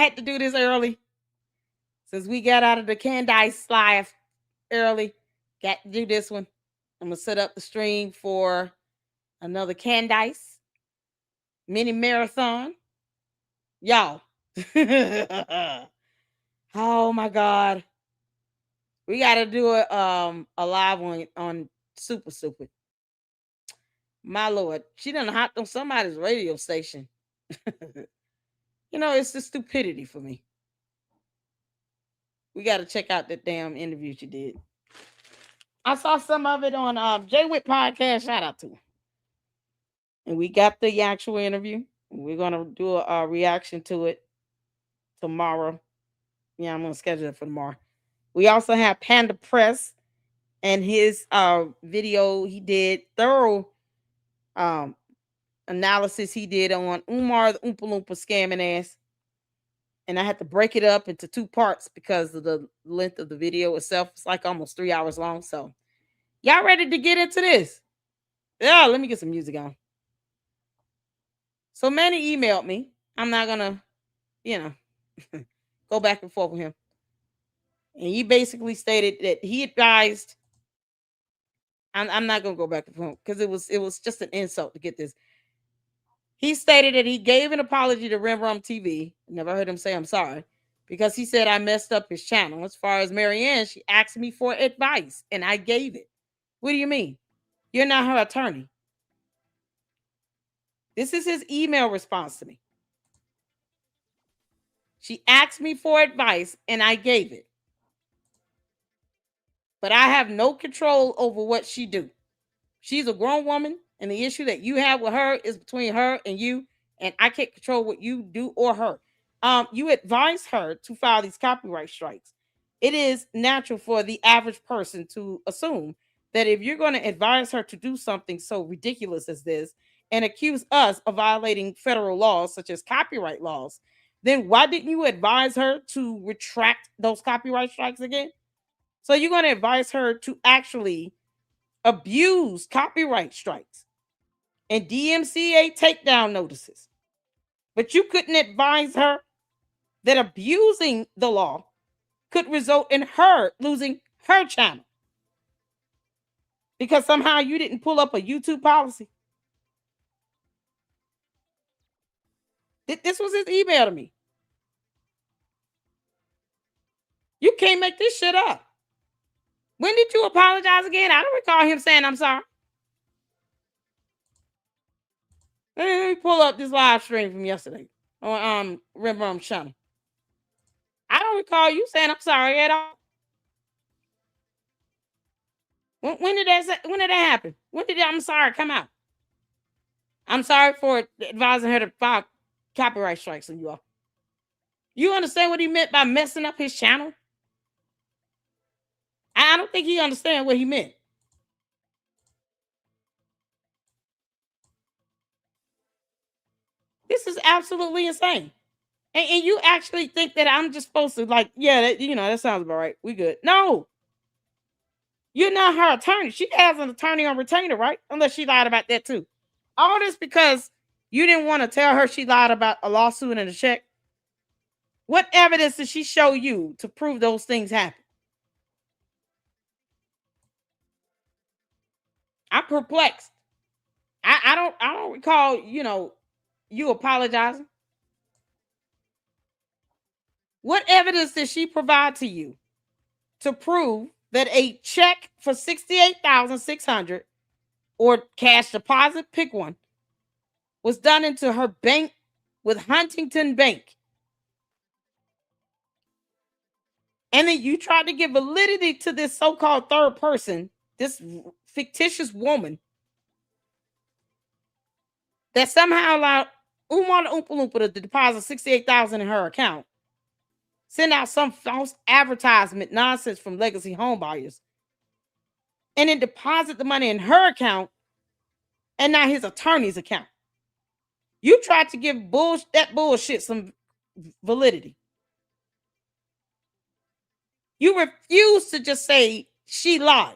had to do this early. Since we got out of the Candice live early, got to do this one. I'm going to set up the stream for another Candice mini marathon. Y'all. Oh my God. We got to do a live one on Super Super. My Lord. She done hopped on somebody's radio station. You know, it's the stupidity for me. We got to check out that damn interview she did. I saw some of it on Jay Witt podcast. Shout out to him. And we got the actual interview. We're gonna do a reaction to it tomorrow. Yeah, I'm gonna schedule it for tomorrow. We also have Panda Press and his video. He did thorough analysis. He did on Umar the Oompa Loompa scamming ass. And I had to break it up into 2 parts because of the length of the video itself. It's like almost 3 hours long. So y'all ready to get into this? Yeah, let me get some music on. So Manny emailed me. I'm not gonna, go back and forth with him. And he basically stated that he advised. I'm not gonna go back and forth because it was just an insult to get this. He stated that he gave an apology to RemRumTV. Never heard him say I'm sorry. Because he said I messed up his channel. As far as Marianne, she asked me for advice and I gave it. What do you mean? You're not her attorney. This is his email response to me. She asked me for advice and I gave it. But I have no control over what she do. She's a grown woman and the issue that you have with her is between her and you, and I can't control what you do or her. You advise her to file these copyright strikes. It is natural for the average person to assume that if you're going to advise her to do something so ridiculous as this and accuse us of violating federal laws such as copyright laws, then why didn't you advise her to retract those copyright strikes again? So you're going to advise her to actually abuse copyright strikes and DMCA takedown notices. But you couldn't advise her that abusing the law could result in her losing her channel because somehow you didn't pull up a YouTube policy. This was his email to me. You can't make this shit up. When did you apologize again? I don't recall him saying I'm sorry. Let me pull up this live stream from yesterday on RemRum channel. I don't recall you saying I'm sorry at all. When did that happen? When did that I'm sorry come out? I'm sorry for advising her to file copyright strikes on you all. You understand what he meant by messing up his channel? I don't think he understands what he meant. This is absolutely insane. And you actually think that I'm just supposed to that sounds about right. We good. No. You're not her attorney. She has an attorney on retainer, right? Unless she lied about that too. All this because you didn't want to tell her she lied about a lawsuit and a check. What evidence did she show you to prove those things happened? I'm perplexed. I don't recall, you apologizing. What evidence did she provide to you to prove that a check for $68,600 or cash deposit, pick one, was done into her bank with Huntington Bank? And then you tried to give validity to this so-called third person, this fictitious woman, that somehow allowed Umar the Oompa Loompa to deposit $68,000 in her account, send out some false advertisement nonsense from legacy home buyers, and then deposit the money in her account and not his attorney's account. You tried to give that bullshit some validity. You refused to just say she lied.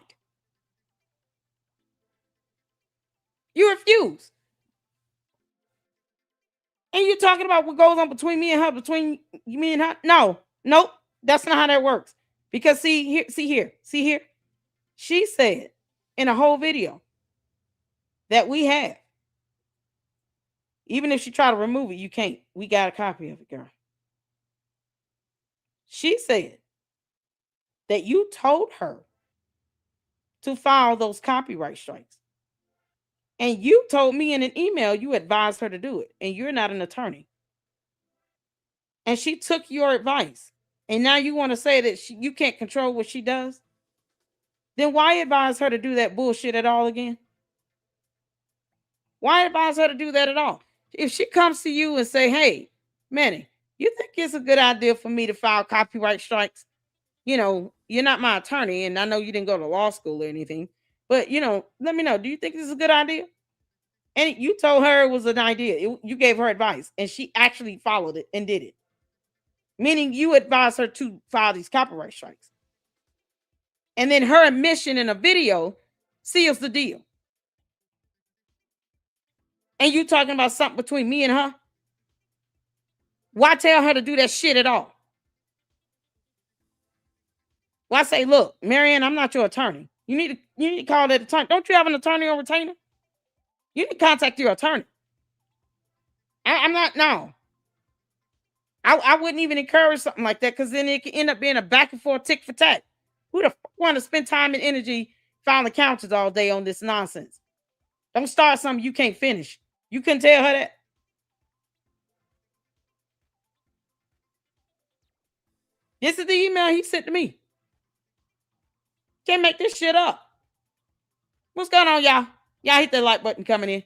You refused. And you're talking about what goes on between me and her, between me and her. No, nope, that's not how that works. Because see here. She said in a whole video that we have, even if she try to remove it, you can't. We got a copy of it, girl. She said that you told her to file those copyright strikes. And you told me in an email you advised her to do it. And you're not an attorney. And she took your advice. And now you want to say that you can't control what she does? Then why advise her to do that bullshit at all again? Why advise her to do that at all? If she comes to you and say, hey, Manny, you think it's a good idea for me to file copyright strikes? You know, you're not my attorney, and I know you didn't go to law school or anything, but, you know, let me know. Do you think this is a good idea? And you told her it was an idea. You gave her advice, and she actually followed it and did it. Meaning you advised her to file these copyright strikes. And then her admission in a video seals the deal. And you talking about something between me and her? Why tell her to do that shit at all? Why say, look, Marianne, I'm not your attorney. You need to call that attorney. Don't you have an attorney or retainer? You need to contact your attorney. I'm not, no. I wouldn't even encourage something like that, because then it could end up being a back and forth tick for tat. Who the fuck want to spend time and energy filing counters all day on this nonsense? Don't start something you can't finish. You couldn't tell her that? This is the email he sent to me. Can't make this shit up. What's going on, y'all? Y'all hit that like button coming in.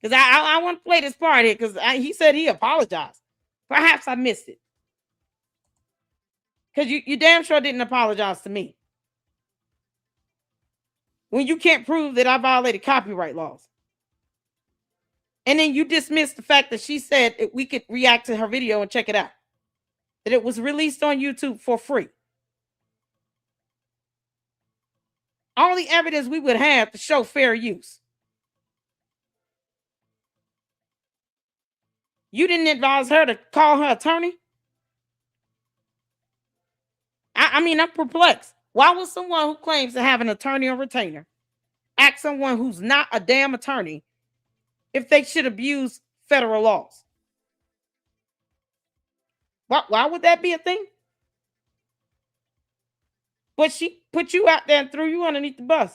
Because I want to play this part here, because he said he apologized. Perhaps I missed it. Because you damn sure didn't apologize to me. When you can't prove that I violated copyright laws. And then you dismiss the fact that she said that we could react to her video and check it out. That it was released on YouTube for free. All the evidence we would have to show fair use. You didn't advise her to call her attorney? I mean, I'm perplexed. Why would someone who claims to have an attorney or retainer ask someone who's not a damn attorney if they should abuse federal laws? Why would that be a thing? But she put you out there and threw you underneath the bus.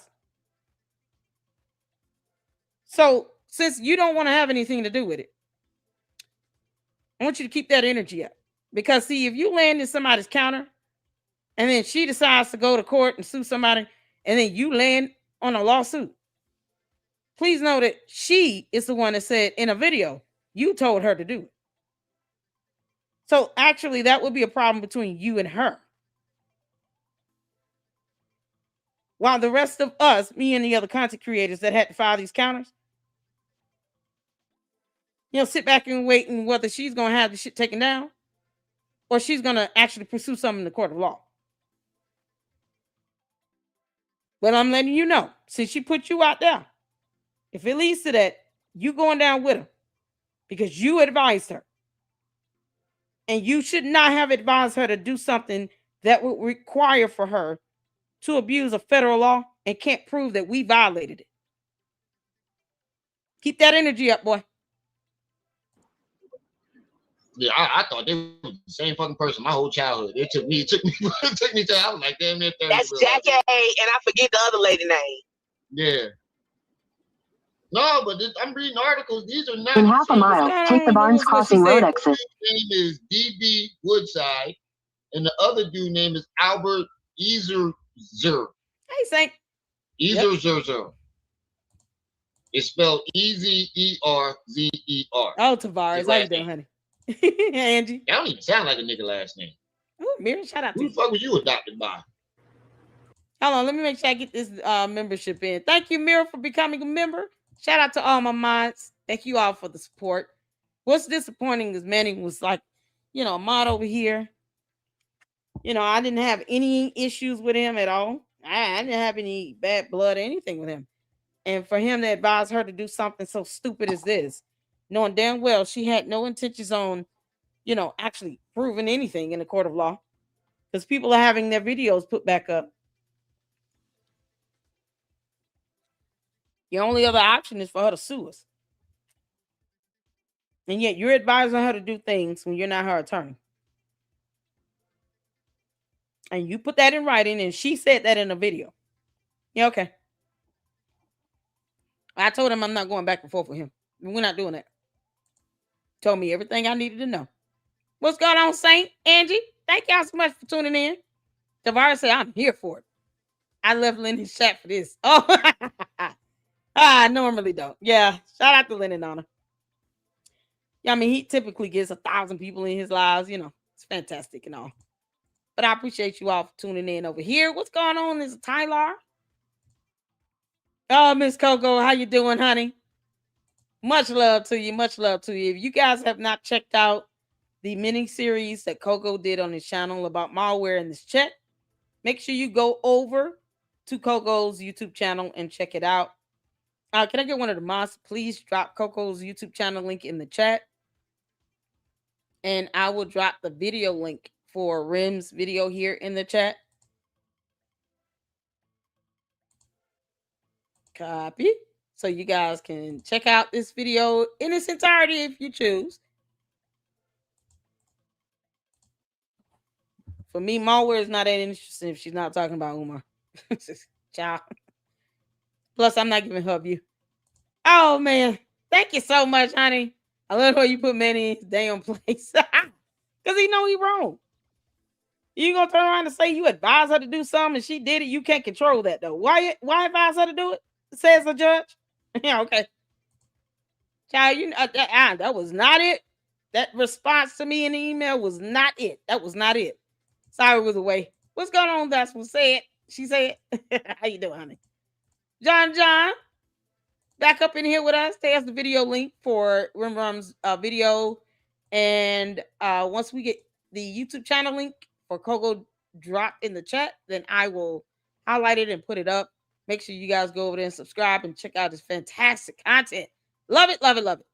So since you don't want to have anything to do with it, I want you to keep that energy up. Because see, if you land in somebody's counter and then she decides to go to court and sue somebody, and then you land on a lawsuit, please know that she is the one that said in a video, you told her to do it. So actually, that would be a problem between you and her. While the rest of us, me and the other content creators that had to file these counters, sit back and wait, and whether she's going to have the shit taken down or she's going to actually pursue something in the court of law. But I'm letting you know, since she put you out there, if it leads to that, you going down with her because you advised her. And you should not have advised her to do something that would require for her to abuse a federal law and can't prove that we violated it. Keep that energy up, boy. Yeah, I thought they were the same fucking person my whole childhood. It took me to, I was like, damn, that's Jackie, and I forget the other lady name. Yeah. No, but I'm reading articles. These are not. In half a mile, take the Barnes Crossing Road exit. His name is D.B. Woodside, and the other dude name is Albert Ezerzer. Hey, Saint. Ezerzer. It's spelled E-Z-E-R-Z-E-R. Oh, Tavares. How you doing, honey? Angie. That don't even sound like a nigga last name. Oh, Mary, shout out to you. Who the fuck was you adopted by? Hold on, let me make sure I get this membership in. Thank you, Mira, for becoming a member. Shout out to all my mods. Thank you all for the support. What's disappointing is Manny was like, a mod over here. I didn't have any issues with him at all. I didn't have any bad blood or anything with him. And for him to advise her to do something so stupid as this, knowing damn well she had no intentions on, actually proving anything in the court of law, because people are having their videos put back up. The only other option is for her to sue us. And yet you're advising her to do things when you're not her attorney. And you put that in writing, and she said that in a video. Yeah, okay. I told him I'm not going back and forth with him. We're not doing that. Told me everything I needed to know. What's going on, Saint? Angie? Thank y'all so much for tuning in. Tavares said, I'm here for it. I left Lenny's chat for this. Oh, I normally don't. Yeah, shout out to Lenny Nana. Yeah, I mean, he typically gets 1,000 people in his lives. It's fantastic and all. But I appreciate you all for tuning in over here. What's going on? This is Tyler. Oh, Miss Coco, how you doing, honey? Much love to you. Much love to you. If you guys have not checked out the mini series that Coco did on his channel about malware in this chat, make sure you go over to Coco's YouTube channel and check it out. Can I get one of the mods? Please drop Coco's YouTube channel link in the chat. And I will drop the video link for Rem's video here in the chat. Copy. So you guys can check out this video in its entirety if you choose. For me, malware is not that interesting if she's not talking about Umar. Ciao. Plus, I'm not giving her a view. Oh, man. Thank you so much, honey. I love how you put Manny in his damn place. Because he know he wrong. You gonna turn around and say you advise her to do something and she did it? You can't control that, though. Why advise her to do it? Says the judge. Yeah, okay. Child, that was not it. That response to me in the email was not it. That was not it. Sorry, was away. What's going on? That's what said. She said. How you doing, honey? John, back up in here with us. There's the video link for RemRum's video. And once we get the YouTube channel link for Coco dropped in the chat, then I will highlight it and put it up. Make sure you guys go over there and subscribe and check out this fantastic content. Love it, love it, love it.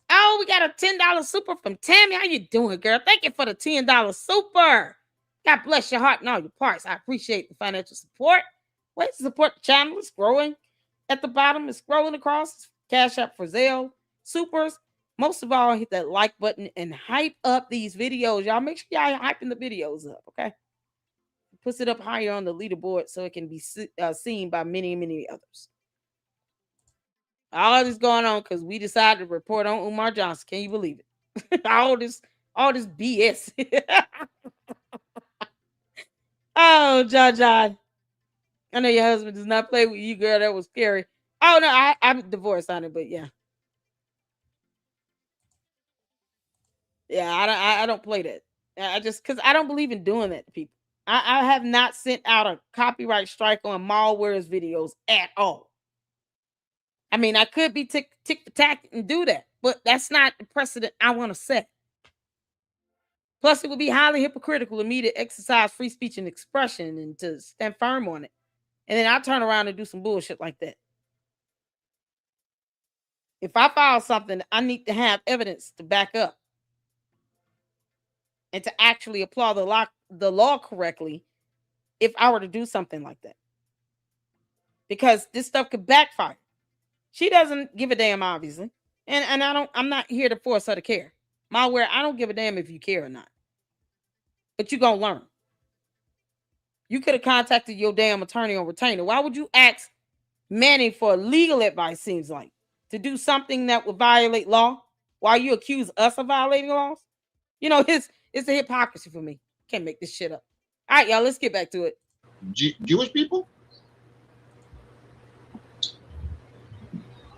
Oh, we got a $10 super from Tammy. How you doing, girl? Thank you for the $10 super. God bless your heart and all your parts. I appreciate the financial support. Ways to support the channel. It's growing. At the bottom, it's scrolling across. Cash App for Zelle. Supers. Most of all, hit that like button and hype up these videos. Y'all make sure y'all hyping the videos up, okay? Puts it up higher on the leaderboard so it can be seen by many, many others. All this going on because we decided to report on Umar Johnson. Can you believe it? all this BS. Oh, John. I know your husband does not play with you, girl. That was scary. Oh, no, I'm divorced on it, but yeah. Yeah, I don't play that. Because I don't believe in doing that to people. I have not sent out a copyright strike on malware's videos at all. I mean, I could be tick for tack and do that, but that's not the precedent I want to set. Plus, it would be highly hypocritical of me to exercise free speech and expression and to stand firm on it. And then I turn around and do some bullshit like that. If I file something, I need to have evidence to back up and to actually apply the law correctly if I were to do something like that. Because this stuff could backfire. She doesn't give a damn, obviously. And I'm not here to force her to care. Malware, I don't give a damn if you care or not. But you're going to learn. You could have contacted your damn attorney on retainer. Why would you ask Manny for legal advice, seems like, to do something that would violate law while you accuse us of violating laws? It's a hypocrisy for me. Can't make this shit up. All right, y'all, let's get back to it. Jewish people?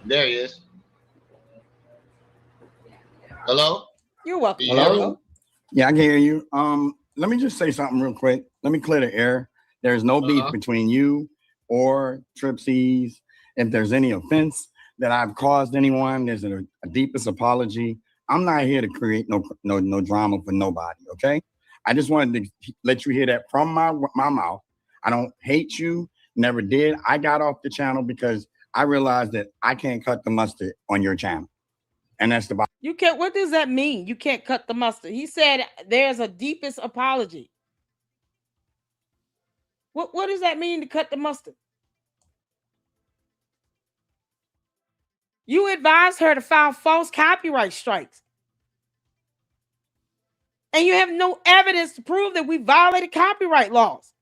There he is. Hello? You're welcome. Hello? Yeah, I can hear you. Let me just say something real quick. Let me clear the air. There's no beef between you or Tripsies. If there's any offense that I've caused anyone, there's a deepest apology. I'm not here to create no drama for nobody, okay? I just wanted to let you hear that from my mouth. I don't hate you, never did. I got off the channel because I realized that I can't cut the mustard on your channel. And that's the bottom. You can't. What does that mean? You can't cut the mustard. He said there's a deepest apology. What does that mean to cut the mustard? You advised her to file false copyright strikes. And you have no evidence to prove that we violated copyright laws.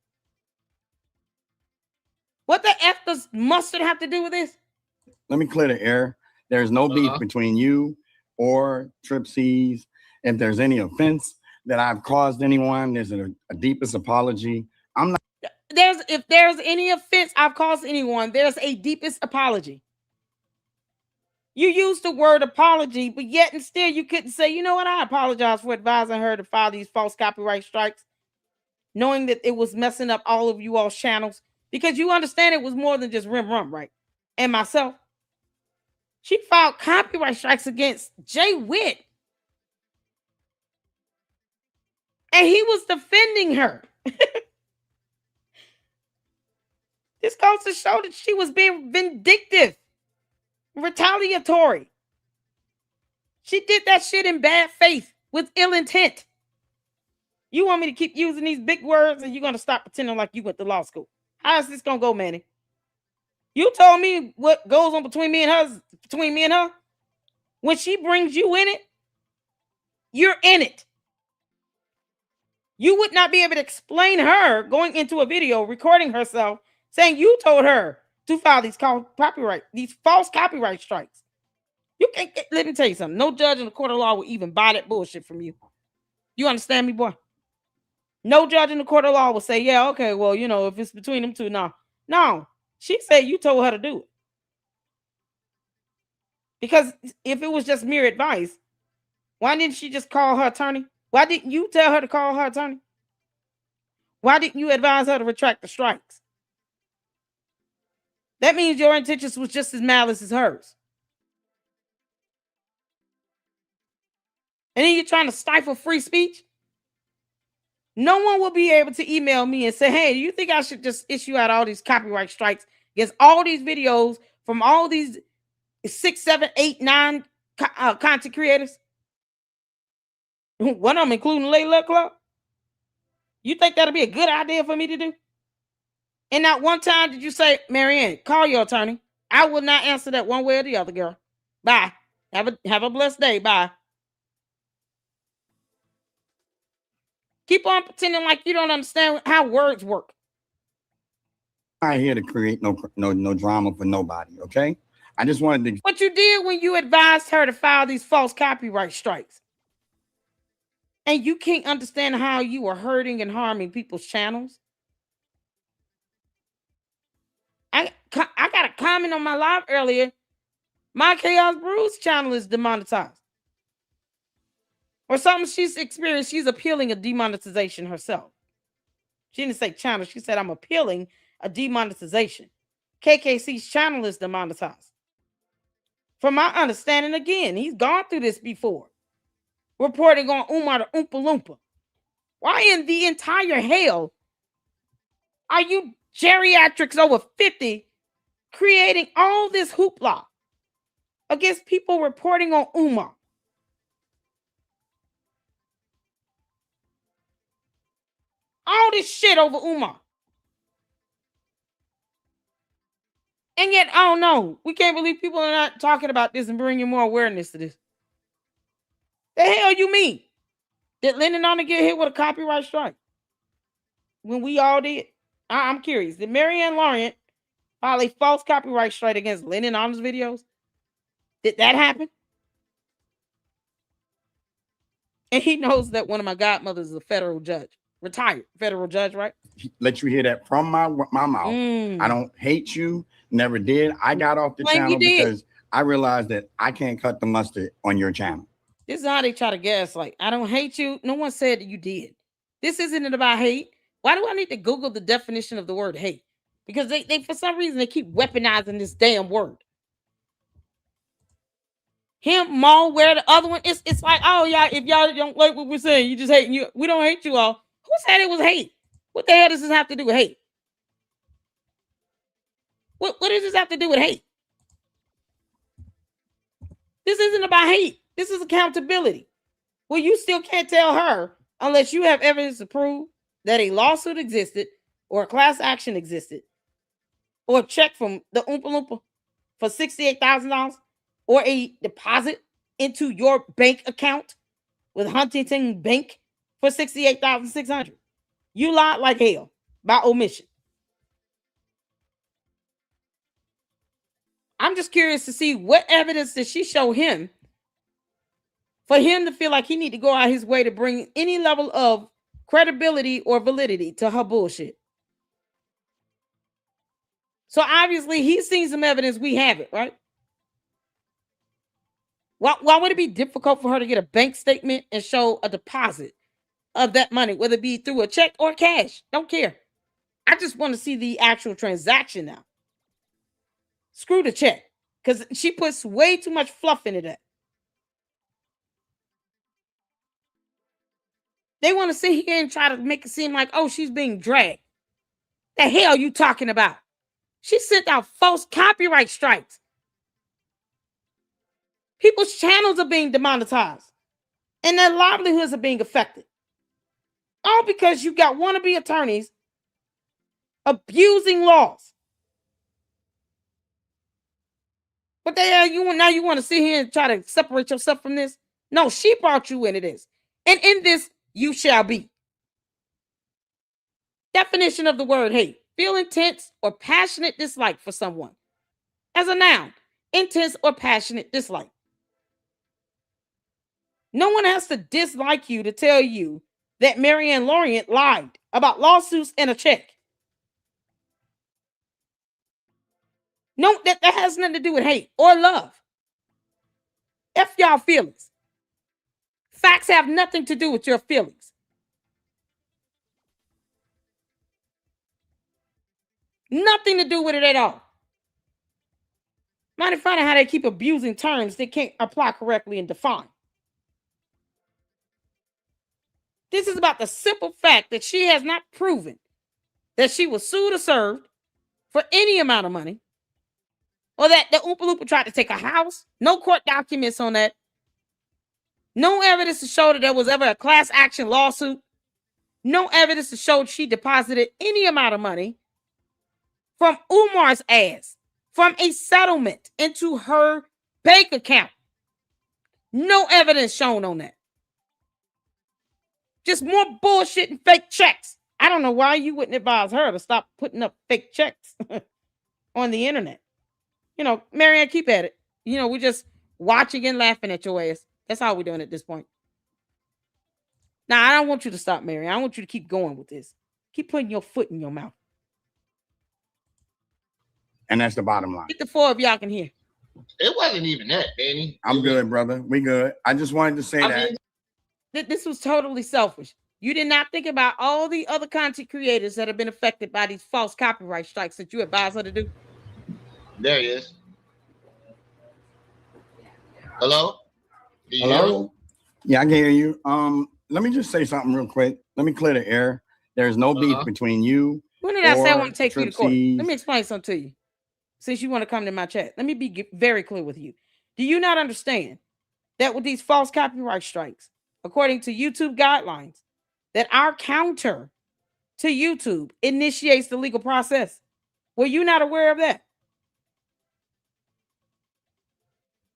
What the F does mustard have to do with this? Let me clear the air. There's no beef between you or Tripsies. If there's any offense that I've caused anyone, there's a deepest apology. I'm not. If there's any offense I've caused anyone, there's a deepest apology. You used the word apology, but yet and still you couldn't say, you know what, I apologize for advising her to file these false copyright strikes, knowing that it was messing up all of you all's channels, because you understand it was more than just RemRum, right? And myself. She filed copyright strikes against Jay Witt. And he was defending her. This goes to show that she was being vindictive, retaliatory. She did that shit in bad faith with ill intent. You want me to keep using these big words and you're going to stop pretending like you went to law school? How is this going to go, Manny? You told me what goes on between me and her. When she brings you in it, you're in it. You would not be able to explain her going into a video, recording herself, saying you told her to file these false copyright strikes. You can't let me tell you something. No judge in the court of law will even buy that bullshit from you. You understand me, boy? No judge in the court of law will say, yeah, okay, well, you know, if it's between them two, no. She said you told her to do it. Because if it was just mere advice, why didn't she just call her attorney? Why didn't you tell her to call her attorney? Why didn't you advise her to retract the strikes? That means your intentions was just as malice as hers. And then you're trying to stifle free speech? No one will be able to email me and say, hey, do you think I should just issue out all these copyright strikes against all these videos from all these 6, 7, 8, 9 content creators? One of them including Layla Club? You think that'll be a good idea for me to do? And not one time did you say, Marianne, call your attorney. I will not answer that one way or the other, girl. Bye. Have a blessed day. Bye. Keep on pretending like you don't understand how words work. I'm not here to create no drama for nobody, okay? I just wanted to. What you did when you advised her to file these false copyright strikes. And you can't understand how you are hurting and harming people's channels. I got a comment on my live earlier. My Chaos Brews channel is demonetized. Or something she's experienced. She's appealing a demonetization herself. She didn't say channel. She said, I'm appealing a demonetization. KKC's channel is demonetized. From my understanding, again, he's gone through this before. Reporting on Umar the Oompa Loompa. Why in the entire hell are you geriatrics over 50 creating all this hoopla against people reporting on Umar? All this shit over Umar. And yet, I don't know. We can't believe people are not talking about this and bringing more awareness to this. The hell you mean? Did Lennon on to get hit with a copyright strike? When we all did? I'm curious. Did Marianne Lorient file a false copyright strike against Lennon on his videos? Did that happen? And he knows that one of my godmothers is a federal judge. Retired federal judge, right? Let you hear that from my mouth. I don't hate you. Never did. I got off the channel because I realized that I can't cut the mustard on your channel. This is how they try to gaslight. I don't hate you. No one said that you did. This isn't about hate. Why do I need to Google the definition of the word hate? Because they for some reason, they keep weaponizing this damn word. Him, MALware, the other one, it's like, oh, yeah, if y'all don't like what we're saying, you just hate you. We don't hate you all. Who said it was hate? What the hell does this have to do with hate? What does this have to do with hate? This isn't about hate. This is accountability. Well, you still can't tell her unless you have evidence to prove that a lawsuit existed or a class action existed or a check from the Oompa Loompa for $68,000 or a deposit into your bank account with Huntington Bank for $68,600. You lied like hell by omission. I'm just curious to see what evidence did she show him for him to feel like he need to go out his way to bring any level of credibility or validity to her bullshit. So obviously he's seen some evidence we haven't, right? Why would it be difficult for her to get a bank statement and show a deposit of that money, whether it be through a check or cash? Don't care. I just want to see the actual transaction now. Screw the check, because she puts way too much fluff into that. They want to sit here and try to make it seem like, oh, she's being dragged. The hell you talking about? She sent out false copyright strikes. People's channels are being demonetized and their livelihoods are being affected. All because you got wannabe attorneys abusing laws. But now you want to sit here and try to separate yourself from this? No, she brought you into this. And in this, you shall be. Definition of the word hate. Feel intense or passionate dislike for someone. As a noun, intense or passionate dislike. No one has to dislike you to tell you that Marianne Lorient lied about lawsuits and a check. No, that has nothing to do with hate or love. F y'all feelings. Facts have nothing to do with your feelings. Nothing to do with it at all. Might find out how they keep abusing terms they can't apply correctly and define. This is about the simple fact that she has not proven that she was sued or served for any amount of money, or that the Oompa Loompa tried to take a house. No court documents on that. No evidence to show that there was ever a class action lawsuit. No evidence to show she deposited any amount of money from Umar's ass, from a settlement into her bank account. No evidence shown on that. Just more bullshit and fake checks. I don't know why you wouldn't advise her to stop putting up fake checks on the internet. You know, Marianne, keep at it. You know, we're just watching and laughing at your ass. That's all we're doing at this point. Now, I don't want you to stop, Marianne. I want you to keep going with this. Keep putting your foot in your mouth. And that's the bottom line. Get the four of y'all can hear. It wasn't even that, Manny. I'm good, brother. We good. I just wanted to say that. This was totally selfish. You did not think about all the other content creators that have been affected by these false copyright strikes that you advise her to do. There he is. Hello? Hello? Yeah, I can hear you. Let me just say something real quick. Let me clear the air. There's no beef between you. When did I say I want to take you to court? Let me explain something to you. Since you want to come to my chat, let me be very clear with you. Do you not understand that with these false copyright strikes, according to YouTube guidelines, that our counter to YouTube initiates the legal process? Were you not aware of that?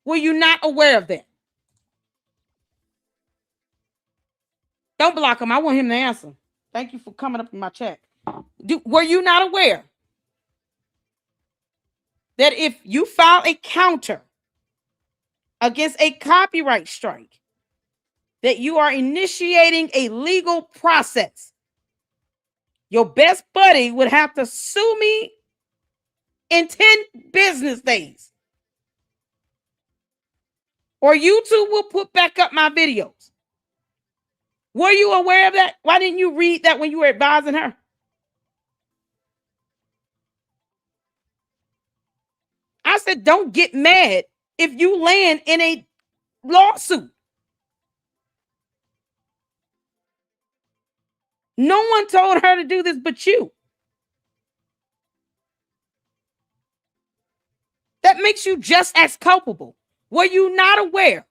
Were you not aware of that? Don't block him. I want him to answer. Thank you for coming up in my chat. Were you not aware that if you file a counter against a copyright strike, that you are initiating a legal process? Your best buddy would have to sue me in 10 business days, or YouTube will put back up my videos. Were you aware of that? Why didn't you read that when you were advising her? I said, don't get mad if you land in a lawsuit. No one told her to do this but you. That makes you just as culpable. Were you not aware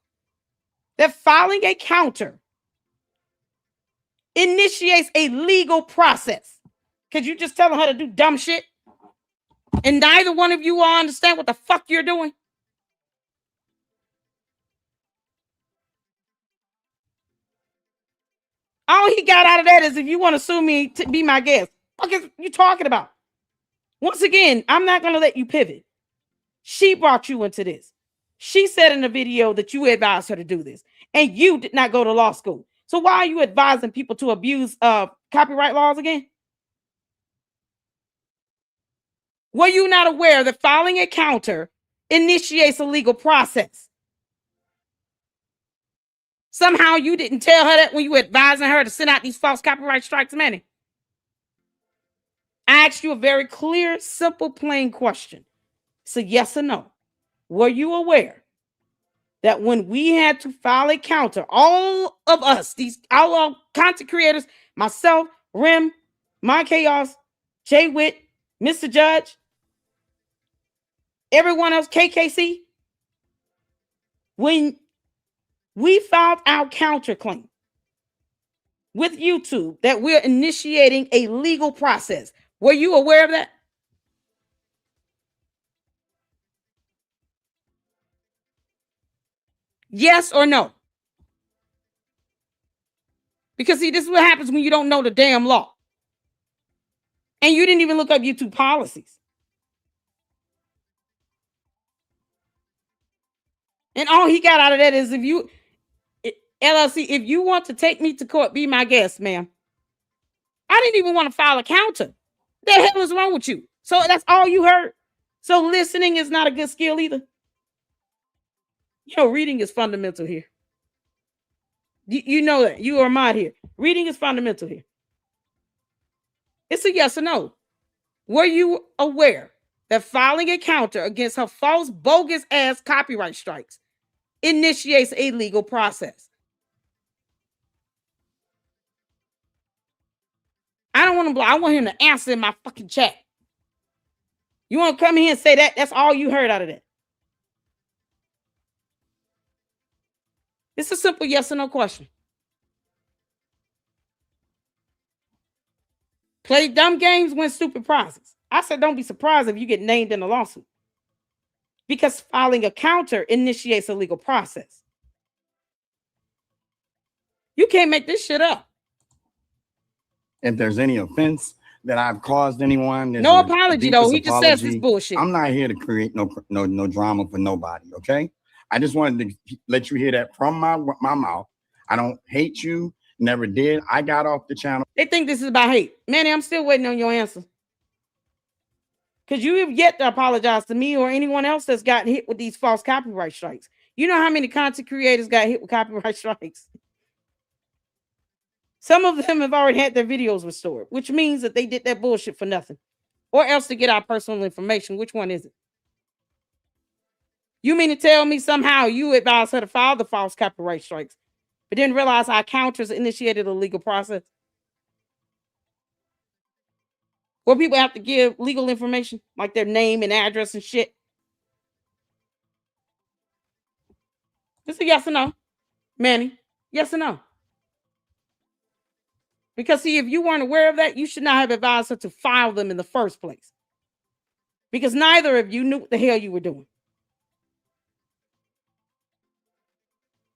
that filing a counter initiates a legal process? Because you just telling her to do dumb shit, and neither one of you all understand what the fuck you're doing. All he got out of that is, if you want to sue me to be my guest. What the fuck is you talking about? Once again, I'm not going to let you pivot. She brought you into this. She said in the video that you advised her to do this, and you did not go to law school. So why are you advising people to abuse copyright laws again? Were you not aware that filing a counter initiates a legal process? Somehow you didn't tell her that when you were advising her to send out these false copyright strikes, Manny. I asked you a very clear, simple, plain question. It's a yes or no. Were you aware that when we had to file a counter, all of us, all our content creators, myself, Rem, My Chaos, Jay Witt, Mr. Judge, everyone else, KKC, when we filed our counterclaim with YouTube that we're initiating a legal process, were you aware of that? Yes or no? Because see, this is what happens when you don't know the damn law. And you didn't even look up YouTube policies. And all he got out of that is, if you, LLC, if you want to take me to court, be my guest, ma'am. I didn't even want to file a counter. The hell is wrong with you? So that's all you heard. So listening is not a good skill either. You know, reading is fundamental here. You know that. You are mod here. Reading is fundamental here. It's a yes or no. Were you aware that filing a counter against her false, bogus ass copyright strikes initiates a legal process? I don't want to block. I want him to answer in my fucking chat. You want to come here and say that? That's all you heard out of that. It's a simple yes or no question. Play dumb games, win stupid prizes. I said don't be surprised if you get named in a lawsuit, because filing a counter initiates a legal process. You can't make this shit up. If there's any offense that I've caused anyone, no apology though. He just says this bullshit. I'm not here to create no drama for nobody. Okay, I just wanted to let you hear that from my mouth. I don't hate you. Never did. I got off the channel. They think this is about hate. Manny, I'm still waiting on your answer. Because you have yet to apologize to me or anyone else that's gotten hit with these false copyright strikes. You know how many content creators got hit with copyright strikes? Some of them have already had their videos restored, which means that they did that bullshit for nothing. Or else to get our personal information. Which one is it? You mean to tell me somehow you advised her to file the false copyright strikes, but didn't realize our counters initiated a legal process? Where people have to give legal information, like their name and address and shit. It's a yes or no, Manny. Yes or no? Because see, if you weren't aware of that, you should not have advised her to file them in the first place. Because neither of you knew what the hell you were doing.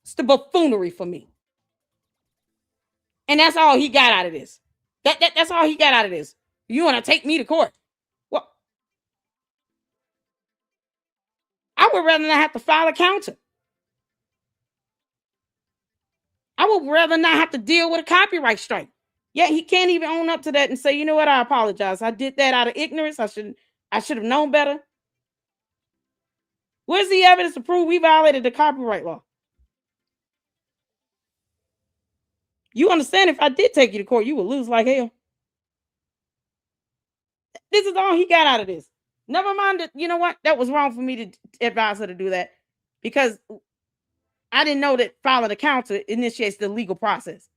It's the buffoonery for me. And that's all he got out of this. That's all he got out of this. You want to take me to court? Well, I would rather not have to file a counter. I would rather not have to deal with a copyright strike. Yet he can't even own up to that and say, you know what, I apologize. I did that out of ignorance. I should have known better. Where's the evidence to prove we violated the copyright law? You understand, if I did take you to court, you would lose like hell. This is all he got out of this. Never mind that, you know what? That was wrong for me to advise her to do that, because I didn't know that filing a counter initiates the legal process.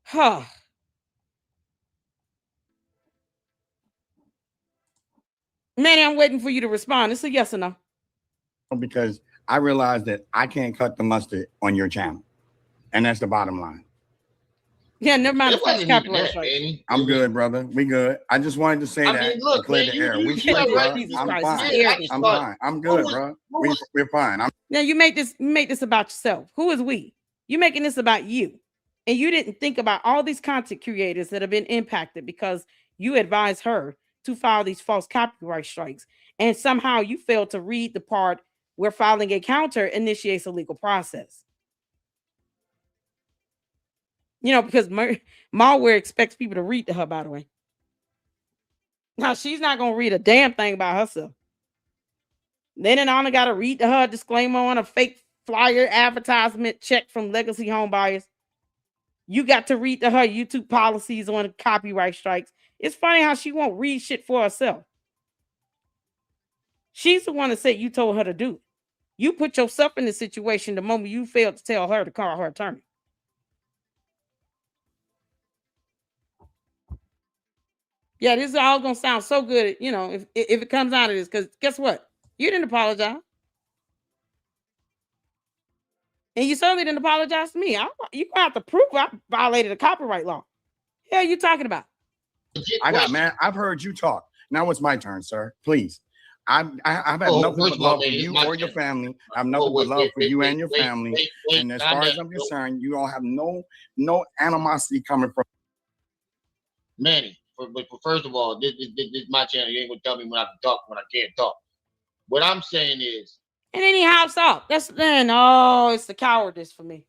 Huh. Manny, I'm waiting for you to respond. It's a yes or no. Because I realized that I can't cut the mustard on your channel. And that's the bottom line. Yeah, never mind. It wasn't even that, Manny. I'm good, brother. We good. I just wanted to say that look, to clear man, the air. We you straight, right. bro. Jesus I'm Christ, fine. he's arrogant. I'm fine. I'm good, bro. We're fine. Now you make this about yourself. Who is we? You making this about you. And you didn't think about all these content creators that have been impacted because you advised her to file these false copyright strikes. And somehow you failed to read the part where filing a counter initiates a legal process. You know, because MALware expects people to read to her, by the way. Now, she's not going to read a damn thing about herself. Then and on, got to read to her disclaimer on a fake flyer advertisement check from legacy home buyers. You got to read to her YouTube policies on copyright strikes. It's funny how she won't read shit for herself. She's the one that said you told her to do it. You put yourself in this situation the moment you failed to tell her to call her attorney. Yeah, this is all gonna sound so good, you know, if it comes out of this, because guess what? You didn't apologize. And you certainly didn't apologize to me. You gonna have to prove I violated a copyright law. Hell, you talking about? I got mad. I've heard you talk. Now it's my turn, sir. Please. I've had nothing but love for you or your family. I have nothing but love for you and your family. And as far as I'm concerned, you all have no animosity coming from Manny. But first of all, this is my channel. You ain't gonna tell me when I can talk, when I can't talk. What I'm saying is, and then he hops off. That's then. Oh, it's the cowardice for me.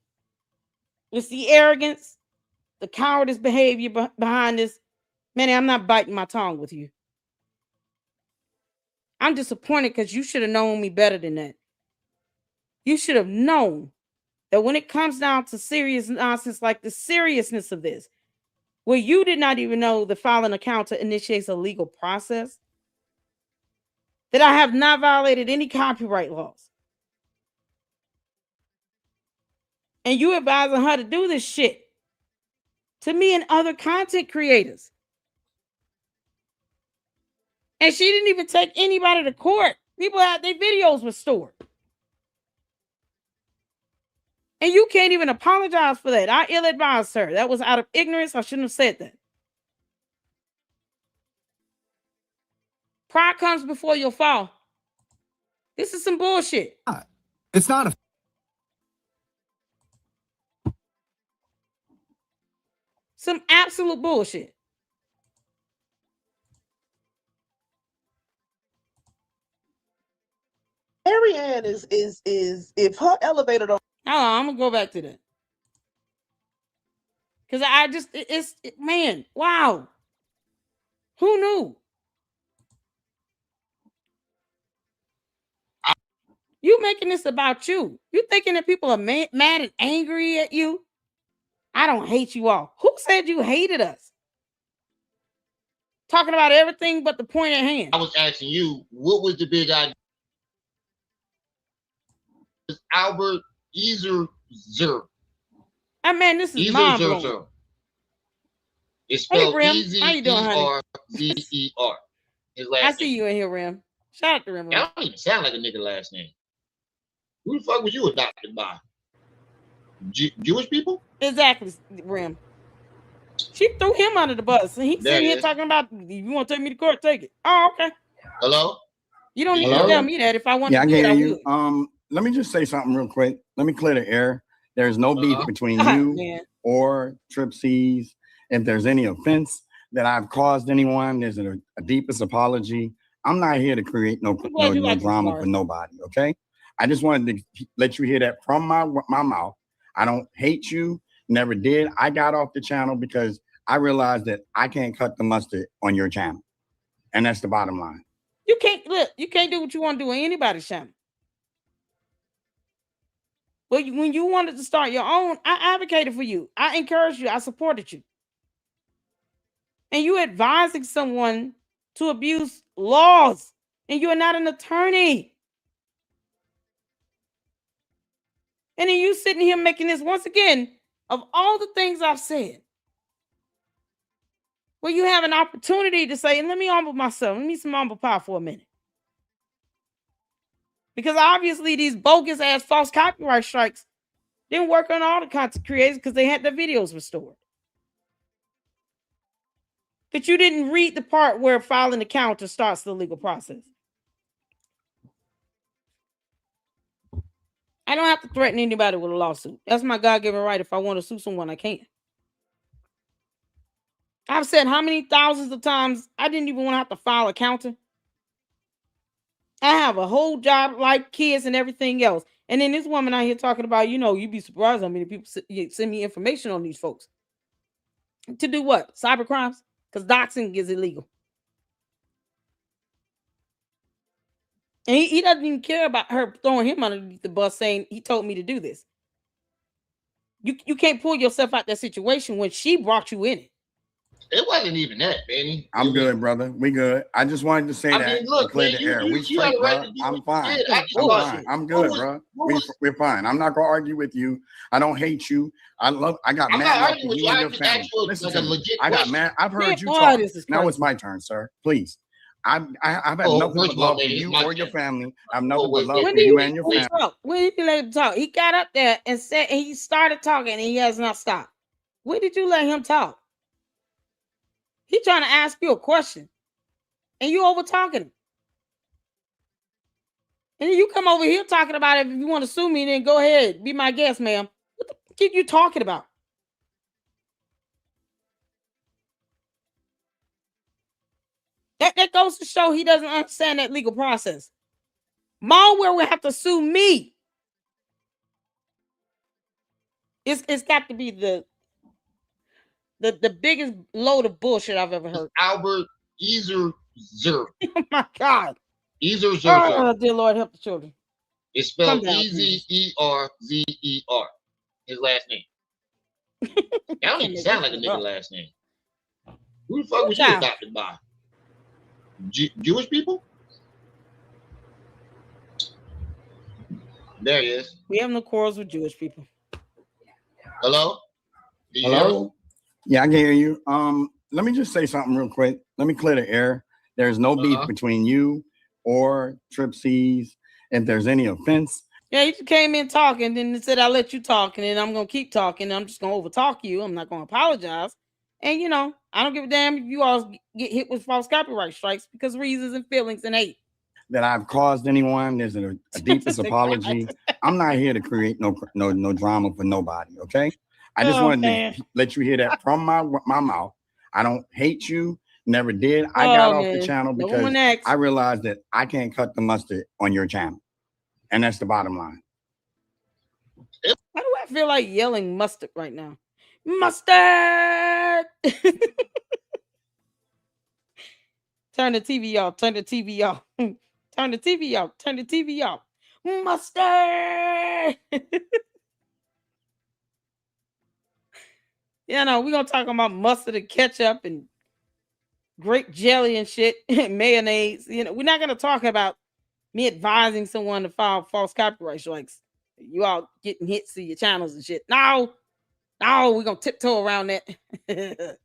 It's the arrogance, the cowardice behavior behind this. Manny, I'm not biting my tongue with you. I'm disappointed because you should have known me better than that. You should have known that when it comes down to serious nonsense like the seriousness of this, where you did not even know the filing a counter initiates a legal process, that I have not violated any copyright laws. And you advising her to do this shit to me and other content creators. And she didn't even take anybody to court. People had their videos restored. And you can't even apologize for that. I ill-advised her. That was out of ignorance. I shouldn't have said that. Pride comes before your fall. This is some bullshit. It's not a some absolute bullshit. Marianne is if her elevator don't. Hold on, I'm gonna go back to that. Because I just man, wow. Who knew? You making this about you. You thinking that people are mad and angry at you? I don't hate you all. Who said you hated us? Talking about everything but the point at hand. I was asking you, what was the big idea? It's Albert Ezer. Man, this is mind blowing. It's spelled E-Z-E-R. I I see you in here, Rem. Shout out to Rem. I don't even sound like a nigga last name. Who the fuck was you adopted by? Jewish people? Exactly, Rem. She threw him under the bus, and he's sitting here talking about, you want to take me to court? Take it. Oh, okay. Hello? You don't need to tell me that. If I want to do it, I would. Let me just say something real quick. Let me clear the air. There's no beef between you or Trip C's. If there's any offense that I've caused anyone, there's a deepest apology. I'm not here to create no drama for nobody, okay? I just wanted to let you hear that from my mouth. I don't hate you, never did. I got off the channel because I realized that I can't cut the mustard on your channel. And that's the bottom line. You can't do what you want to do on anybody's channel. But when you wanted to start your own, I advocated for you. I encouraged you. I supported you. And you advising someone to abuse laws, and you are not an attorney. And then you sitting here making this, once again, of all the things I've said, where you have an opportunity to say, and let me humble myself. Let me some humble pie for a minute. Because obviously these bogus ass false copyright strikes didn't work on all the content creators because they had their videos restored. But you didn't read the part where filing the counter starts the legal process. I don't have to threaten anybody with a lawsuit. That's my God-given right. If I want to sue someone, I can. I've said how many thousands of times I didn't even want to have to file a counter. I have a whole job, like kids and everything else. And then this woman out here talking about, you'd be surprised how many people send me information on these folks. To do what? Cyber crimes? Because doxing is illegal. And he doesn't even care about her throwing him underneath the bus saying he told me to do this. You can't pull yourself out that situation when she brought you in it. It wasn't even that, Manny. I'm good, brother. We good. I just wanted to say that. Look, clear the air. We straight, bro. I'm fine. I'm fine. I'm good, bro. We're fine. I'm not gonna argue with you. I don't hate you. I got I'm mad not at arguing with you you. and I your just family. asked you Listen like to a me. legit I got question. mad. I've heard you boy, talk. this is Now crazy. it's my turn, sir. Please. I've had nothing first but of love all, for man, you or your family. I have Oh, nothing but wait, love wait, for you and your When family. did you let him talk? He got up there and said, and he started talking and he has not stopped. When did you let him talk? He trying to ask you a question and you over talking him. And then you come over here talking about it. If you want to sue me, then go ahead. Be my guest, ma'am. What the fuck are you talking about? That goes to show he doesn't understand that legal process. MALware will have to sue me. It's got to be the biggest load of bullshit I've ever heard. Albert Ezer Zer. Oh my God. Ezer Zer. Oh, dear Lord, help the children. It's spelled Ezerzer. His last name. That don't even sound like a nigga last name. Who the fuck was you adopted by? Jewish people? There he is. We have no quarrels with Jewish people. Hello? Hello? Yeah, I can hear you. Let me just say something real quick. Let me clear the air. There's no beef between you or Tripsies. If there's any offense. Yeah, he just came in talking, then said, I'll let you talk, and then I'm going to keep talking. I'm just going to overtalk you. I'm not going to apologize. And, I don't give a damn if you all get hit with false copyright strikes because of reasons and feelings and hate. That I've caused anyone. There's a deepest apology. I'm not here to create no drama for nobody, okay? I just wanted to let you hear that from my mouth. I don't hate you. Never did. I got off the channel because I realized that I can't cut the mustard on your channel. And that's the bottom line. Why do I feel like yelling mustard right now? Mustard! Turn the TV off. Turn the TV off. Turn the TV off. Turn the TV off. Mustard! We're going to talk about mustard and ketchup and grape jelly and shit, and mayonnaise. We're not going to talk about me advising someone to file false copyright strikes. You all getting hits to your channels and shit. No, we're going to tiptoe around that.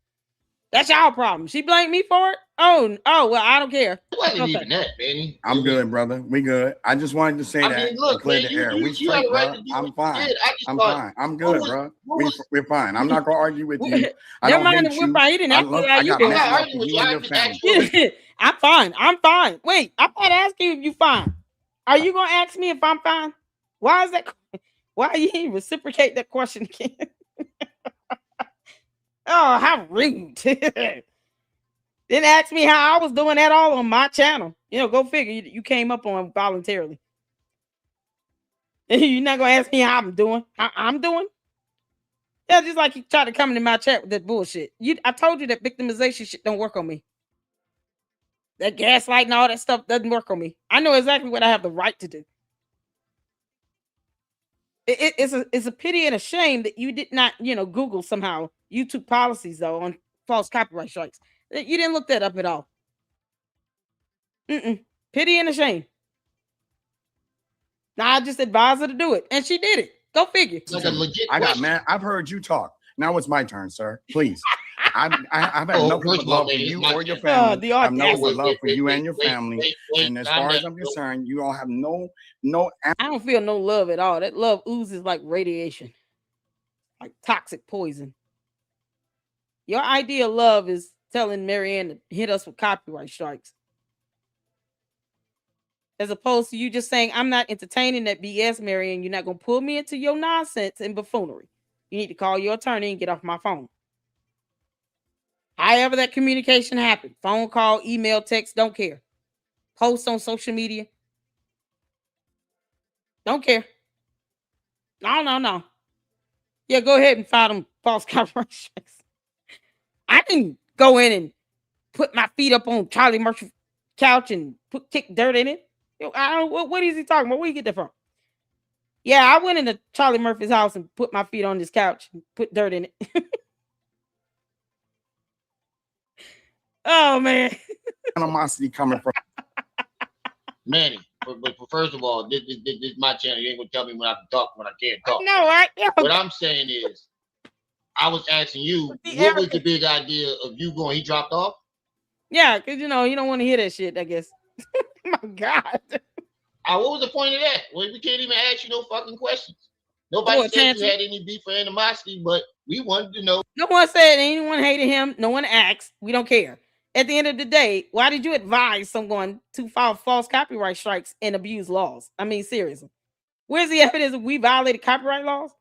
That's y'all problem. She blamed me for it? Oh, well, I don't care. It wasn't even that, Manny. I'm good, brother. We good. I just wanted to say that. Look, clear the air. We straight, bro. I'm fine. I'm fine. I'm good, bro. We're fine. I'm not going to argue with you. I don't hate you. He didn't ask me how you doing. I'm fine. I'm fine. Wait, I'm not asking you if you fine. Are you going to ask me if I'm fine? Why is that? Why you didn't reciprocate that question again? Oh, how rude. Didn't ask me how I was doing at all on my channel. Go figure. You came up on voluntarily. You're not going to ask me how I'm doing. How I'm doing? Yeah, just like you tried to come into my chat with that bullshit. I told you that victimization shit don't work on me. That gaslighting and all that stuff doesn't work on me. I know exactly what I have the right to do. It's a pity and a shame that you did not, Google somehow YouTube policies though on false copyright strikes. You didn't look that up at all. Pity and a shame. Now I just advised her to do it, and she did it. Go figure. Like a legit I got mad. I've heard you talk. Now it's my turn, sir. Please. I've had nothing but love for you or your family. I have nothing but love for you and your family. And as far as I'm concerned, you all have no. I don't feel no love at all. That love oozes like radiation, like toxic poison. Your idea of love is telling Marianne to hit us with copyright strikes, as opposed to you just saying, I'm not entertaining that BS, Marianne. You're not going to pull me into your nonsense and buffoonery. You need to call your attorney and get off my phone. However that communication happened, phone call, email, text, don't care. Post on social media, don't care. No. Yeah, go ahead and file them false copyright strikes. I can go in and put my feet up on Charlie Murphy's couch and kick dirt in it. I don't. What is he talking about? Where you get that from? Yeah, I went into Charlie Murphy's house and put my feet on this couch and put dirt in it. Oh man, animosity coming from Manny. But first of all, this is my channel. You ain't gonna tell me when I can talk, when I can't talk. No, right? Yeah. What I'm saying is, I was asking you, what was the big idea of you going? He dropped off. Yeah, because you don't want to hear that shit, I guess. My God. What was the point of that? Well, we can't even ask you no fucking questions. Nobody said you had any beef or animosity, but we wanted to know. No one said anyone hated him. No one asked. We don't care. At the end of the day, why did you advise someone to file false copyright strikes and abuse laws? I mean, seriously. Where's the evidence that we violated copyright laws?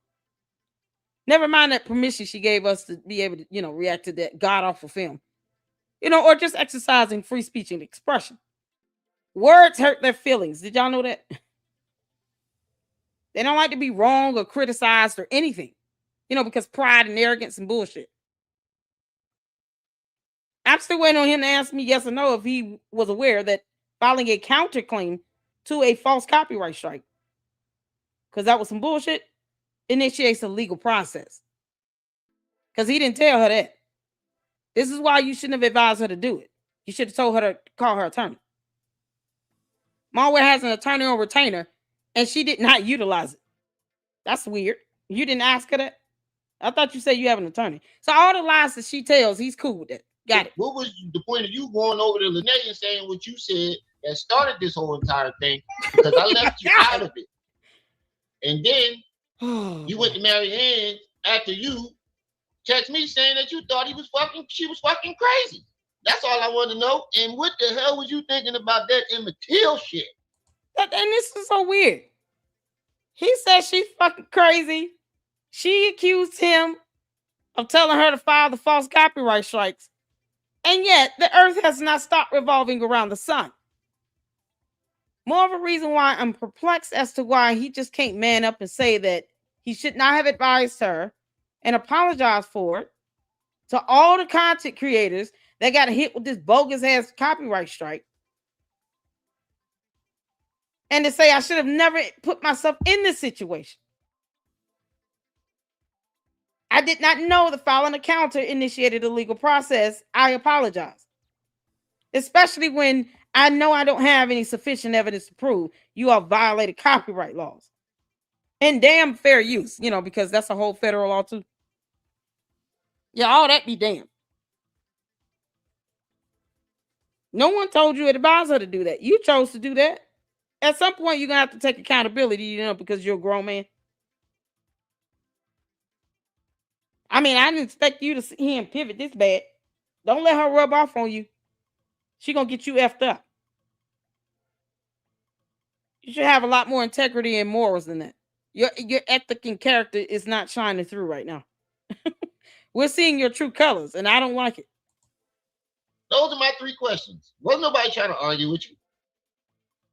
Never mind that permission she gave us to be able to, react to that god-awful film. Or just exercising free speech and expression. Words hurt their feelings. Did y'all know that? They don't like to be wrong or criticized or anything. Because pride and arrogance and bullshit. I'm still waiting on him to ask me yes or no if he was aware that filing a counterclaim to a false copyright strike, because that was some bullshit, initiates a legal process. Because he didn't tell her that. This is why you shouldn't have advised her to do it. You should have told her to call her attorney. MALware has an attorney on retainer, and she did not utilize it. That's weird. You didn't ask her that? I thought you said you have an attorney. So all the lies that she tells, he's cool with it. Got it. What was the point of you going over to Lene and saying what you said that started this whole entire thing? Because I left you out of it. And then you went to Marianne after you text me saying that you thought she was fucking crazy. That's all I want to know. And what the hell was you thinking about that Emmett Till shit? And this is so weird. He said she's fucking crazy. She accused him of telling her to file the false copyright strikes. And yet, the earth has not stopped revolving around the sun. More of a reason why I'm perplexed as to why he just can't man up and say that he should not have advised her and apologize for it to all the content creators that got hit with this bogus ass copyright strike. And to say I should have never put myself in this situation. I did not know the filing a counter initiated a legal process. I apologize. Especially when I know I don't have any sufficient evidence to prove you have violated copyright laws. And damn fair use, because that's a whole federal law too. Yeah, all that be damn. No one told you to advise her to do that. You chose to do that. At some point, you're going to have to take accountability, because you're a grown man. I mean, I didn't expect you to see him pivot this bad. Don't let her rub off on you. She gonna get you effed up. You should have a lot more integrity and morals than that. Your ethic and character is not shining through right now. We're seeing your true colors, and I don't like it. Those are my 3 questions. Wasn't nobody trying to argue with you.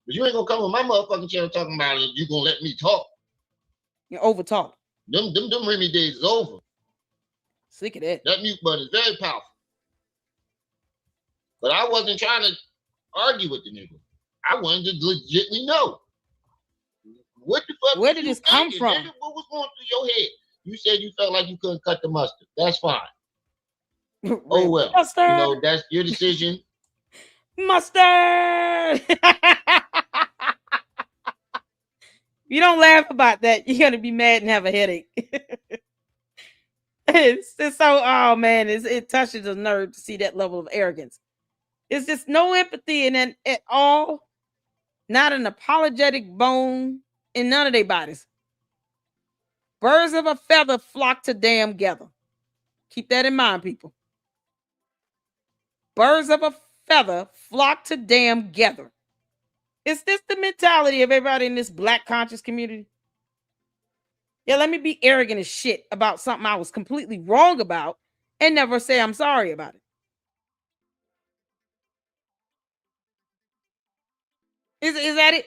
But you ain't gonna come on my motherfucking channel talking about it. You gonna let me talk. You over talk. Them Remy days is over. Sick of that. That mute button is very powerful. But I wasn't trying to argue with the nigga. I wanted to legitimately know. What the fuck? Where did this come from? Nigga? What was going through your head? You said you felt like you couldn't cut the mustard. That's fine. Oh well. Mustard. That's your decision. Mustard. You don't laugh about that, you're gonna be mad and have a headache. It's so, oh man, it touches the nerve to see that level of arrogance. It's just no empathy in it at all. Not an apologetic bone in none of their bodies. Birds of a feather flock to damn together. Keep that in mind, people. Birds of a feather flock to damn together. Is this the mentality of everybody in this black conscious community? Yeah, let me be arrogant as shit about something I was completely wrong about and never say I'm sorry about it. Is that it?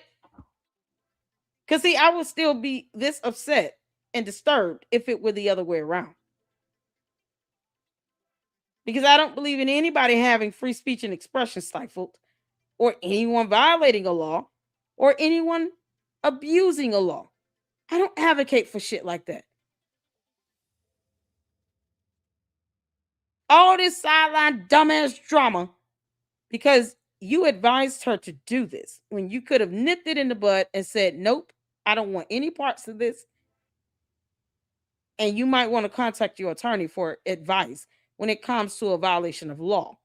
Because see, I would still be this upset and disturbed if it were the other way around. Because I don't believe in anybody having free speech and expression stifled, or anyone violating a law, or anyone abusing a law. I don't advocate for shit like that. All this sideline dumbass drama because you advised her to do this when you could have nipped it in the bud and said, nope, I don't want any parts of this. And you might want to contact your attorney for advice when it comes to a violation of law.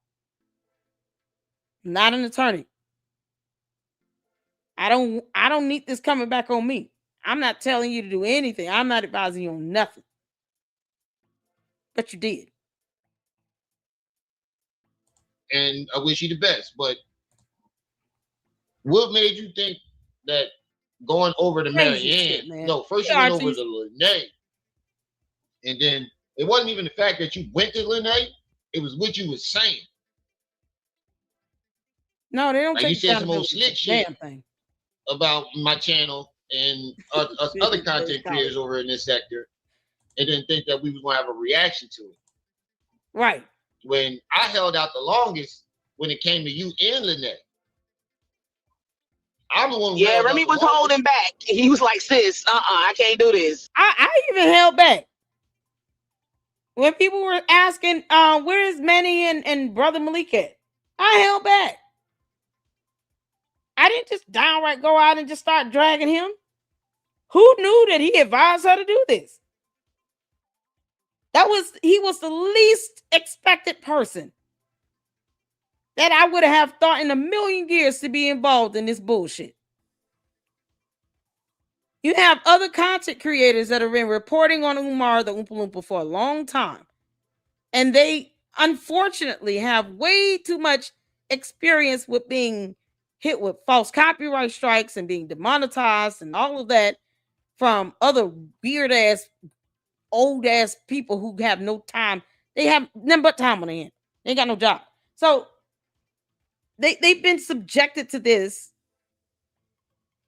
I'm not an attorney. I don't need this coming back on me. I'm not telling you to do anything. I'm not advising you on nothing. But you did. And I wish you the best. But what made you think that going over to Marianne? No, first you went over to Lene. And then it wasn't even the fact that you went to Lene. It was what you was saying. No, they don't like take you said some old slick shit thing about my channel and us other content creators over in this sector, and didn't think that we was gonna have a reaction to it. Right. When I held out the longest when it came to you and Lynette. I'm the one. Yeah, Remy was holding back. He was like, "Sis, I can't do this." I even held back when people were asking, "Where is Manny and brother Malik at?" I held back. I didn't just downright go out and just start dragging him. Who knew that he advised her to do this? He was the least expected person that I would have thought in a million years to be involved in this bullshit. You have other content creators that have been reporting on Umar the Oompa Loompa for a long time. And they unfortunately have way too much experience with being hit with false copyright strikes and being demonetized and all of that from other weird ass, old ass people who have no time. They have nothing but time on their hand. They ain't got no job. So they've been subjected to this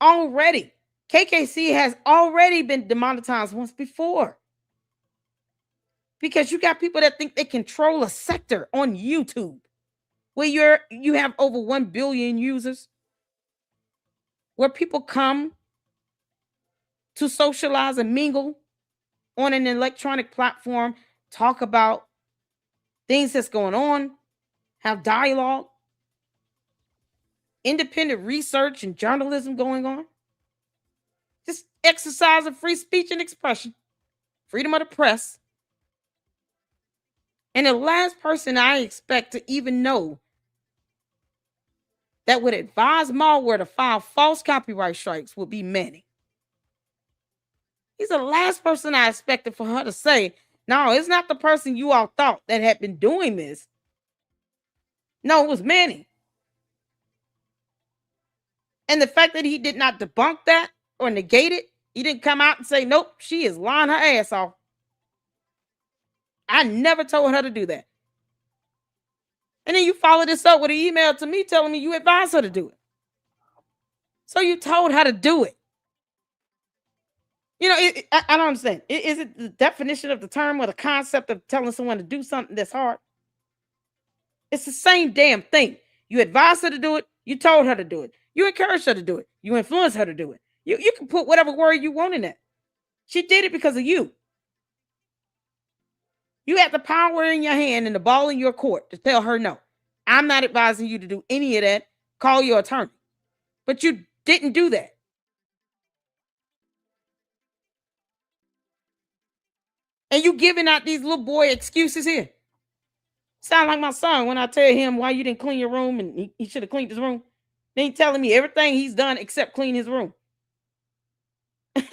already. KKC has already been demonetized once before. Because you got people that think they control a sector on YouTube where you have over 1 billion users, where people come to socialize and mingle on an electronic platform, talk about things that's going on, have dialogue, independent research and journalism going on. Just exercise of free speech and expression, freedom of the press. And the last person I expect to even know that would advise MALware to file false copyright strikes would be Manny. He's the last person I expected for her to say, no, it's not the person you all thought that had been doing this. No, it was Manny. And the fact that he did not debunk that or negate it, he didn't come out and say, nope, she is lying her ass off. I never told her to do that. And then you follow this up with an email to me telling me you advised her to do it. So you told her to do it. You know, I don't understand. Is it the definition of the term or the concept of telling someone to do something that's hard? It's the same damn thing. You advised her to do it. You told her to do it. You encouraged her to do it. You influenced her to do it. You can put whatever word you want in that. She did it because of you. You had the power in your hand and the ball in your court to tell her, no, I'm not advising you to do any of that. Call your attorney. But you didn't do that. And you giving out these little boy excuses here. Sound like my son when I tell him why you didn't clean your room and he should have cleaned his room. Then he telling me everything he's done except clean his room. My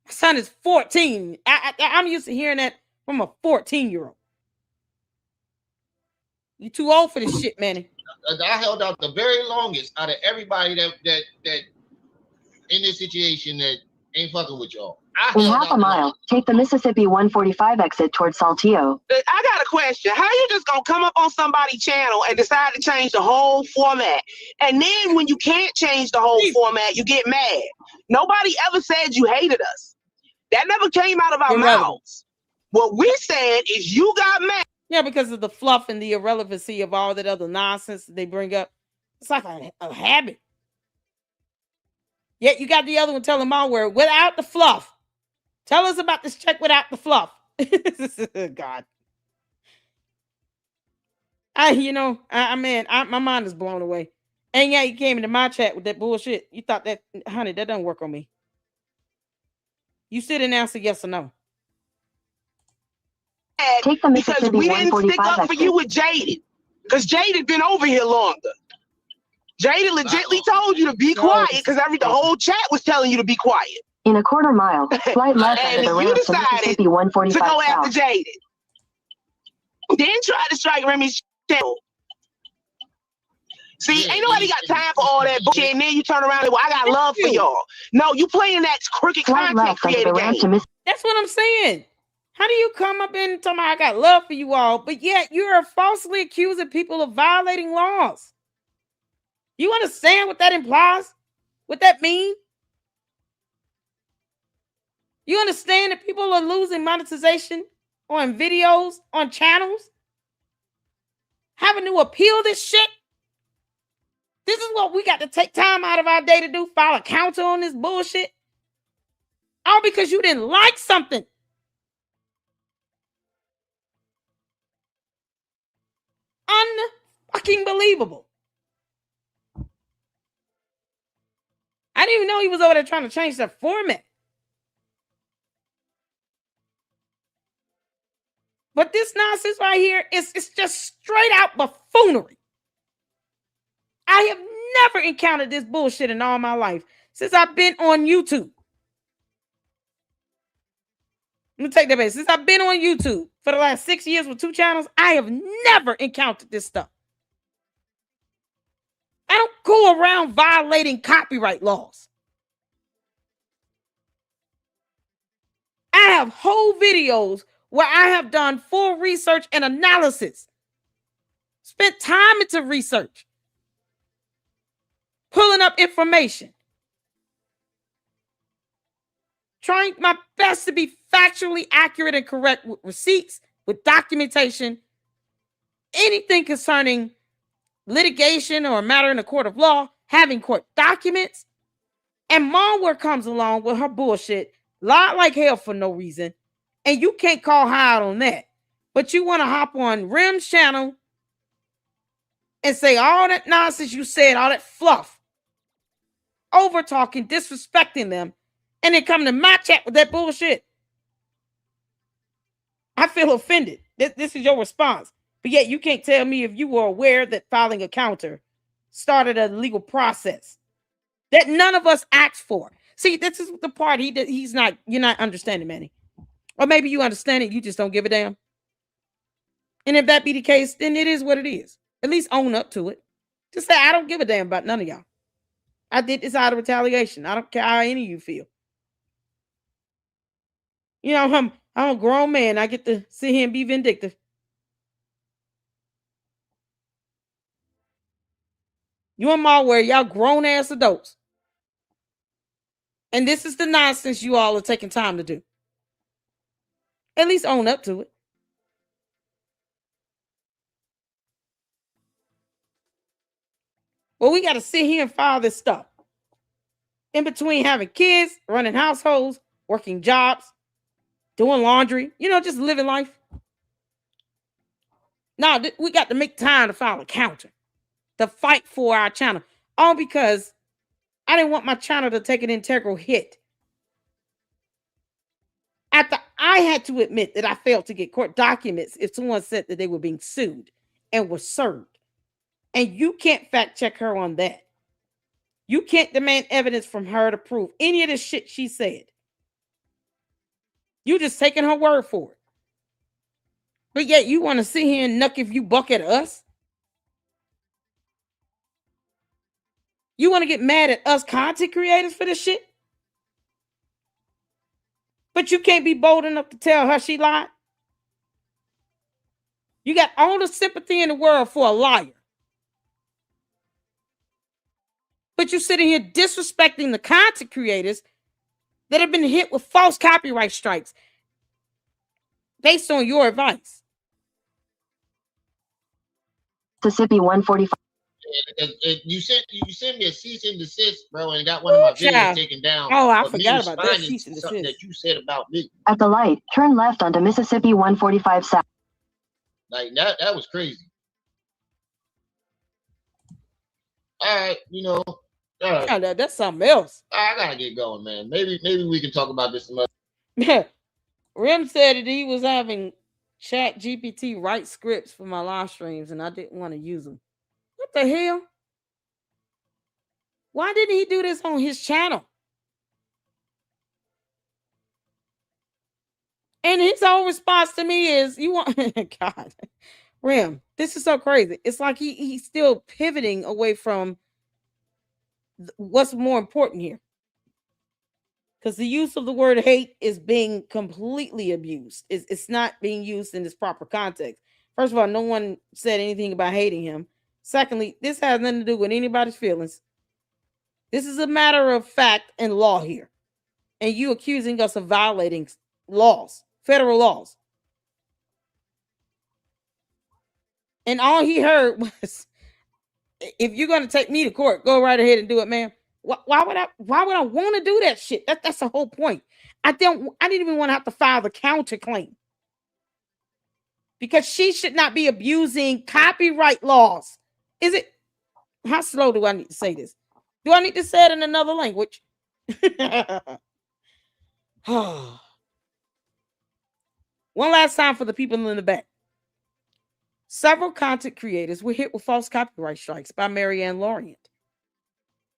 son is 14. I'm used to hearing that from a 14-year-old. You too old for this shit, Manny. I held out the very longest out of everybody that in this situation that ain't fucking with y'all. In half a mile, take the Mississippi 145 exit towards Saltillo. I got a question. How you just gonna come up on somebody's channel and decide to change the whole format? And then when you can't change the whole format, you get mad. Nobody ever said you hated us. That never came out of our mouths. What we said is you got mad. Yeah, because of the fluff and the irrelevancy of all that other nonsense that they bring up. It's like a habit. Yet you got the other one telling MALware without the fluff. Tell us about this check without the fluff. God. My mind is blown away. And yeah, you came into my chat with that bullshit. You thought that, honey, that doesn't work on me. You sit and answer yes or no. Take the Because we didn't stick up for you with Jaded. Because Jaded been over here longer. Jaded legitly told you to be quiet because the whole chat was telling you to be quiet. In a quarter mile, slide left and the you ramp to decided Mississippi 145 to go after south. Jaded. Then try to strike Remy's channel. See, ain't nobody got time for all that bullshit, and then you turn around and I got love for y'all. No, you playing that crooked content creator game. That's what I'm saying. How do you come up and tell me I got love for you all, but yet you're falsely accusing people of violating laws? You understand what that implies? What that means? You understand that people are losing monetization on videos, on channels? Having to appeal this shit? This is what we got to take time out of our day to do, file a counter on this bullshit? All because you didn't like something. Unfucking believable. I didn't even know he was over there trying to change the format. But this nonsense right here it's just straight out buffoonery. I have never encountered this bullshit in all my life since I've been on YouTube. Let me take that back. Since I've been on YouTube for the last 6 years with 2 channels, I have never encountered this stuff. I don't go around violating copyright laws. I have whole videos where I have done full research and analysis, spent time into research, pulling up information, trying my best to be factually accurate and correct with receipts, with documentation, anything concerning litigation or a matter in a court of law, having court documents. And MALware comes along with her bullshit, lied like hell for no reason, and you can't call her out on that. But you want to hop on Rem's channel and say all that nonsense you said, all that fluff, over talking, disrespecting them, and then come to my chat with that bullshit. I feel offended. This is your response. But yet you can't tell me if you were aware that filing a counter started a legal process that none of us asked for. See, this is the part you're not understanding, Manny. Or maybe you understand it, you just don't give a damn. And if that be the case, then it is what it is. At least own up to it. Just say, I don't give a damn about none of y'all. I did this out of retaliation. I don't care how any of you feel. You know, I'm a grown man. I get to sit here and be vindictive. You and MALware, y'all grown-ass adults. And this is the nonsense you all are taking time to do. At least own up to it. Well, we got to sit here and file this stuff. In between having kids, running households, working jobs, doing laundry, just living life. Now, we got to make time to file a counter, to fight for our channel. All because I didn't want my channel to take an integral hit. After I had to admit that I failed to get court documents if someone said that they were being sued and were served. And you can't fact check her on that. You can't demand evidence from her to prove any of the shit she said. You just taking her word for it. But yet you want to sit here and nuck if you buck at us? You want to get mad at us content creators for this shit? But you can't be bold enough to tell her she lied? You got all the sympathy in the world for a liar. But you're sitting here disrespecting the content creators that have been hit with false copyright strikes based on your advice. Mississippi 145. You sent me a cease and desist, bro, and got one of my videos taken down. Oh, I forgot about that cease and desist. Something that you said about me. At the light, turn left onto Mississippi 145 South. Like that was crazy. All right, all right. Yeah, that's something else. I gotta get going, man. Maybe we can talk about this some other. Rem said that he was having Chat GPT write scripts for my live streams, and I didn't want to use them. What the hell? Why didn't he do this on his channel? And his whole response to me is, "You want God, Rem? This is so crazy. It's like he's still pivoting away from what's more important here, because the use of the word hate is being completely abused. It's not being used in its proper context. First of all, no one said anything about hating him. Secondly, this has nothing to do with anybody's feelings. This is a matter of fact and law here, and you accusing us of violating laws, federal laws. And all he heard was, if you're going to take me to court, go right ahead and do it, man. Why would I want to do that shit? That's the whole point. I didn't even want to have to file the counterclaim, because she should not be abusing copyright laws. Is it? How slow do I need to say this? Do I need to say it in another language? One last time for the people in the back. Several content creators were hit with false copyright strikes by Marianne Lorient.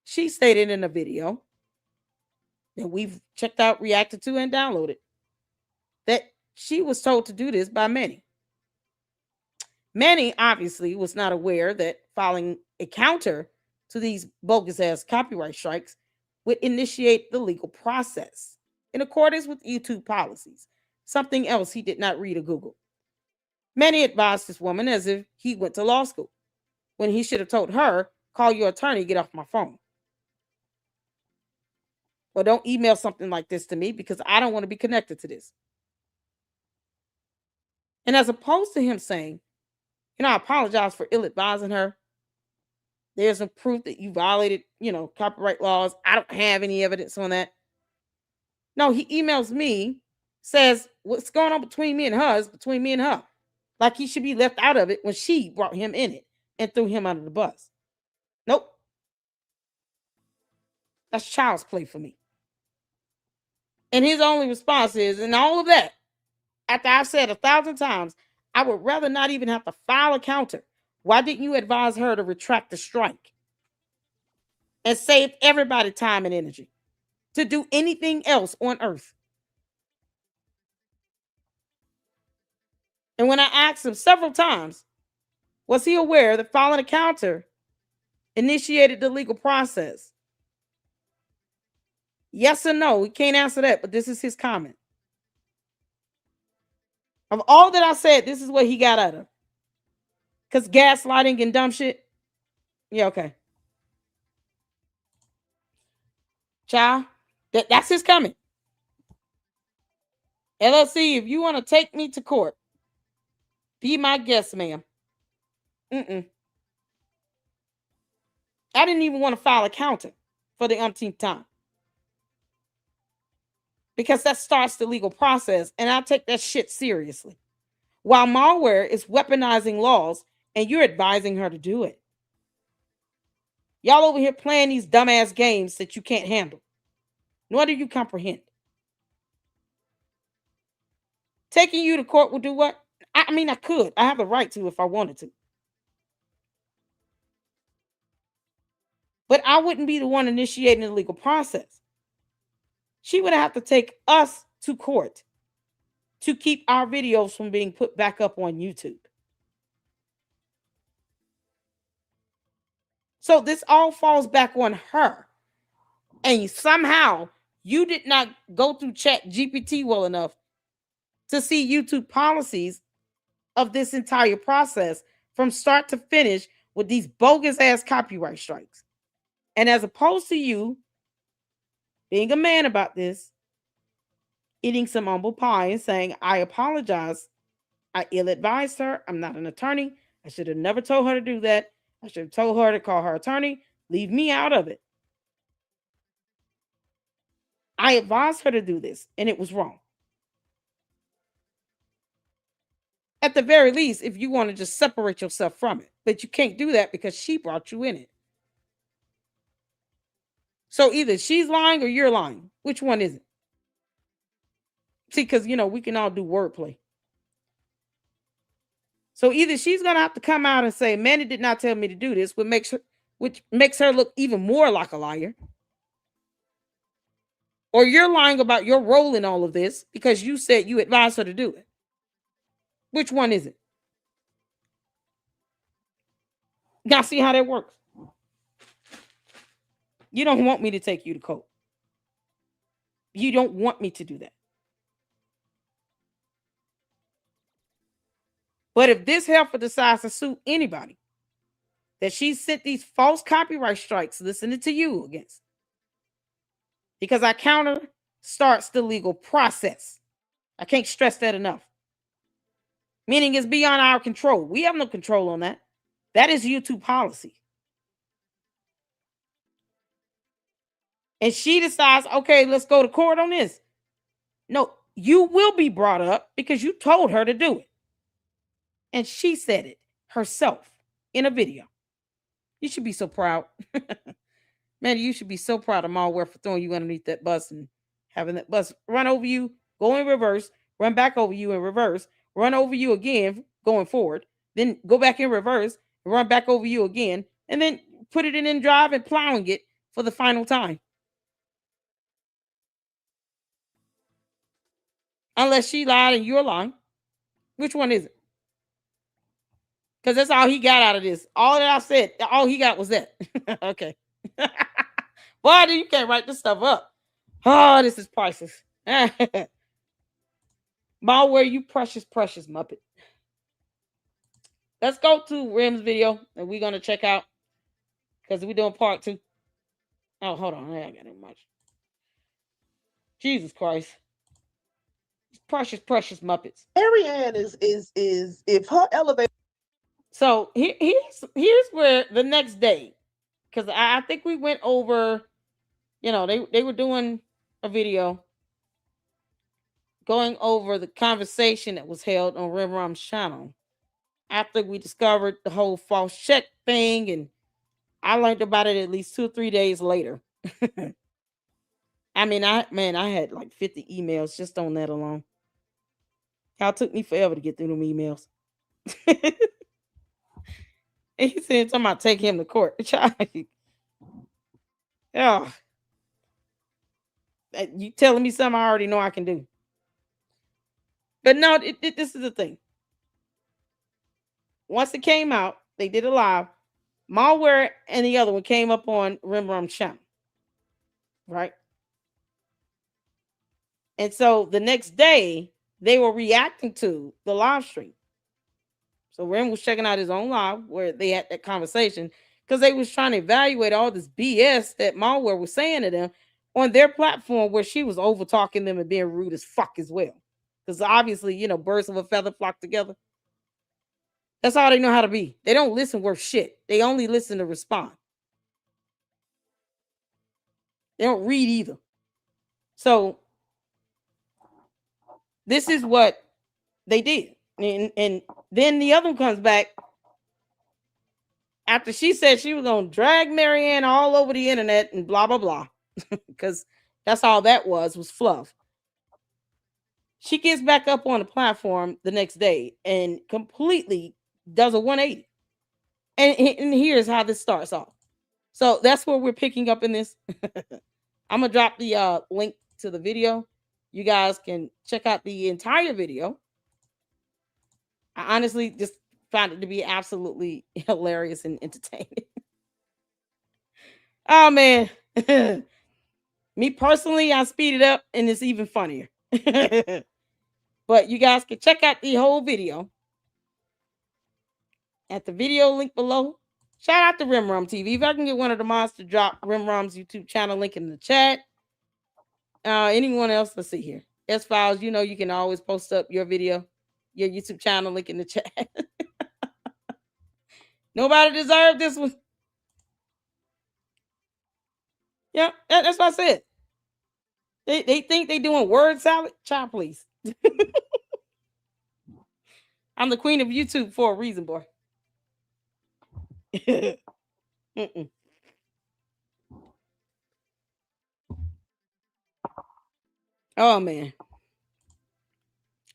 She stated in a video that we've checked out, reacted to, and downloaded that she was told to do this by Manny. Manny obviously was not aware that filing a counter to these bogus-ass copyright strikes would initiate the legal process in accordance with YouTube policies, something else he did not read or Google. Manny advised this woman as if he went to law school, when he should have told her, call your attorney, get off my phone. Or don't email something like this to me, because I don't want to be connected to this. And as opposed to him saying, I apologize for ill-advising her. There's no proof that you violated, copyright laws. I don't have any evidence on that. No, he emails me, says what's going on between me and her is between me and her. Like he should be left out of it when she brought him in it and threw him under the bus. Nope. That's child's play for me. And his only response is, and all of that, after I've said 1,000 times, I would rather not even have to file a counter. Why didn't you advise her to retract the strike and save everybody time and energy to do anything else on earth? And when I asked him several times, was he aware that filing a counter initiated the legal process? Yes or no, we can't answer that, but this is his comment. Of all that I said, this is what he got out of. Because gaslighting and dumb shit. Yeah, okay. Child, that's his comment. LLC, if you want to take me to court, be my guest, ma'am. I didn't even want to file a counter for the umpteenth time, because that starts the legal process, and I take that shit seriously. While MALware is weaponizing laws, and you're advising her to do it. Y'all over here playing these dumbass games that you can't handle, nor do you comprehend. Taking you to court will do what? I mean, I could. I have the right to if I wanted to. But I wouldn't be the one initiating the legal process. She would have to take us to court to keep our videos from being put back up on YouTube. So this all falls back on her. And somehow you did not go through Chat GPT well enough to see YouTube policies of this entire process from start to finish with these bogus ass copyright strikes. And as opposed to you being a man about this, eating some humble pie and saying, I apologize. I ill-advised her. I'm not an attorney. I should have never told her to do that. I should have told her to call her attorney. Leave me out of it. I advised her to do this, and it was wrong. At the very least, if you want to just separate yourself from it. But you can't do that because she brought you in it. So either she's lying or you're lying. Which one is it? See, because, we can all do wordplay. So either she's going to have to come out and say, Manny did not tell me to do this, which makes her look even more like a liar. Or you're lying about your role in all of this because you said you advised her to do it. Which one is it? Now see how that works. You don't want me to take you to court. You don't want me to do that. But if this heifer decides to sue anybody that she sent these false copyright strikes listening to you against, because I counter starts the legal process. I can't stress that enough. Meaning it's beyond our control. We have no control on that. That is YouTube policy. And she decides, okay, let's go to court on this. No, you will be brought up because you told her to do it. And she said it herself in a video. You should be so proud. Man, you should be so proud of MALware for throwing you underneath that bus and having that bus run over you, go in reverse, run back over you in reverse, run over you again going forward, then go back in reverse, run back over you again, and then put it in drive and plowing it for the final time. Unless she lied and you're lying. Which one is it? Because that's all he got out of this. All that I said, all he got was that. Okay. Boy, you can't write this stuff up. Oh, this is priceless. MALware, you precious, precious Muppet. Let's go to Rem's video and we're going to check out because we're doing part 2. Oh, hold on. I got it much. Jesus Christ. Precious, precious Muppets. Marianne is if her elevator. So here's where the next day, because I think we went over, they were doing a video going over the conversation that was held on RemRum's channel after we discovered the whole false check thing, and I learned about it at least 2 or 3 days later. I mean, I had like 50 emails just on that alone. It took me forever to get through them emails. And he said, "I'm about to take him to court." Yeah, you telling me something I already know I can do. But no, this is the thing. Once it came out, they did it live. MALware and the other one came up on RemRum's channel, right? And so the next day, they were reacting to the live stream. So Rem was checking out his own live where they had that conversation because they was trying to evaluate all this BS that MALware was saying to them on their platform where she was over talking them and being rude as fuck as well. Because obviously, birds of a feather flock together. That's all they know how to be. They don't listen worth shit. They only listen to respond. They don't read either. So this is what they did. And then the other one comes back after she said she was going to drag Marianne all over the internet and blah, blah, blah. Because that's all that was fluff. She gets back up on the platform the next day and completely does a 180. And here's how this starts off. So that's where we're picking up in this. I'm going to drop the link to the video. You guys can check out the entire video. I honestly just found it to be absolutely hilarious and entertaining. Oh, man. Me personally, I speed it up and it's even funnier. But you guys can check out the whole video at the video link below. Shout out to RemRumTV. If I can get one of the mods to drop RemRum's YouTube channel link in the chat. Anyone else? Let's see here. S-Files, you know you can always post up your video, your YouTube channel link in the chat. Nobody deserved this one. Yeah, that's what I said. They think they doing word salad. Child, please. I'm the queen of YouTube for a reason, boy. Oh, man.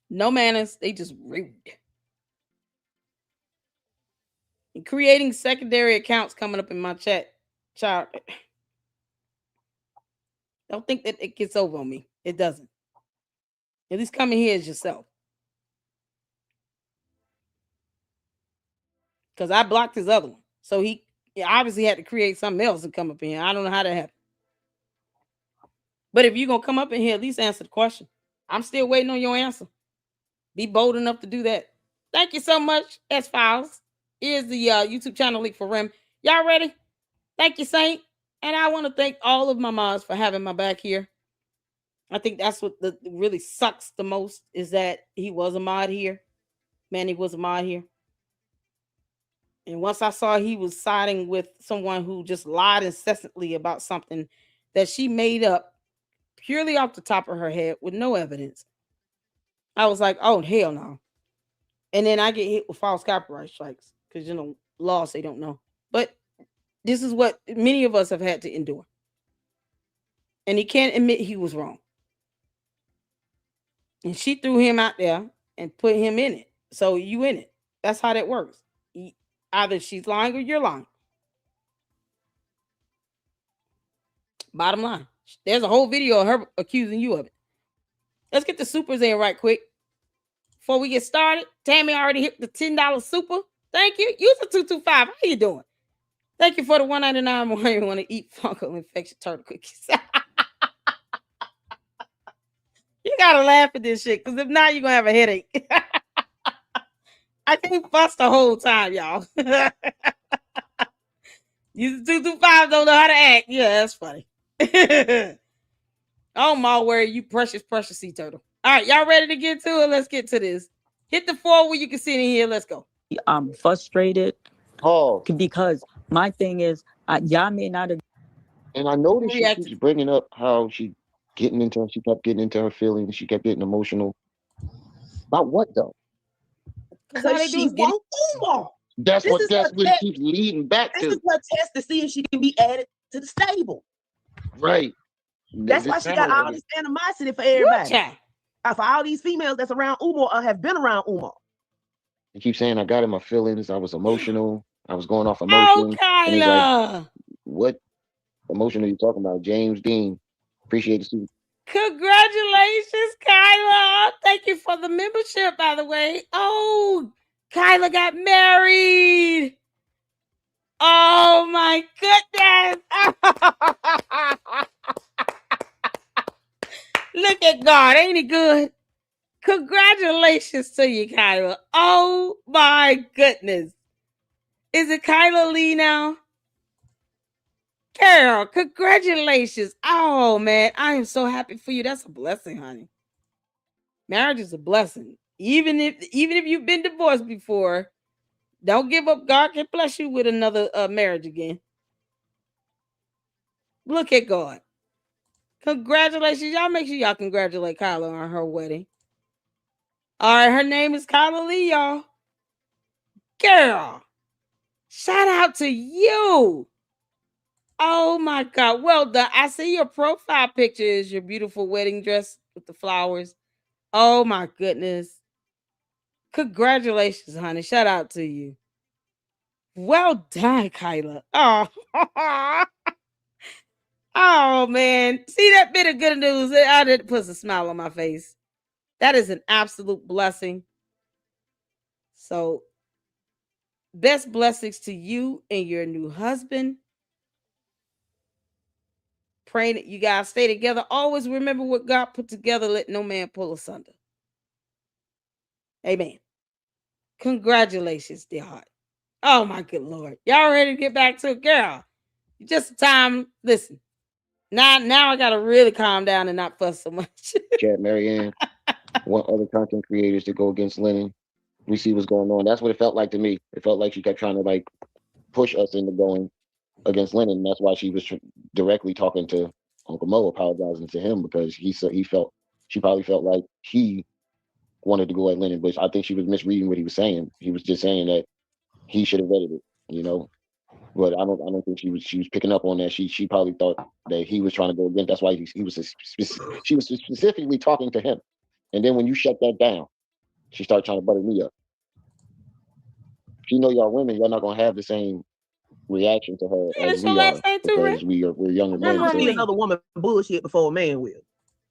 No manners. They just rude. And creating secondary accounts coming up in my chat. Child. Don't think that it gets over on me. It doesn't. At least come in here as yourself. Because I blocked his other one. So he obviously had to create something else and come up in here. I don't know how that happened. But if you're going to come up in here, at least answer the question. I'm still waiting on your answer. Be bold enough to do that. Thank you so much, S-Files. Here's the YouTube channel link for Rem. Y'all ready? Thank you, Saint. And I want to thank all of my mods for having my back here. I think that's what really sucks the most is that he was a mod here. Manny was a mod here. And once I saw he was siding with someone who just lied incessantly about something that she made up purely off the top of her head with no evidence, I was like, oh, hell no. And then I get hit with false copyright strikes because, you know, laws they don't know. But this is what many of us have had to endure. And he can't admit he was wrong. And she threw him out there and put him in it. So you in it. That's how that works. Either she's lying or you're lying. Bottom line. There's a whole video of her accusing you of it. Let's get the supers in right quick. Before we get started, Tammy already hit the $10 super. Thank you. Use a 225. How you doing? Thank you for the $1.99 more you want to eat fungal infection turtle cookies. You gotta laugh at this shit, because if not, you're gonna have a headache. I can't fuss the whole time, y'all. You 225 don't know how to act. Yeah, that's funny. Oh, MALware, you precious sea turtle. All right, y'all ready to get to it? Let's get to this. Hit the 4 where you can sit in here. Let's go. I'm frustrated because my thing is, y'all may not have. And I noticed she keeps bringing up how she kept getting into her feelings. She kept getting emotional. About what though? Because she wants Umar. That's what it keeps leading back to. This is her test to see if she can be added to the stable. Right. That's why she got all this animosity for everybody. For all these females that's around Umar or have been around Umar. He keeps saying I got in my feelings. I was emotional. I was going off emotion. Oh, Kyla. Like, what emotion are you talking about? James Dean. Appreciate the super. Congratulations, Kyla. Thank you for the membership, by the way. Oh, Kyla got married. Oh, my goodness. Look at God. Ain't he good? Congratulations to you, Kyla. Oh, my goodness. Is it Kyla Lee now? Carol, congratulations. Oh, man. I am so happy for you. That's a blessing, honey. Marriage is a blessing. Even if you've been divorced before, don't give up. God can bless you with another marriage again. Look at God. Congratulations. Y'all make sure y'all congratulate Kyla on her wedding. All right, her name is Kyla Lee, y'all. Girl, shout out to you. Oh, my God. Well done. I see your profile picture is your beautiful wedding dress with the flowers. Oh my goodness. Congratulations, honey. Shout out to you. Well done, Kyla. Oh, oh man. See that bit of good news? I did put a smile on my face. That is an absolute blessing. So, best blessings to you and your new husband. Praying that you guys stay together. Always remember what God put together. Let no man pull asunder. Amen. Congratulations, dear heart. Oh my good Lord. Y'all ready to get back to it? Girl, just time. Listen. Now I gotta really calm down and not fuss so much. Chat, Marianne, want other content creators to go against Lennon. We see what's going on. That's what it felt like to me. It felt like she kept trying to like push us into going against Lennon. And that's why she was directly talking to Uncle Mo, apologizing to him because she probably felt like he wanted to go at Lennon, but I think she was misreading what he was saying. He was just saying that he should have vetted it, you know. But I don't think she was picking up on that. She probably thought that he was trying to go against. That's why she was specifically talking to him. And then when you shut that down, she started trying to butter me up. She know y'all women, y'all not gonna have the same reaction to her as we are because we're younger men. I'll see another woman bullshit before a man will.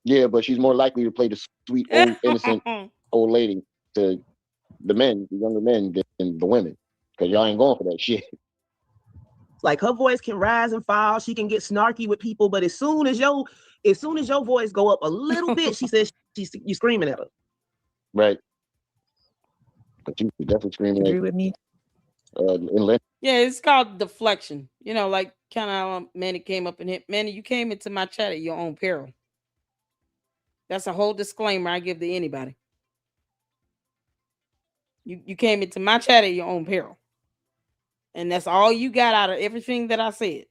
Yeah, but she's more likely to play the sweet old innocent old lady to the men, the younger men, than the women, because y'all ain't going for that shit. Like her voice can rise and fall. She can get snarky with people, but as soon as your voice go up a little bit, she says you screaming at her. Right. But you definitely screaming Agree with me. Yeah, it's called deflection. You know, like kind of Manny came up and hit. Manny, you came into my chat at your own peril. That's a whole disclaimer I give to anybody. You came into my chat at your own peril. And that's all you got out of everything that I said.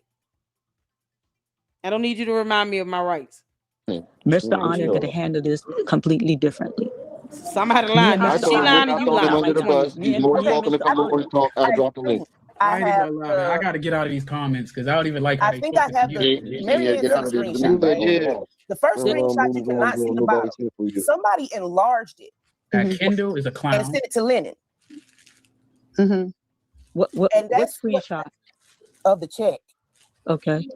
I don't need you to remind me of my rights. Mr. Honor could have handled this completely differently. Somebody lying. She lying and you lying. He's more than welcome to come over and talk. I'll drop the link. I got to get out of these comments because I don't even like how I think I have the screenshot. Right? The first screenshot you cannot see the bottom. Somebody enlarged it. That Kendall is a clown. And sent it to Lennon. Mm-hmm. What screenshot of the check? Okay.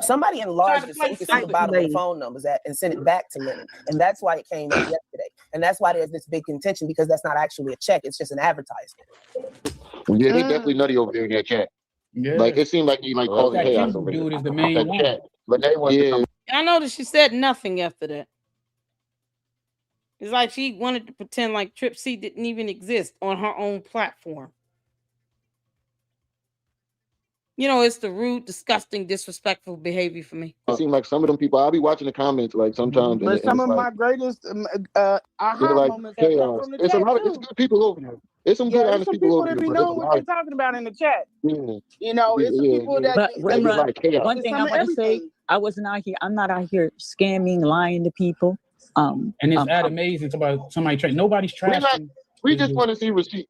Somebody enlarged it so you can see the bottom of the phone numbers and send it back to Lennon. And that's why it came out yesterday. And that's why there's this big contention because that's not actually a check. It's just an advertisement. Well, yeah, they definitely nutty over there in that chat. Yeah. Like it seemed like he like causing chaos over there. Dude is the main one. Chat. But they want to come. I noticed she said nothing after that. It's like she wanted to pretend like Trip C didn't even exist on her own platform. You know, it's the rude, disgusting, disrespectful behavior for me. It seems like some of them people, I'll be watching the comments like sometimes. But some of my greatest aha moments have come from the chat. It's good people over there. There's some good, honest people over there. That be knowing what they're talking about in the chat. Yeah. You know, it's people that. But one thing I want to say, I'm not out here scamming, lying to people. And it's that amazing about somebody trying. Nobody's trying. We just want to see receipt.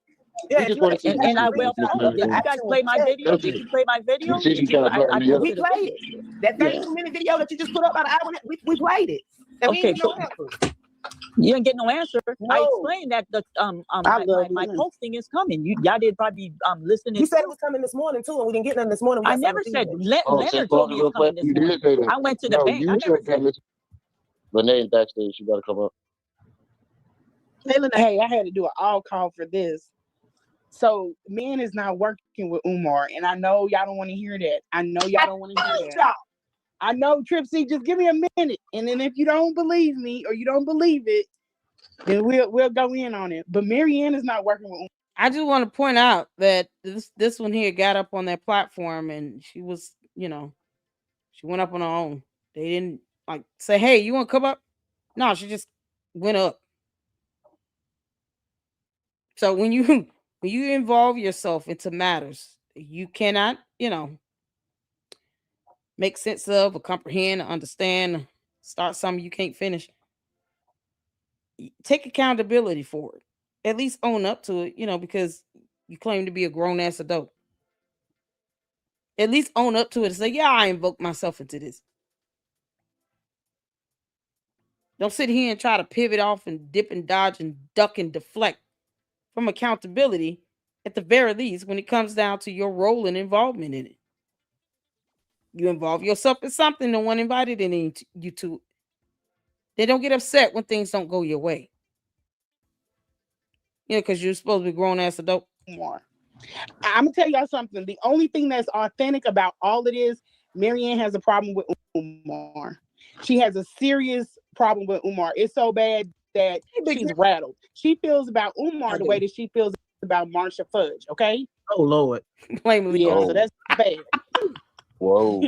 Yeah, and I will. Did you guys play my video? Did you play my video? We played it. That 32-minute video that you just put up about an hour, we played it. And okay, so you didn't get no answer. No. I explained that my posting is coming. Y'all did probably listen. You said it was coming this morning too, and we didn't get none this morning. I never said Leonard told me it was coming this morning. I went to the bank. I never said. Renee backstage, you gotta come up. Hey, I had to do an all call for this. So, man is not working with Umar, and I know y'all don't want to hear that. I know Trip C, just give me a minute, and then if you don't believe me or you don't believe it, then we'll go in on it. But Marianne is not working with Umar. I just want to point out that this one here got up on that platform, and she was, she went up on her own. They didn't like say, "Hey, you want to come up?" No, she just went up. So when you involve yourself into matters you cannot, make sense of or comprehend or understand, start something you can't finish, take accountability for it. At least own up to it, because you claim to be a grown-ass adult. At least own up to it and say, yeah, I invoked myself into this. Don't sit here and try to pivot off and dip and dodge and duck and deflect from accountability, at the very least, when it comes down to your role and involvement in it. You involve yourself in something no one invited you to. They don't get upset when things don't go your way. Because you're supposed to be grown ass adult. More. I'm gonna tell y'all something. The only thing that's authentic about all it is, Marianne has a problem with Umar. She has a serious problem with Umar. It's so bad that she's rattled. She feels about Umar the way that she feels about Marsha Fudge. Okay. Oh Lord. Yeah. So that's bad. Whoa.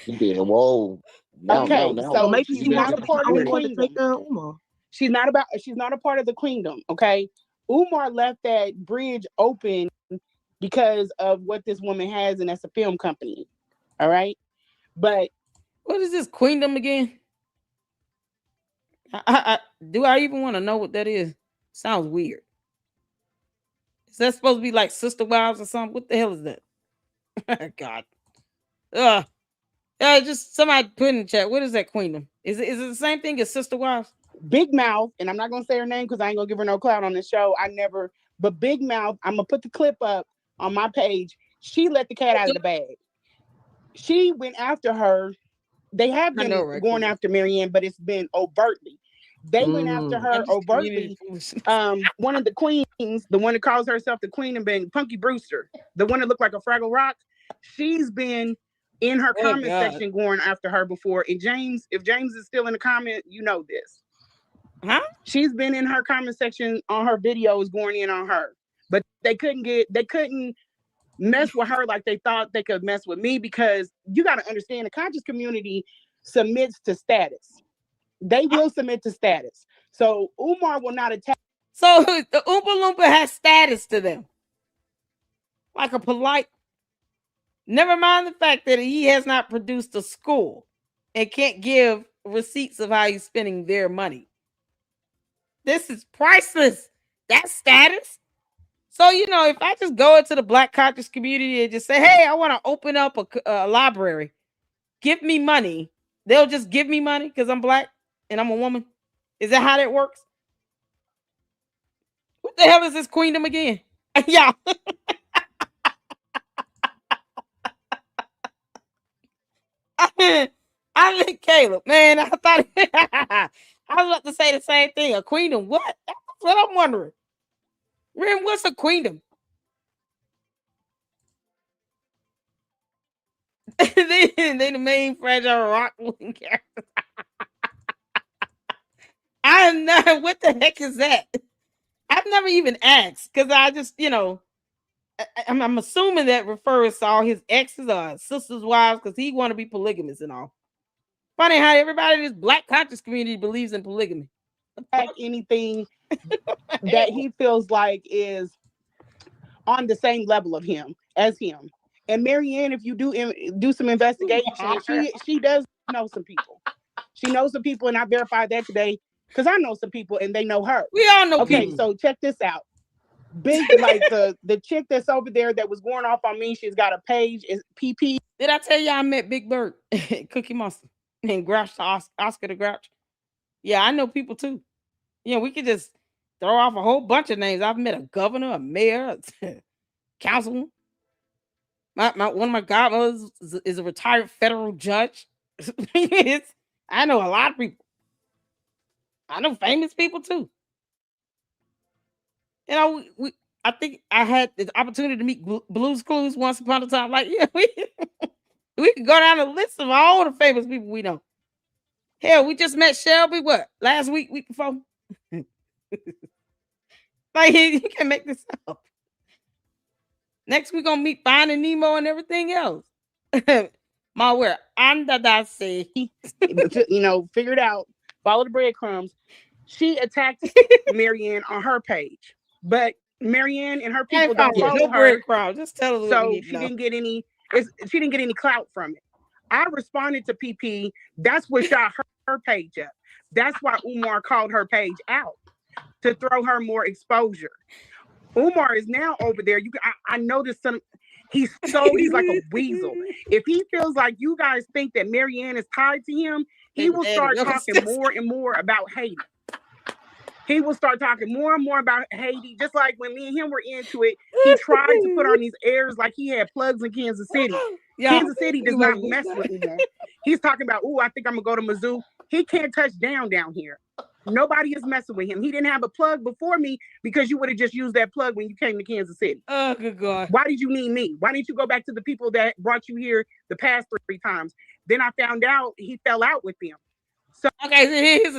Whoa. Okay. So maybe she's not a part of the queendom. She's not a part of the queendom. Okay. Umar left that bridge open because of what this woman has, and that's a film company. All right. But what is this queendom again? Do I even want to know what that is? Sounds weird. Is that supposed to be like Sister Wives or something? What the hell is that? God. Just somebody put in the chat. What is that queendom? Is it the same thing as Sister Wives? Big Mouth, and I'm not gonna say her name because I ain't gonna give her no clout on the show. But Big Mouth, I'm gonna put the clip up on my page. She let the cat out of the bag. She went after her. They have been going after Marianne, but it's been overtly. They went after her overtly. One of the queens, the one that calls herself the queen, and been Punky Brewster, the one that looked like a Fraggle Rock. She's been in her comment section going after her before. And James, if James is still in the comment, you know this. Huh? She's been in her comment section on her videos going in on her, but they couldn't mess with her like they thought they could mess with me, because you got to understand the conscious community submits to status. They will submit to status. So Umar will not attack. So the Oompa Loompa has status to them. Like a polite. Never mind the fact that he has not produced a school and can't give receipts of how he's spending their money. This is priceless. That's status. So, if I just go into the Black conscious community and just say, hey, I want to open up a library, give me money, they'll just give me money because I'm Black and I'm a woman. Is that how that works? What the hell is this queendom again? Yeah. I like Caleb, man. I thought I was about to say the same thing. A queendom? What? That's what I'm wondering. Rem, what's a queendom? they the main fragile rock looking character. I'm not. What the heck is that? I've never even asked because I just, I'm assuming that refers to all his exes or sisters' wives because he want to be polygamous and all. Funny how everybody in this Black conscious community believes in polygamy. Anything that he feels like is on the same level of him as him. And Marianne, if you do some investigation, she does know some people. She knows some people, and I verified that today because I know some people and they know her. We all know people. Okay, so check this out. Big, like the chick that's over there that was going off on me, she's got a page, is PP. Did I tell you I met Big Bird, Cookie Monster, and Grouch to Oscar the Grouch? Yeah, I know people too. We could just throw off a whole bunch of names. I've met a governor, a mayor, a councilman. One of my godmothers is a retired federal judge. I know a lot of people. I know famous people too. I think I had the opportunity to meet Blue's Clues once upon a time. Like, we could go down the list of all the famous people we know. Hell, we just met Shelby, last week before? Like, you can make this up. Next, we're going to meet Finding Nemo and everything else. MALware, say. Figure it out. Follow the breadcrumbs. She attacked Marianne on her page. But Marianne and her people don't follow her. Just tell her. So she didn't get any clout from it. I responded to PP. That's what shot her page up. That's why Umar called her page out, to throw her more exposure. Umar is now over there. I noticed He's like a weasel. If he feels like you guys think that Marianne is tied to him, he will start talking more and more about Haiti. He will start talking more and more about Haiti. Just like when me and him were into it, he tried to put on these airs like he had plugs in Kansas City. Kansas City does not mess with Umar. He's talking about, I think I'm going to go to Mizzou. He can't touch down here. Nobody is messing with him. He didn't have a plug before me because you would have just used that plug when you came to Kansas City. Oh, good God. Why did you need me? Why didn't you go back to the people that brought you here the past 3 times? Then I found out he fell out with them. So okay, so here's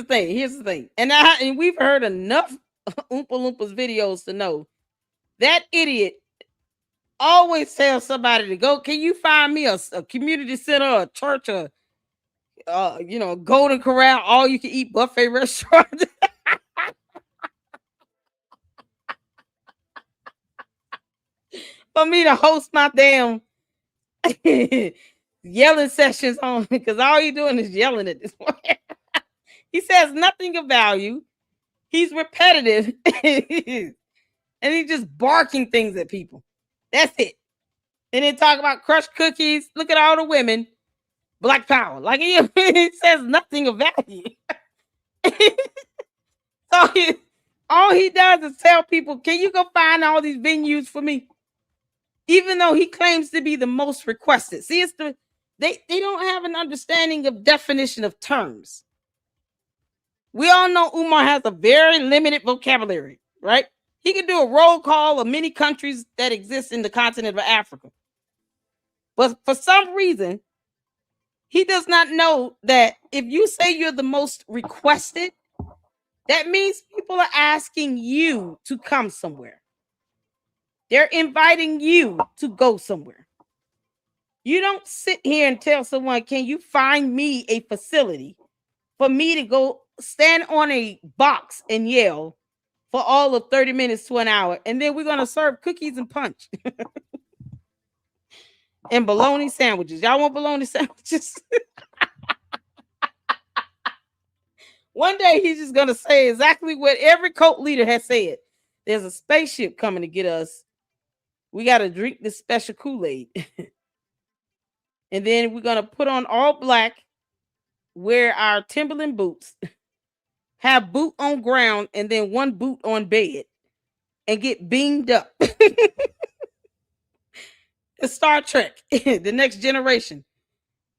the thing. And we've heard enough Oompa Loompas videos to know that idiot always tells somebody to go, can you find me a community center, a church, a Golden Corral, all you can eat buffet restaurant. For me to host my damn yelling sessions on, because all he's doing is yelling at this point. He says nothing of value. He's repetitive. And he's just barking things at people. That's it. And then talk about crushed cookies. Look at all the women. Black power. Like he says nothing of value. So all he does is tell people, can you go find all these venues for me? Even though he claims to be the most requested. See, it's they don't have an understanding of definition of terms. We all know Umar has a very limited vocabulary, right? He can do a roll call of many countries that exist in the continent of Africa. But for some reason, he does not know that if you say you're the most requested, that means people are asking you to come somewhere. They're inviting you to go somewhere. You don't sit here and tell someone, can you find me a facility for me to go stand on a box and yell for all of 30 minutes to an hour, and then we're going to serve cookies and punch. And bologna sandwiches. Y'all want bologna sandwiches? One day he's just going to say exactly what every cult leader has said. There's a spaceship coming to get us. We got to drink this special Kool-Aid. And then we're going to put on all black, wear our Timberland boots, have boot on ground, and then one boot on bed, and get beamed up. It's Star Trek, The Next Generation.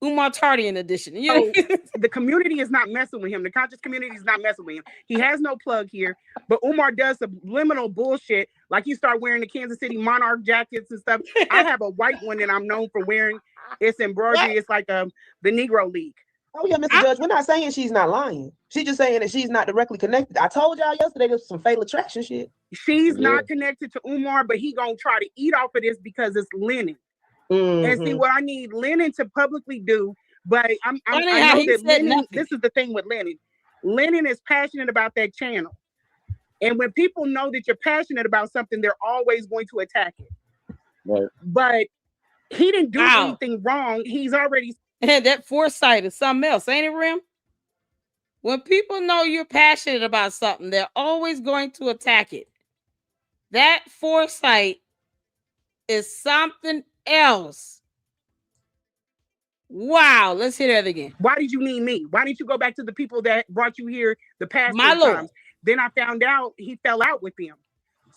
Umar Tardian edition. The community is not messing with him. The conscious community is not messing with him. He has no plug here, but Umar does subliminal bullshit. Like you start wearing the Kansas City Monarch jackets and stuff. I have a white one that I'm known for wearing. It's embroidery. What? It's like the Negro League. Oh yeah, Mr. Judge, we're not saying she's not lying. She's just saying that she's not directly connected. I told y'all yesterday there's some fatal attraction shit. She's not connected to Umar, but he gonna try to eat off of this because it's Lennon. Mm-hmm. And see what I need Lennon to publicly do, but I know that Lennon, this is the thing with Lennon. Lennon is passionate about that channel. And when people know that you're passionate about something, they're always going to attack it. Right. But he didn't do anything wrong. He's already and that foresight is something else, ain't it, Rem? When people know you're passionate about something, they're always going to attack it. That foresight is something else. Wow, let's hear that again. Why did you need me? Why didn't you go back to the people that brought you here the past 3 times? Then I found out he fell out with them.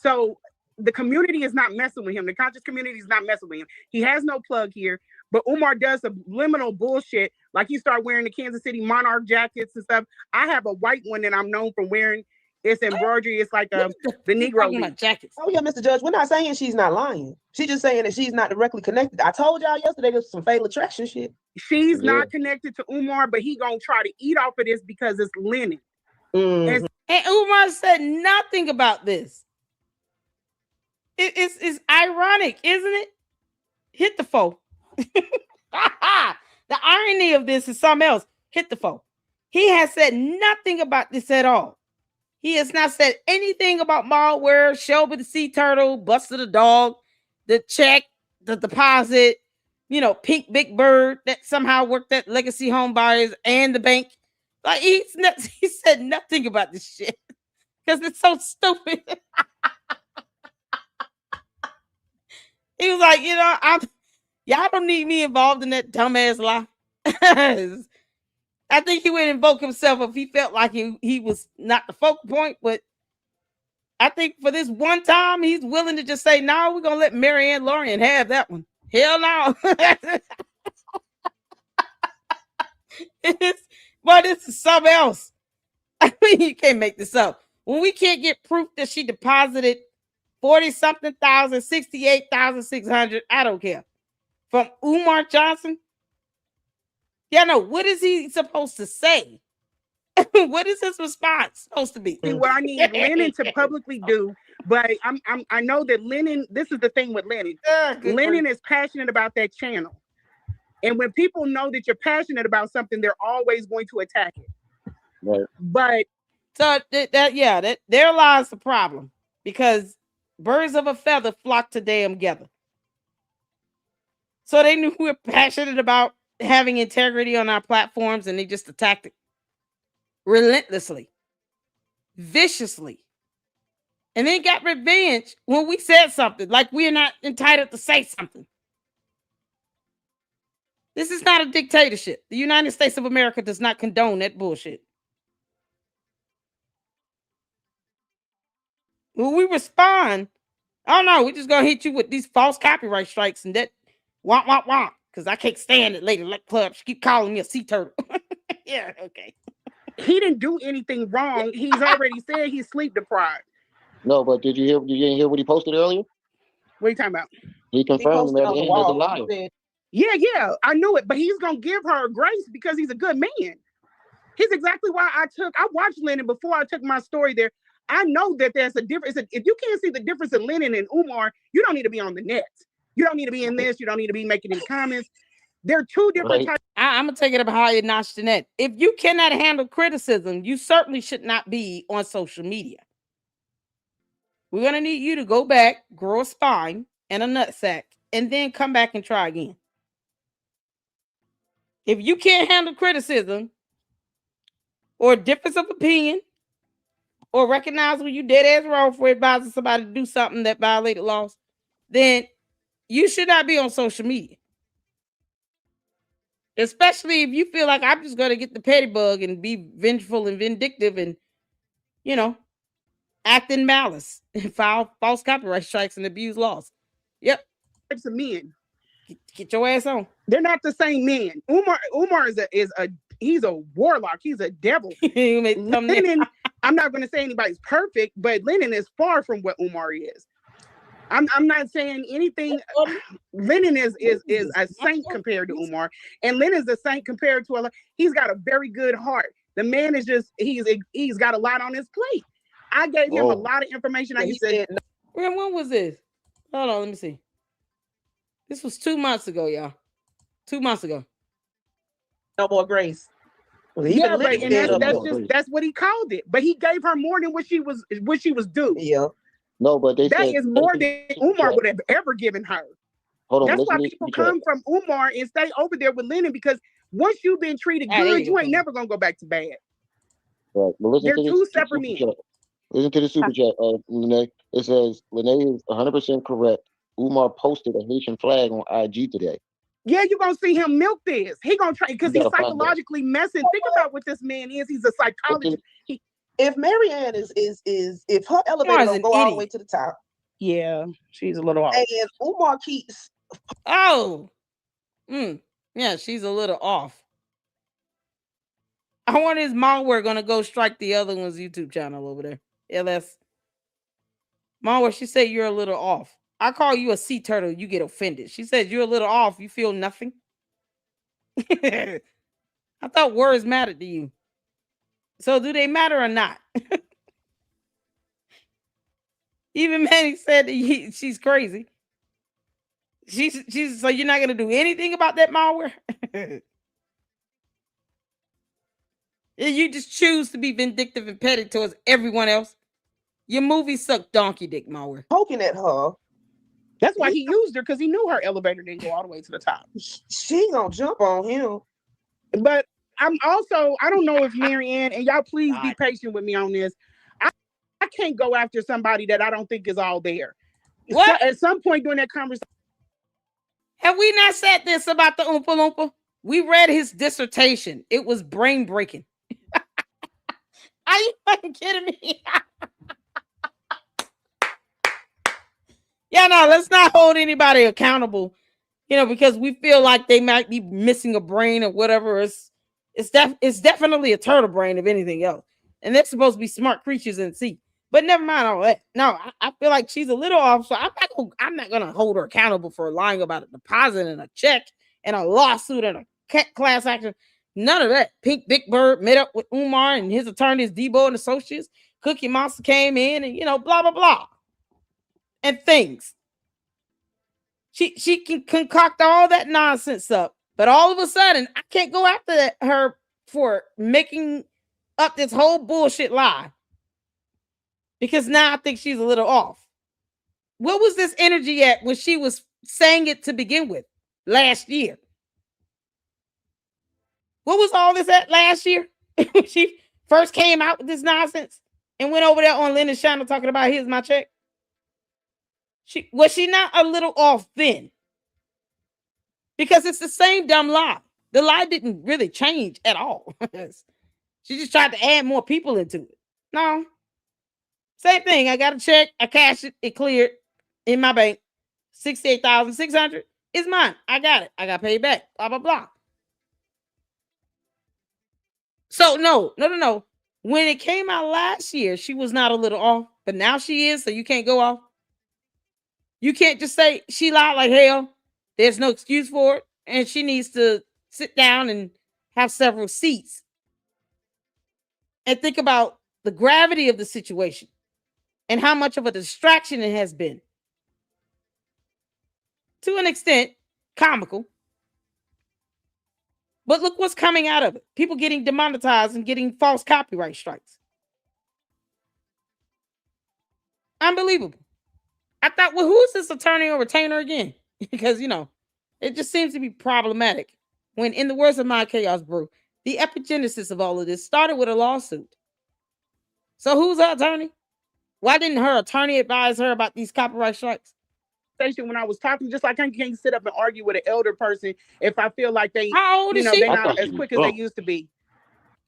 So the community is not messing with him. The conscious community is not messing with him. He has no plug here, but Umar does subliminal bullshit. Like you start wearing the Kansas City Monarch jackets and stuff. I have a white one that I'm known for wearing. It's embroidery. It's like the Negro League. Jackets. Oh yeah, Mr. Judge, we're not saying she's not lying. She's just saying that she's not directly connected. I told y'all yesterday there's some fatal attraction shit. She's not connected to Umar, but he gonna try to eat off of this because it's Lennon. Mm-hmm. And Umar said nothing about this. It's ironic, isn't it? Hit the foe. The irony of this is something else. Hit the foe. He has said nothing about this at all. He has not said anything about MALware, Shelby the sea turtle, Buster the dog, the check, the deposit, Pink Big Bird that somehow worked at Legacy Home Buyers and the bank. Like he said nothing about this shit because it's so stupid. He was like, y'all don't need me involved in that dumbass lie. I think he would invoke himself if he felt like he was not the focal point, but I think for this one time, he's willing to just say, no, we're going to let Marianne Lorient have that one. Hell no. But this is something else. I mean, you can't make this up. When we can't get proof that she deposited 40-something thousand, 68,600, I don't care, from Umar Johnson. Yeah, no, what is he supposed to say? What is his response supposed to be? What I need Lennon to publicly do, but I know that Lennon, this is the thing with Lennon. Lennon is passionate about that channel. And when people know that you're passionate about something, they're always going to attack it. Right. But so that there lies the problem, because birds of a feather flock together. So they knew we were passionate about having integrity on our platforms, and they just attacked it relentlessly, viciously, and then got revenge when we said something like we're not entitled to say something. This is not a dictatorship. The United States of America does not condone that bullshit. When we respond, oh no, we're just gonna hit you with these false copyright strikes and that womp, because I can't stand it, Lady Luck Club. She keep calling me a sea turtle. Yeah, okay. He didn't do anything wrong. He's already said he's sleep deprived. No, but did you hear what he posted earlier? What are you talking about? He confirmed that Anne is a liar. Yeah, I knew it, but he's gonna give her grace because he's a good man. He's exactly why I watched Lennon before I took my story there. I know that there's a difference. If you can't see the difference in Lennon and Umar, you don't need to be on the net. You don't need to be in this. You don't need to be making any comments. They're two different types. I'm gonna take it up higher notch than that. If you cannot handle criticism, you certainly should not be on social media. We're gonna need you to go back, grow a spine and a nutsack, and then come back and try again. If you can't handle criticism or difference of opinion, or recognize when you dead ass wrong for advising somebody to do something that violated laws, then you should not be on social media. Especially if you feel like I'm just going to get the petty bug and be vengeful and vindictive and, act in malice and file false copyright strikes and abuse laws. Yep. Types of men. Get your ass on. They're not the same men. Umar he's a warlock. He's a devil. Lennon, I'm not going to say anybody's perfect, but Lennon is far from what Umar is. I'm not saying anything. Lennon is a saint compared to Umar, and Lennon's a saint compared to he's got a very good heart. The man is just he's got a lot on his plate. I gave him a lot of information. He said, when was this? Hold on, let me see. This was 2 months ago, y'all. 2 months ago. No more grace. Well, yeah, but and that's what he called it. But he gave her more than what she was due. Yeah. No, but that is more than Umar would have ever given her. Hold on, that's why people come from Umar and stay over there with Lennon, because once you've been treated good, you ain't never gonna go back to bad. Right. Well, they're two separate men. Listen to the super chat, Lene. It says Lene is 100% correct. Umar posted a Haitian flag on IG today. Yeah, you're gonna see him milk this. He gonna try because he's psychologically messing. Think about what this man is. He's a psychologist. If Marianne is if her elevator don't go all the way to the top. Yeah, she's a little off. And Umar keeps yeah, she's a little off. I wonder is MALware gonna go strike the other one's YouTube channel over there. LS. MALware, she said you're a little off. I call you a sea turtle, you get offended. She says you're a little off, you feel nothing. I thought words mattered to you. So do they matter or not? Even Manny said that she's crazy. She's so you're not gonna do anything about that MALware? You just choose to be vindictive and petty towards everyone else. Your movie sucked donkey dick, MALware. Poking at her. That's why he used her, because he knew her elevator didn't go all the way to the top. She gonna jump on him. But I don't know if Marianne, and y'all please be patient with me on this. I can't go after somebody that I don't think is all there. What? So, at some point during that conversation, Have we not said this about the Oompa Loompa? We read his dissertation. It was brain breaking. Are you fucking kidding me? Yeah, no, let's not hold anybody accountable, because we feel like they might be missing a brain or whatever. It's definitely a turtle brain, if anything else. And they're supposed to be smart creatures in the sea. But never mind all that. No, I feel like she's a little off, so I'm not gonna hold her accountable for lying about a deposit and a check and a lawsuit and a class action. None of that. Pink Big Bird met up with Umar and his attorneys, Debo and Associates. Cookie Monster came in and blah blah blah and things. She can concoct all that nonsense up, but all of a sudden I can't go after her for making up this whole bullshit lie. Because now I think she's a little off. What was this energy at when she was saying it to begin with last year? What was all this at last year? When she first came out with this nonsense and went over there on Lennon's channel talking about here's my check. Was she not a little off then? Because it's the same dumb lie. The lie didn't really change at all. She just tried to add more people into it. No. Same thing. I got a check. I cashed it. It cleared in my bank. $68,600 is mine. I got it. I got paid back. Blah, blah, blah. So no. When it came out last year, she was not a little off, but now she is, so you can't go off. You can't just say she lied like hell. There's no excuse for it, and she needs to sit down and have several seats and think about the gravity of the situation and how much of a distraction it has been. To an extent, comical. But look what's coming out of it. People getting demonetized and getting false copyright strikes. Unbelievable. I thought, well, who's this attorney or retainer again? Because, it just seems to be problematic. When, in the words of My Chaos Brew, the epigenesis of all of this started with a lawsuit. So who's her attorney? Why didn't her attorney advise her about these copyright strikes? When I was talking, just like I can't sit up and argue with an elder person if I feel like they, how old is she? They're not as quick as they used to be.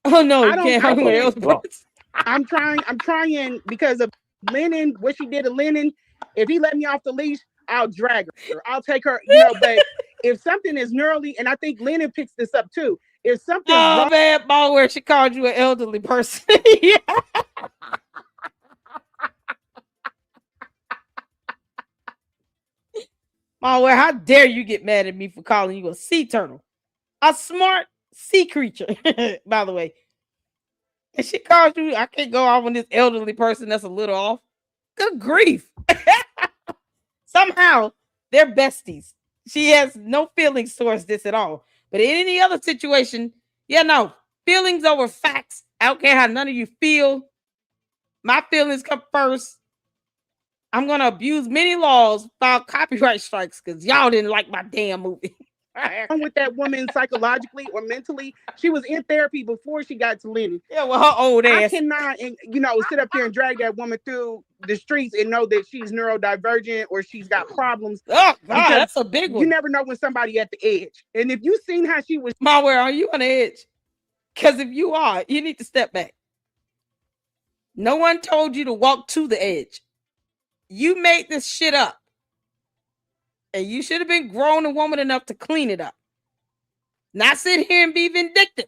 Oh no, you can't argue with an elder person. I'm trying because of Lennon, what she did to Lennon. If he let me off the leash, I'll drag her. I'll take her, but if something is neurally, and I think Lennon picks this up too. If something wrong, man, MALware, she called you an elderly person. Yeah. MALware, how dare you get mad at me for calling you a sea turtle? A smart sea creature, by the way. And she calls you, I can't go off on this elderly person that's a little off. Good grief. Somehow, they're besties. She has no feelings towards this at all. But in any other situation, feelings over facts. I don't care how none of you feel. My feelings come first. I'm going to abuse many laws, file copyright strikes because y'all didn't like my damn movie. With that woman psychologically or mentally, she was in therapy before she got to Lennon. Yeah, well, her old ass. I cannot, sit up here and drag that woman through the streets and know that she's neurodivergent or she's got problems. Oh, God, that's a big one. You never know when somebody at the edge. And if you seen how she was... MALware, are you on the edge? Because if you are, you need to step back. No one told you to walk to the edge. You made this shit up. And you should have been grown and woman enough to clean it up. Not sit here and be vindictive.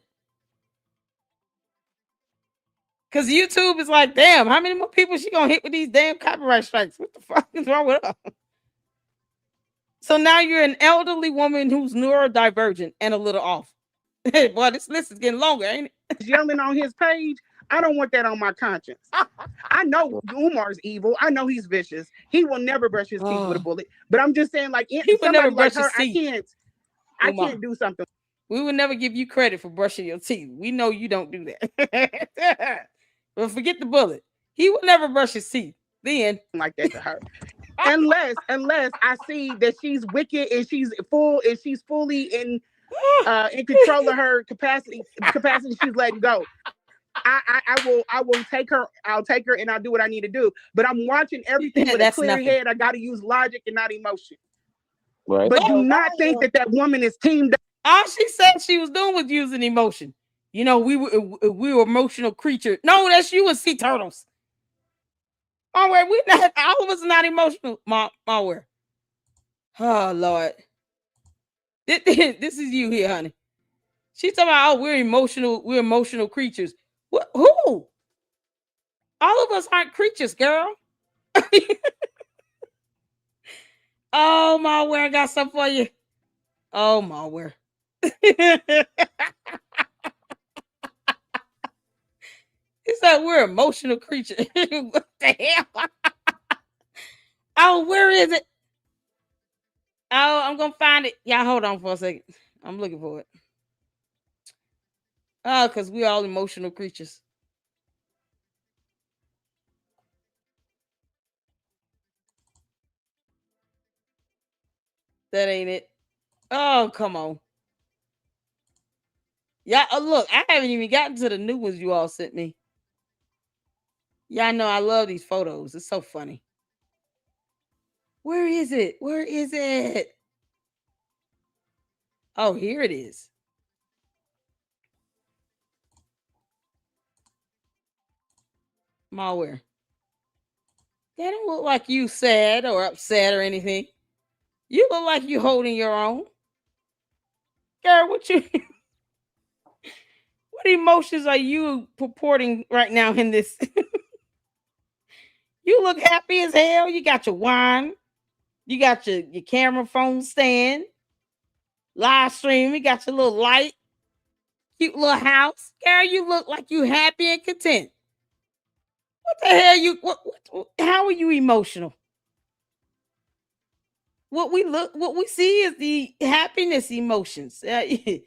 Because YouTube is like, damn, how many more people she gonna hit with these damn copyright strikes? What the fuck is wrong with her? So now you're an elderly woman who's neurodivergent and a little off. Boy, this list is getting longer, ain't it? Yelling on his page. I don't want that on my conscience. I know Umar's evil. I know he's vicious. He will never brush his teeth with a bullet. But I'm just saying, like, he will never brush his teeth. I can't do something. We would never give you credit for brushing your teeth. We know you don't do that. But forget the bullet. He will never brush his teeth. Then like that to her. unless I see that she's wicked and she's fully in control of her capacity she's letting go. I will take her. I'll take her and I'll do what I need to do. But I'm watching everything with a clear head. I got to use logic and not emotion. Right. But do not think that woman is teamed up. All she said she was doing was using emotion. You know, we were emotional creatures. No, that's you and sea turtles. MALware, we not all of us are not emotional. MALware. Oh Lord. This is you here, honey. She's talking about, oh, we're emotional creatures. What, who? All of us aren't creatures, girl. Oh, MALware, I got something for you. Oh, MALware. He said we're emotional creatures. What the hell? Oh, where is it? Oh, I'm gonna find it. Y'all hold on for a second. I'm looking for it. Oh, because we're all emotional creatures. That ain't it. Oh, come on. Yeah, look, I haven't even gotten to the new ones you all sent me. Y'all know I love these photos. It's so funny. Where is it? Where is it? Oh, here it is. MALware. They don't look like you sad or upset or anything. You look like you holding your own. Girl, what emotions are you purporting right now in this? You look happy as hell. You got your wine. You got your camera phone stand. Live stream. You got your little light. Cute little house. Girl, you look like you happy and content. What the hell how are you emotional? What we see is the happiness emotions. You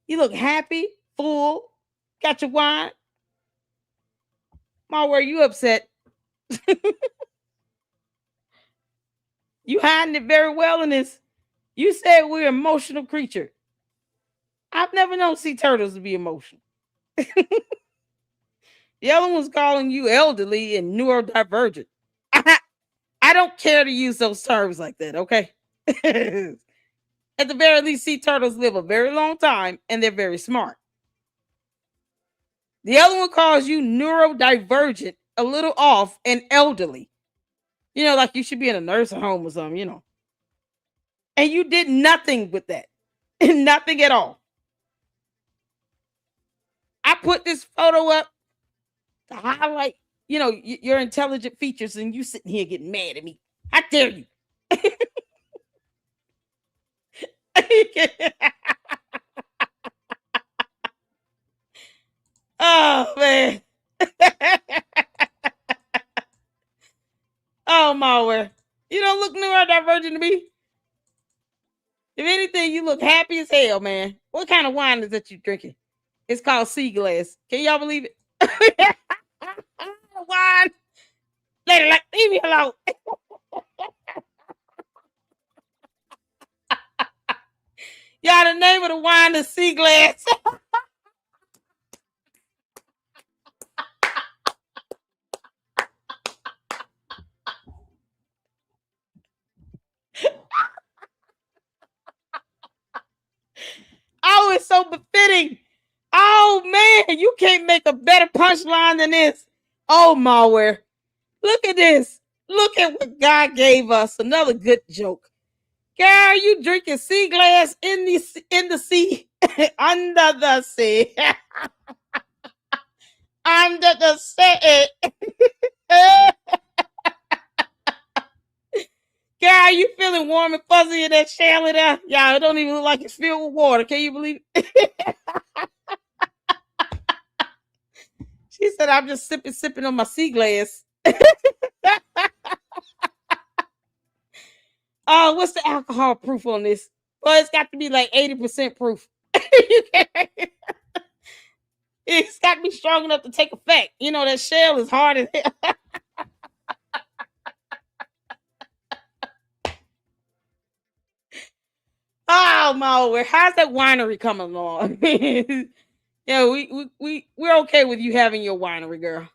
look happy, full, got your wine. MALware, you upset? You hiding it very well in this. You said we're an emotional creature. I've never known sea turtles to be emotional. The other one's calling you elderly and neurodivergent. I don't care to use those terms like that, okay? At the very least, sea turtles live a very long time and they're very smart. The other one calls you neurodivergent, a little off, and elderly. You know, like you should be in a nursing home or something, you know. And you did nothing with that. Nothing at all. I put this photo up to highlight, you know, your intelligent features, and you sitting here getting mad at me. How dare you? Oh, man. Oh, MALware. You don't look neurodivergent to me. If anything, you look happy as hell, man. What kind of wine is that you drinking? It's called sea glass. Can y'all believe it? Wine. Lady, like, leave me alone. Y'all, the name of the wine is sea glass. Oh, it's so befitting. Oh, man, you can't make a better punchline than this. Oh, MALware. Look at this. Look at what God gave us. Another good joke. Girl, you drinking sea glass in the sea, under the sea. Under the sea. Girl, you feeling warm and fuzzy in that shell there? Y'all, it don't even look like it's filled with water. Can you believe it? She said, I'm just sipping on my sea glass. Oh, what's the alcohol proof on this? Well, it's got to be like 80% proof. It's got to be strong enough to take effect. You know, that shell is hard as hell. Oh, MALware, how's that winery coming along? Yeah, we're okay with you having your winery, girl.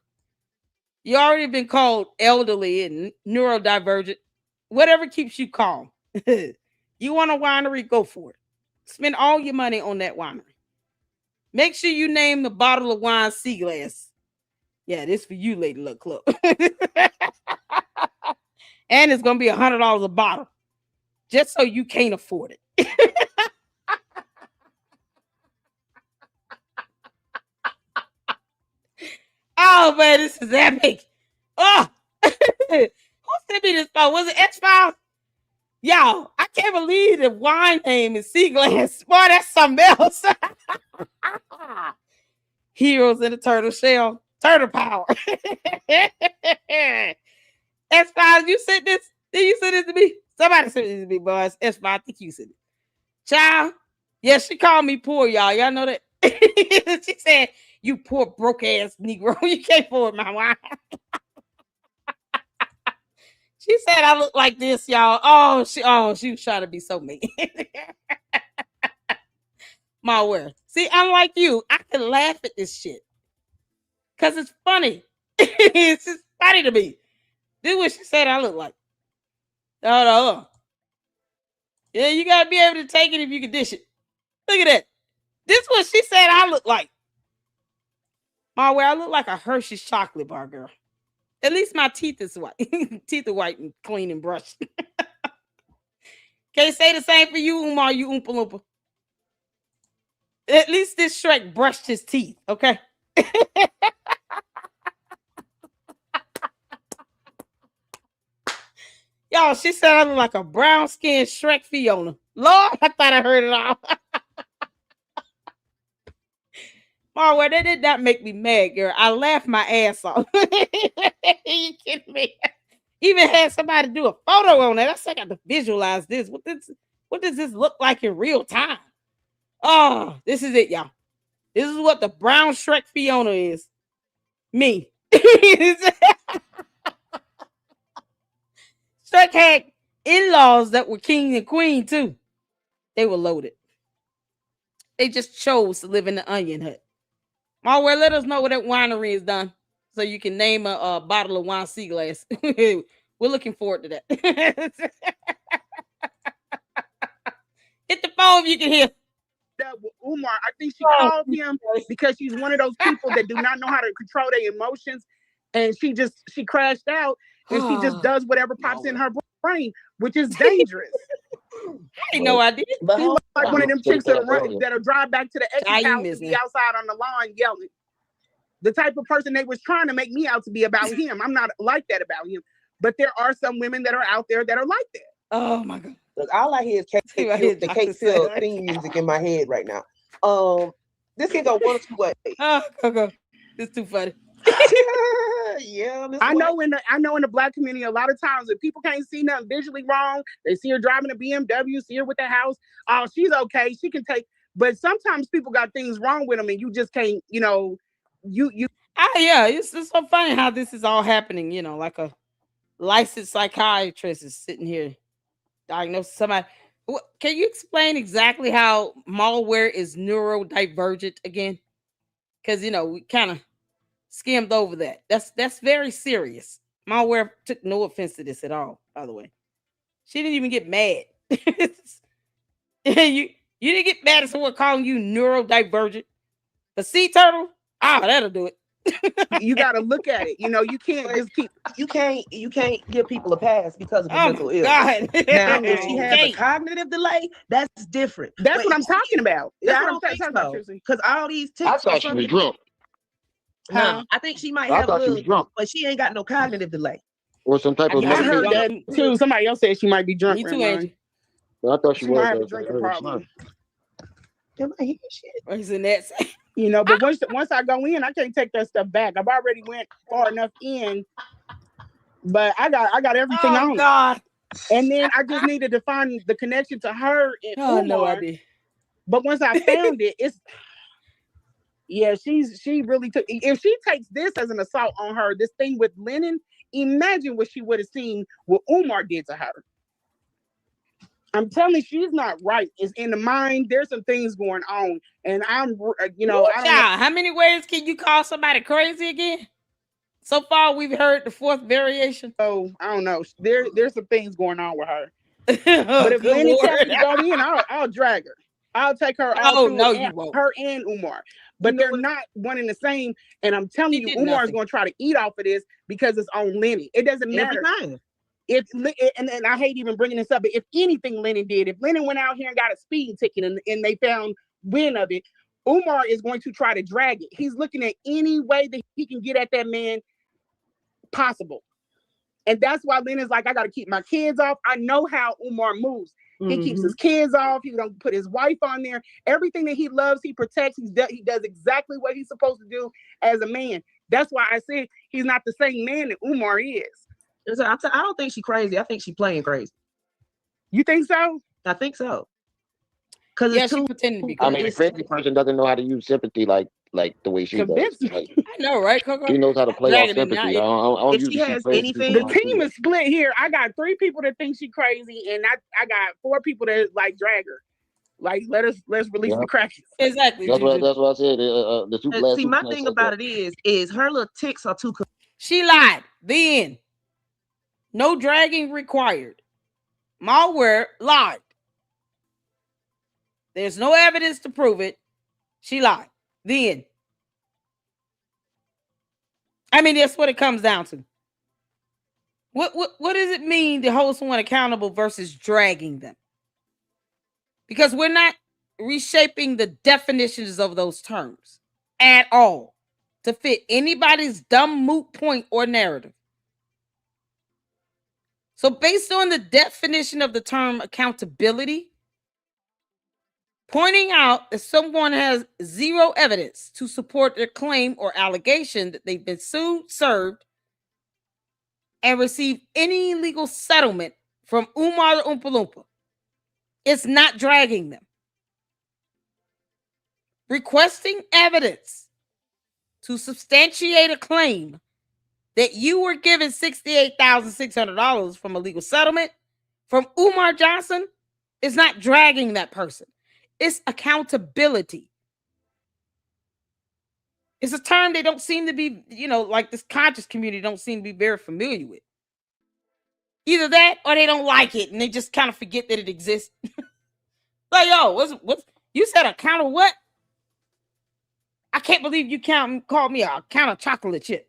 You already been called elderly and neurodivergent. Whatever keeps you calm. You want a winery? Go for it. Spend all your money on that winery. Make sure you name the bottle of wine Sea Glass. Yeah, this for you, Lady Luck Club. And it's gonna be $100 a bottle, just so you can't afford it. Oh man, this is epic. Oh, who sent me this phone? Was it X-Files? Y'all, I can't believe the wine name is Sea Glass. Boy, that's something else. Heroes in the turtle shell. Turtle power. X-Files, you sent this? Did you send this to me? Somebody sent this to me, boys. X-Files, I think you sent it. Child, yeah, she called me poor, y'all. Y'all know that? She said, you poor broke ass Negro. You can't afford my wine. She said I look like this, y'all. Oh, she was trying to be so mean. MALware. See, unlike you, I can laugh at this shit. Cause it's funny. It's just funny to me. This is what she said I look like. No. Yeah, you gotta be able to take it if you can dish it. Look at that. This is what she said I look like. MALware, I look like a Hershey's chocolate bar, girl. At least my teeth is white. Teeth are white and clean and brushed. Can't say the same for you, Umar, you Oompa Loompa. At least this Shrek brushed his teeth, okay? Y'all, she said I look like a brown-skinned Shrek Fiona. Lord, I thought I heard it all. MALware, that did not make me mad, girl. I laughed my ass off. You kidding me? Even had somebody do a photo on that. I said I got to visualize this. What does this look like in real time? Oh, this is it, y'all. This is what the brown Shrek Fiona is. Me. Shrek had in-laws that were king and queen too. They were loaded. They just chose to live in the onion hut. MALware, let us know what that winery is done so you can name a bottle of wine Sea Glass. We're looking forward to that. Hit the phone if you can hear. Umar, I think she called him because she's one of those people that do not know how to control their emotions, and she crashed out, and she just does whatever pops in her brain, which is dangerous. I had no idea. She's like one of them chicks that'll drive back to the ex's house and be outside on the lawn yelling. The type of person they was trying to make me out to be about him. I'm not like that about him, but there are some women that are out there that are like that. Oh my God. Look, all I hear is the Kate Hill theme music in my head right now. This can go one or two ways. Go. It's too funny. Yeah, I know in the Black community, a lot of times if people can't see nothing visually wrong, they see her driving a BMW, see her with the house. Oh, she's okay. She can take. But sometimes people got things wrong with them, and you just can't. You. Yeah, it's so funny how this is all happening. You know, like a licensed psychiatrist is sitting here diagnosing somebody. Can you explain exactly how MALware is neurodivergent again? Because we kind of skimmed over that. That's very serious. MALware took no offense to this at all, by the way. She didn't even get mad. You didn't get mad at someone calling you neurodivergent. The sea turtle? That'll do it. You got to look at it. You can't just keep. You can't give people a pass because of a mental illness. God. Now, if she has a cognitive delay, that's different. That's what I'm talking about. That's what I'm talking about. Because all these tics. I thought she was drunk. No, I think she might have a little, but she ain't got no cognitive delay. Or some type of. I heard that too. Somebody else said she might be drunk. Me too, Angie. I thought she was. Might have a drinking problem. Am I hearing shit? What's in that? But once I go in, I can't take that stuff back. I've already went far enough in, but I got everything on. God. And then I just needed to find the connection to her and Umar. No idea. But once I found it, she really took. If she takes this as an assault on her, this thing with Lennon, imagine what she would have seen what Umar did to her. I'm telling you, she's not right. It's in the mind. There's some things going on, and I don't know. How many ways can you call somebody crazy again? So far, we've heard the fourth variation. Oh, I don't know. There's some things going on with her. But if Good Lenny tells Lord. me to go in, I'll drag her. I'll take her out Oh, through no, and you won't. her and Umar. But they're not one and the same. And I'm telling She you, did Umar is nothing. going to try to eat off of this because it's on Lenny. It doesn't matter. If and I hate even bringing this up, but if anything Lennon did, if Lennon went out here and got a speeding ticket and they found wind of it, Umar is going to try to drag it. He's looking at any way that he can get at that man possible. And that's why Lennon's like, I got to keep my kids off. I know how Umar moves. He keeps his kids off. He don't put his wife on there. Everything that he loves, he protects. He does exactly what he's supposed to do as a man. That's why I said he's not the same man that Umar is. I don't think she's crazy. I think she's playing crazy. You think so? I think so. Because she pretending to be crazy. I mean, a crazy person doesn't know how to use sympathy like the way she does. Like, I know, right, Coco? she knows how to play off sympathy. I don't if usually she has crazy anything, the team is split here. I got 3 people that think she's crazy, and I got 4 people that like drag her. Like, let's release the crackers. Exactly. That's what I said. The two last see, my thing about it is her little ticks are too. She lied. The end. No dragging required. MALware lied. There's no evidence to prove it. She lied. The end. I mean, that's what it comes down to. What does it mean to hold someone accountable versus dragging them? Because we're not reshaping the definitions of those terms at all to fit anybody's dumb moot point or narrative. So based on the definition of the term accountability, pointing out that someone has zero evidence to support their claim or allegation that they've been sued, served, and received any legal settlement from Umar or Oompa Loompa, it's not dragging them. Requesting evidence to substantiate a claim that you were given $68,600 from a legal settlement from Umar Johnson is not dragging that person. It's accountability. It's a term they don't seem to be, like this conscious community don't seem to be very familiar with. Either that or they don't like it and they just kind of forget that it exists. Like, yo, what's you said account of what? I can't believe you called me a count of chocolate chip.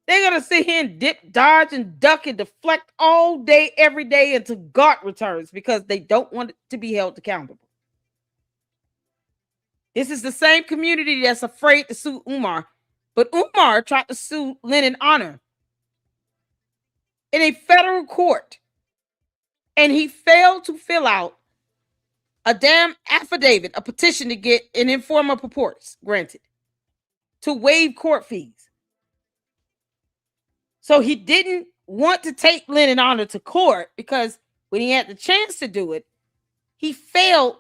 They're going to sit here and dip, dodge, and duck and deflect all day, every day until God returns because they don't want it to be held accountable. This is the same community that's afraid to sue Umar, but Umar tried to sue Lennon Honor in a federal court, and he failed to fill out a damn affidavit, a petition to get an informal purports granted to waive court fees. So he didn't want to take Lennon Honor to court because when he had the chance to do it, he failed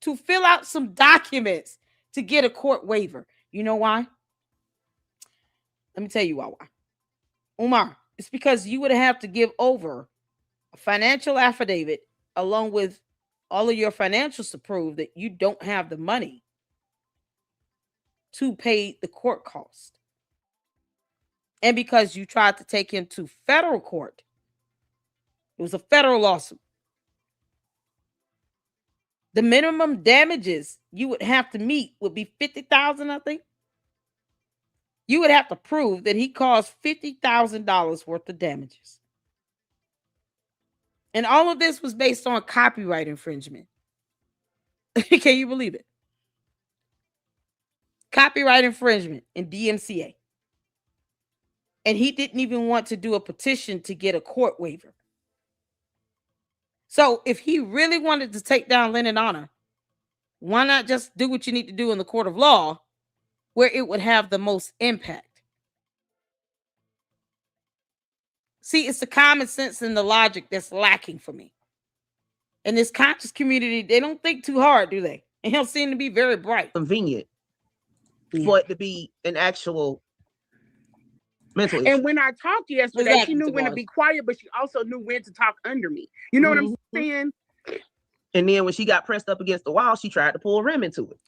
to fill out some documents to get a court waiver. You know why? Let me tell you why. Umar, it's because you would have to give over a financial affidavit along with all of your financials to prove that you don't have the money to pay the court cost. And because you tried to take him to federal court, it was a federal lawsuit. The minimum damages you would have to meet would be $50,000, I think. You would have to prove that he caused $50,000 worth of damages. And all of this was based on copyright infringement. Can you believe it? Copyright infringement in DMCA. And he didn't even want to do a petition to get a court waiver. So if he really wanted to take down Lennon Honor, why not just do what you need to do in the court of law where it would have the most impact? See, it's the common sense and the logic that's lacking for me. In this conscious community, they don't think too hard, do they? And he'll seem to be very bright. Convenient for it to be an actual mental issue. And when I talked yesterday, she knew when to be quiet, but she also knew when to talk under me. You know what I'm saying? And then when she got pressed up against the wall, she tried to pull Rem into it.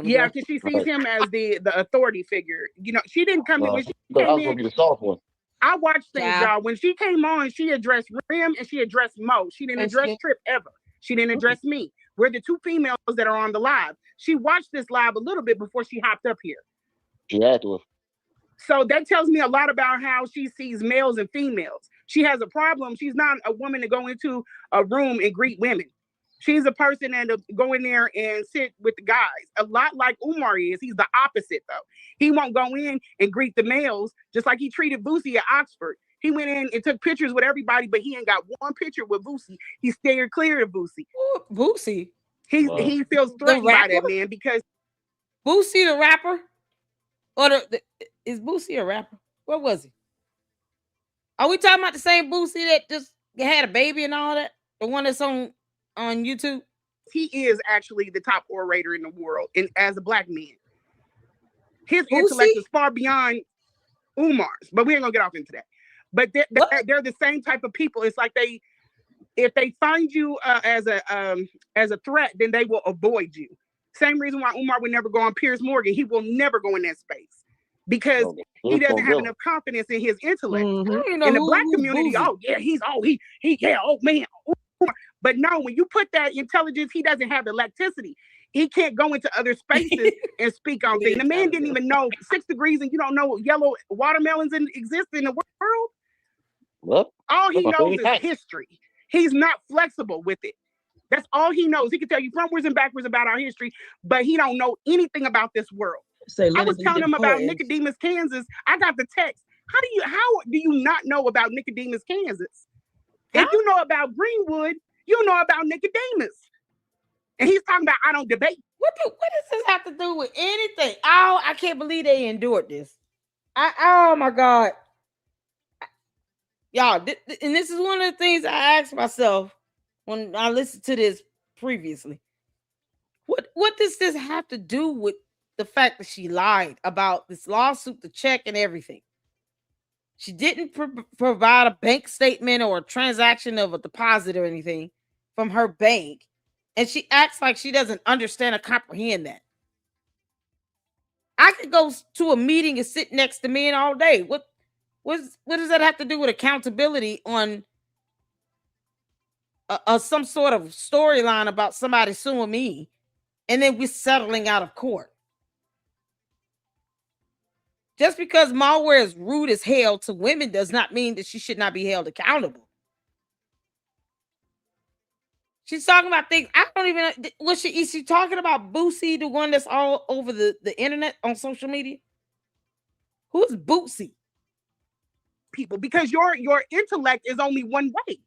Yeah, because she sees him as the authority figure. You know, she didn't come in. When she I came was going to be the soft one. I watched things, y'all. When she came on, she addressed Rem and she addressed Mo. She didn't address Trip ever. She didn't address me. We're the two females that are on the live. She watched this live a little bit before she hopped up here. She had to. So that tells me a lot about how she sees males and females. She has a problem. She's not a woman to go into a room and greet women. She's a person that go in there and sit with the guys. A lot like Umar is. He's the opposite, though. He won't go in and greet the males, just like he treated Boosie at Oxford. He went in and took pictures with everybody, but he ain't got one picture with Boosie. He stayed clear of Boosie. Ooh, Boosie? He feels threatened by that man because... Boosie the rapper? Or is Boosie a rapper? What was he? Are we talking about the same Boosie that just had a baby and all that? The one that's on YouTube? He is actually the top orator in the world, and as a black man. His intellect is far beyond Umar's, but we ain't gonna get off into that. But they're the same type of people. It's like if they find you as a threat, then they will avoid you. Same reason why Umar would never go on Piers Morgan. He will never go in that space because he doesn't have enough confidence in his intellect. In the black community, oh man. But no, when you put that intelligence, he doesn't have the electricity. He can't go into other spaces and speak on things. The man didn't even know 6 degrees and you don't know yellow watermelons exist in the world. Well, all he knows is history. He's not flexible with it. That's all he knows. He can tell you frontwards and backwards about our history, but he don't know anything about this world. I was telling him about Nicodemus, Kansas. I got the text. How do you not know about Nicodemus, Kansas? If you know about Greenwood, you know about Nicodemus. And he's talking about I don't debate. What does this have to do with anything? Oh, I can't believe they endured this. Oh my God. Y'all, and this is one of the things I asked myself when I listened to this previously. What does this have to do with the fact that she lied about this lawsuit, the check, and everything? She didn't provide a bank statement or a transaction of a deposit or anything from her bank. And she acts like she doesn't understand or comprehend that. I could go to a meeting and sit next to men all day. What does that have to do with accountability on some sort of storyline about somebody suing me and then we're settling out of court? Just because MALware is rude as hell to women does not mean that she should not be held accountable. She's talking about things. I don't even know. Is she talking about Boosie, the one that's all over the internet on social media? Who's Boosie? People, because your intellect is only one way.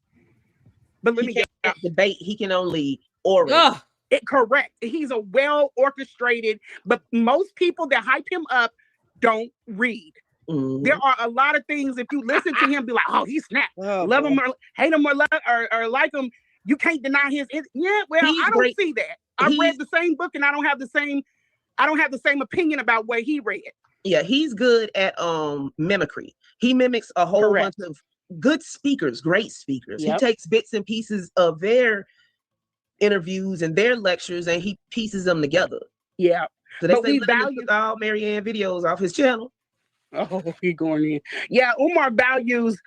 But let me get debate. He can only orate. Correct. He's a well orchestrated, but most people that hype him up don't read. There are a lot of things. If you listen to him, be like, oh, he snapped. Love him or hate him or like him. You can't deny his. Yeah, well, I don't see that. I read the same book, and I don't have the same opinion about what he read. Yeah, he's good at mimicry. He mimics a whole bunch of good speakers, great speakers. He takes bits and pieces of their interviews and their lectures, and he pieces them together. Yeah. So they say value all Marianne videos off his channel. Oh, he going in. Yeah, Umar values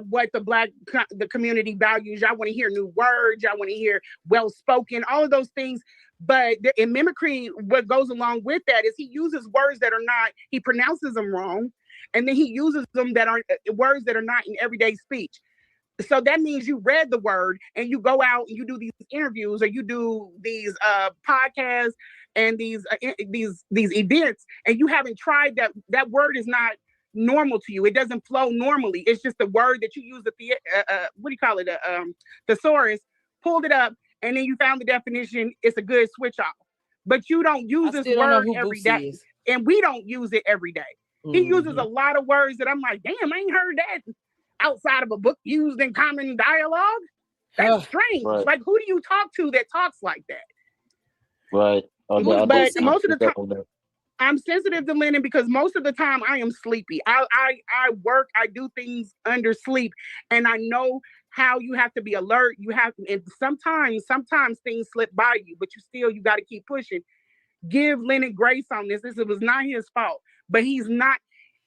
what the community values. Y'all want to hear new words. Y'all want to hear well-spoken, all of those things. But in mimicry, what goes along with that is he uses words that are not, he pronounces them wrong. And then he uses them that are words that are not in everyday speech. So that means you read the word and you go out and you do these interviews or you do these podcasts and these events, and you haven't tried that word is not normal to you. It doesn't flow normally. It's just a word that you use the thesaurus, pulled it up, and then you found the definition. It's a good switch off. But you don't use this word every day. And we don't use it every day. He uses a lot of words that I'm like, damn, I ain't heard that outside of a book used in common dialogue. That's strange. Right. Like, who do you talk to that talks like that? Right. But most of the time, I'm sensitive to Lennon because most of the time I am sleepy. I work, I do things under sleep, and I know how you have to be alert. And sometimes things slip by you, but you got to keep pushing. Give Lennon grace on this. It was not his fault, but he's not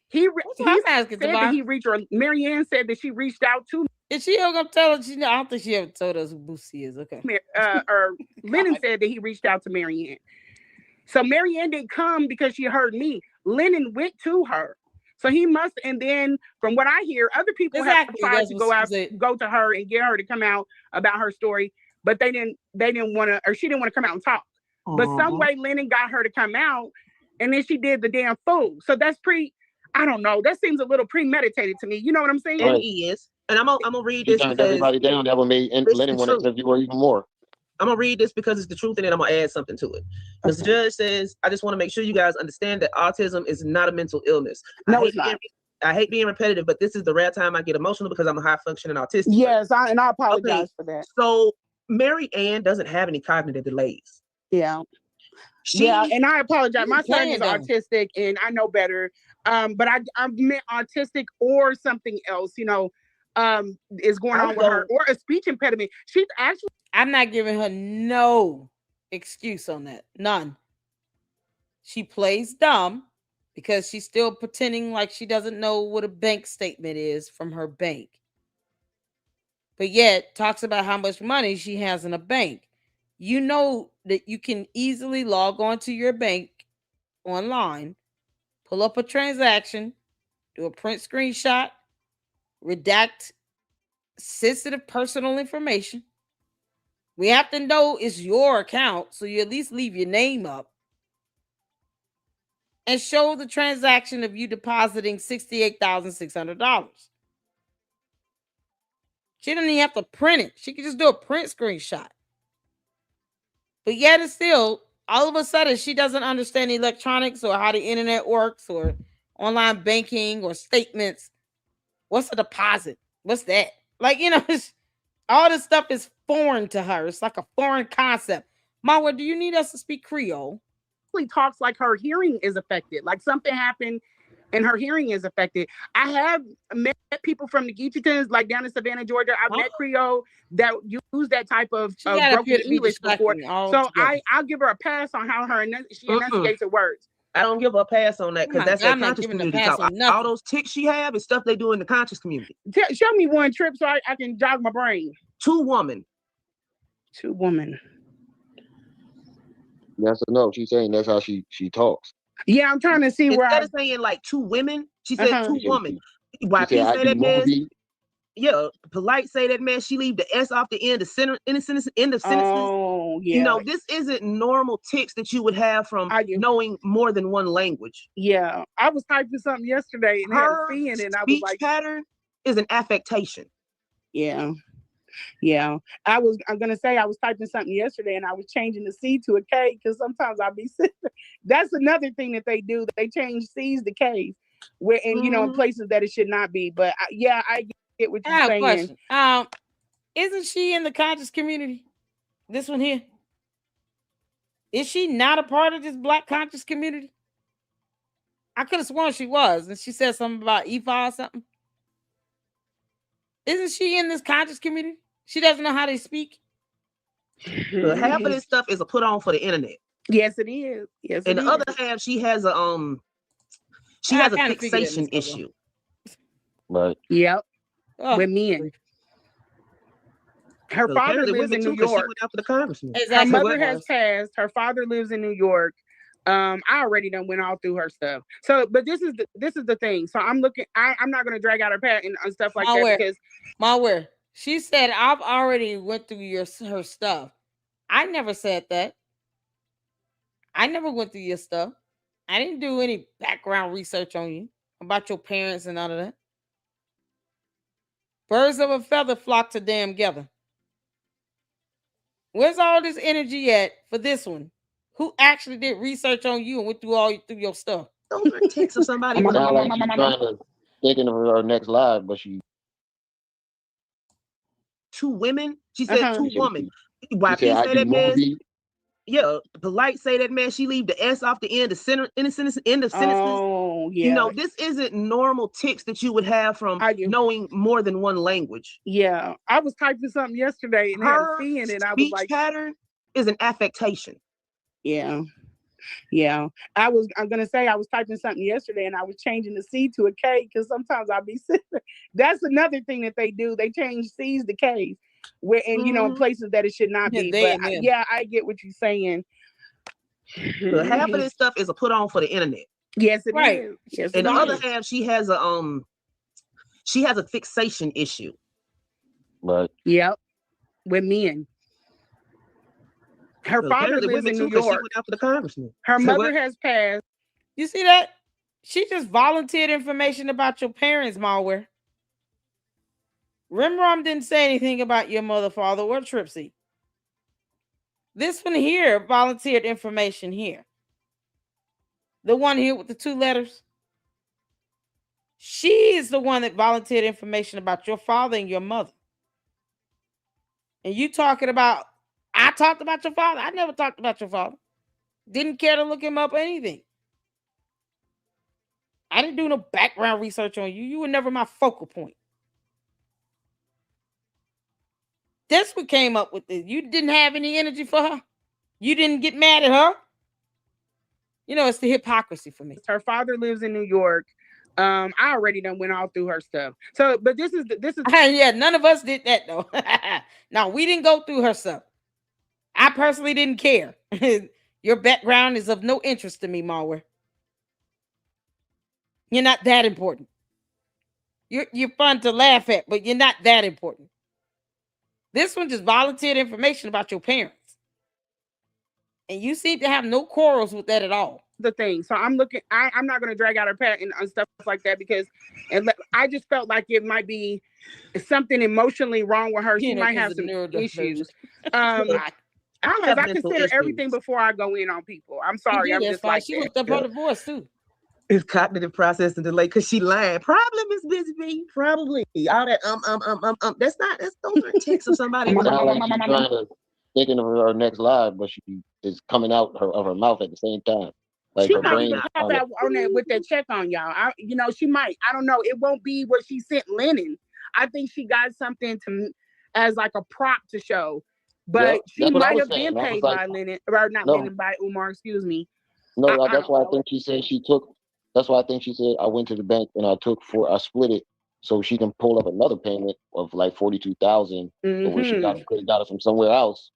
He said that he reached her. Marianne said that she reached out to. Is she ever gonna tell us? I don't think she ever told us who Boosie is. Okay. Or Lennon said that he reached out to Marianne. So Marianne didn't come because she heard me. Lennon went to her. So he must, and then from what I hear, other people have tried to go to her and get her to come out about her story, but they didn't want to, or she didn't want to come out and talk. But some way Lennon got her to come out, and then she did the damn fool. So that's I don't know. That seems a little premeditated to me. You know what I'm saying? And he is. And I'm gonna read this turned because everybody down. That would make Lennon want to interview her even more. I'm gonna read this because it's the truth, and then I'm gonna add something to it. Mr. Judge says, I just want to make sure you guys understand that autism is not a mental illness. No, it's not. I hate being repetitive, but this is the rare time I get emotional because I'm a high functioning autistic. Yes, I apologize for that. So Mary Ann doesn't have any cognitive delays. Yeah. And I apologize. My son is autistic, and I know better. But I meant autistic or something else, is going on with her, or a speech impediment. She's actually. I'm not giving her no excuse on that. None. She plays dumb because she's still pretending like she doesn't know what a bank statement is from her bank. But yet talks about how much money she has in a bank. You know that you can easily log on to your bank online, pull up a transaction, do a print screenshot, redact sensitive personal information. We have to know it's your account, so you at least leave your name up. And show the transaction of you depositing $68,600. She doesn't even have to print it. She can just do a print screenshot. But yet it's still, all of a sudden, she doesn't understand electronics or how the internet works or online banking or statements. What's a deposit? What's that? Like, all this stuff is foreign to her. It's like a foreign concept. MALware, do you need us to speak Creole? She talks like her hearing is affected. Like something happened and her hearing is affected. I have met people from the Geechitons, like down in Savannah, Georgia. I've met Creole that use that type of broken English before. So I'll give her a pass on how she enunciates her words. I don't give her a pass on that because that's that conscious community talk. All those tics she have is stuff they do in the conscious community. Show me one trip so I can jog my brain. Two woman. Yes or no? She's saying that's how she talks. Yeah, I'm trying to see where instead of saying like two women, she said two woman. Why people say that mess? Yeah, polite say that mess. She leave the S off the end of end of sentences. Oh, yeah. This isn't normal tics that you would have from knowing more than one language. Yeah, I was typing something yesterday and her had a and I was like, pattern is an affectation. Yeah. I'm gonna say I was typing something yesterday and I was changing the C to a K because sometimes I'll be sick. That's another thing that they do. They change C's to K's, where in places that it should not be. But I get what you're saying. Question. Isn't she in the conscious community? This one here. Is she not a part of this Black conscious community? I could have sworn she was, and she said something about EFA or something. Isn't she in this conscious community? She doesn't know how they speak. Half of this stuff is a put on for the internet. Yes, it is. Yes, and the other half, she has a fixation issue. Right. Yep. With men. Her father lives in New York. Her mother has passed. Her father lives in New York. I already done went all through her stuff. So, but this is the thing. So I'm looking. I'm not gonna drag out her past and stuff like that because MALware. She said I've already went through her stuff. I never said that. I never went through your stuff. I didn't do any background research on you about your parents and none of that. Birds of a feather flock to damn together. Where's all this energy at for this one? Who actually did research on you and went through your stuff? Those are tics of somebody. She's trying to thinking of her next live, but she. Two women. She said two women. Why people say that mess? Yeah, polite say that mess. She leave the S off the end of sentences. Oh, yeah. This isn't normal tics that you would have from knowing more than one language. Yeah, I was typing something yesterday and had a and I was like, pattern is an affectation. Yeah. Yeah, I'm gonna say I was typing something yesterday and I was changing the C to a K because sometimes I'll be sitting. That's another thing that they do. They change C's to K's, where and in places that it should not be. But I get what you're saying. The half of this stuff is a put on for the internet. Yes, it is. Yes, and the other half, she has a fixation issue. Right. Yep. With men. Her father lives in New York. She went after the congressman. Her mother has passed. You see that? She just volunteered information about your parents, MALware. RemRum didn't say anything about your mother, father, or Tripsy. This one here volunteered information here. The one here with the 2 letters. She is the one that volunteered information about your father and your mother. And you talking about, I talked about your father. I never talked about your father. Didn't care to look him up or anything. I didn't do no background research on you. You were never my focal point. That's what came up with this. You didn't have any energy for her. You didn't get mad at her. You know, it's the hypocrisy for me. Her father lives in New York. I already done went all through her stuff. So, but this is yeah, none of us did that though. No, we didn't go through her stuff. I personally didn't care. Your background is of no interest to me, MALware. You're not that important. You're fun to laugh at, but you're not that important. This one just volunteered information about your parents. And you seem to have no quarrels with that at all. The thing. So I'm looking, I'm not going to drag out her past and stuff like that because I just felt like it might be something emotionally wrong with her. She might have some issues. I consider everything before I go in on people. I'm sorry. I'm just like, she looked up her divorce too. It's cognitive processing delay because she lied. Problem is busy bee. Probably all that That's those are texts of somebody. Thinking of her next live, but she is coming out of her mouth at the same time. Like she might even pop out on that with that check on y'all. She might. I don't know. It won't be what she sent Lennon. I think she got something as like a prop to show. But she might have been paid by Lennon, or not Lennon, by Umar. Excuse me. No, that's why I think she said she took. That's why I think she said I went to the bank and I split it so she can pull up another payment of like $42,000, where she could have got it from somewhere else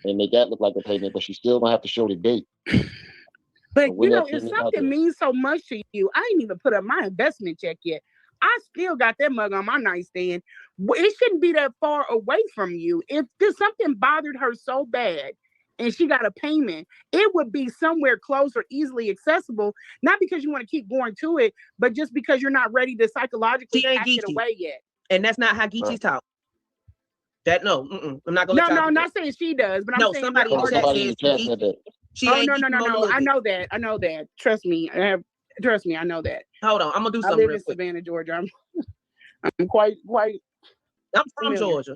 and make that look like a payment, but she still gonna have to show the date. But if something means so much to you, I ain't even put up my investment check yet. I still got that mug on my nightstand. It shouldn't be that far away from you. If something bothered her so bad and she got a payment, it would be somewhere close or easily accessible. Not because you want to keep going to it, but just because you're not ready to psychologically pack it away yet. And that's not how Geechee's talk. I'm not gonna. No, I'm not saying she does, but I'm saying somebody in the chat said that. No. I know that. Trust me. I know that. Hold on, I'm gonna do something. I live in Savannah, Georgia. I'm quite. I'm from Georgia.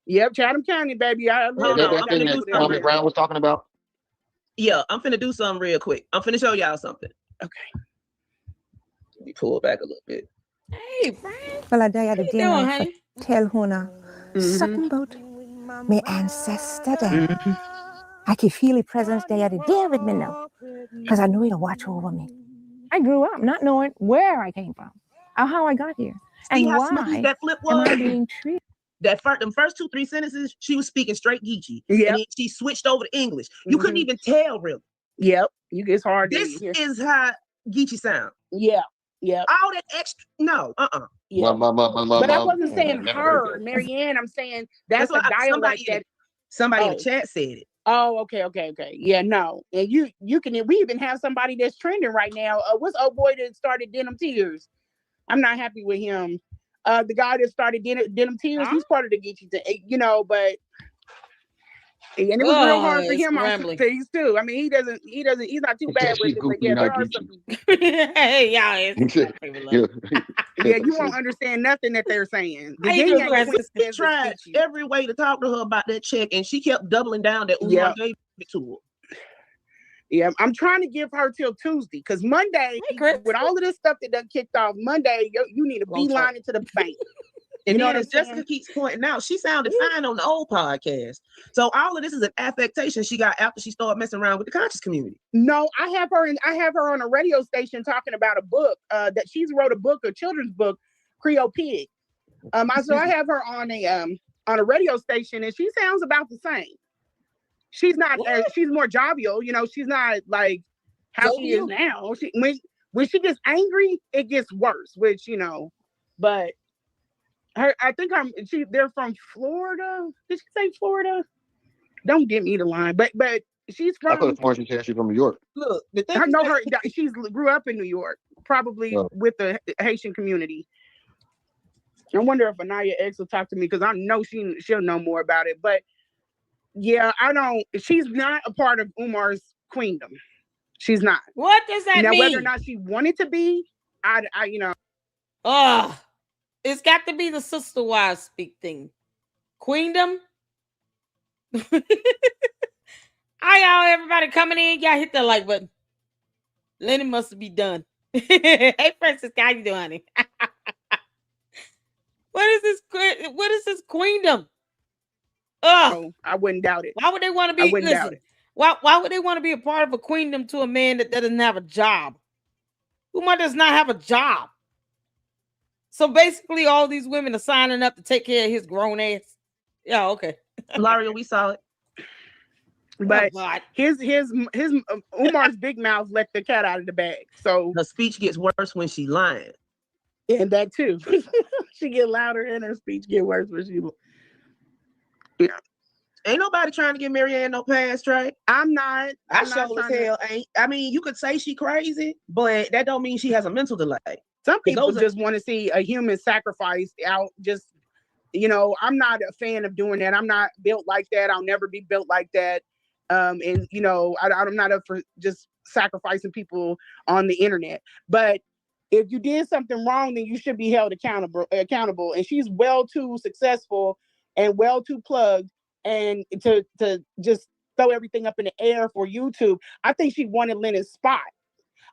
Yep, Chatham County, baby. Kwame Brown was talking about. Yeah, I'm finna do something real quick. I'm finna show y'all something. Okay. Let me pull back a little bit. Hey, Brian. Well, I had a dinner tell Huna something about my ancestor there. I can feel the presence there with me now. Because I know he'll watch over me. I grew up not knowing where I came from or how I got here. See and how why smooth that flip was? am I being treated? Them first 2-3 sentences, she was speaking straight Geechee. Yeah. And then she switched over to English. You couldn't even tell really. Yep. It's hard. This is how Geechee sound. Yeah. Yeah. All that extra. No. Yeah. But I wasn't saying her, Marianne. I'm saying that's a dialect somebody in the chat said it. Oh, okay. Yeah, no. And we even have somebody that's trending right now. What's old boy that started Denim Tears? I'm not happy with him. The guy that started Denim Tears, he's part of the Geechee, but and it was real hard for him on some things too. I mean, he's not too bad with it, but yeah, there are some. Hey, y'all. Yeah, you won't understand nothing that they're saying. They tried every way to talk to her about that check, and she kept doubling down that Umar gave it to her. Yeah, I'm trying to give her till Tuesday because Monday, with all of this stuff that done kicked off, Monday you need to beeline into the bank. And then as Jessica keeps pointing out, she sounded fine on the old podcast. So all of this is an affectation she got after she started messing around with the conscious community. No, I have her on a radio station talking about a book that she's wrote a children's book, Creole Pig. So I have her on a radio station, and she sounds about the same. She's not. She's more jovial. She's not like how she is now. When she gets angry, it gets worse. Which but. I think they're from Florida. Did she say Florida? Don't give me the line. But she's from. I thought Florence said she's from New York. Look, I know her. She grew up in New York, probably with the Haitian community. I wonder if Anaya X will talk to me because I know she'll know more about it. But yeah, I don't. She's not a part of Umar's queendom. She's not. What does that mean? Now, whether or not she wanted to be, I. It's got to be the sister wives speak thing. Queendom. Hi, y'all. Everybody coming in. Y'all hit the like button. Lenny must be done. Hey, Francis, how you doing, honey? What is this queendom? Oh, I wouldn't doubt it. Why would they want to be? Listen, why would they want to be a part of a queendom to a man that doesn't have a job? Umar does not have a job. So basically, all these women are signing up to take care of his grown ass. Yeah, okay. Laria, we saw it. But his Umar's big mouth let the cat out of the bag. So her speech gets worse when she lying. And that too. She get louder and her speech get worse when she. Yeah. Ain't nobody trying to get Marianne no pass, right? I'm not. I sure as hell ain't. I mean, you could say she crazy, but that don't mean she has a mental delay. Some people just want to see a human sacrifice out. Just, I'm not a fan of doing that. I'm not built like that. I'll never be built like that. I'm not up for just sacrificing people on the internet. But if you did something wrong, then you should be held accountable. And she's well too successful and well too plugged, and to just throw everything up in the air for YouTube. I think she wanted Lennon's spot.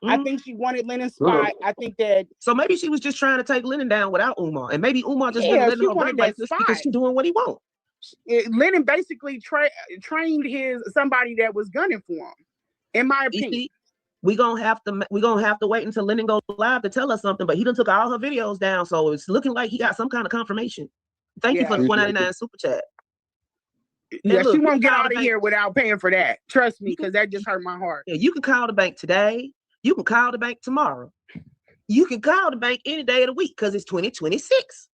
I think she wanted Lennon's spot. I think that. So maybe she was just trying to take Lennon down without Umar, and maybe Umar just didn't let her run like this because she's doing what he wants. Lennon basically trained somebody that was gunning for him, in my opinion. We're gonna have to wait until Lennon goes live to tell us something, but he done took all her videos down, so it's looking like he got some kind of confirmation. Thank you for the $4.99 super chat. Yeah, look, she won't get out of here without paying for that. Trust me, because that just hurt my heart. Yeah, you can call the bank today. You can call the bank tomorrow. You can call the bank any day of the week because it's 2026.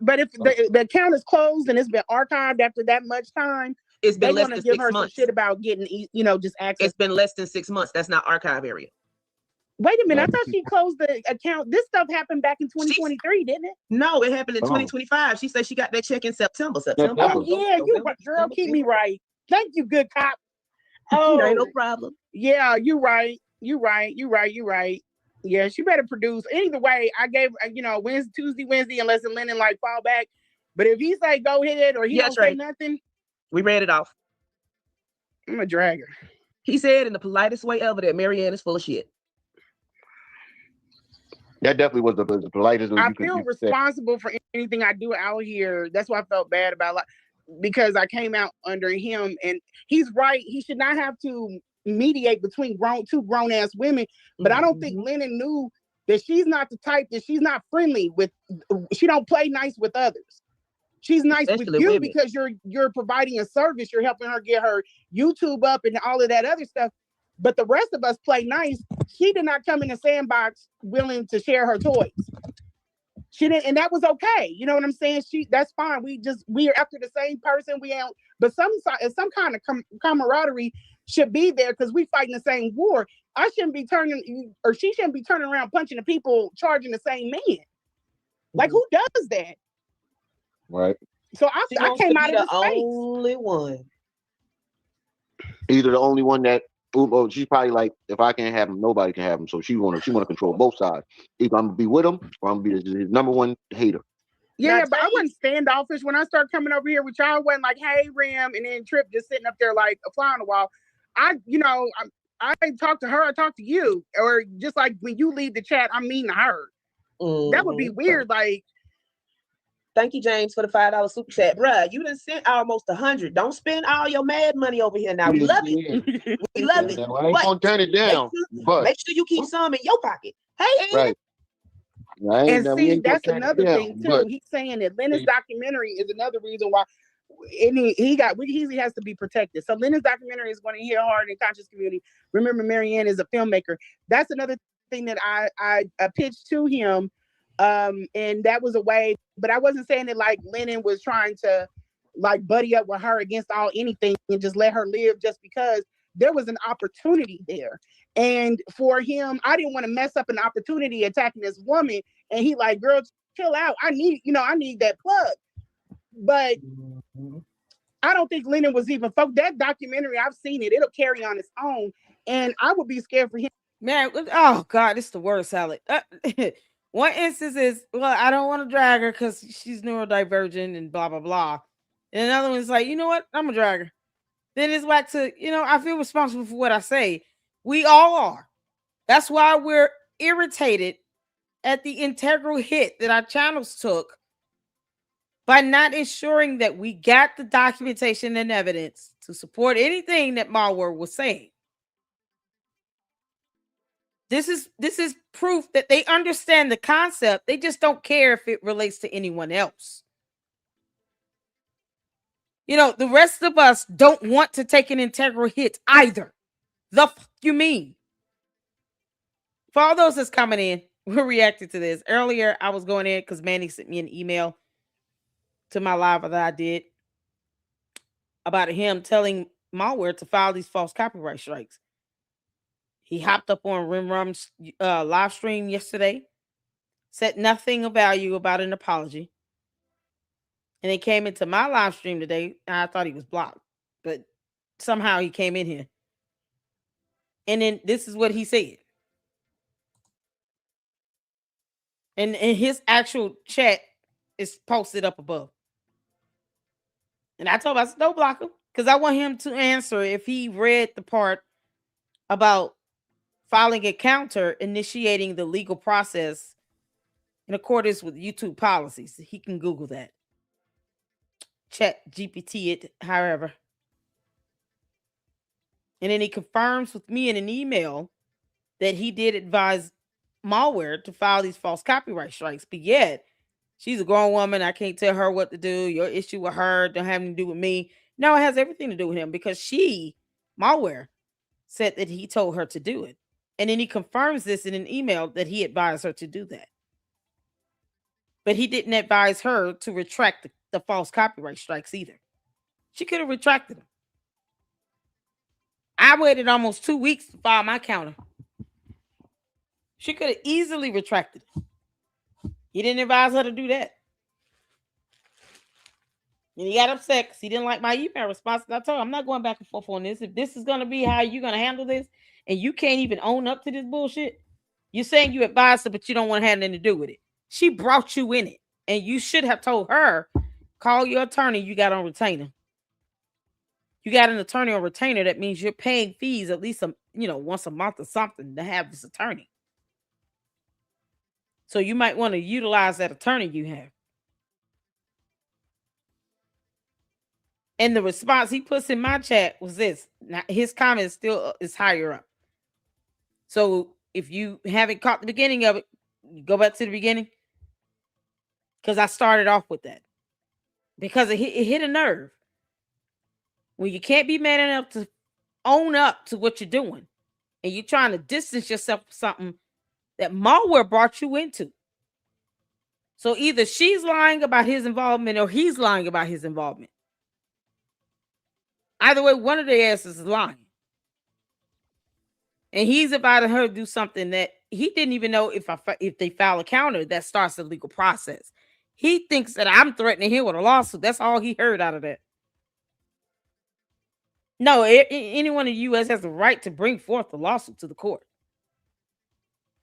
But if the account is closed and it's been archived after that much time, it's been less than 6 months. Some shit about getting, just access. It's been less than 6 months. That's not archive area. Wait a minute. I thought she closed the account. This stuff happened back in 2023, didn't it? No, it happened in 2025. She said she got that check in September. Oh, yeah. Girl, keep me right. Thank you, good cop. Oh, ain't no problem. Yeah, you're right. You're right. Yeah, she better produce. Either way, I gave, Wednesday, unless Lennon fall back. But if he say go ahead or he don't say nothing. We read it off. I'm a dragger. He said in the politest way ever that Marianne is full of shit. That definitely was the politest. I feel responsible for anything I do out here. That's why I felt bad about because I came out under him, and he's right. He should not have to mediate between two grown ass women. But I don't think Lennon knew that she's not the type that she's not friendly with. She don't play nice with others. She's nice with you because you're providing a service. You're helping her get her YouTube up and all of that other stuff. But the rest of us play nice. She did not come in the sandbox willing to share her toys. She didn't, and that was okay. You know what I'm saying? That's fine. We are after the same person. But some kind of camaraderie should be there because we fighting the same war. She shouldn't be turning around punching the people charging the same man. Like who does that? Right. So I came out of the space. Only one. Either the only one that she's probably like, if I can't have him, nobody can have him. So she wanna control both sides. Either I'm gonna be with him or I'm gonna be his number one hater. Yeah, but I wasn't standoffish when I started coming over here with y'all. I wasn't like, hey, Rem, and then Trip just sitting up there like a fly on the wall. I talk to her, I talk to you, or just like when you leave the chat, I'm mean to her. That would be weird. Like, Thank you, James, for the $5 super chat. Bruh, you done sent almost 100. Don't spend all your mad money over here now. We love it. We love it. I ain't gonna turn it down. Make sure you keep some in your pocket. Hey, right. And see, that's another thing too. He's saying that Lennon's documentary is another reason why he has to be protected. So Lennon's documentary is going to hit hard in the conscious community. Remember, Marianne is a filmmaker. That's another thing that I pitched to him. And that was a way, but I wasn't saying that like Lennon was trying to like buddy up with her against anything and just let her live just because there was an opportunity there. And for him, I didn't want to mess up an opportunity attacking this woman. And he like, girl, chill out. I need that plug. But I don't think Lennon was even that documentary. I've seen it. It'll carry on its own. And I would be scared for him. Man, oh God, it's the worst, Salad. One instance is, well, I don't want to drag her because she's neurodivergent and blah, blah, blah. And another one's like, you know what? I'm going to drag her. Then it's back to, I feel responsible for what I say. We all are. That's why we're irritated at the integral hit that our channels took by not ensuring that we got the documentation and evidence to support anything that MALware was saying. This is proof that they understand the concept. They just don't care if it relates to anyone else. The rest of us don't want to take an integral hit either. The fuck you mean? For all those that's coming in, we're reacting to this. Earlier, I was going in because Manny sent me an email to my live that I did about him telling MALware to file these false copyright strikes. He hopped up on RemRum's live stream yesterday, said nothing of value about an apology. And he came into my live stream today, and I thought he was blocked. But somehow he came in here. And then this is what he said. And his actual chat is posted up above. And I told him, I said, don't block him. Because I want him to answer if he read the part about filing a counter, initiating the legal process in accordance with YouTube policies. He can Google that. Chat GPT it, however. And then he confirms with me in an email that he did advise MALware to file these false copyright strikes. But yet, she's a grown woman. I can't tell her what to do. Your issue with her don't have anything to do with me. No, it has everything to do with him because MALware, said that he told her to do it. And then he confirms this in an email that he advised her to do that. But he didn't advise her to retract the false copyright strikes either. She could have retracted them. I waited almost 2 weeks to file my counter. She could have easily retracted it. He didn't advise her to do that. And he got upset because he didn't like my email response. And I told him, I'm not going back and forth on this. If this is going to be how you're going to handle this, and you can't even own up to this bullshit, you're saying you advised her, but you don't want to have anything to do with it. She brought you in it. And you should have told her, call your attorney you got on retainer. You got an attorney on retainer. That means you're paying fees at least once a month or something to have this attorney. So you might want to utilize that attorney you have. And the response he puts in my chat was this. Now, his comment still is higher up. So if you haven't caught the beginning of it, go back to the beginning. Because I started off with that. Because it hit a nerve. When you can't be man enough to own up to what you're doing. And you're trying to distance yourself from something that MALware brought you into. So either she's lying about his involvement or he's lying about his involvement. Either way, one of their asses is lying. And he's invited her to do something that he didn't even know if they file a counter that starts the legal process. He thinks that I'm threatening him with a lawsuit. That's all he heard out of that. No, anyone in the U.S. has the right to bring forth a lawsuit to the court.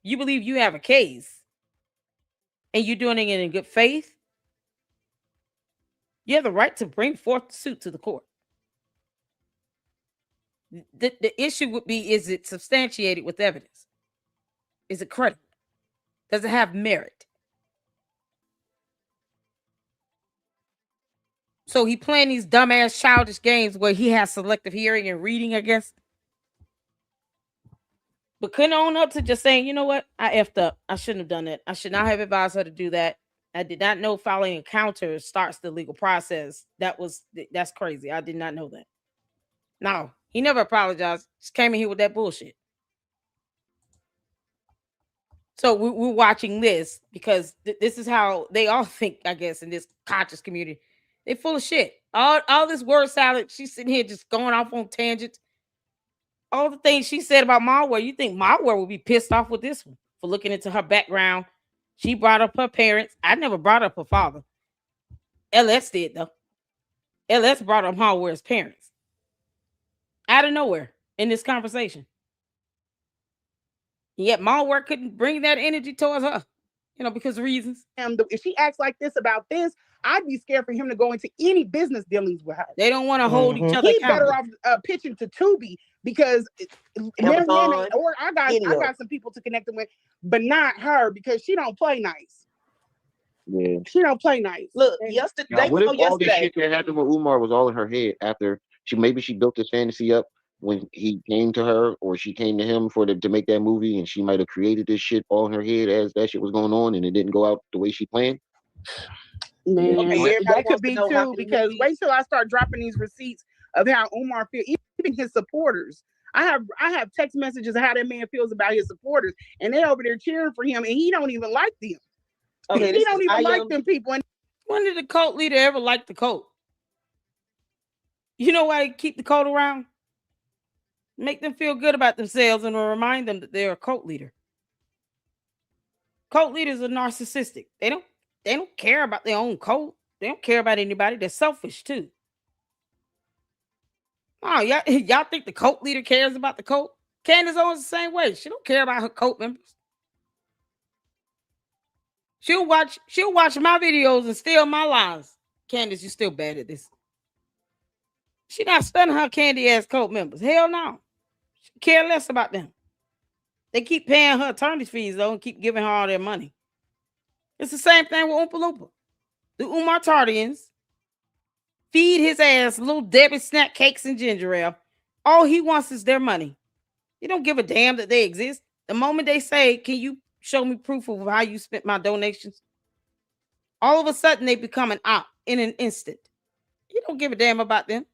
You believe you have a case and you're doing it in good faith, you have the right to bring forth the suit to the court. The issue would be, is it substantiated with evidence? Is it credible? Does it have merit? So he playing these dumbass childish games where he has selective hearing and reading, I guess. But couldn't own up to just saying, you know what? I effed up. I shouldn't have done that. I should not have advised her to do that. I did not know filing a counter starts the legal process. That's crazy. I did not know that. No, he never apologized. Just came in here with that bullshit. So we're watching this because this is how they all think, I guess, in this conscious community. They full of shit. All this word salad. She's sitting here just going off on tangents. All the things she said about MALware, you think MALware would be pissed off with this one for looking into her background. She brought up her parents. I never brought up her father. LS did, though. LS brought up MALware's parents. Out of nowhere in this conversation. Yet MALware couldn't bring that energy towards her, because of reasons. If she acts like this about this, I'd be scared for him to go into any business dealings with her. They don't want to hold each other He's accountable. better off pitching to Tubi because Amazon, or I got some people to connect him with, but not her because she don't play nice. Yeah. She don't play nice. Look, yesterday. Now, what if all this shit that happened with Umar was all in her head after she built this fantasy up when he came to her or she came to him to make that movie, and she might have created this shit all in her head as that shit was going on and it didn't go out the way she planned? Man, Okay, that could be too because wait till I start dropping these receipts of how Umar feels, even his supporters. I have text messages of how that man feels about his supporters, and they over there cheering for him, and he don't even like them. Okay, he don't even like them people. And when did the cult leader ever like the cult? You know why they keep the cult around? Make them feel good about themselves and remind them that they're a cult leader. Cult leaders are narcissistic. They don't care about their own cult. They don't care about anybody. They're selfish too. Oh, y'all think the cult leader cares about the cult? Candace Owens the same way. She don't care about her cult members. She'll watch my videos and steal my lines. Candace, you still bad at this. She not stunning her candy ass cult members. Hell no. She care less about them. They keep paying her attorney's fees though and keep giving her all their money. It's the same thing with Oompa Loompa. The Umar Tardians feed his ass little Debbie snack cakes and ginger ale. All he wants is their money. He don't give a damn that they exist. The moment they say, can you show me proof of how you spent my donations? All of a sudden they become an op in an instant. He don't give a damn about them.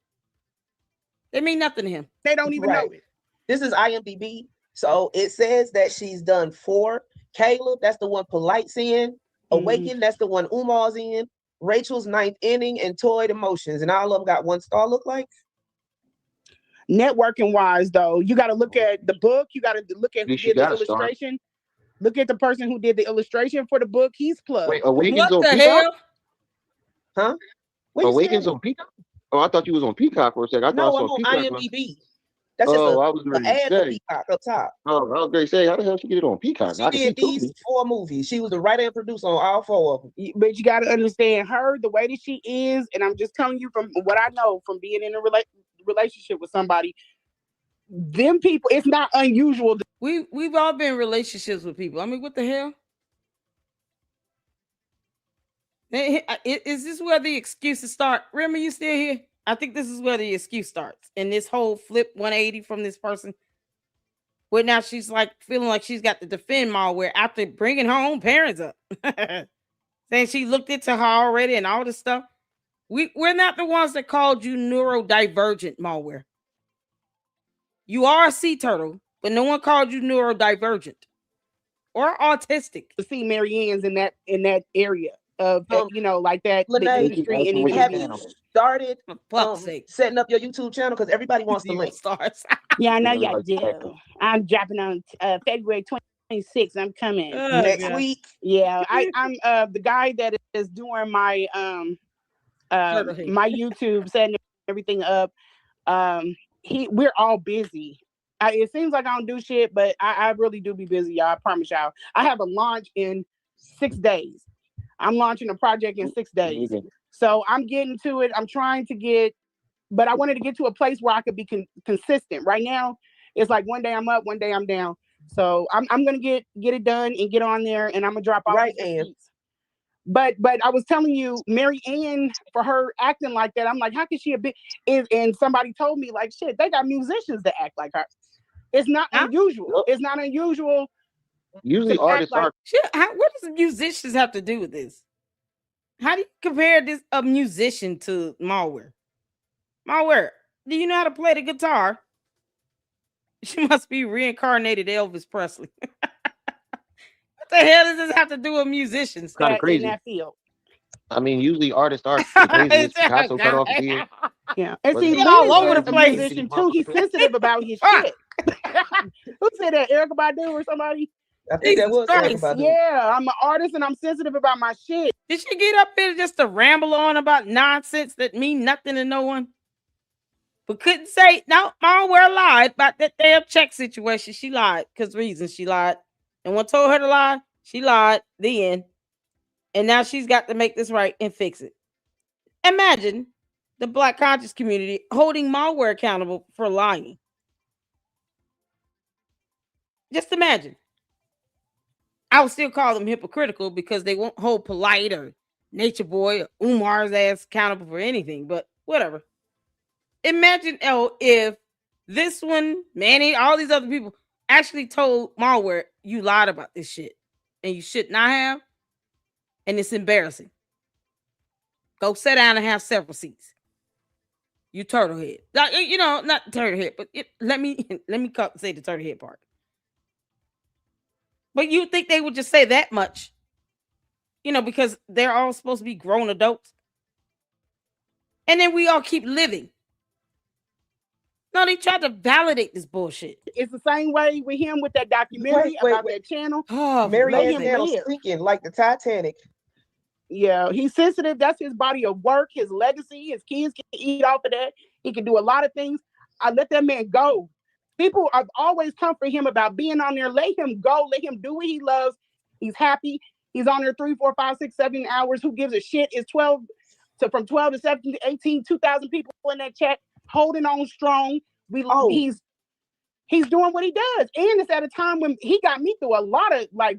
They mean nothing to him. They don't even know it. This is IMDb. So it says that she's done 4. Caleb, that's the one Polite's in. Awaken, that's the one Umar's in. Rachel's 9th inning and Toyed Emotions. And all of them got 1 star, look like. Networking wise, though, you got to look at the book. You got to look at who did the illustration. Look at the person who did the illustration for the book. He's plugged. Wait, Awakens on Peacock? Huh? Awakens on Peacock? Oh, I thought you was on Peacock for a second. I thought I was on IMDb. That's just I was ready to ad for say. Peacock up top. Oh, I was going to say, how the hell she get it on Peacock? She did these 4 movies. She was the writer and producer on all 4 of them. But you got to understand her, the way that she is, and I'm just telling you from what I know from being in a relationship with somebody, them people, it's not unusual. We've all been in relationships with people. I mean, what the hell? Is this where the excuses start? Rem, are you still here? I think this is where the excuse starts. And this whole flip 180 from this person. Where now she's like feeling like she's got to defend MALware after bringing her own parents up. Saying she looked into her already and all this stuff. We're not the ones that called you neurodivergent, MALware. You are a sea turtle, but no one called you neurodivergent or autistic. To see Mary Ann's in that area of like that the industry and have you started setting up your YouTube channel because everybody wants the link. Stars. Yeah, I know y'all do. I'm dropping on February 26th. I'm coming next week. Yeah, I'm the guy that is doing my my YouTube, setting everything up. We're all busy. It seems like I don't do shit, but I really do be busy, y'all. I promise y'all. I have a launch in 6 days. I'm launching a project in 6 days. So I'm getting to it. I'm trying to get, but I wanted to get to a place where I could be consistent. Right now, it's like one day I'm up, one day I'm down. So I'm gonna get it done and get on there, and I'm gonna drop all right. And But I was telling you, Mary Ann, for her acting like that, I'm like, how could she have been? And somebody told me, like, shit, they got musicians that act like her. It's not unusual. It's not unusual. Usually artists are. What does musicians have to do with this? How do you compare this a musician to MALware? MALware, do you know how to play the guitar? She must be reincarnated Elvis Presley. What the hell does this have to do with musicians? Kind of crazy. In that field. I mean, usually artists are crazy. It's Picasso cut off his ear. Yeah, and see, He's all over the place. Musician too. He's sensitive about his shit. Who said that? Erykah Badu or somebody? I think that was Erykah Badu. Yeah, I'm an artist and I'm sensitive about my shit. Did she get up there just to ramble on about nonsense that mean nothing to no one? But couldn't say, no, MALware lied about that damn check situation. She lied because reasons she lied. And one told her to lie, she lied, the end. And now she's got to make this right and fix it. Imagine the Black conscious community holding MALware accountable for lying. Just imagine. I would still call them hypocritical because they won't hold Polite or Nature Boy or Umar's ass accountable for anything, but whatever. Imagine if this one, Manny, all these other people actually told MALware, you lied about this shit and you should not have, and it's embarrassing. Go sit down and have several seats. You turtle head. Like, you know, not turtle head, but let me say the turtle head part. But you think they would just say that much, you know, because they're all supposed to be grown adults. And then we all keep living. No, they tried to validate this bullshit. It's the same way with him with that documentary about that channel. Oh, Mary Ann channel speaking like the Titanic. Yeah, he's sensitive. That's his body of work, his legacy. His kids can eat off of that. He can do a lot of things. I let that man go. People have always come for him about being on there. Let him go. Let him do what he loves. He's happy. He's on there 3, 4, 5, 6, 7 hours. Who gives a shit? It's from 12 to 17 to 18, 2,000 people in that chat holding on strong. He's doing what he does. And it's at a time when he got me through a lot of like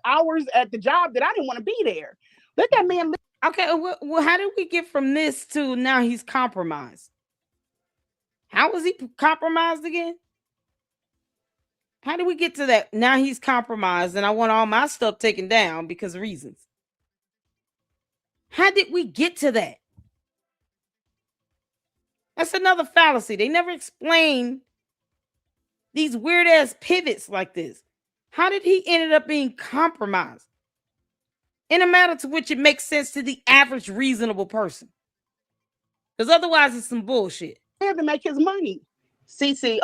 hours at the job that I didn't want to be there. Let that man live. Okay, well, how did we get from this to now he's compromised? How was he compromised again? How did we get to that? Now he's compromised and I want all my stuff taken down because of reasons. How did we get to that? That's another fallacy. They never explain these weird ass pivots like this. How did he end up being compromised? In a matter to which it makes sense to the average reasonable person. Because otherwise it's some bullshit. He had to make his money. CC,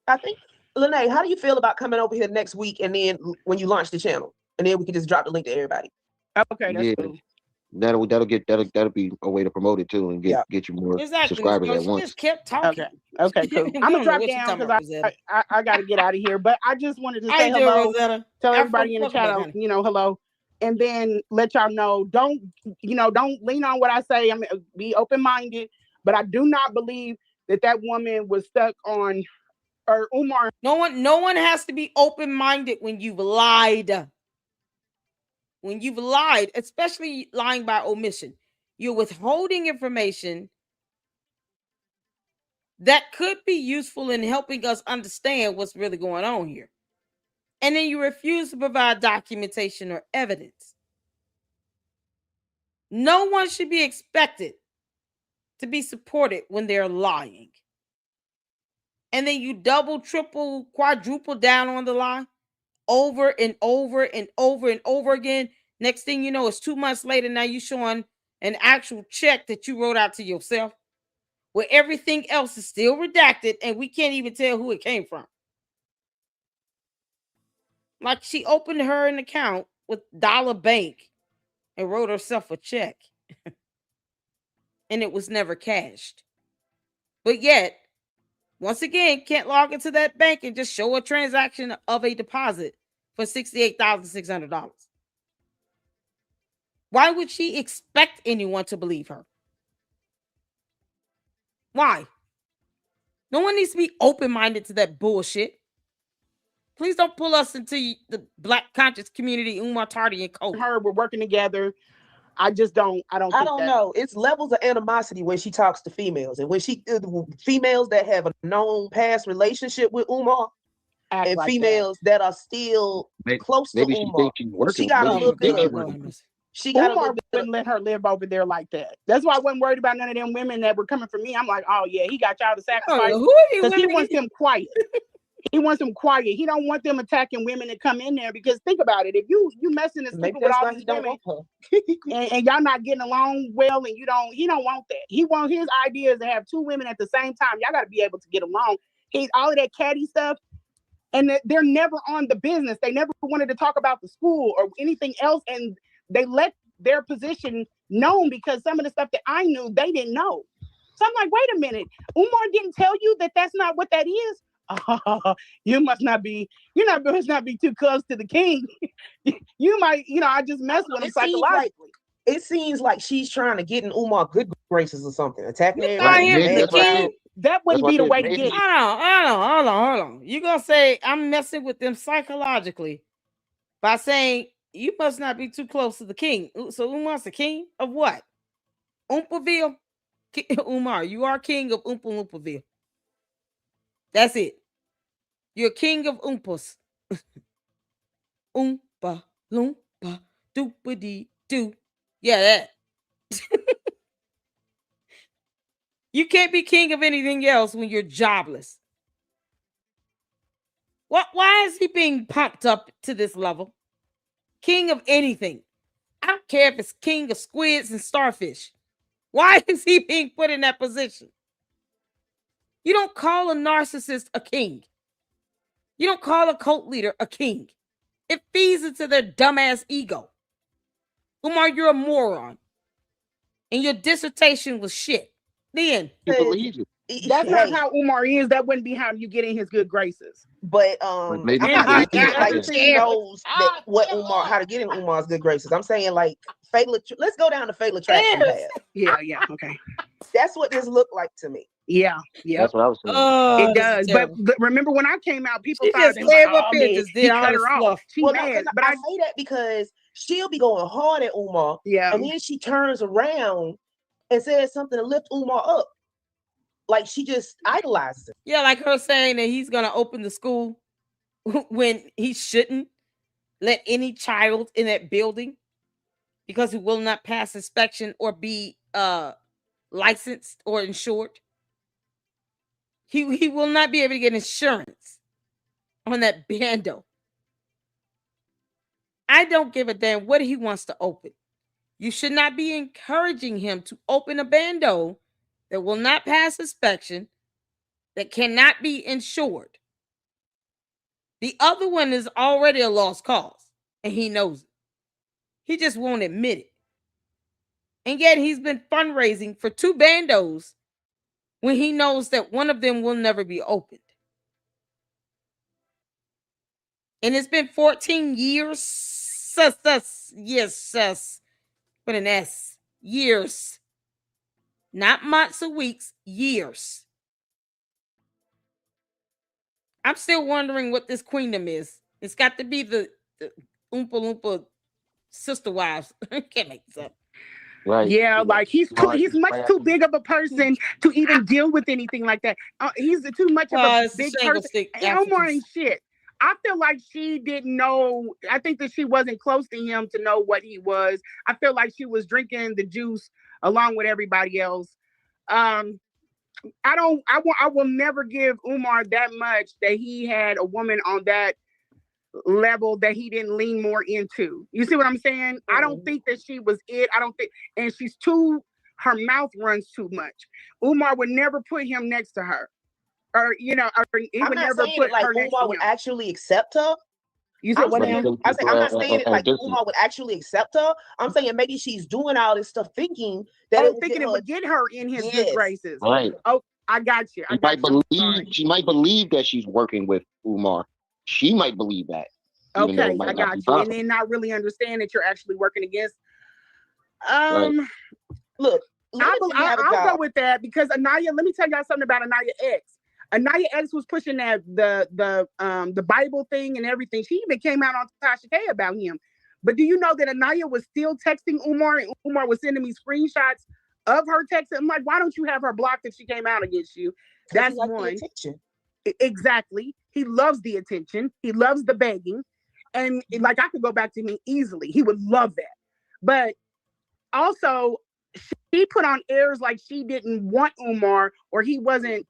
I think, Lene, how do you feel about coming over here next week and then when you launch the channel? And then we can just drop the link to everybody. Okay, that's cool. That'll be a way to promote it too and get you more subscribers at once. Just kept talking. Okay, cool. I'm gonna drop down because I got to get out of here. But I just wanted to say hello, tell everybody in the chat, hello, and then let y'all know. Don't lean on what I say. I'm be open minded, but I do not believe that woman was stuck on or Umar. No one has to be open minded when you've lied. When you've lied, especially lying by omission, you're withholding information that could be useful in helping us understand what's really going on here. And then you refuse to provide documentation or evidence. No one should be expected to be supported when they're lying. And then you double, triple, quadruple down on the lie. Over and over and over and over again. Next thing you know, it's 2 months later. Now you're showing an actual check that you wrote out to yourself, where everything else is still redacted, and we can't even tell who it came from. Like she opened her an account with Dollar Bank and wrote herself a check, and it was never cashed. But yet, once again, can't log into that bank and just show a transaction of a deposit for $68,600. Why would she expect anyone to believe her? Why? No one needs to be open-minded to that bullshit. Please don't pull us into the Black conscious community, Umar Tardy and Co. Her, we're working together. I just don't. I don't know. It's levels of animosity when she talks to females, and when females that have a known past relationship with Umar, and like females that are still close to Umar. She got a little bit of. Umar wouldn't let her live over there like that. That's why I wasn't worried about none of them women that were coming for me. I'm like, oh yeah, he got y'all to sacrifice because he wants them quiet. He wants them quiet. He don't want them attacking women that come in there, because think about it. If you messing and sleeping with all these women and y'all not getting along well, and he don't want that. He want his idea is to have two women at the same time. Y'all got to be able to get along. All of that catty stuff, and they're never on the business. They never wanted to talk about the school or anything else, and they let their position known because some of the stuff that I knew they didn't know. So I'm like, wait a minute, Umar didn't tell you that that's not what that is. You must not be too close to the king. You might, I just mess with him psychologically. It seems like she's trying to get in Umar good graces or something. Attacking everybody. That wouldn't be the way to get it. Hold on. You gonna say I'm messing with them psychologically by saying you must not be too close to the king. So Umar's the king of what? Oompaville? Umar, you are king of Oompaville. That's it. You're king of Oompas. Oompa, loompa, doopity doo. Yeah, that. You can't be king of anything else when you're jobless. Why is he being pumped up to this level? King of anything. I don't care if it's king of squids and starfish. Why is he being put in that position? You don't call a narcissist a king. You don't call a cult leader a king. It feeds into their dumbass ego. Umar, you're a moron. And your dissertation was shit. Then. He believes it. That's not how Umar is. That wouldn't be how you get in his good graces. But maybe she knows that how to get in Umar's good graces. I'm saying like let's go down the fatal attraction path. Yeah, okay. That's what this looked like to me. Yeah. That's what I was saying. It does. But remember when I came out, people thought he cut her off. But I say that because she'll be going hard at Umar. Yeah. And then she turns around and says something to lift Umar up. Like she just idolizes him. Yeah, like her saying that he's gonna open the school when he shouldn't let any child in that building because he will not pass inspection or be licensed or insured. He will not be able to get insurance on that bando. I don't give a damn what he wants to open. You should not be encouraging him to open a bando that will not pass inspection, that cannot be insured. The other one is already a lost cause, and he knows it. He just won't admit it. And yet he's been fundraising for 2 bandos when he knows that one of them will never be opened. And it's been 14 years. Yes. With an S. Years. Not months or weeks, years. I'm still wondering what this queendom is. It's got to be the Oompa Loompa sister wives. Can't make this up. Right. Yeah, like he's much too big of a person to even deal with anything like that. He's too much of a big person. Omar ain't shit. I feel like she didn't know. I think that she wasn't close to him to know what he was. I feel like she was drinking the juice along with everybody else. I will never give Umar that much that he had a woman on that level that he didn't lean more into. You see what I'm saying? I don't think that she was it. And her mouth runs too much. Umar would never put him next to her. Or he would never put her next to him. Umar would actually accept her. You said what? I'm not saying it like Umar would actually accept her. I'm saying maybe she's doing all this stuff thinking that it would get her in his good graces. Right. Oh, I got you. She might believe that she's working with Umar. She might believe that. Okay, I got you. And then not really understand that you're actually working against. Look, I'll go with that because Anaya. Let me tell y'all something about Anaya X. Anaya X was pushing that the Bible thing and everything. She even came out on Tasha K about him. But do you know that Anaya was still texting Umar, and Umar was sending me screenshots of her texting? I'm like, why don't you have her blocked if she came out against you? That's one. Exactly. He loves the attention. He loves the begging. And like, I could go back to me easily. He would love that. But also, she put on airs like she didn't want Umar, or he wasn't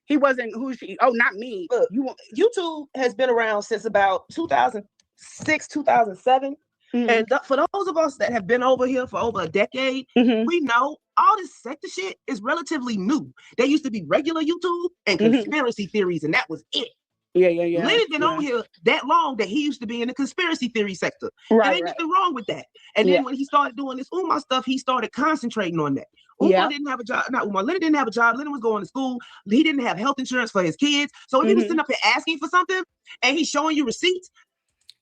who she. Oh, not me. Look, YouTube has been around since about 2006, 2007. And for those of us that have been over here for over a decade, we know all this sector shit is relatively new. There used to be regular YouTube and conspiracy theories, and that was it. Yeah. Lenny's been on here that long that he used to be in the conspiracy theory sector. Right, and ain't nothing wrong with that. And then when he started doing this Umar stuff, he started concentrating on that. Umar didn't have a job. Not Umar. Lenny didn't have a job. Lenny was going to school. He didn't have health insurance for his kids. So if he was sitting up here asking for something and he's showing you receipts.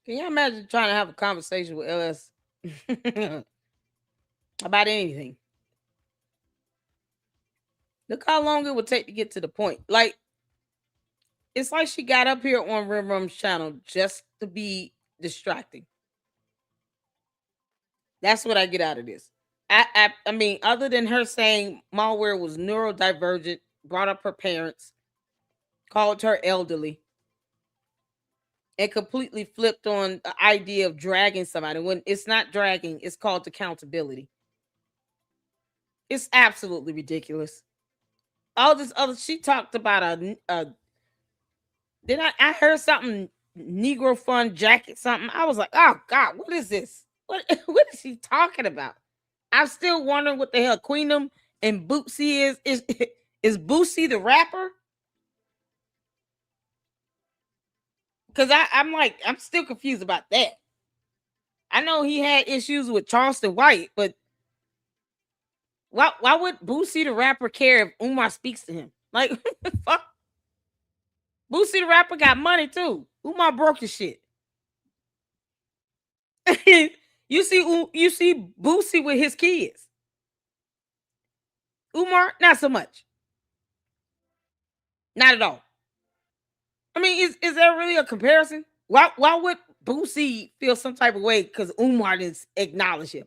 Can you imagine trying to have a conversation with LS about anything? Look how long it would take to get to the point. Like, it's like she got up here on RemRum's channel just to be distracting. That's what I get out of this. I mean, other than her saying MALware was neurodivergent, brought up her parents, called her elderly, and completely flipped on the idea of dragging somebody when it's not dragging, it's called accountability. It's absolutely ridiculous. All this other, she talked about I heard something, Negro Fund jacket, something. I was like, oh God, what is this? What is she talking about? I'm still wondering what the hell Queendom and Bootsy is. Is Bootsy the rapper? Because I'm still confused about that. I know he had issues with Charleston White, but why would Bootsy the rapper care if Umar speaks to him? Like, fuck. Bootsy the rapper got money too. Umar broke his shit. You see Bootsy with his kids. Umar, not so much. Not at all. I mean, is there really a comparison? Why would Bootsy feel some type of way because Umar didn't acknowledge him?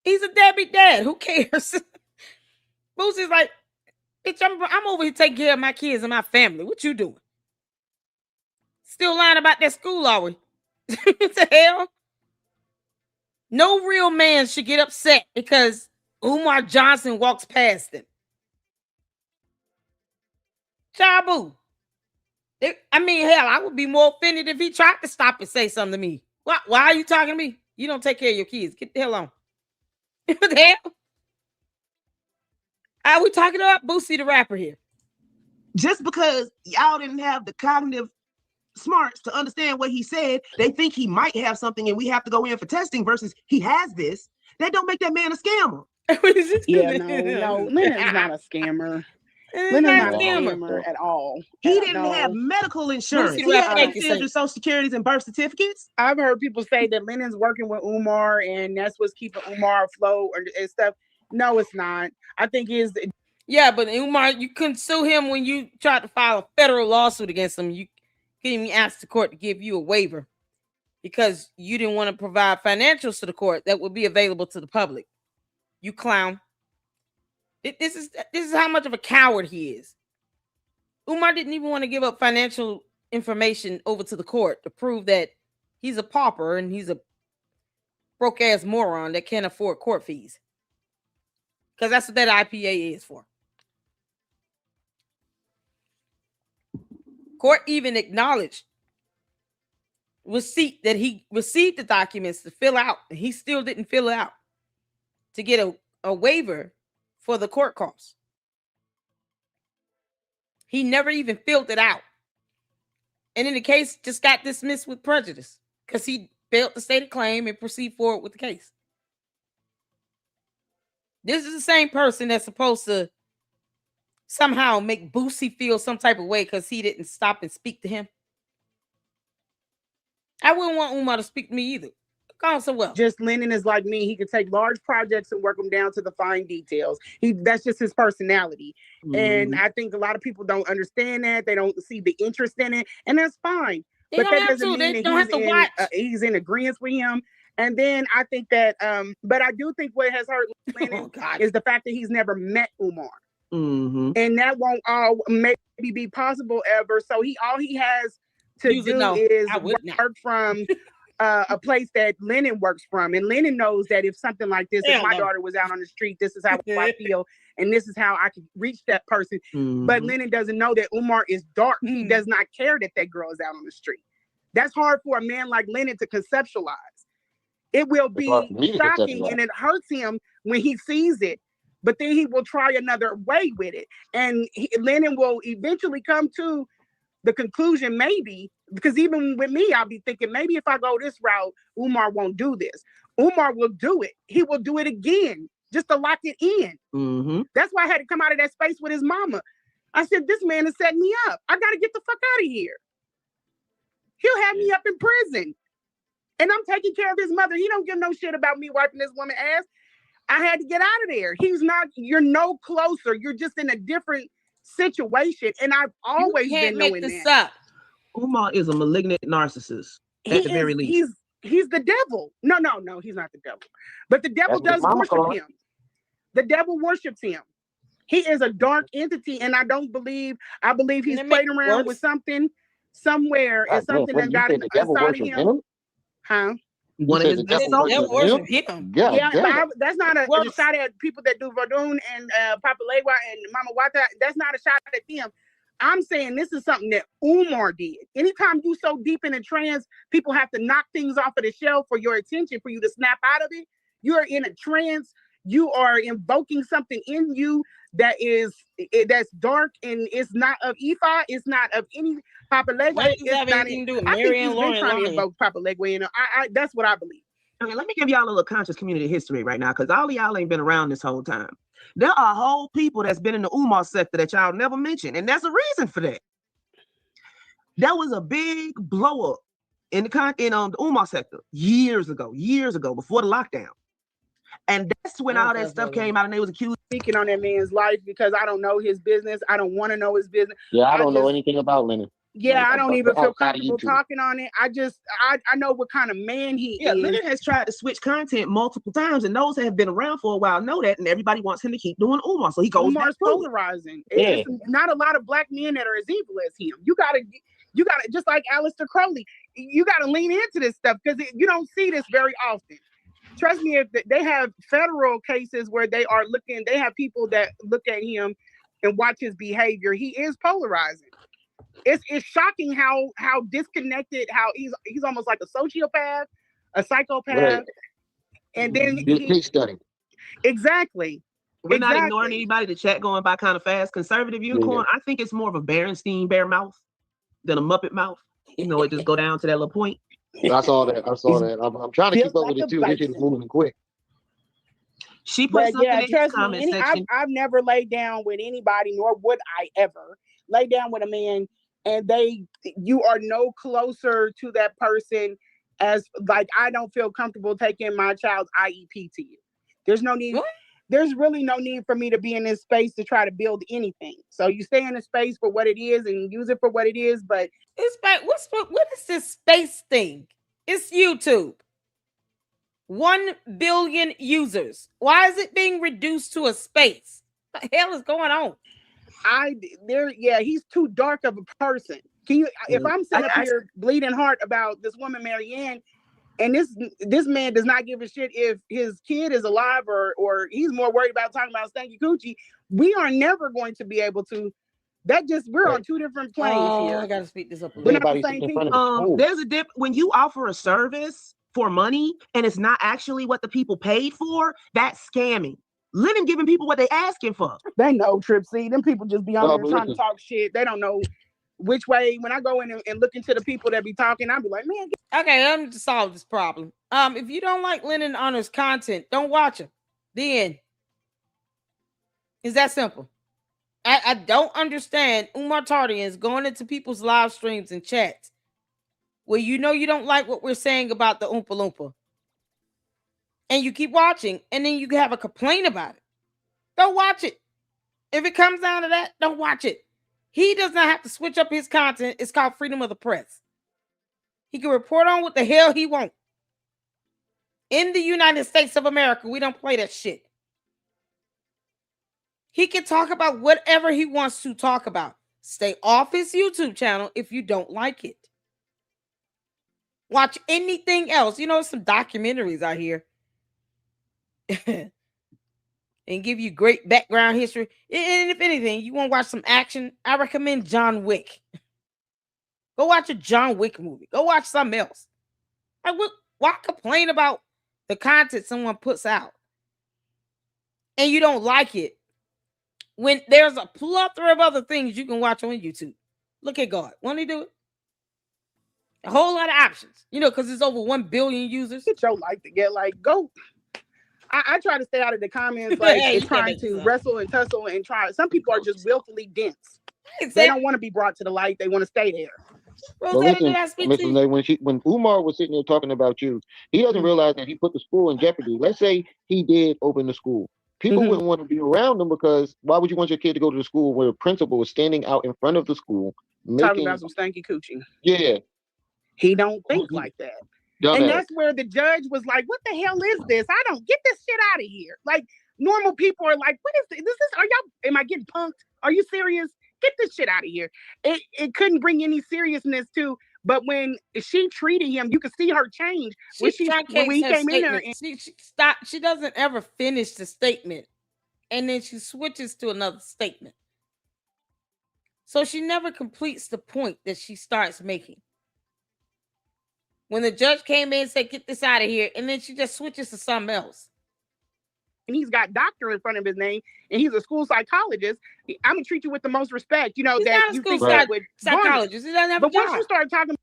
He's a deadbeat dad. Who cares? Boosie's like, bitch, I'm over here taking care of my kids and my family. What you doing? Still lying about that school, are we? What the hell? No real man should get upset because Umar Johnson walks past him. Chabu. I mean, hell, I would be more offended if he tried to stop and say something to me. Why are you talking to me? You don't take care of your kids. Get the hell on. What the hell? Are we talking about Bootsy the rapper here? Just because y'all didn't have the cognitive smarts to understand what he said, they think he might have something and we have to go in for testing versus he has this. That don't make that man a scammer. Yeah, no, Lennon's not a scammer. Lennon's not a scammer at all. He didn't have medical insurance. He had Social Securities and birth certificates. I've heard people say that Lennon's working with Umar and that's what's keeping Umar afloat and stuff. No, it's not. I think is but Umar, you couldn't sue him when you tried to file a federal lawsuit against him. You couldn't even ask the court to give you a waiver because you didn't want to provide financials to the court that would be available to the public. You clown. This is how much of a coward he is. Umar didn't even want to give up financial information over to the court to prove that he's a pauper and he's a broke ass moron that can't afford court fees. Because that's what that IPA is for. Court even acknowledged that he received the documents to fill out, and he still didn't fill it out to get a waiver for the court costs. He never even filled it out. And then the case just got dismissed with prejudice because he failed to state a claim and proceed forward with the case. This is the same person that's supposed to somehow make Boosie feel some type of way because he didn't stop and speak to him. I wouldn't want Umar to speak to me either. Gone so well. Just Lennon is like me. He could take large projects and work them down to the fine details. That's just his personality. And I think a lot of people don't understand that. They don't see the interest in it. And that's fine. but that doesn't mean that he's in agreement with him. And then I think that, but I do think what has hurt Lennon is the fact that he's never met Umar. Mm-hmm. And that won't all maybe be possible ever. So all he has to do is work from a place that Lennon works from. And Lennon knows that if something like this, if my daughter was out on the street, this is how I feel. And this is how I can reach that person. Mm-hmm. But Lennon doesn't know that Umar is dark. He does not care that girl is out on the street. That's hard for a man like Lennon to conceptualize. It will be shocking and it hurts him when he sees it, but then he will try another way with it. And Lennon will eventually come to the conclusion, maybe, because even with me, I'll be thinking, maybe if I go this route, Umar won't do this. Umar will do it. He will do it again, just to lock it in. Mm-hmm. That's why I had to come out of that space with his mama. I said, this man is setting me up. I got to get the fuck out of here. He'll have me up in prison. And I'm taking care of his mother. He don't give no shit about me wiping this woman's ass. I had to get out of there. You're no closer. You're just in a different situation. And I've always been knowing that. Umar is a malignant narcissist, at the very least. He's the devil. No, he's not the devil. But the devil does worship him. The devil worships him. He is a dark entity, and I believe he's played around with something somewhere, and something that got inside of him. Huh? One of his Yeah, that's not a shot at people that do Verdun and Papa Lewa and Mama Wata. That's not a shot at them. I'm saying this is something that Umar did. Anytime you so deep in a trance, people have to knock things off of the shelf for your attention, for you to snap out of it. You're in a trance. You are invoking something in you that's dark, and it's not of Ifa. It's not of any Papa Legway. It's not anything to do with Mary and Lorient. Trying to invoke Papa Legway. That's what I believe. Okay, let me give y'all a little conscious community history right now, because all of y'all ain't been around this whole time. There are whole people that's been in the Umar sector that y'all never mentioned, and there's a reason for that. There was a big blow up in the Umar sector years ago, before the lockdown. And that's when all that stuff came out, and they was accused speaking on that man's life, because I don't know his business. I don't want to know his business. Yeah, I don't know anything about Lennon. Yeah, I don't even feel comfortable talking on it. I know what kind of man he is. Lennon has tried to switch content multiple times, and those that have been around for a while know that, and everybody wants him to keep doing Umar. So he goes Umar's polarizing. It's not a lot of black men that are as evil as him. You gotta just like Aleister Crowley, you gotta lean into this stuff, because you don't see this very often. Trust me, if they have federal cases where they have people that look at him and watch his behavior. He is polarizing. It's shocking how disconnected, how he's almost like a sociopath, a psychopath, right. And then he's studying. Exactly. We're not ignoring anybody. The chat going by kind of fast. Conservative Unicorn, I think it's more of a Berenstein bear mouth than a Muppet mouth. It just go down to that little point. I saw that. I'm trying to keep up with it too. This shit is moving quick. She put something in the comment section. I've never laid down with anybody, nor would I ever lay down with a man, and you are no closer to that person as, like, I don't feel comfortable taking my child's IEP to you. There's no need. What? There's really no need for me to be in this space to try to build anything. So you stay in the space for what it is and use it for what it is. But what is this space thing? It's YouTube. 1 billion users. Why is it being reduced to a space? What the hell is going on? He's too dark of a person. If I'm sitting up here bleeding heart about this woman, Marianne, and this man does not give a shit if his kid is alive or he's more worried about talking about Stanky Coochie, we are never going to be able to. We're on two different planes here. I gotta speak this up. There's a dip when you offer a service for money and it's not actually what the people paid for. That's scamming. Lennon giving people what they asking for. They know, Trip. See, them people just be on there trying to talk shit. They don't know which way. When I go in and look into the people that be talking, I'll be like, man. Okay, let me just solve this problem. If you don't like Lennon Honor's content, don't watch him. The end. It's that simple. I don't understand Umar Tardians going into people's live streams and chats where you don't like what we're saying about the Oompa Loompa. And you keep watching, and then you have a complaint about it. Don't watch it. If it comes down to that, don't watch it. He does not have to switch up his content. It's called freedom of the press. He can report on what the hell he wants. In the United States of America, we don't play that shit. He can talk about whatever he wants to talk about. Stay off his YouTube channel if you don't like it. Watch anything else. You know, some documentaries out here. And give you great background history. And if anything, you want to watch some action, I recommend John Wick. Go watch a John Wick movie. Go watch something else. Like, why complain about the content someone puts out and you don't like it when there's a plethora of other things you can watch on YouTube? Look at God. Won't he do it? A whole lot of options, you know, because there's over 1 billion users. Get your life to get like go. I try to stay out of the comments, like hey, trying to wrestle and tussle and try. Some people are just willfully dense. They don't want to be brought to the light. They want to stay there. But listen, when Umar was sitting there talking about you, he doesn't realize that he put the school in jeopardy. Let's say he did open the school. People wouldn't want to be around him because why would you want your kid to go to the school where the principal was standing out in front of the school talking about some stanky coochie? Yeah. He don't think like that. And that's where the judge was like, what the hell is this? I don't get this shit out of here. Like, normal people are like, what is this? Are y'all, am I getting punked? Are you serious? Get this shit out of here. It couldn't bring any seriousness to, but when she treated him, you could see her change. When he came in there. And she stopped. She doesn't ever finish the statement. And then she switches to another statement. So she never completes the point that she starts making. When the judge came in and said, get this out of here, and then she just switches to something else. And he's got doctor in front of his name, and he's a school psychologist. I'm going to treat you with the most respect. You know, he's that you think that with psychologist. He doesn't have but a job. once you start talking...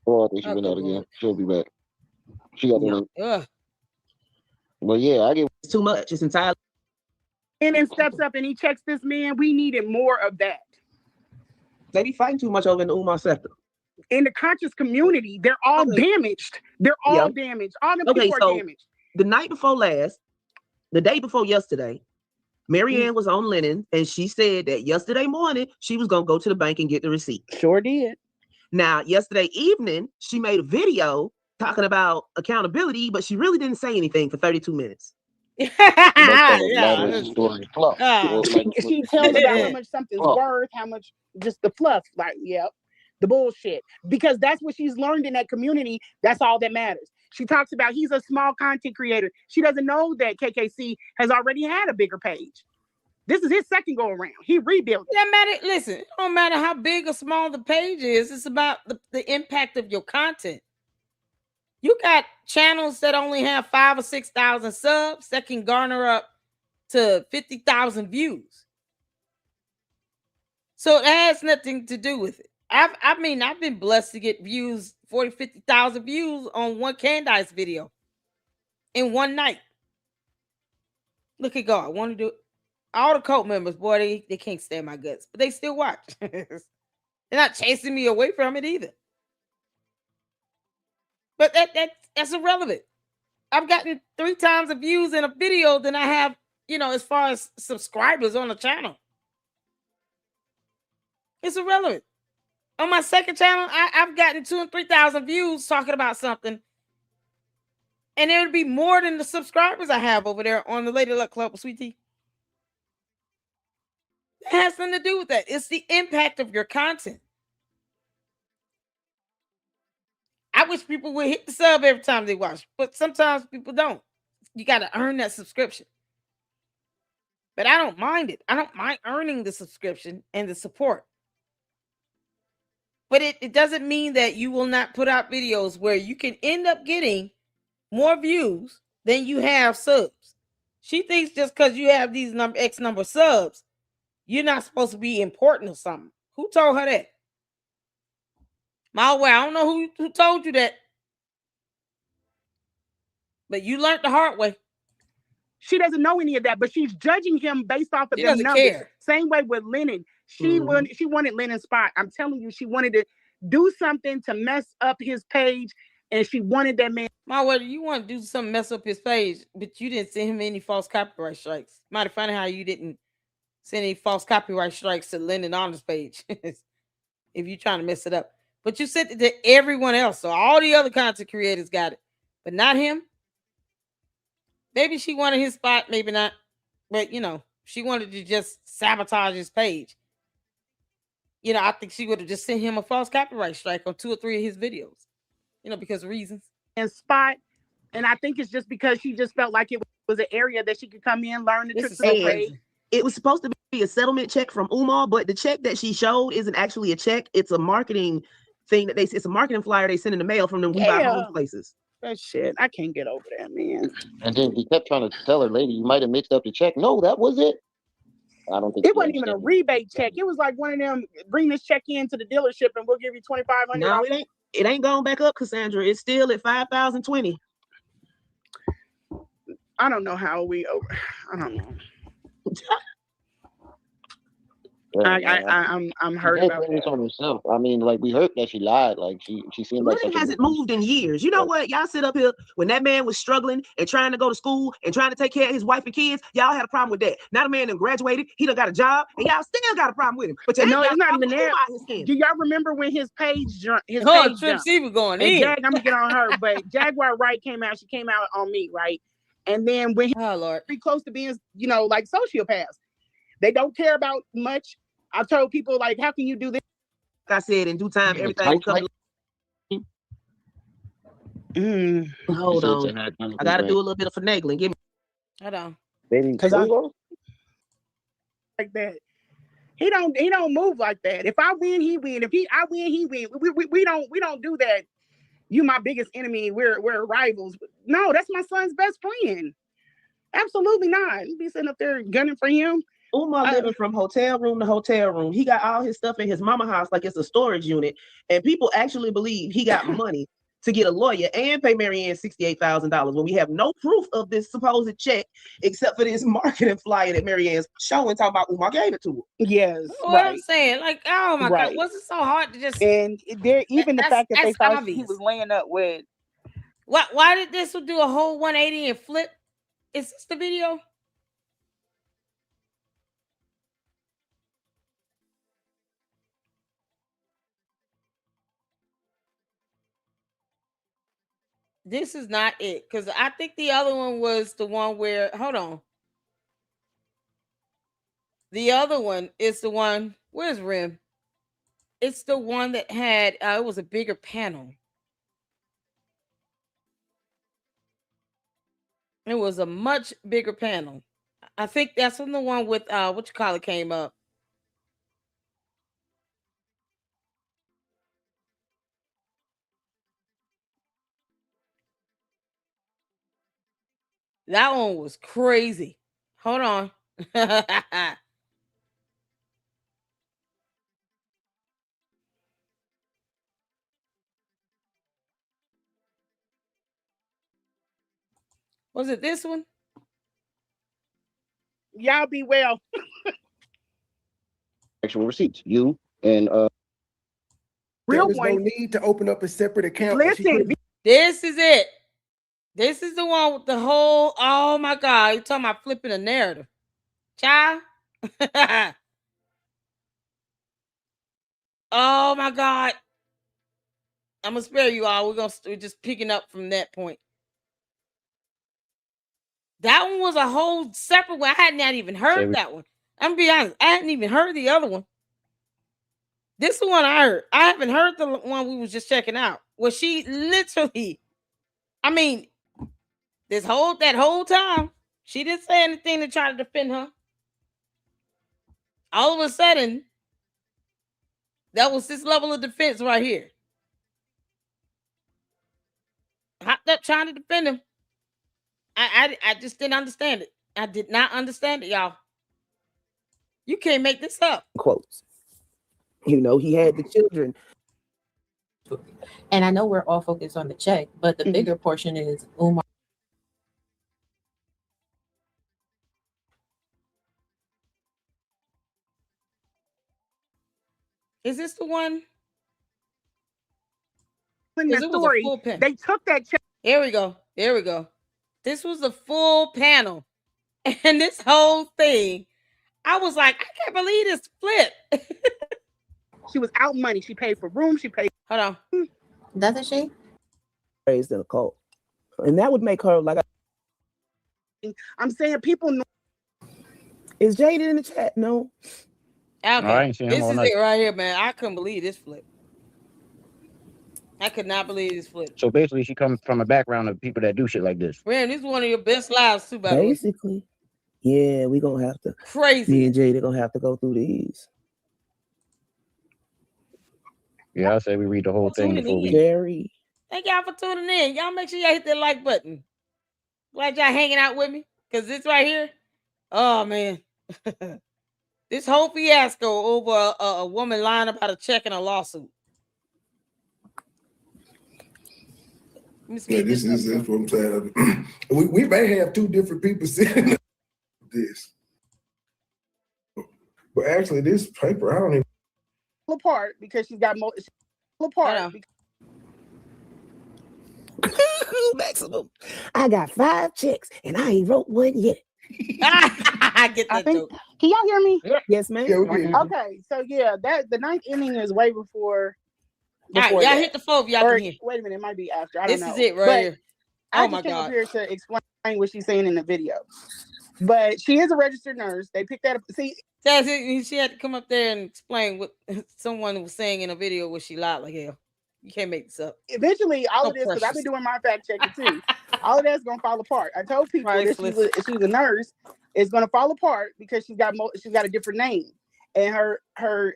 Oh, I think she went out again. She'll be back. She got the link. Well, yeah, I get too much. It's entirely... And then steps up and he checks this man. We needed more of that. They be fighting too much over in the Umar sector. In the conscious community, they're all damaged. They're all damaged. All the people are damaged. The night before last, the day before yesterday, Marianne was on Lennon, and she said that yesterday morning she was gonna go to the bank and get the receipt. Sure did. Now, yesterday evening, she made a video talking about accountability, but she really didn't say anything for 32 minutes. She tells about how much something's worth, how much just the fluff, like, the bullshit. Because that's what she's learned in that community. That's all that matters. She talks about he's a small content creator. She doesn't know that KKC has already had a bigger page. This is his second go around. He rebuilt it. Listen, it don't matter how big or small the page is. It's about the impact of your content. You got channels that only have 5,000 or 6,000 subs that can garner up to 50,000 views. So it has nothing to do with it. I've been blessed to get views, 40,000, 50,000 views on one Candice video in one night. Look at God. I want to do it. All the cult members, boy, they can't stand my guts, but they still watch. They're not chasing me away from it either. But that's irrelevant. I've gotten 3 times the views in a video than I have, as far as subscribers on the channel. It's irrelevant. On my second channel, I've gotten 2,000 and 3,000 views talking about something. And it would be more than the subscribers I have over there on the Lady Luck Club with Sweet Tea. It has nothing to do with that. It's the impact of your content. I wish people would hit the sub every time they watch, but sometimes people don't. You got to earn that subscription. But I don't mind it. I don't mind earning the subscription and the support. But it doesn't mean that you will not put out videos where you can end up getting more views than you have subs. She thinks just because you have these X number of subs, you're not supposed to be important or something. Who told her that? MALware, I don't know who told you that. But you learned the hard way. She doesn't know any of that, but she's judging him based off of the numbers. Care. Same way with Lennon. She wanted Lennon's spot. I'm telling you, she wanted to do something to mess up his page, and she wanted that man. MALware, you want to do something mess up his page, but you didn't send him any false copyright strikes. Mighty funny how you didn't send any false copyright strikes to Lennon on his page. If you're trying to mess it up. But you sent it to everyone else. So all the other content creators got it, but not him. Maybe she wanted his spot, maybe not. But, you know, she wanted to just sabotage his page. You know, I think she would have just sent him a false copyright strike on 2 or 3 of his videos. You know, because of reasons. And spot. And I think it's just because she just felt like it was an area that she could come in, learn the tricks of the trade. It was supposed to be a settlement check from Umar, but the check that she showed isn't actually a check. It's a marketing thing that it's a marketing flyer they send in the mail from them We Buy Homes places. That shit, I can't get over that, man. And then he kept trying to tell her, lady, you might have mixed up the check. No, that was it. I don't think it wasn't even a rebate check. It was like one of them, bring this check in to the dealership and we'll give you $2,500. No, it ain't going back up, Cassandra. It's still at 5,020. I don't know how I don't know. I'm hurt about that. On herself. I mean, like, we heard that she lied. Like, she seemed like Lorient hasn't moved in years. You know what? Y'all sit up here when that man was struggling and trying to go to school and trying to take care of his wife and kids. Y'all had a problem with that. Now the man done graduated. He done got a job, and y'all still got a problem with him. But no, it's not even there. Do y'all remember when his page jumped? His page jumped. She was going in. I'm gonna get on her, but Jaguar Wright came out. She came out on me, right? And then when Lord, pretty close to being, you know, like sociopaths, they don't care about much. I told people, like, how can you do this? Like I said, in due time, everything comes. Hold on. I got to do a little bit of finagling. Give me. Hold on. Because I like that. He don't move like that. If I win, he win. If I win, he win. We don't do that. You my biggest enemy. We're rivals. No, that's my son's best friend. Absolutely not. You be sitting up there gunning for him. Umar living from hotel room to hotel room. He got all his stuff in his mama house like it's a storage unit. And people actually believe he got money to get a lawyer and pay Marianne $68,000 when we have no proof of this supposed check except for this marketing flyer that Marianne's showing talking about Umar gave it to her. Yes. What I'm saying, like, oh my God, was it so hard to just and there even the fact that they thought he was laying up with why did this do a whole 180 and flip? Is this the video? This is not it, because I think the other one was the one where, hold on. The other one is the one, where's Rem? It's the one that had, it was a bigger panel. It was a much bigger panel. I think that's when the one with, what you call it came up. That one was crazy. Hold on. Was it this one? Y'all be well. Actual receipts. You and there was no need to open up a separate account. Listen, this is it. This is the one with the whole, oh my God, you're talking about flipping a narrative. Child. Oh my God. I'm gonna spare you all. We're just picking up from that point. That one was a whole separate one. I had not even heard that one. I'm gonna be honest. I hadn't even heard the other one. This is the one I heard. I haven't heard the one we was just checking out. Well, she literally, I mean, that whole time, she didn't say anything to try to defend her. All of a sudden, that was this level of defense right here. Hopped up trying to defend him. I just didn't understand it. I did not understand it, y'all. You can't make this up. Quotes. You know, he had the children. And I know we're all focused on the check, but the bigger portion is Umar. Is this the one? In the story, they took that check. Here we go. There we go. This was a full panel. And this whole thing, I was like, I can't believe this flip. She was out money. She paid for room. She paid. Hold on. Doesn't she? Raised in a cult. And that would make her like I'm saying people know. Is Jade in the chat? No. Okay. I ain't seen him This all is night. it right here, man. I couldn't believe this flip. I could not believe this flip. So basically, she comes from a background of people that do shit like this. Man, this is one of your best lives too, by the way. Basically. Yeah, we gonna have to. Crazy. Me and Jade are gonna have to go through these. Yeah, I say we read the whole thing before we. Very. Thank y'all for tuning in. Y'all make sure y'all hit that like button. Glad y'all hanging out with me. Because this right here, oh man. This whole fiasco over a woman lying about a check in a lawsuit. Yeah, this is what I'm saying. We may have two different people sitting this. But actually, this paper, I don't even. Apart because she's got more. Apart. Maximum. I got 5 checks and I ain't wrote one yet. I get that joke. Can y'all hear me? Yes, ma'am. Yeah, okay, so yeah, that the 9th inning is way before. All right, y'all hit the phone if y'all can hear. Wait a minute, it might be after. I don't know. This is it right here. I just came up here to explain what she's saying in the video. But she is a registered nurse. They picked that up. See, she had to come up there and explain what someone was saying in a video where she lied like hell. You can't make this up. Eventually, all of this, because I've been doing my fact checking too, all of that's gonna fall apart. I told people that she's a nurse, it's gonna fall apart because she's got a different name, and her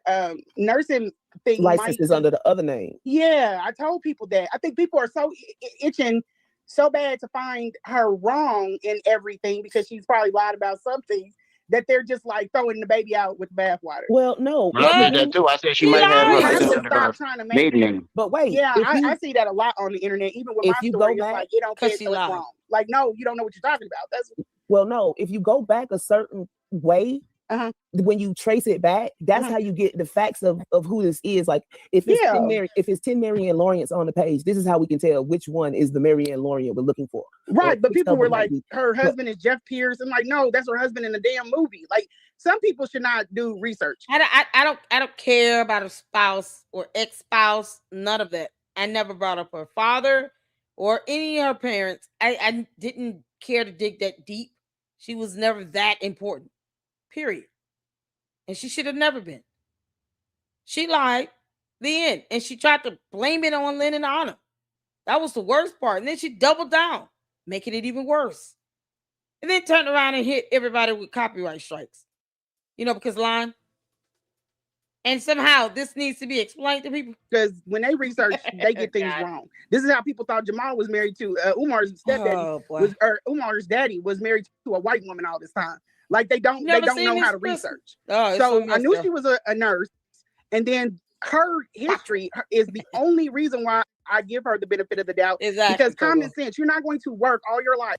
nursing thing license is under the other name. Yeah, I told people that. I think people are so itching so bad to find her wrong in everything because she's probably lied about something that they're just like throwing the baby out with bathwater. Well, no. I said that too. I said she might have her maiden name. But wait. Yeah, I see that a lot on the internet. Even with my story, it's like, it don't fit, so it's wrong. Like, no, you don't know what you're talking about. That's well, no. If you go back a certain way, when you trace it back, that's how you get the facts of who this is. Like if it's 10 Mary and Lorient's on the page, this is how we can tell which one is the Mary and Lorient we're looking for. Right, but people were like, her husband is Jeff Pierce. I'm like, no, that's her husband in the damn movie. Like, some people should not do research. I don't care about a spouse or ex-spouse, none of that. I never brought up her father or any of her parents. I didn't care to dig that deep. She was never that important. Period. And she should have never been. She lied. The end. And she tried to blame it on Lynn and Anna. That was the worst part. And then she doubled down, making it even worse. And then turned around and hit everybody with copyright strikes. You know, because lying. And somehow this needs to be explained to people. Because when they research, they get things wrong. This is how people thought Jamal was married to Umar's stepdaddy. Umar's daddy was married to a white woman all this time. Like they don't know how to research. So I knew she was a nurse, and then her history is the only reason why I give her the benefit of the doubt. Exactly. Because common sense, you're not going to work all your life,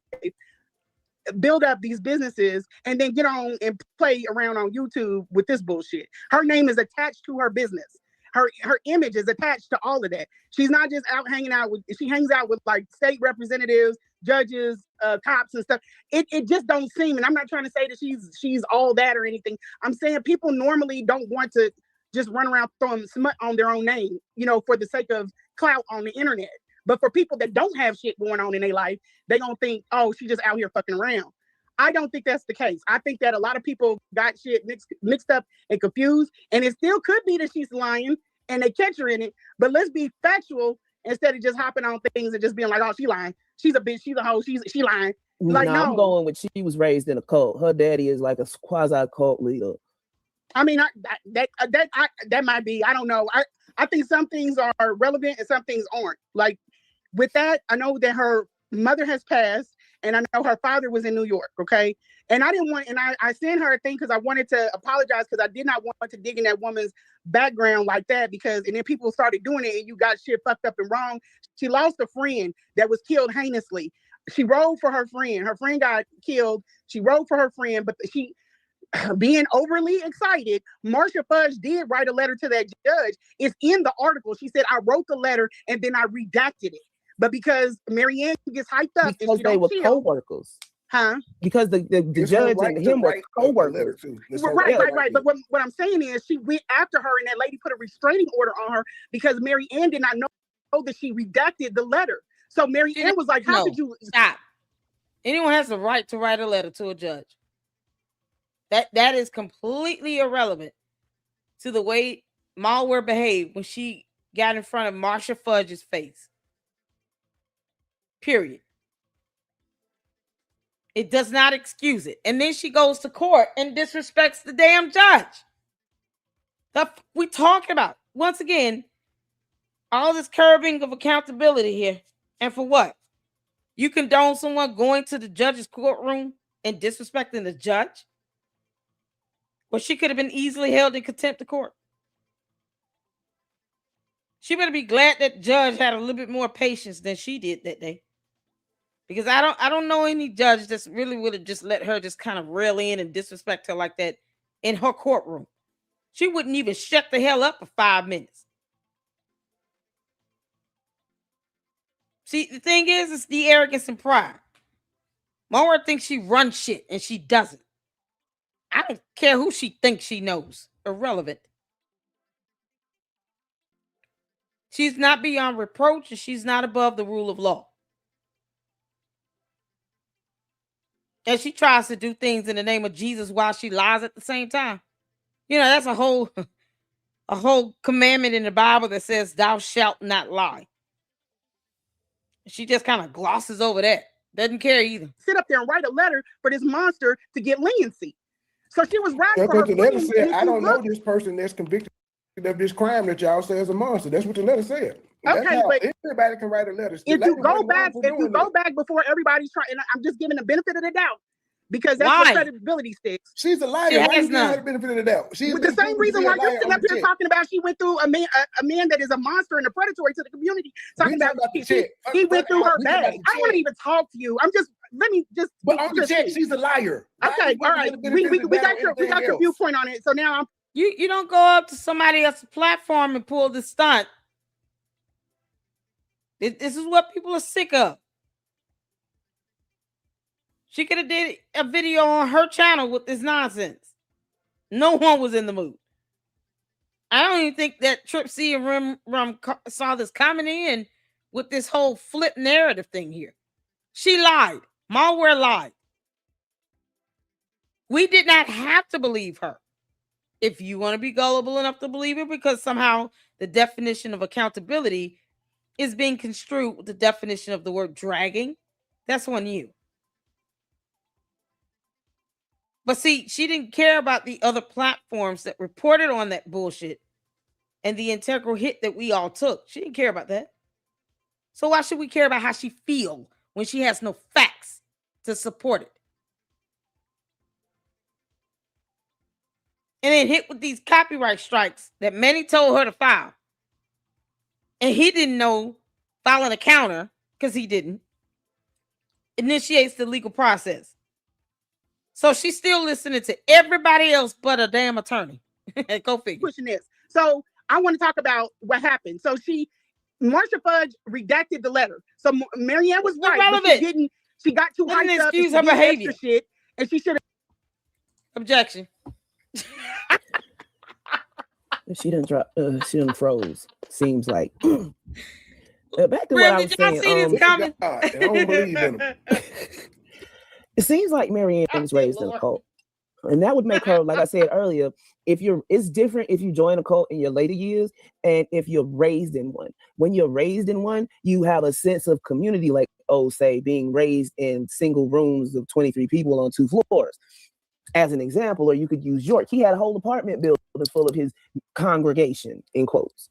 build up these businesses, and then get on and play around on YouTube with this bullshit. Her name is attached to her business. Her image is attached to all of that. She's not just out hanging out with. She hangs out with like state representatives, judges, cops and stuff. It just don't seem, and I'm not trying to say that she's all that or anything. I'm saying people normally don't want to just run around throwing smut on their own name, you know, for the sake of clout on the internet. But for people that don't have shit going on in their life, they gonna think, oh, she just out here fucking around. I don't think that's the case. I think that a lot of people got shit mixed up and confused, and it still could be that she's lying and they catch her in it. But let's be factual instead of just hopping on things and just being like, oh, she lying. She's a bitch. She's a hoe. She lying. Like, no. I'm going with she was raised in a cult. Her daddy is like a quasi cult leader. I mean, that might be. I don't know. I think some things are relevant and some things aren't. Like with that, I know that her mother has passed, and I know her father was in New York. Okay, and I didn't want, and I sent her a thing because I wanted to apologize because I did not want to dig in that woman's background like that and then people started doing it and you got shit fucked up and wrong. She lost a friend that was killed heinously. She rode for her friend. Her friend got killed. She rode for her friend, but she, being overly excited, Marsha Fudge did write a letter to that judge. It's in the article. She said, I wrote the letter and then I redacted it. But because Marianne gets hyped up because they were co-workers. Huh? Because the judge and him were co-workers. Right. But what I'm saying is she went after her and that lady put a restraining order on her because Mary Ann did not know that she redacted the letter. So Mary Ann was like, how could you stop? Anyone has the right to write a letter to a judge. That is completely irrelevant to the way MALware behaved when she got in front of Marsha Fudge's face. Period. It does not excuse it. And then she goes to court and disrespects the damn judge. We talking about, once again, all this curbing of accountability here. And for what? You condone someone going to the judge's courtroom and disrespecting the judge? Well, she could have been easily held in contempt of court. She better be glad that judge had a little bit more patience than she did that day. Because I don't know any judge that's really would have just let her just kind of rail in and disrespect her like that in her courtroom. She wouldn't even shut the hell up for 5 minutes. See, the thing is, it's the arrogance and pride. MALware thinks she runs shit and she doesn't. I don't care who she thinks she knows. Irrelevant. She's not beyond reproach and she's not above the rule of law. And she tries to do things in the name of Jesus while she lies at the same time. You know, that's a whole commandment in the Bible that says, thou shalt not lie. She just kind of glosses over that. Doesn't care either. Sit up there and write a letter for this monster to get leniency. So she was right. But the letter said, I don't know this person that's convicted of this crime that y'all say is a monster. That's what the letter said. Okay, but everybody can write a letter. If you go back before everybody's trying, and I'm just giving the benefit of the doubt, because that's what credibility sticks. She's a liar. Why you give her the benefit of the doubt? With the same reason why you're sitting up here talking about she went through a man that is a monster and a predatory to the community. Talking about he went through her bag. I don't want to even talk to you. But on the check, she's a liar. Okay, all right. We got your viewpoint on it. So now you don't go up to somebody else's platform and pull the stunt. This is what people are sick of. She could have did a video on her channel with this nonsense. No one was in the mood. I don't even think that Trip C and Rum saw this coming in with this whole flip narrative thing here. She lied. MALware lied. We did not have to believe her. If you want to be gullible enough to believe it, because somehow the definition of accountability is being construed with the definition of the word dragging, that's on you. But see, she didn't care about the other platforms that reported on that bullshit and the integral hit that we all took. She didn't care about that. So why should we care about how she feels when she has no facts to support it? And then hit with these copyright strikes that Manny told her to file. And he didn't know filing a counter because he didn't. Initiates the legal process. So she's still listening to everybody else but a damn attorney. Go figure. Pushing this. So I want to talk about what happened. So Marsha Fudge redacted the letter. So Marianne was right. But she got too hyped up. Excuse her behavior. Shit, and she should have. Objection. She done froze. Seems like. Back to what I was saying. I don't believe in them. It seems like Marianne was raised in a cult. And that would make her, like I said earlier, it's different if you join a cult in your later years and if you're raised in one. When you're raised in one, you have a sense of community, like, say, being raised in single rooms of 23 people on 2 floors. As an example, or you could use York. He had a whole apartment building full of his congregation, in quotes.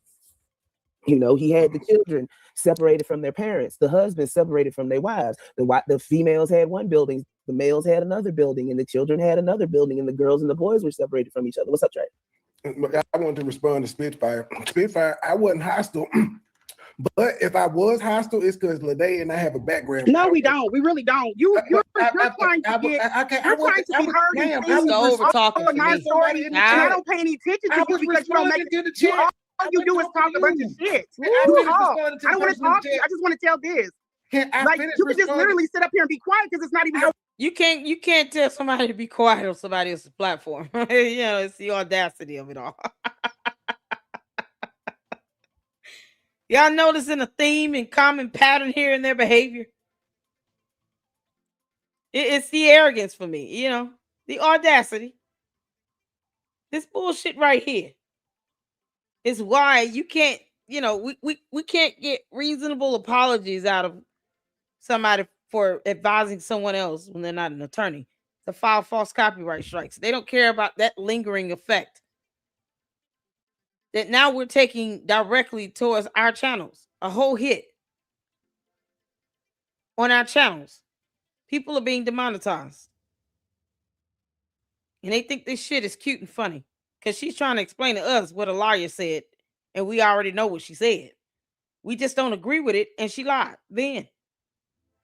You know, he had the children separated from their parents, the husbands separated from their wives. The females had one building, the males had another building, and the children had another building, and the girls and the boys were separated from each other. What's up, Trey? I wanted to respond to Spitfire. Spitfire, I wasn't hostile, but if I was hostile, it's because Lede and I have a background. No, we don't. We really don't. You're trying to be heard. I'm over talking to me. Story, and I don't pay any attention to you because you don't make it. All you do is talk a bunch of shit. I don't want to talk to you. I just want to tell this. You can just literally sit up here and be quiet because it's not even your You can't tell somebody to be quiet on somebody else's platform. It's the audacity of it all. Y'all noticing a theme and common pattern here in their behavior? It's the arrogance for me, the audacity. This bullshit right here is why you can't, we can't get reasonable apologies out of somebody for advising someone else when they're not an attorney to file false copyright strikes. They don't care about that lingering effect that now we're taking directly towards our channels. A whole hit on our channels. People are being demonetized. And they think this shit is cute and funny because she's trying to explain to us what a lawyer said, and we already know what she said. We just don't agree with it, and she lied then.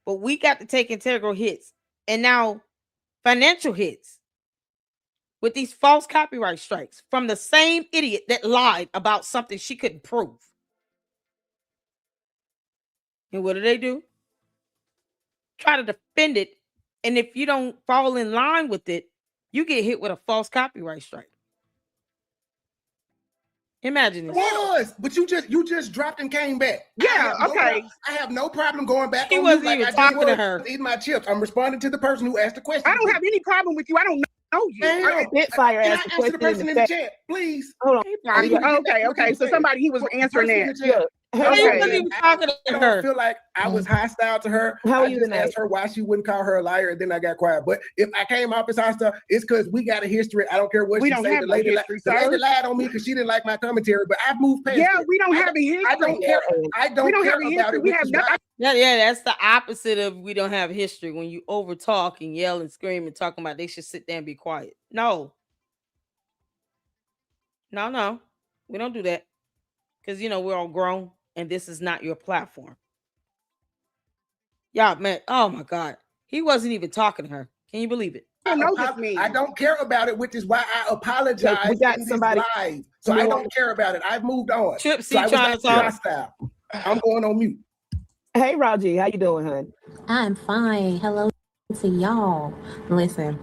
But we got to take integral hits and now financial hits with these false copyright strikes from the same idiot that lied about something she couldn't prove. And what do? Try to defend it. And if you don't fall in line with it, you get hit with a false copyright strike. Imagine this. But you just dropped and came back. Yeah, I have no problem going back. He wasn't even talking to her. Eating my chips. I'm responding to the person who asked the question. I don't have any problem with you. I don't know you. Spitfire asked the question. The person in the chat, please. Hold on. Okay. So somebody he was answering that. He wasn't even talking to her. I feel like I was hostile to her. How are I you just tonight? asked her why she wouldn't call her a liar, and then I got quiet. But if I came off as hostile, it's because we got a history. I don't care what she said. The lady lied on me because she didn't like my commentary, but I've moved past it. We don't have a history. I don't care. I don't care about it. We have nothing. Yeah, that's the opposite of we don't have history. When you over talk and yell and scream and talking about they should sit there and be quiet. No, we don't do that because we're all grown and this is not your platform. Y'all, man, oh my God, he wasn't even talking to her. Can you believe it? I don't care about it, which is why I apologize. We got somebody live, so I don't care about it. I've moved on. Tripsy so trying to talk. Hostile. I'm going on mute. Hey, Raji, how you doing, hon? I'm fine. Hello to y'all. Listen,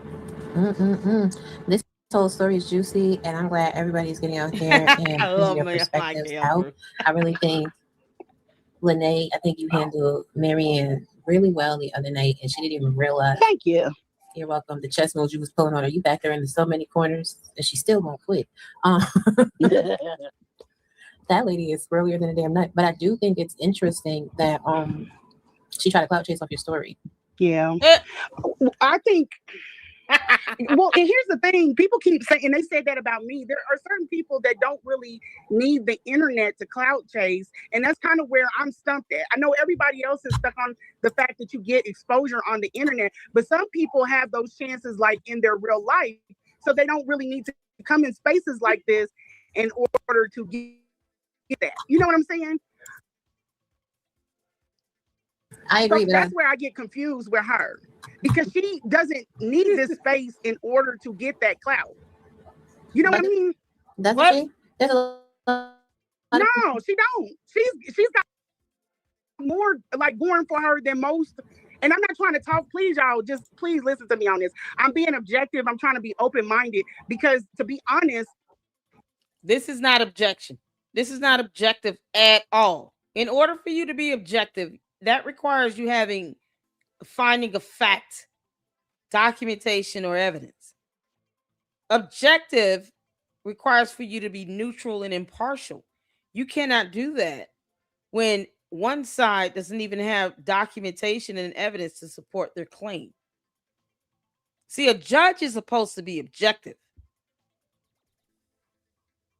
this whole story is juicy, and I'm glad everybody's getting out there and putting their perspectives out. I really think, Lene, I think you handled Marianne really well the other night, and she didn't even realize. Thank you. You're welcome. The chess moves you was pulling on her. You back there into so many corners, and she still won't quit. That lady is squirrelier than a damn nut. But I do think it's interesting that she tried to clout chase off your story. Yeah. I think well, and here's the thing. People keep saying, and they said that about me. There are certain people that don't really need the internet to clout chase. And that's kind of where I'm stumped at. I know everybody else is stuck on the fact that you get exposure on the internet, but some people have those chances like in their real life. So they don't really need to come in spaces like this in order to get that. You know what I'm saying? I agree. So that's where I get confused with her, because she doesn't need this space in order to get that clout. You know what I mean? That's what? There's a no, she don't. She's got more like going for her than most. And I'm not trying to talk. Please, y'all, just please listen to me on this. I'm being objective. I'm trying to be open-minded because, to be honest, this is not objection. This is not objective at all. In order for you to be objective, that requires you having a finding of fact, documentation, or evidence. Objective requires for you to be neutral and impartial. You cannot do that when one side doesn't even have documentation and evidence to support their claim. See, a judge is supposed to be objective.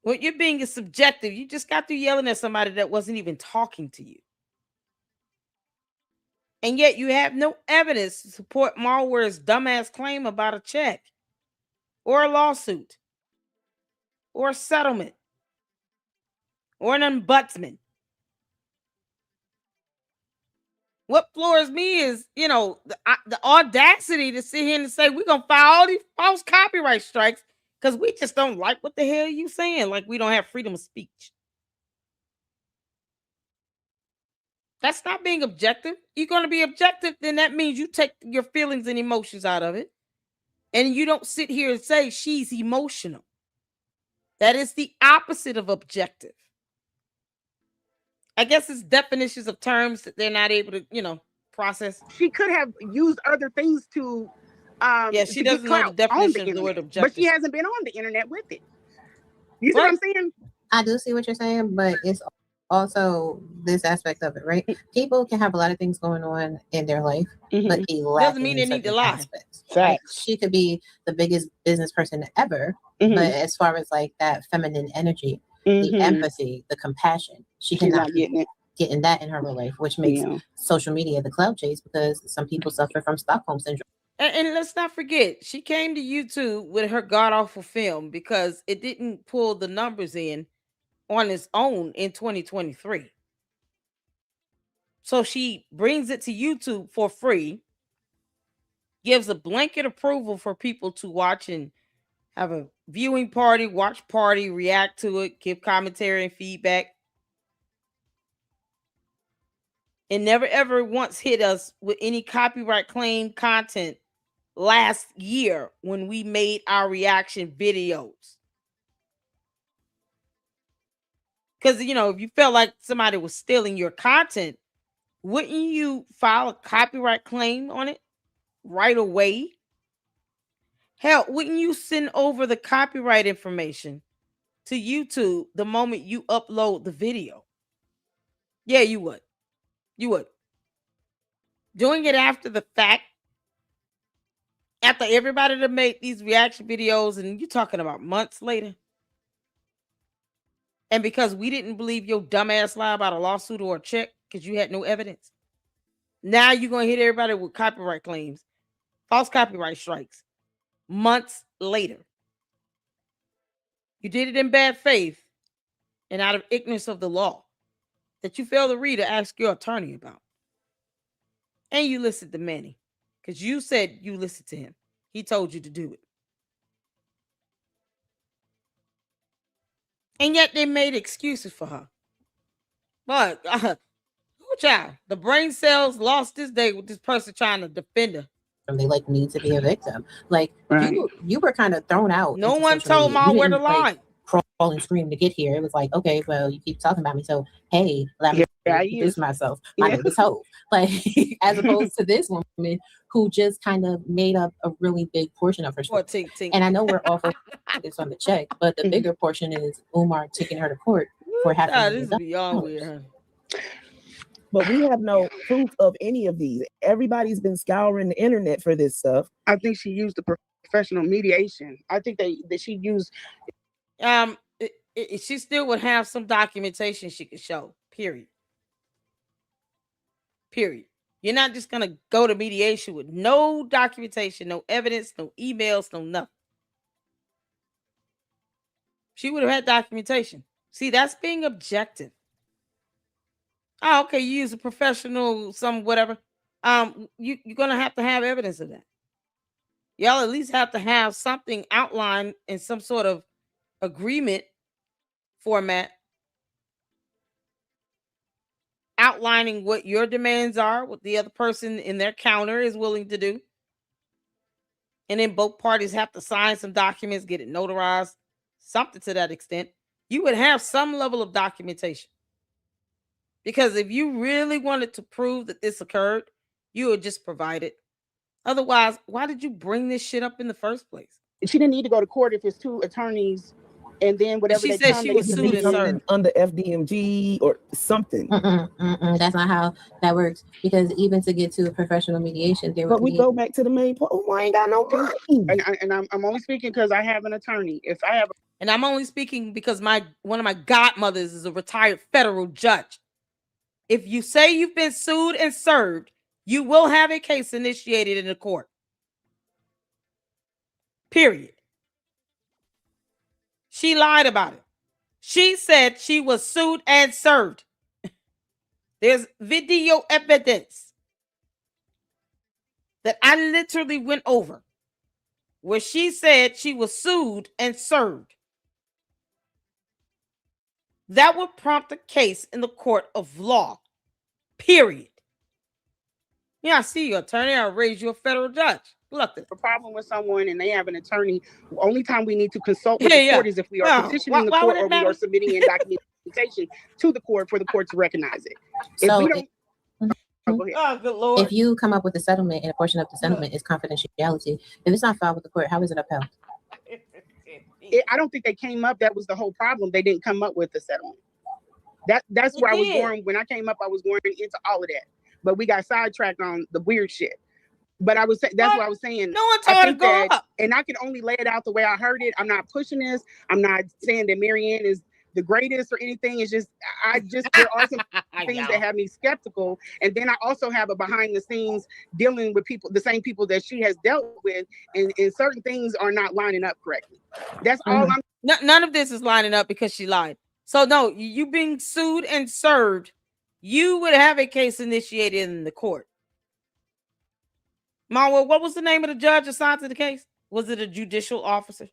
When you're being subjective, you just got through yelling at somebody that wasn't even talking to you. And yet you have no evidence to support MALware's dumbass claim about a check or a lawsuit or a settlement or an ombudsman. What floors me is, the audacity to sit here and say, we're going to file all these false copyright strikes because we just don't like what the hell you saying. Like we don't have freedom of speech. That's not being objective. You're going to be objective, then that means you take your feelings and emotions out of it. And you don't sit here and say she's emotional. That is the opposite of objective. I guess it's definitions of terms that they're not able to, process. She could have used other things to she doesn't know the definition of the word objective. But she hasn't been on the internet with it. You see what I'm saying? I do see what you're saying, but it's also this aspect of it, right? People can have a lot of things going on in their life, but be lacking doesn't mean they need to lie. Right? She could be the biggest business person ever, but as far as like that feminine energy, the empathy, the compassion, she's not getting that in her real life, which makes social media the cloud chase, because some people suffer from Stockholm syndrome. And let's not forget, she came to YouTube with her god-awful film because it didn't pull the numbers in on its own in 2023. So she brings it to YouTube for free, gives a blanket approval for people to watch and have a viewing party, watch party, react to it, give commentary and feedback. And never ever once hit us with any copyright claim content last year when we made our reaction videos. Because, if you felt like somebody was stealing your content, wouldn't you file a copyright claim on it right away? Hell, wouldn't you send over the copyright information to YouTube the moment you upload the video? Yeah, you would. You would. Doing it after the fact, after everybody that made these reaction videos, and you're talking about months later. And because we didn't believe your dumbass lie about a lawsuit or a check because you had no evidence. Now you're going to hit everybody with copyright claims, false copyright strikes, months later. You did it in bad faith and out of ignorance of the law that you failed to read or ask your attorney about. And you listened to Manny because you said you listened to him. He told you to do it. And yet they made excuses for her. But, child, the brain cells lost this day with this person trying to defend her. They need to be a victim. You were kind of thrown out. No one told MALware to lie. Crawl and scream to get here. It was like, okay, well, you keep talking about me, so hey, let me introduce myself. My name is Hope. As opposed to this woman who just kind of made up a really big portion of her story. And I know we're all focused on the check, but the bigger portion is Umar taking her to court for having this is beyond weird. But we have no proof of any of these. Everybody's been scouring the internet for this stuff. I think she used the professional mediation. I think that she used. She still would have some documentation she could show. Period. You're not just gonna go to mediation with no documentation, no evidence, no emails, no nothing. She would have had documentation. See, that's being objective. Oh, okay, you use a professional, some whatever. You're gonna have to have evidence of that. Y'all at least have to have something outlined in some sort of agreement format, outlining what your demands are, what the other person in their counter is willing to do. And then both parties have to sign some documents, get it notarized, something to that extent. You would have some level of documentation. Because if you really wanted to prove that this occurred, you would just provide it. Otherwise, why did you bring this shit up in the first place? She didn't need to go to court if it's two attorneys. And then whatever she said she was sued and served under FDMG or something. That's not how that works. Because even to get to a professional mediation, but we go back to the main point. Oh, I ain't got no money. And I'm only speaking because I have an attorney. If I have, and I'm only speaking because one of my godmothers is a retired federal judge. If you say you've been sued and served, you will have a case initiated in the court. Period. She lied about it. She said she was sued and served. There's video evidence that I literally went over where she said she was sued and served. That would prompt a case in the court of law. Period. Yeah, I see your attorney. I'll raise you a federal judge. Look, a problem with someone and they have an attorney. Only time we need to consult with the court is if we are petitioning the court or we are submitting in documentation to the court for the court to recognize it. So if we don't, go ahead. Oh, good Lord. If you come up with a settlement and a portion of the settlement is confidentiality, if it's not filed with the court, how is it upheld? I don't think they came up. That was the whole problem. They didn't come up with the settlement. That's where I was going. When I came up, I was going into all of that. But we got sidetracked on the weird shit. But I was saying, that's what I was saying. No one told her to go up. And I can only lay it out the way I heard it. I'm not pushing this. I'm not saying that Marianne is the greatest or anything. It's just, there are some things that have me skeptical. And then I also have a behind the scenes dealing with people, the same people that she has dealt with. And certain things are not lining up correctly. That's all I'm. None of this is lining up because she lied. So no, you being sued and served, you would have a case initiated in the court. MALware, what was the name of the judge assigned to the case? Was it a judicial officer?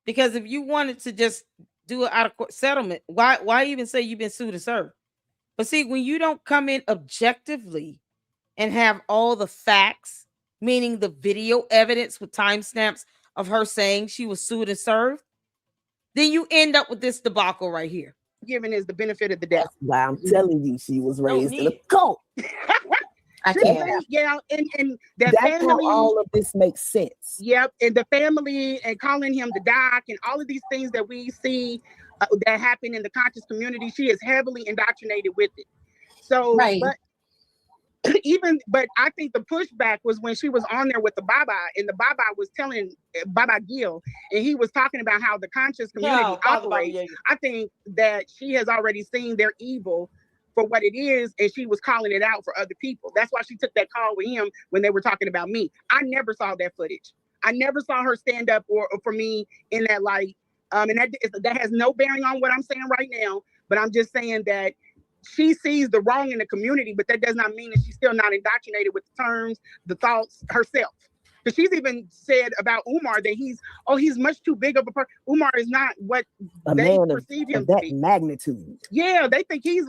Because if you wanted to just do an out-of-court settlement, why even say you've been sued and served? But see, when you don't come in objectively and have all the facts, meaning the video evidence with timestamps of her saying she was sued and served, then you end up with this debacle right here. Given is the benefit of the doubt. Wow, I'm telling you, she was raised in a cult. I can't. Yeah, and that's family, how all of this makes sense. Yep, and the family and calling him the doc and all of these things that we see that happen in the conscious community, she is heavily indoctrinated with it. So, right. But I think the pushback was when she was on there with the Baba, and the Baba was telling Baba Gil, and he was talking about how the conscious community operates. I think that she has already seen their evil for what it is, and she was calling it out for other people. That's why she took that call with him when they were talking about me. I never saw that footage. I never saw her stand up or for me in that light. And that has no bearing on what I'm saying right now, but I'm just saying that she sees the wrong in the community, but that does not mean that she's still not indoctrinated with the terms, the thoughts herself. Because she's even said about Umar that he's much too big of a person. Umar is not what they perceive him to be. Magnitude. Yeah, they think he's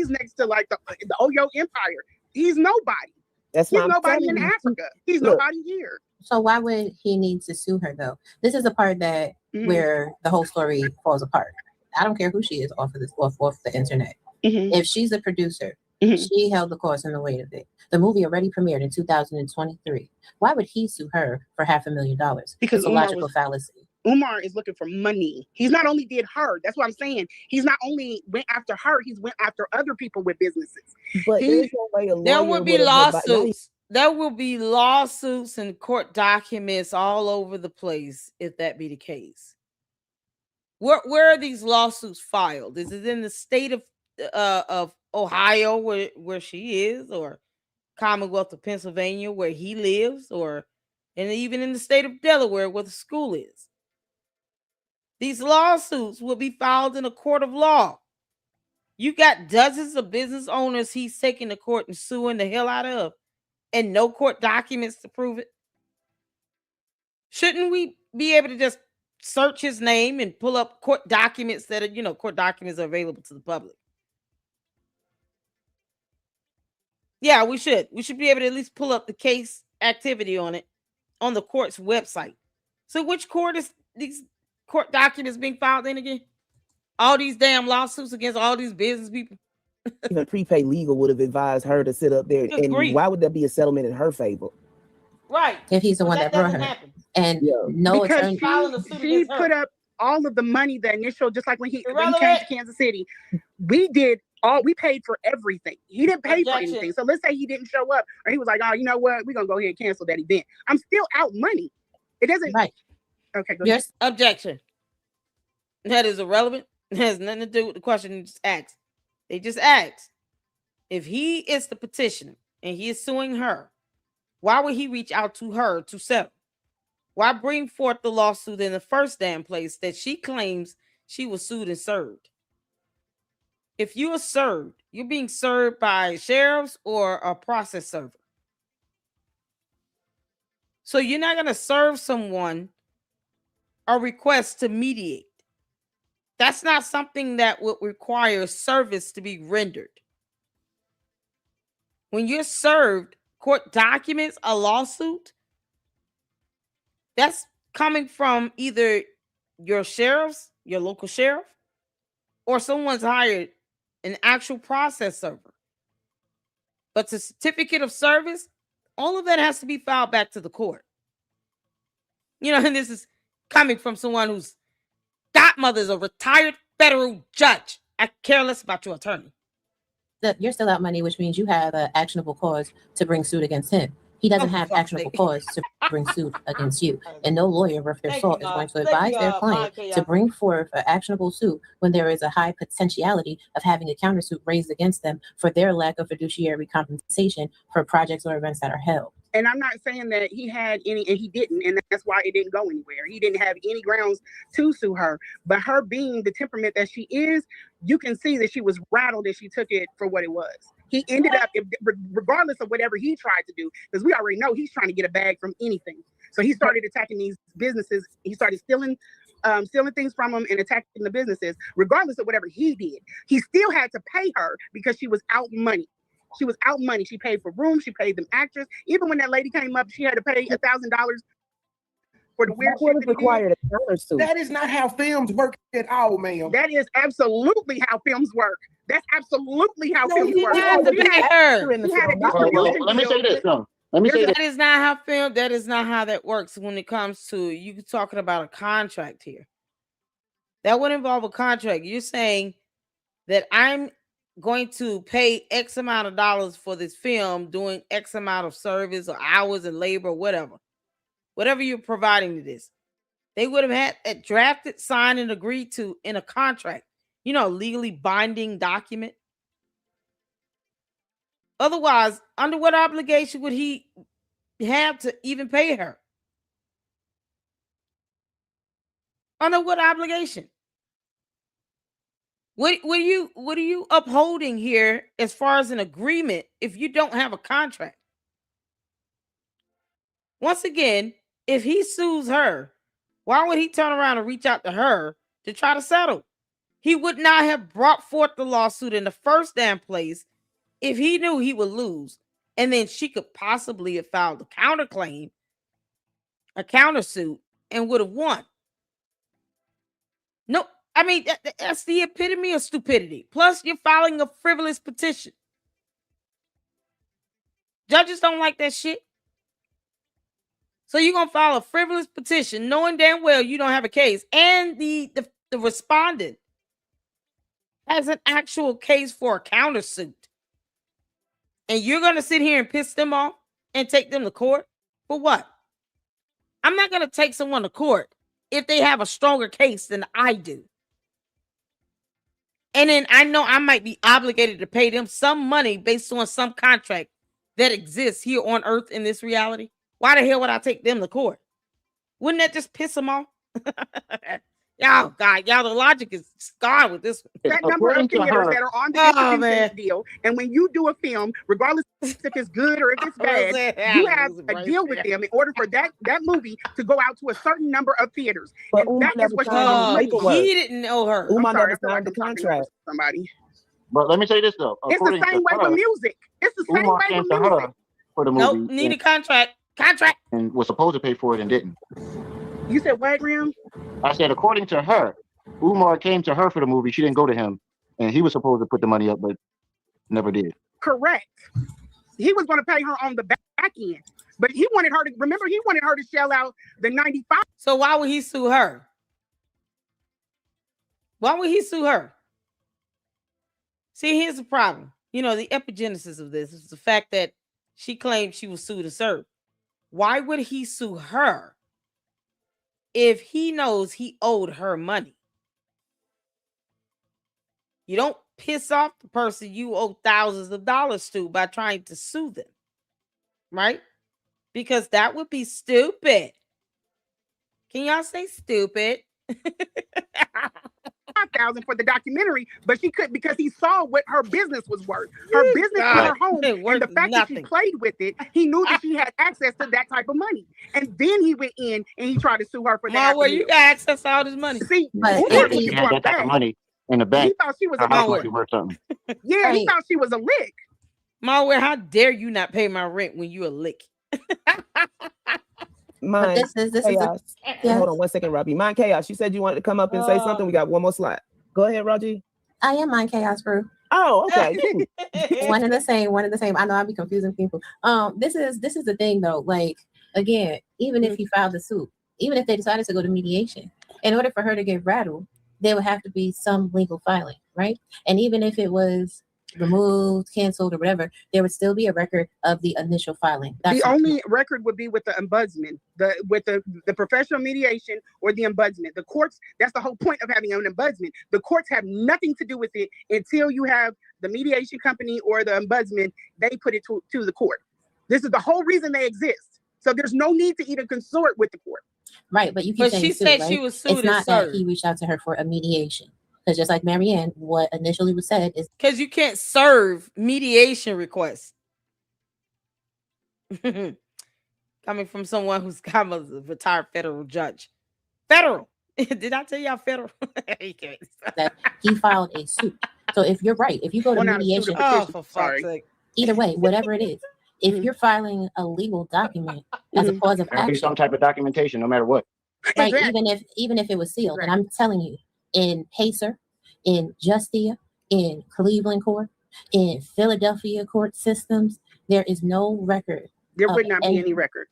next to like the Oyo Empire. He's nobody. He's nobody in Africa. He's nobody here. So why would he need to sue her though? This is the part that where the whole story falls apart. I don't care who she is off the internet. If she's a producer, she held the cost and the weight of it. The movie already premiered in 2023. Why would he sue her for $500,000? Because it's a logical fallacy. Umar is looking for money. He's not only did her. That's what I'm saying. He's not only went after her. He's went after other people with businesses. But there would be lawsuits. There will be lawsuits and court documents all over the place if that be the case. Where are these lawsuits filed? Is it in the state of Ohio where she is, or Commonwealth of Pennsylvania where he lives, or and even in the state of Delaware where the school is? These lawsuits will be filed in a court of law. You got dozens of business owners he's taking to court and suing the hell out of, and no court documents to prove it. Shouldn't we be able to just search his name and pull up court documents that are, court documents are available to the public? Yeah, we should. We should be able to at least pull up the case activity on it on the court's website. So which court is these court documents being filed in again? All these damn lawsuits against all these business people. Even prepaid legal would have advised her to sit up there. And why would there be a settlement in her favor? Right. If he's the one that brought her. Happen. And no because attorney. she put up all of the money, the initial, just like when he came to Kansas City. We paid for everything. He didn't pay for anything. So let's say he didn't show up, or he was like, oh, you know what? We're going to go ahead and cancel that event. I'm still out money. It doesn't. Right. Okay, go ahead. Objection. That is irrelevant. It has nothing to do with the question you just asked. They just asked, if he is the petitioner and he is suing her, why would he reach out to her to settle? Why bring forth the lawsuit in the first damn place that she claims she was sued and served? If you are served, you're being served by sheriffs or a process server. So you're not going to serve someone or request to mediate. That's not something that would require service to be rendered. When you're served court documents, a lawsuit, that's coming from either your sheriff's, your local sheriff, or someone's hired an actual process server. But the certificate of service, all of that has to be filed back to the court. You know, and this is coming from someone whose godmother is a retired federal judge. I care less about your attorney. You're still out money, which means you have an actionable cause to bring suit against him. He doesn't have actionable cause to bring suit against you. And no lawyer worth their salt is going to advise their client to bring forth an actionable suit when there is a high potentiality of having a countersuit raised against them for their lack of fiduciary compensation for projects or events that are held. And I'm not saying that he had any, and he didn't, and that's why it didn't go anywhere. He didn't have any grounds to sue her. But her being the temperament that she is, you can see that she was rattled and she took it for what it was. He ended up, regardless of whatever he tried to do, because we already know he's trying to get a bag from anything. So he started attacking these businesses. He started stealing things from them and attacking the businesses. Regardless of whatever he did, he still had to pay her because she was out money. She was out money. She paid for rooms. She paid them actors. Even when that lady came up, she had to pay $1,000 for the weird shit. Required a countersuit. That is not how films work at all, ma'am. That is absolutely how films work. That's absolutely how films work. Let me say this. Let me say that is not how film. That is not how that works when it comes to you talking about a contract here. That would involve a contract. You're saying that I'm going to pay X amount of dollars for this film, doing X amount of service or hours and labor or whatever you're providing to this. They would have had it drafted, signed, and agreed to in a contract, you know, legally binding document. Otherwise, under what obligation would he have to even pay her? Under what obligation? What are you upholding here as far as an agreement if you don't have a contract? Once again, if he sues her, why would he turn around and reach out to her to try to settle? He would not have brought forth the lawsuit in the first damn place if he knew he would lose. And then she could possibly have filed a counterclaim, a countersuit, and would have won. No, I mean, that's the epitome of stupidity. Plus, you're filing a frivolous petition. Judges don't like that shit. So you're going to file a frivolous petition knowing damn well you don't have a case. And the respondent has an actual case for a countersuit. And you're going to sit here and piss them off and take them to court? For what? I'm not going to take someone to court if they have a stronger case than I do. And then I know I might be obligated to pay them some money based on some contract that exists here on earth in this reality. Why the hell would I take them to court? Wouldn't that just piss them off? Y'all, God, y'all, the logic is scarred with this one. That number of theaters that are on the distribution deal, and when you do a film, regardless if it's good or if it's bad, you have a deal with them in order for that movie to go out to a certain number of theaters. But and that is what he didn't know her. Umar never signed the contract. Somebody. But let me say this though. It's the same way with music. It's the same way with music. For the movie. Nope, need a contract. And was supposed to pay for it and didn't. You said what, Rim? I said, according to her, Umar came to her for the movie. She didn't go to him. And he was supposed to put the money up, but never did. Correct. He was going to pay her on the back end. But he wanted her to shell out the 95. So why would he sue her? Why would he sue her? See, here's the problem. You know, the epigenesis of this is the fact that she claimed she was sued and served. Why would he sue her if he knows he owed her money? You don't piss off the person you owe thousands of dollars to by trying to sue them, right? Because that would be stupid. Can y'all say stupid? Not $250,000 for the documentary, but she couldn't because he saw what her business was worth. Her business in her home, and the fact that she played with it, he knew that she had access to that type of money. And then he went in and he tried to sue her for that. Where you got access to all this money? See, if you had that type of money in the bank, he thought she was her a house must be worth something. Yeah, he thought she was a lick. MALware, how dare you not pay my rent when you a lick? Mine. This is Chaos. Yes. Hold on 1 second, Robbie. Mine Chaos. You said you wanted to come up and say something. We got one more slot. Go ahead, Raji. I am Mind Chaos Brew. Oh, okay. One and the same. I know I'll be confusing people. This is the thing though. Like, again, even if he filed the suit, even if they decided to go to mediation, in order for her to get rattled, there would have to be some legal filing, right? And even if it was removed, canceled, or whatever, there would still be a record of the initial filing. The only record would be with the ombudsman, with the professional mediation or the ombudsman. The courts, that's the whole point of having an ombudsman. The courts have nothing to do with it until you have the mediation company or the ombudsman. They put it to the court. This is the whole reason they exist. So there's no need to even consort with the court. Right, but you keep saying she said right? she was sued. It's not that he reached out to her for a mediation. Because just like Marianne, what initially was said is because you can't serve mediation requests. Coming from someone who's come as a retired federal judge. Federal. Did I tell y'all federal? that he filed a suit. So if you're right, if you go to mediation, for fuck's sake. Either way, whatever it is, if you're filing a legal document as a cause of There'll be action, some type of documentation, no matter what. right? Even if it was sealed, and I'm telling you, in Pacer, in Justia, in Cleveland court, in Philadelphia court systems, there is no record. There would not be any record.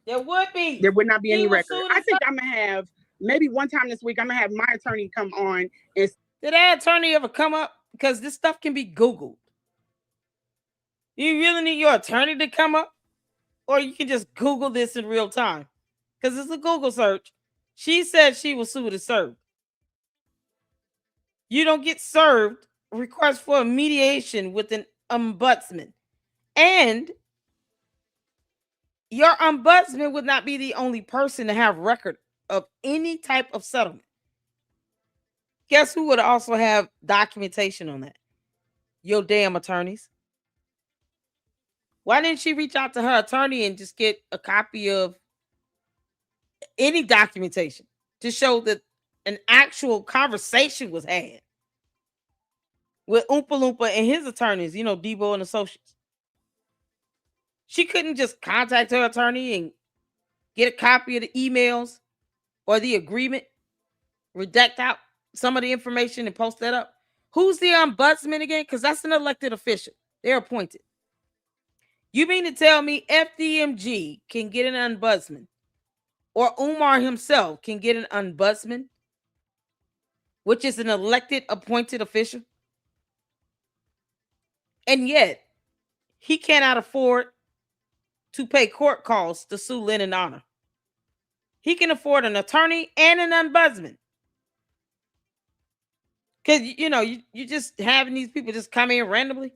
There would be. There would not be any record. I think I'm gonna have maybe one time this week. I'm gonna have my attorney come on. And did that attorney ever come up? Because this stuff can be Googled. You really need your attorney to come up, or you can just Google this in real time because it's a Google search. She said she was sued and served. You don't get served request for a mediation with an ombudsman. And your ombudsman would not be the only person to have record of any type of settlement. Guess who would also have documentation on that? Your damn attorneys. Why didn't she reach out to her attorney and just get a copy of any documentation to show that an actual conversation was had with Oompa Loompa and his attorneys, Debo and Associates? She couldn't just contact her attorney and get a copy of the emails or the agreement, redact out some of the information and post that up. Who's the ombudsman again? Because that's an elected official. They're appointed. You mean to tell me FDMG can get an ombudsman, or Umar himself can get an ombudsman, which is an elected, appointed official? And yet, he cannot afford to pay court costs to sue Lynn and Honor. He can afford an attorney and an ombudsman. Because, you just having these people just come in randomly.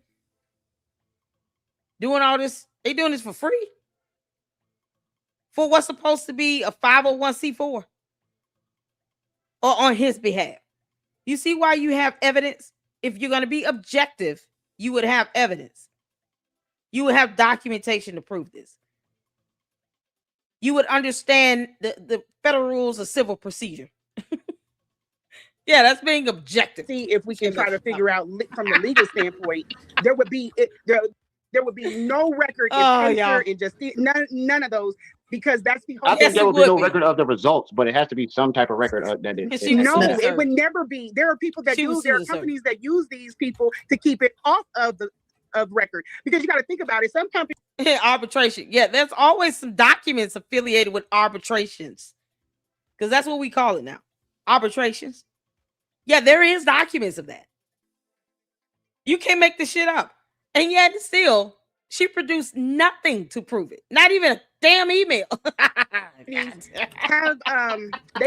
Doing all this. They doing this for free. For what's supposed to be a 501c4. Or on his behalf. You see why you have evidence? If you're going to be objective, you would have evidence. You would have documentation to prove this. You would understand the federal rules of civil procedure. Yeah, that's being objective. See if we can try to figure out from the legal standpoint, there would be no record in Pacer and just none of those, because that's the whole. I think there would be no record of the results, but it has to be some type of record that is. No, it would never be. There are people that there are companies that use these people to keep it off of record, because you got to think about it. Some companies arbitration. Yeah, there's always some documents affiliated with arbitrations, because that's what we call it now. Arbitrations. Yeah, there is documents of that. You can't make this shit up. And yet still, She produced nothing to prove it. Not even a damn email. They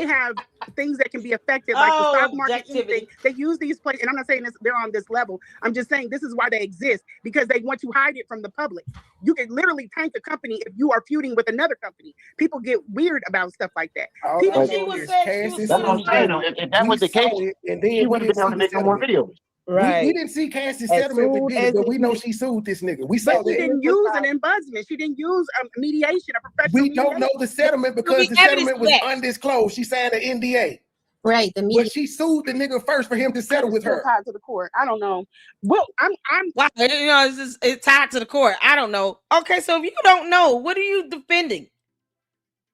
have things that can be affected, like the stock market. Anything. They use these places, and I'm not saying this, they're on this level. I'm just saying this is why they exist, because they want to hide it from the public. You can literally tank a company if you are feuding with another company. People get weird about stuff like that. That's what I'm saying. If that was the case, she wouldn't be able to make no more videos. Right. We didn't see Cassie's settlement with Diddy, but we know she sued this nigga. We saw she didn't use an ombudsman. She didn't use a mediation, a professional We don't know the settlement because the settlement was undisclosed. She signed an NDA. Right. But she sued the nigga first for him to settle with her. Tied to the court. I don't know. Well, I'm wow, it's tied to the court. I don't know. Okay, so if you don't know, what are you defending?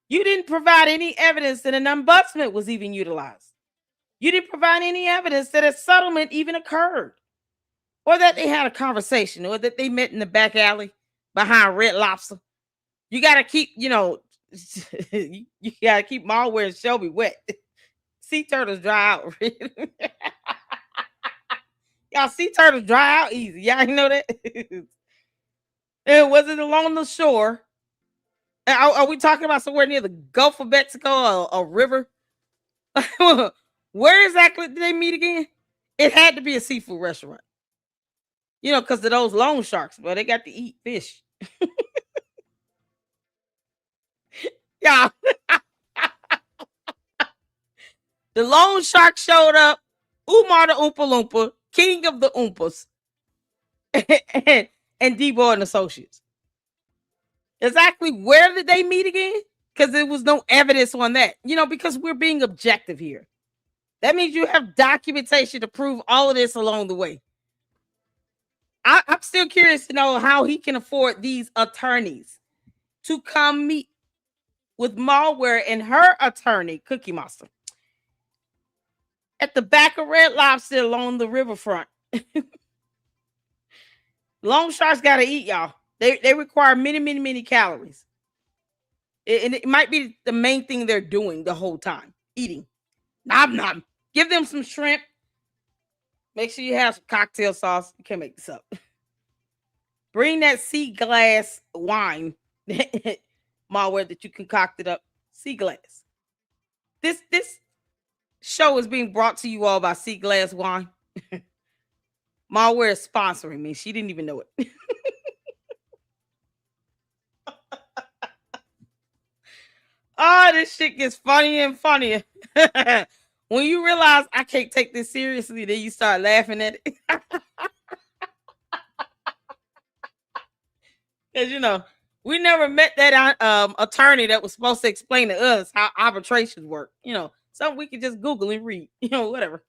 You didn't provide any evidence that an ombudsman was even utilized. You didn't provide any evidence that a settlement even occurred, or that they had a conversation, or that they met in the back alley behind Red Lobster. You got to keep, you got to keep MALware and Shelby wet. Sea turtles dry out. Y'all, sea turtles dry out easy. Y'all know that? It wasn't along the shore. Are we talking about somewhere near the Gulf of Mexico or a river? Where exactly did they meet again? It had to be a seafood restaurant. Because of those loan sharks, but they got to eat fish. Yeah. The loan shark showed up. Umar the Oompa Loompa, king of the Oompas, and Debo and Associates. Exactly where did they meet again? Because there was no evidence on that. Because we're being objective here. That means you have documentation to prove all of this along the way. I'm still curious to know how he can afford these attorneys to come meet with MALware and her attorney, Cookie Monster, at the back of Red Lobster along the riverfront. Loan sharks got to eat, y'all. They require many, many, many calories. And it might be the main thing they're doing the whole time, eating. Nom nom. Give them some shrimp. Make sure you have some cocktail sauce. You can't make this up. Bring that sea glass wine, MALware, that you concocted up. Sea glass. This show is being brought to you all by Sea Glass Wine. MALware is sponsoring me. She didn't even know it. Oh, this shit gets funnier and funnier. When you realize I can't take this seriously, then you start laughing at it. Because, we never met that attorney that was supposed to explain to us how arbitrations work. Something we could just Google and read, whatever.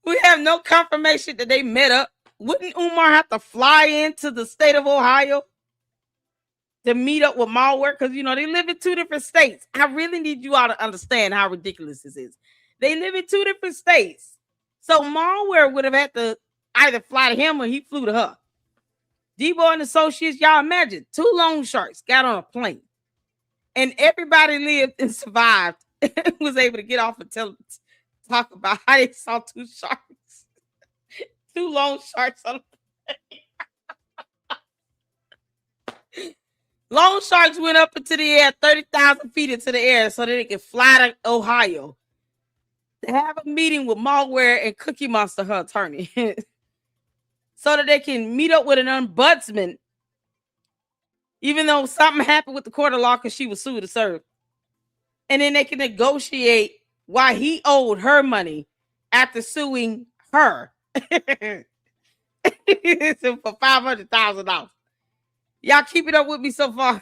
We have no confirmation that they met up. Wouldn't Umar have to fly into the state of Ohio to meet up with MALware? Because, they live in two different states. I really need you all to understand how ridiculous this is. They live in two different states. So MALware would have had to either fly to him or he flew to her. Debo and Associates, y'all imagine, 2 loan sharks got on a plane. And everybody lived and survived. Was able to get off and talk about how they saw 2 sharks. 2 loan sharks on a plane. Loan sharks went up into the air, 30,000 feet into the air, so that they could fly to Ohio to have a meeting with MALware and Cookie Monster, her attorney, so that they can meet up with an ombudsman, even though something happened with the court of law because she was sued to serve. And then they can negotiate why he owed her money after suing her so for $500,000. Y'all keep it up with me so far.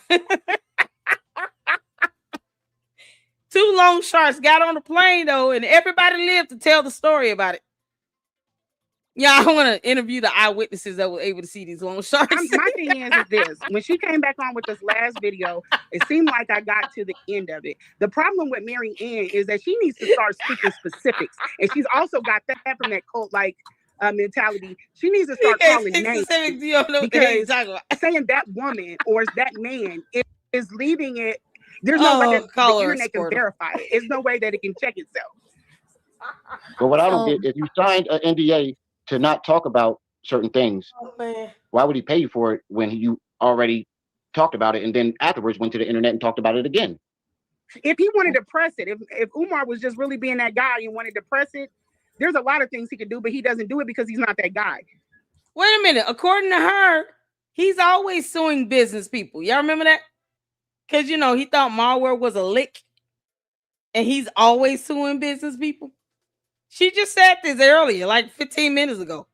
2 loan sharks got on the plane, though, and everybody lived to tell the story about it. Yeah, I want to interview the eyewitnesses that were able to see these loan sharks. My thing is this. When she came back on with this last video, it seemed like I got to the end of it. The problem with Mary Ann is that she needs to start speaking specifics. And she's also got that from that cult-like mentality. She needs to start calling names. Because saying that woman or that man is leaving it. There's no way that the internet can verify it. There's no way that it can check itself. But what I don't get, if you signed an NDA to not talk about certain things. Oh, man. Why would he pay you for it when you already talked about it and then afterwards went to the internet and talked about it again? If he wanted to press it, if Umar was just really being that guy and wanted to press it, there's a lot of things he could do, but he doesn't do it because he's not that guy. Wait a minute. According to her, he's always suing business people. Y'all remember that? Because, he thought MALware was a lick. And he's always suing business people. She just said this earlier, like 15 minutes ago.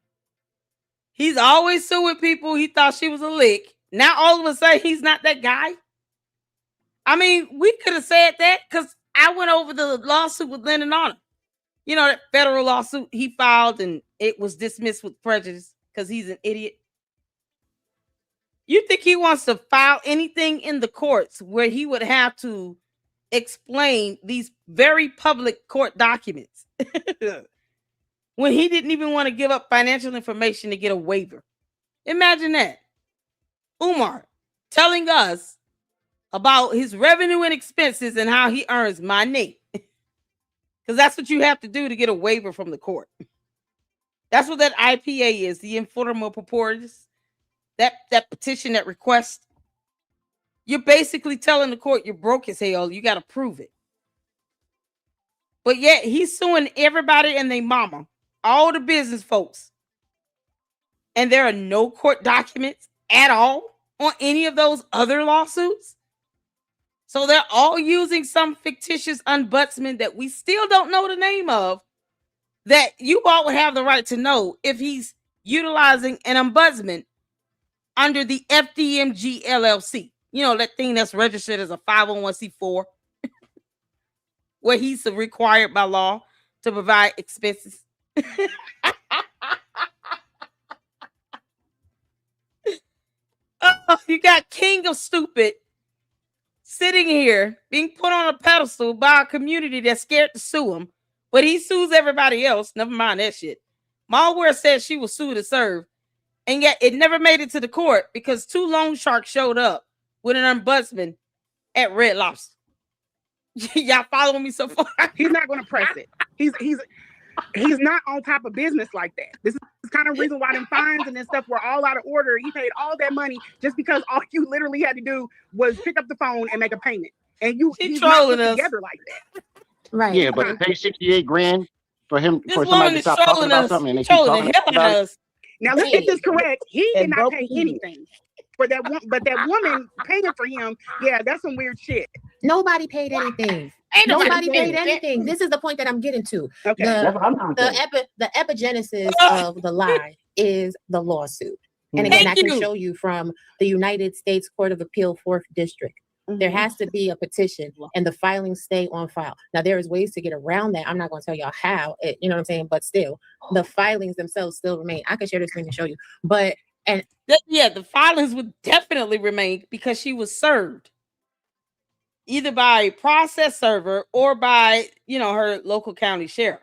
He's always suing people. He thought she was a lick. Now all of a sudden, he's not that guy. I mean, we could have said that because I went over the lawsuit with Lyndon Honor. That federal lawsuit he filed and it was dismissed with prejudice because he's an idiot. You think he wants to file anything in the courts where he would have to explain these very public court documents when he didn't even want to give up financial information to get a waiver? Imagine that. Umar telling us about his revenue and expenses and how he earns money. Because that's what you have to do to get a waiver from the court. That's what that IPA is, the informal purporters. That petition, that request. You're basically telling the court you're broke as hell. You got to prove it. But yet he's suing everybody and their mama, all the business folks. And there are no court documents at all on any of those other lawsuits. So they're all using some fictitious ombudsman that we still don't know the name of, that you all would have the right to know if he's utilizing an ombudsman under the FDMG LLC. That thing that's registered as a 501c4, where he's required by law to provide expenses. Oh, you got King of Stupid sitting here being put on a pedestal by a community that's scared to sue him, but he sues everybody else. Never mind that shit. MALware said she was sued to serve, and yet it never made it to the court because 2 loan sharks showed up with an ombudsman at Red Lobster. Y'all following me so far? He's not going to press it. He's not on top of business like that. This is kind of reason why them fines and this stuff were all out of order. He paid all that money just because all you literally had to do was pick up the phone and make a payment. And he's not put together like that. Right. Yeah, but to pay $68,000 for him for somebody to stop talking about something and they keep talking about it. Now let's get this correct. He did not pay anything for that one, but that woman paying for him. Yeah, that's some weird shit. Nobody paid anything. Nobody paid anything. This is the point that I'm getting to. Okay. The epigenesis of the lie is the lawsuit. And again, I can show you from the United States Court of Appeal 4th District. There has to be a petition and the filings stay on file. Now, there is ways to get around that. I'm not going to tell y'all how, you know what I'm saying? But still, the filings themselves still remain. I can share this screen and show you. But, the filings would definitely remain because she was served either by a process server or by, her local county sheriff.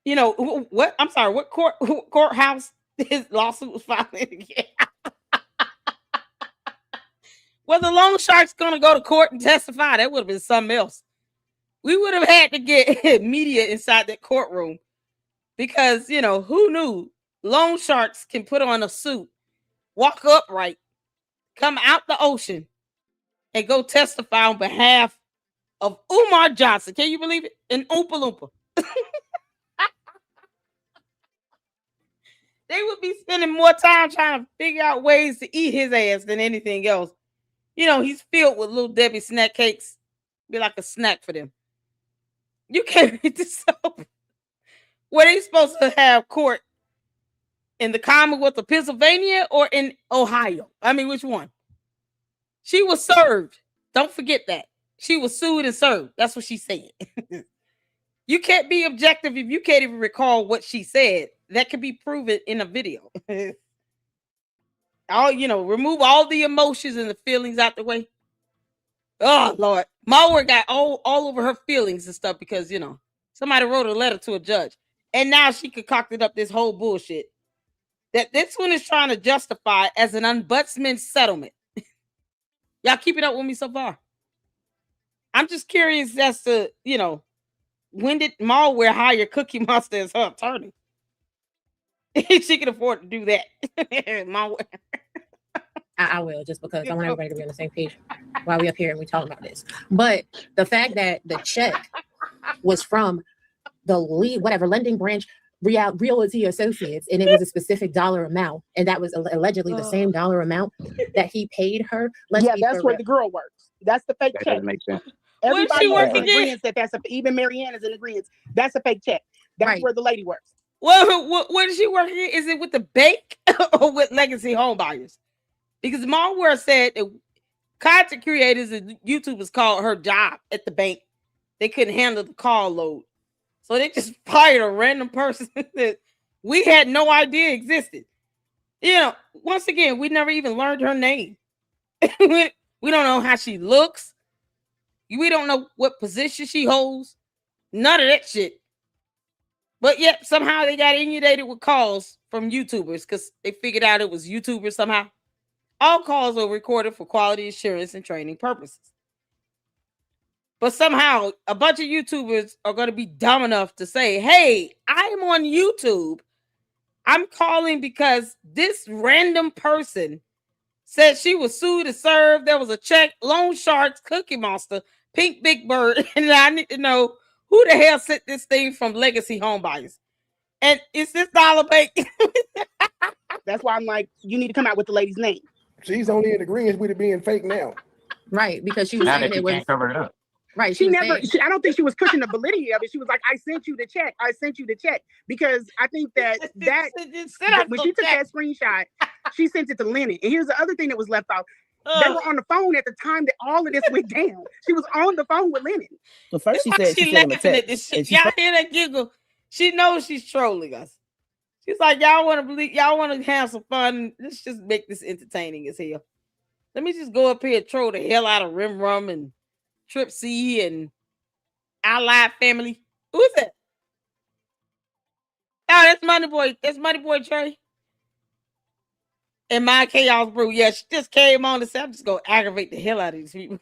What? I'm sorry, what courthouse his lawsuit was filed in again? Well, the loan shark's going to go to court and testify. That would have been something else. We would have had to get media inside that courtroom because, who knew loan sharks can put on a suit, walk upright, come out the ocean, and go testify on behalf of Umar Johnson. Can you believe it? And Oompa Loompa. They would be spending more time trying to figure out ways to eat his ass than anything else. He's filled with little Debbie snack cakes. Be like a snack for them. You can't read this up. Were they supposed to have court in the Commonwealth of Pennsylvania or in Ohio? I mean, which one? She was served. Don't forget that. She was sued and served. That's what she said. You can't be objective if you can't even recall what she said. That could be proven in a video. Remove all the emotions and the feelings out the way. Oh, Lord. MALware got all over her feelings and stuff because, somebody wrote a letter to a judge. And now she concocted up this whole bullshit that this one is trying to justify as an ombudsman settlement. Y'all keeping up with me so far? I'm just curious as to, when did MALware hire Cookie Monster as her attorney? She can afford to do that. MALware. I will, just because I want everybody to be on the same page while we up here and we talking about this. But the fact that the check was from the lending branch Realty Associates, and it was a specific dollar amount, and that was allegedly the same dollar amount that he paid her. That's where the girl works. That's the fake That check. doesn't make sense. Everybody work is in again? agreement that's even Marianne is in agreement. That's a fake check. That's where the lady works. Well, where does she work again? Is it with the bank or with Legacy Home Buyers? Because MALware said that content creators and YouTubers called her job at the bank. They couldn't handle the call load. So they just fired a random person that we had no idea existed. You know, once again, we never even learned her name. We don't know how she looks. We don't know what position she holds. None of that shit. But yet somehow they got inundated with calls from YouTubers because they figured out it was YouTubers somehow. All calls are recorded for quality assurance and training purposes. But somehow a bunch of YouTubers are going to be dumb enough to say, hey, I'm on YouTube. I'm calling because this random person said she was sued to serve. There was a check, Loan Sharks, Cookie Monster, Pink Big Bird. And I need to know who the hell sent this thing from Legacy Home Buyers. And is this dollar bank? That's why I'm like, you need to come out with the lady's name. She's only in agreement with it being fake now. Right, because she was saying it was. Can't cover it up. Right. She never, I don't think she was pushing the validity of it. She was like, I sent you the check. I sent you the check. Because I think that when she took that screenshot, she sent it to Lennon. And here's the other thing that was left off. They were on the phone at the time that all of this went down. She was on the phone with Lennon. So first she said she laughing at this shit. Y'all hear that giggle? She knows she's trolling us. She's like, y'all want to have some fun. Let's just make this entertaining as hell. Let me just go up here and troll the hell out of RemRum and Trip C and Allied Family. Who's that? Oh, that's Money Boy. That's Money Boy Trey. And my Chaos Brew. Yeah, she just came on and said, I'm just going to aggravate the hell out of these people.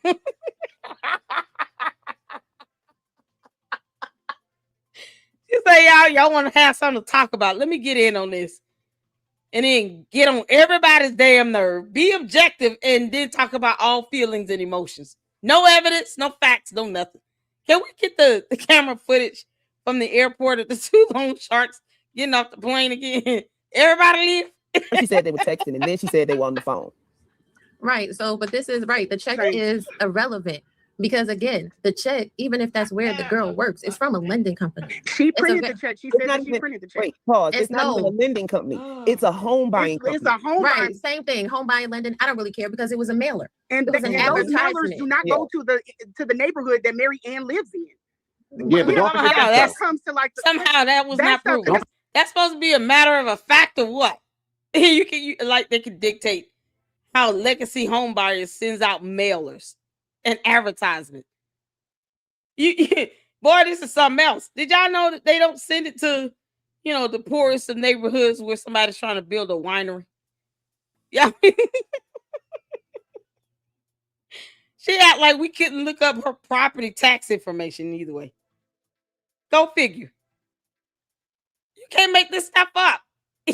She say, y'all want to have something to talk about. Let me get in on this. And then get on everybody's damn nerve. Be objective and then talk about all feelings and emotions. No evidence, no facts, no nothing. Can we get the camera footage from the airport of the two loan sharks getting off the plane again? Everybody leave. She said they were texting, and then she said they were on the phone. Right. So, but this is right. The check is irrelevant because, again, the check, even if that's where the girl works, it's from a lending company. She printed the check. She said that she printed the check. Wait, pause. It's not even a lending company. It's a home buying company. It's a home buying. Same thing. Home buying, lending. I don't really care because it was a mailer. And it was an those mailers advertisement. do not go to the neighborhood that Mary Ann lives in. Yeah, but don't forget that comes to like somehow that was not proven. That's supposed to be a matter of a fact of what? You like they can dictate how Legacy Home Buyers sends out mailers and advertisement. Boy, this is something else. Did y'all know that they don't send it to, the poorest of neighborhoods where somebody's trying to build a winery? Yeah. She act like we couldn't look up her property tax information either way. Go figure. You can't make this stuff up.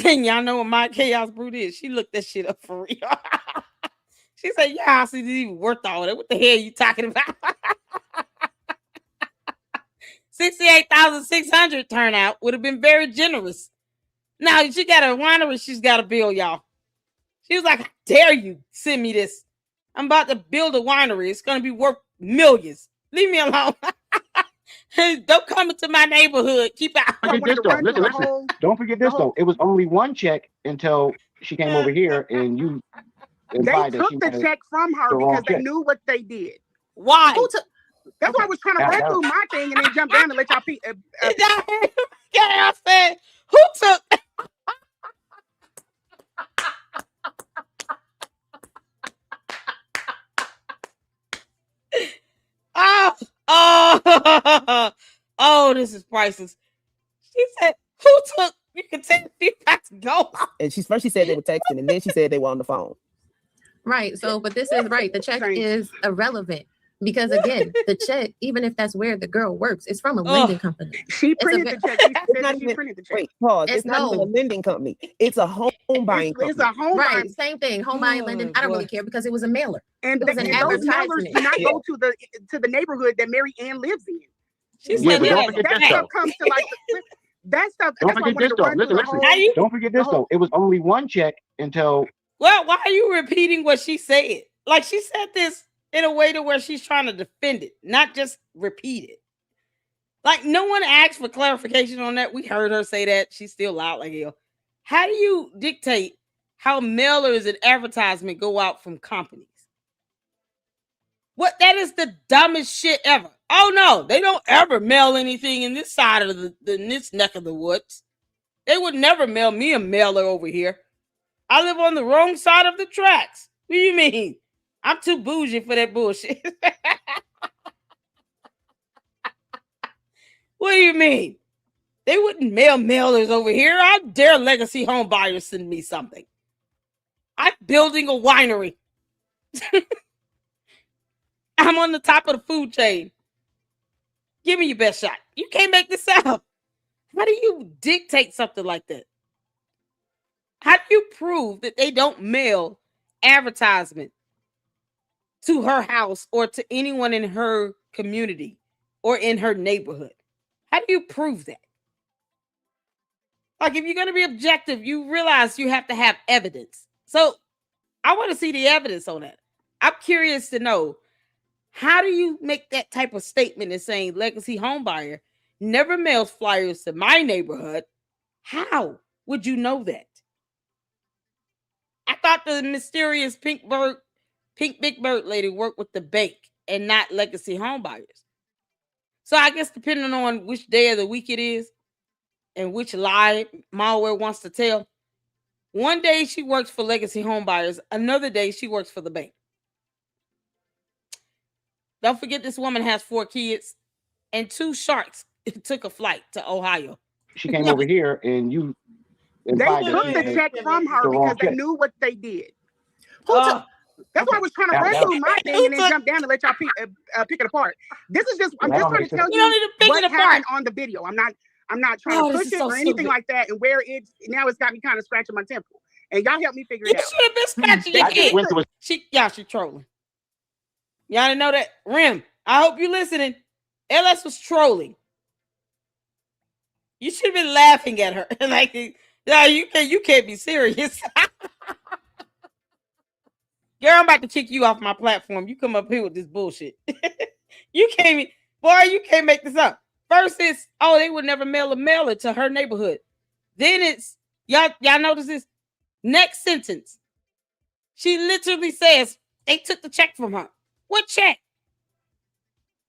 And y'all know what my Chaos Brood is. She looked that shit up for real. She said, your house isn't even worth all that. What the hell are you talking about? 68,600 turnout would have been very generous. Now, she got a winery she's got to build, y'all. She was like, how dare you send me this? I'm about to build a winery. It's going to be worth millions. Leave me alone. Don't come into my neighborhood. Keep out. Listen. Don't forget this, though. It was only one check until she came over here and you implied that she took the check from her because they knew what they did. Why? That's why I was trying to run through my thing and then jump down and let y'all see. I said, who took... Oh, this is priceless. She said, who took, you can take the packs go. And she said they were texting, and then she said they were on the phone. Right. So, but this is right. The check is irrelevant Because again, the check, even if that's where the girl works, it's from a lending company. She printed the check. She printed the check. Wait, pause. It's not even a lending company. It's a home buying company. It's a home buying. Same thing. Home buying lending. I don't really care because it was a mailer. And it was an those mailers advertisement. do not go to the neighborhood that Mary Ann lives in. She said that stuff comes to like that stuff. Don't forget this though. Listen. Don't forget this though. It was only one check until. Well, why are you repeating what she said? Like she said this in a way to where she's trying to defend it, not just repeat it. Like no one asked for clarification on that. We heard her say that. She's still loud like hell. How do you dictate how mailers and advertisement go out from companies? What? That is the dumbest shit ever. Oh no, they don't ever mail anything in this side of in this neck of the woods. They would never mail me a mailer over here. I live on the wrong side of the tracks. What do you mean? I'm too bougie for that bullshit. What do you mean? They wouldn't mail mailers over here. How dare legacy home buyers send me something? I'm building a winery. I'm on the top of the food chain. Give me your best shot. You can't make this up. How do you dictate something like that? How do you prove that they don't mail advertisement to her house or to anyone in her community or in her neighborhood? How do you prove that? Like, if you're going to be objective, you realize you have to have evidence. So I want to see the evidence on that. I'm curious to know, how do you make that type of statement and saying legacy homebuyer never mails flyers to my neighborhood? How would you know that? I thought the mysterious pink big bird lady worked with the bank and not legacy homebuyers. So I guess depending on which day of the week it is and which lie MALware wants to tell, one day she works for legacy homebuyers, another day she works for the bank. Don't forget, this woman has 4 kids and 2 sharks took a flight to Ohio. She came over here and you. They took the check from her because they knew what they did. That's why I was trying to run through my thing and then jump down and let y'all pick it apart. This is just, I'm just trying to tell you what happened on the video. I'm not trying to push it or anything like that. And where it's got me kind of scratching my temple. And y'all help me figure it out. You should have been scratching your head. She trolling. Y'all didn't know that? Rem, I hope you listening. LS was trolling. You should have been laughing at her. Like, yeah, you can't be serious. Girl, I'm about to kick you off my platform. You come up here with this bullshit. You can't make this up. First it's, they would never mail a mailer to her neighborhood. Then it's, y'all notice this? Next sentence. She literally says they took the check from her. What check?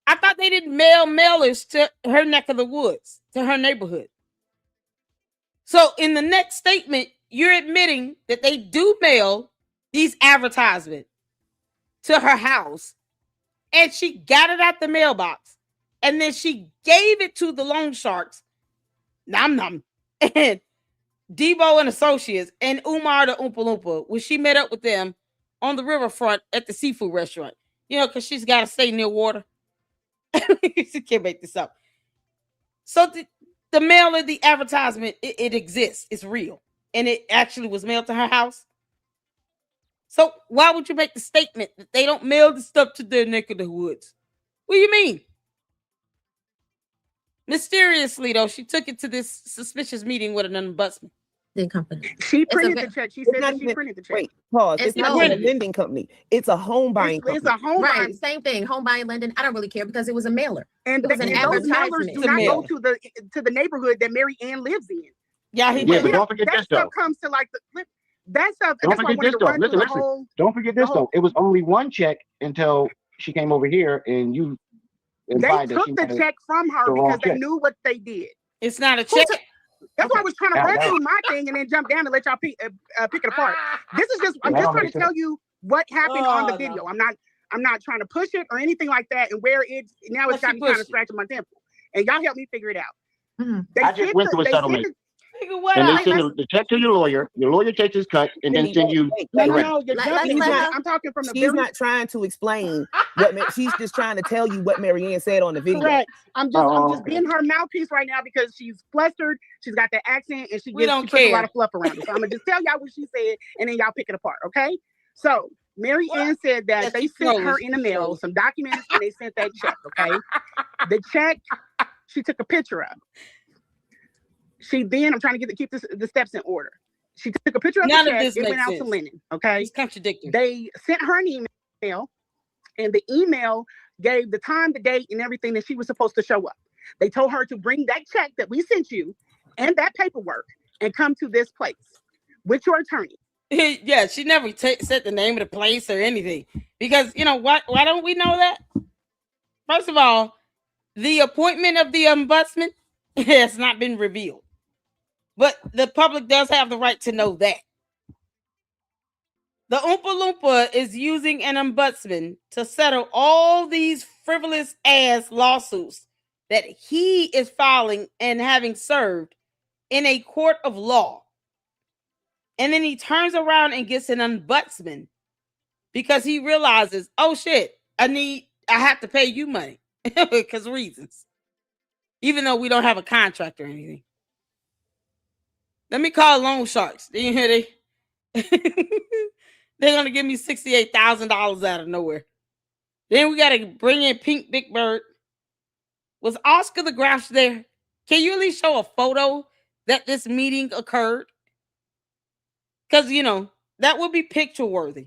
I thought they didn't mail mailers to her neck of the woods, to her neighborhood. So in the next statement, you're admitting that they do mail these advertisements to her house, and she got it out the mailbox, and then she gave it to the loan sharks, Nom Nom, and Debo and Associates, and Umar the Oompa Loompa, when she met up with them on the riverfront at the seafood restaurant. You know, because she's got to stay near water. She can't make this up. So the mailer, the advertisement, it exists. It's real. And it actually was mailed to her house. So why would you make the statement that they don't mail the stuff to their neck of the woods? What do you mean? Mysteriously, though, she took it to this suspicious meeting with an ombudsman. Company. She printed the check. She said that she printed the check. Wait, pause. It's not a lending company. It's a home buying company. It's a home buying. Same thing. Home buying lending. I don't really care because it was a mailer. And it was an advertisement. Do not go to the neighborhood that Mary Ann lives in. But don't forget that this stuff though. comes to like that stuff. Don't forget this though. Listen. Don't forget this though. It was only one check until she came over here and you. They took the check from her because they knew what they did. It's not a check. That's why I was trying to run through my thing and then jump down and let y'all pick it apart. This is just, I'm just trying to tell you what happened on the video. No. I'm not trying to push it or anything like that. And where it's got me kind of scratching my temple. And y'all help me figure it out. I just went through a settlement. And they send the check to your lawyer. Your lawyer takes his cut and then send you. No, you're jumping. I'm talking from the She's not trying to explain what she's just trying to tell you what Marianne said on the video. Correct. I'm just being her mouthpiece right now because she's flustered. She's got that accent and she puts a lot of fluff around it. So I'm gonna just tell y'all what she said and then y'all pick it apart. Okay. So Marianne said that they sent her in the mail some documents and they sent that check. Okay. The check she took a picture of. I'm trying to keep the steps in order. She took a picture of the check. It went out to Lennon. Okay. It's contradictory. They sent her an email, and the email gave the time, the date, and everything that she was supposed to show up. They told her to bring that check that we sent you and that paperwork and come to this place with your attorney. Yeah, she never said the name of the place or anything. Because, you know, why don't we know that? First of all, the appointment of the ombudsman has not been revealed. But the public does have the right to know that. The Oompa Loompa is using an ombudsman to settle all these frivolous ass lawsuits that he is filing and having served in a court of law. And then he turns around and gets an ombudsman because he realizes, oh shit, I have to pay you money because reasons. Even though we don't have a contract or anything. Let me call loan sharks. Did you hear they're gonna give me $68,000 out of nowhere. Then we gotta bring in Pink Big Bird. Was Oscar the Grouch there? Can you at least show a photo that this meeting occurred? Because you know that would be picture worthy.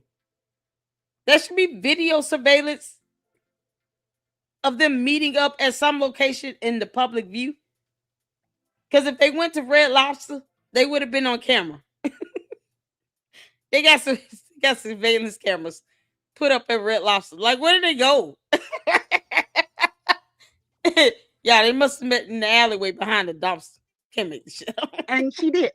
There should be video surveillance of them meeting up at some location in the public view. Because if they went to Red Lobster, they would have been on camera. They got surveillance cameras put up at Red Lobster. Like, where did they go? Yeah, they must have met in the alleyway behind the dumpster. Can't make this shit up. And she did.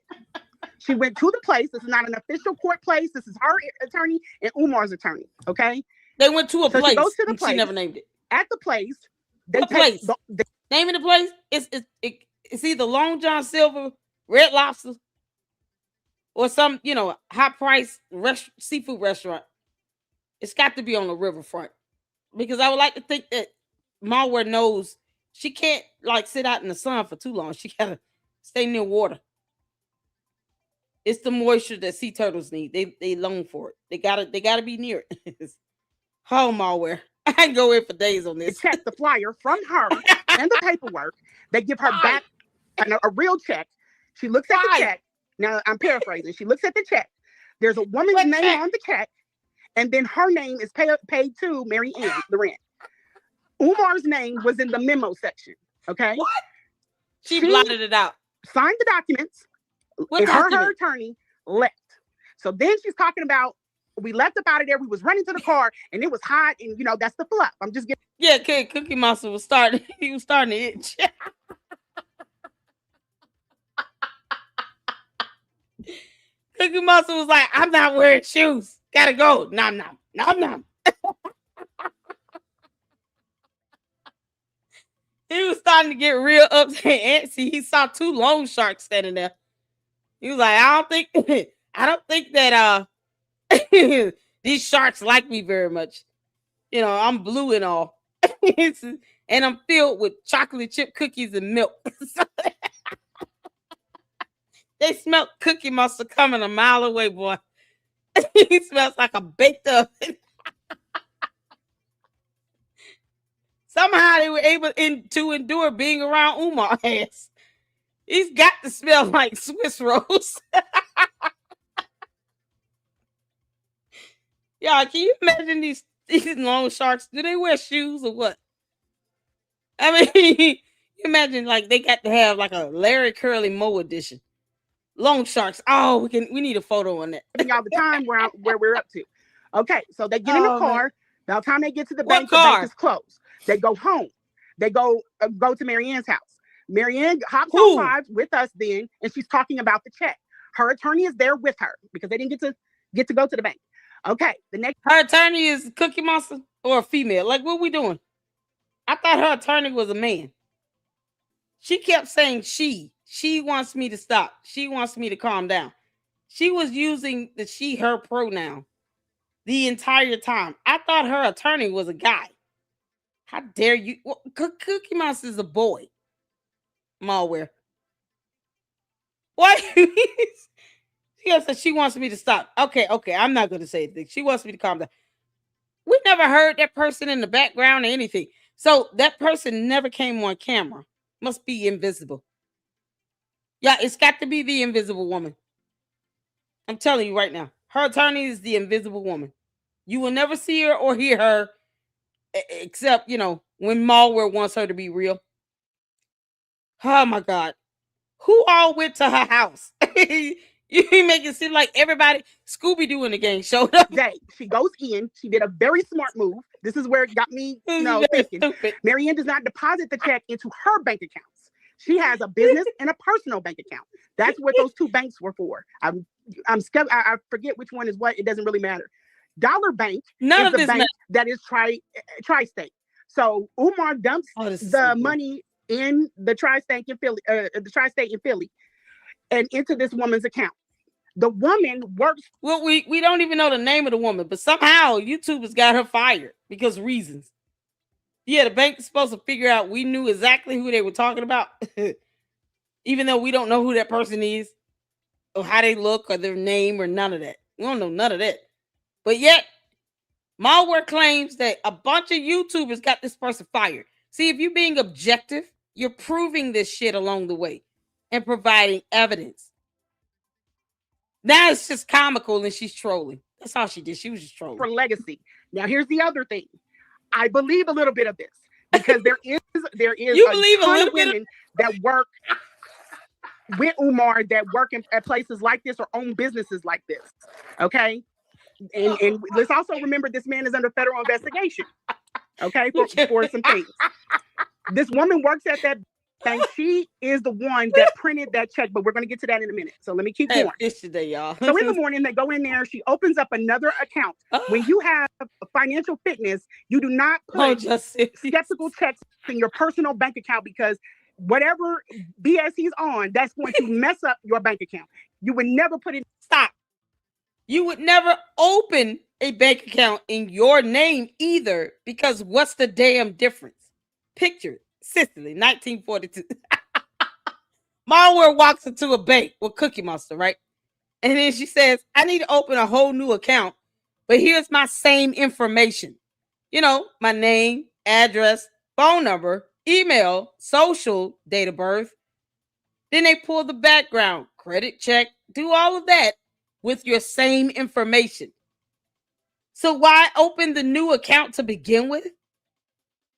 She went to the place. This is not an official court place. This is her attorney and Umar's attorney. Okay? They went to a place. She goes to the place. She never named it. At the place. What place? Name of the place? It's either Long John Silver, Red Lobster, or some, you know, high-priced seafood restaurant. It's got to be on the riverfront. Because I would like to think that MALware knows she can't, like, sit out in the sun for too long. She got to stay near water. It's the moisture that sea turtles need. They long for it. They gotta be near it. Oh, MALware. I can go in for days on this. Check the flyer from her and the paperwork. They give her back a real check. She looks at the check. Now, I'm paraphrasing. She looks at the check. There's a woman's name on the check, and then her name is paid to Marianne Lorient. Umar's name was in the memo section. Okay? What? She blotted it out. Signed the documents. And her attorney left. So then she's talking about, we left up out of there. We was running to the car, and it was hot, and you know that's the fluff. I'm just getting. Yeah, Cookie Monster was starting. He was starting to itch. Cookie Monster was like, "I'm not wearing shoes. Gotta go. Nom nom nom nom." He was starting to get real upset and antsy. He saw two loan sharks standing there. He was like, I don't think that these sharks like me very much. You know, I'm blue and all. And I'm filled with chocolate chip cookies and milk. They smelled Cookie Monster coming a mile away, boy. He smells like a baked oven. Somehow they were able to endure being around Umar ass. He's got to smell like Swiss rolls. Y'all, can you imagine these loan sharks? Do they wear shoes or what? I mean, you imagine like they got to have like a Larry Curly Moe edition. Loan sharks. Oh, we need a photo on that. Y'all, the time where we're up to. Okay, so they get in the car. By the time they get to the bank, the bank is closed. They go home. They go to Marianne's house. Marianne hops on live with us then, and she's talking about the check. Her attorney is there with her because they didn't get to go to the bank. Okay, the next. Her attorney is Cookie Monster or a female? Like, what are we doing? I thought her attorney was a man. She kept saying she. she wants me to stop. She wants me to calm down. She was using the she, her pronoun the entire time. I thought her attorney was a guy. How dare you? Well, Cookie Monster is a boy. MALware. Why? She said she wants me to stop. Okay. I'm not going to say anything. She wants me to calm down. We never heard that person in the background or anything. So that person never came on camera. Must be invisible. Yeah, it's got to be the invisible woman. I'm telling you right now. Her attorney is the invisible woman. You will never see her or hear her except, when MALware wants her to be real. Oh my God. Who all went to her house? You make it seem like everybody Scooby-Doo in the game showed up. She goes in. She did a very smart move. This is where it got me thinking. Stupid. Marianne does not deposit the check into her bank accounts. She has a business and a personal bank account. That's what those two banks were for. I forget which one is what. It doesn't really matter. Dollar Bank is the bank that is tri-state. So Umar dumps the money in the tri-state in Philly, and into this woman's account. The woman works. Well, we don't even know the name of the woman, but somehow YouTube has got her fired because reasons. Yeah, the bank is supposed to figure out. We knew exactly who they were talking about, even though we don't know who that person is, or how they look, or their name, or none of that. We don't know none of that. But yet, MALware claims that a bunch of YouTubers got this person fired. See, if you're being objective, you're proving this shit along the way and providing evidence. Now it's just comical and she's trolling. That's all she did. She was just trolling. For legacy. Now, here's the other thing. I believe a little bit of this because there is you believe a little bit women that work with Umar that work at places like this or own businesses like this. Okay. And let's also remember this man is under federal investigation. Okay, for some things. This woman works at that bank. She is the one that printed that check, but we're going to get to that in a minute. So let me keep going. This today, y'all. So in the morning, they go in there. She opens up another account. When you have financial fitness, you do not put skeptical checks in your personal bank account because whatever BS he's on, that's going to mess up your bank account. You would never put it. Stop. You would never open a bank account in your name either, because what's the damn difference? Picture Sicily, 1942. MALware walks into a bank with Cookie Monster, right? And then she says, I need to open a whole new account, but here's my same information. My name, address, phone number, email, social, date of birth. Then they pull the background, credit check, do all of that with your same information. So why open the new account to begin with?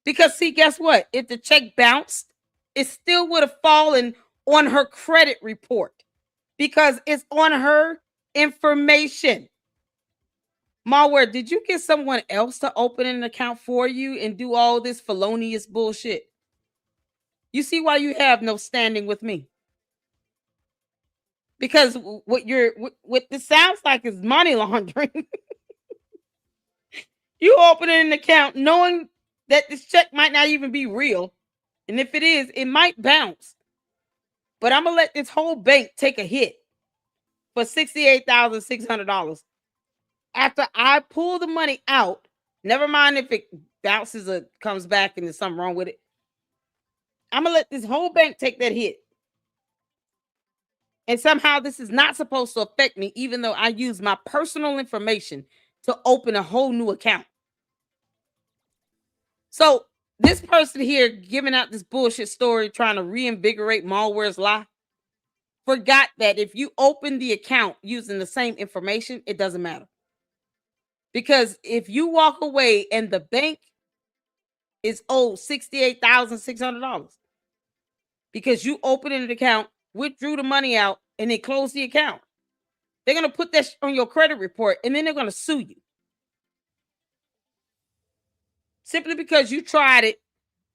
Because see, guess what? If the check bounced, it still would have fallen on her credit report because it's on her information. MALware, did you get someone else to open an account for you and do all this felonious bullshit? You see why you have no standing with me? Because what this sounds like is money laundering. You open an account knowing that this check might not even be real. And if it is, it might bounce. But I'm going to let this whole bank take a hit for $68,600. After I pull the money out, never mind if it bounces or comes back and there's something wrong with it. I'm going to let this whole bank take that hit. And somehow this is not supposed to affect me, even though I use my personal information to open a whole new account. So this person here giving out this bullshit story, trying to reinvigorate MALware's lie, forgot that if you open the account using the same information, it doesn't matter. Because if you walk away and the bank is owed $68,600 because you opened an account, withdrew the money out, and they closed the account, they're going to put that on your credit report, and then they're going to sue you. Simply because you tried it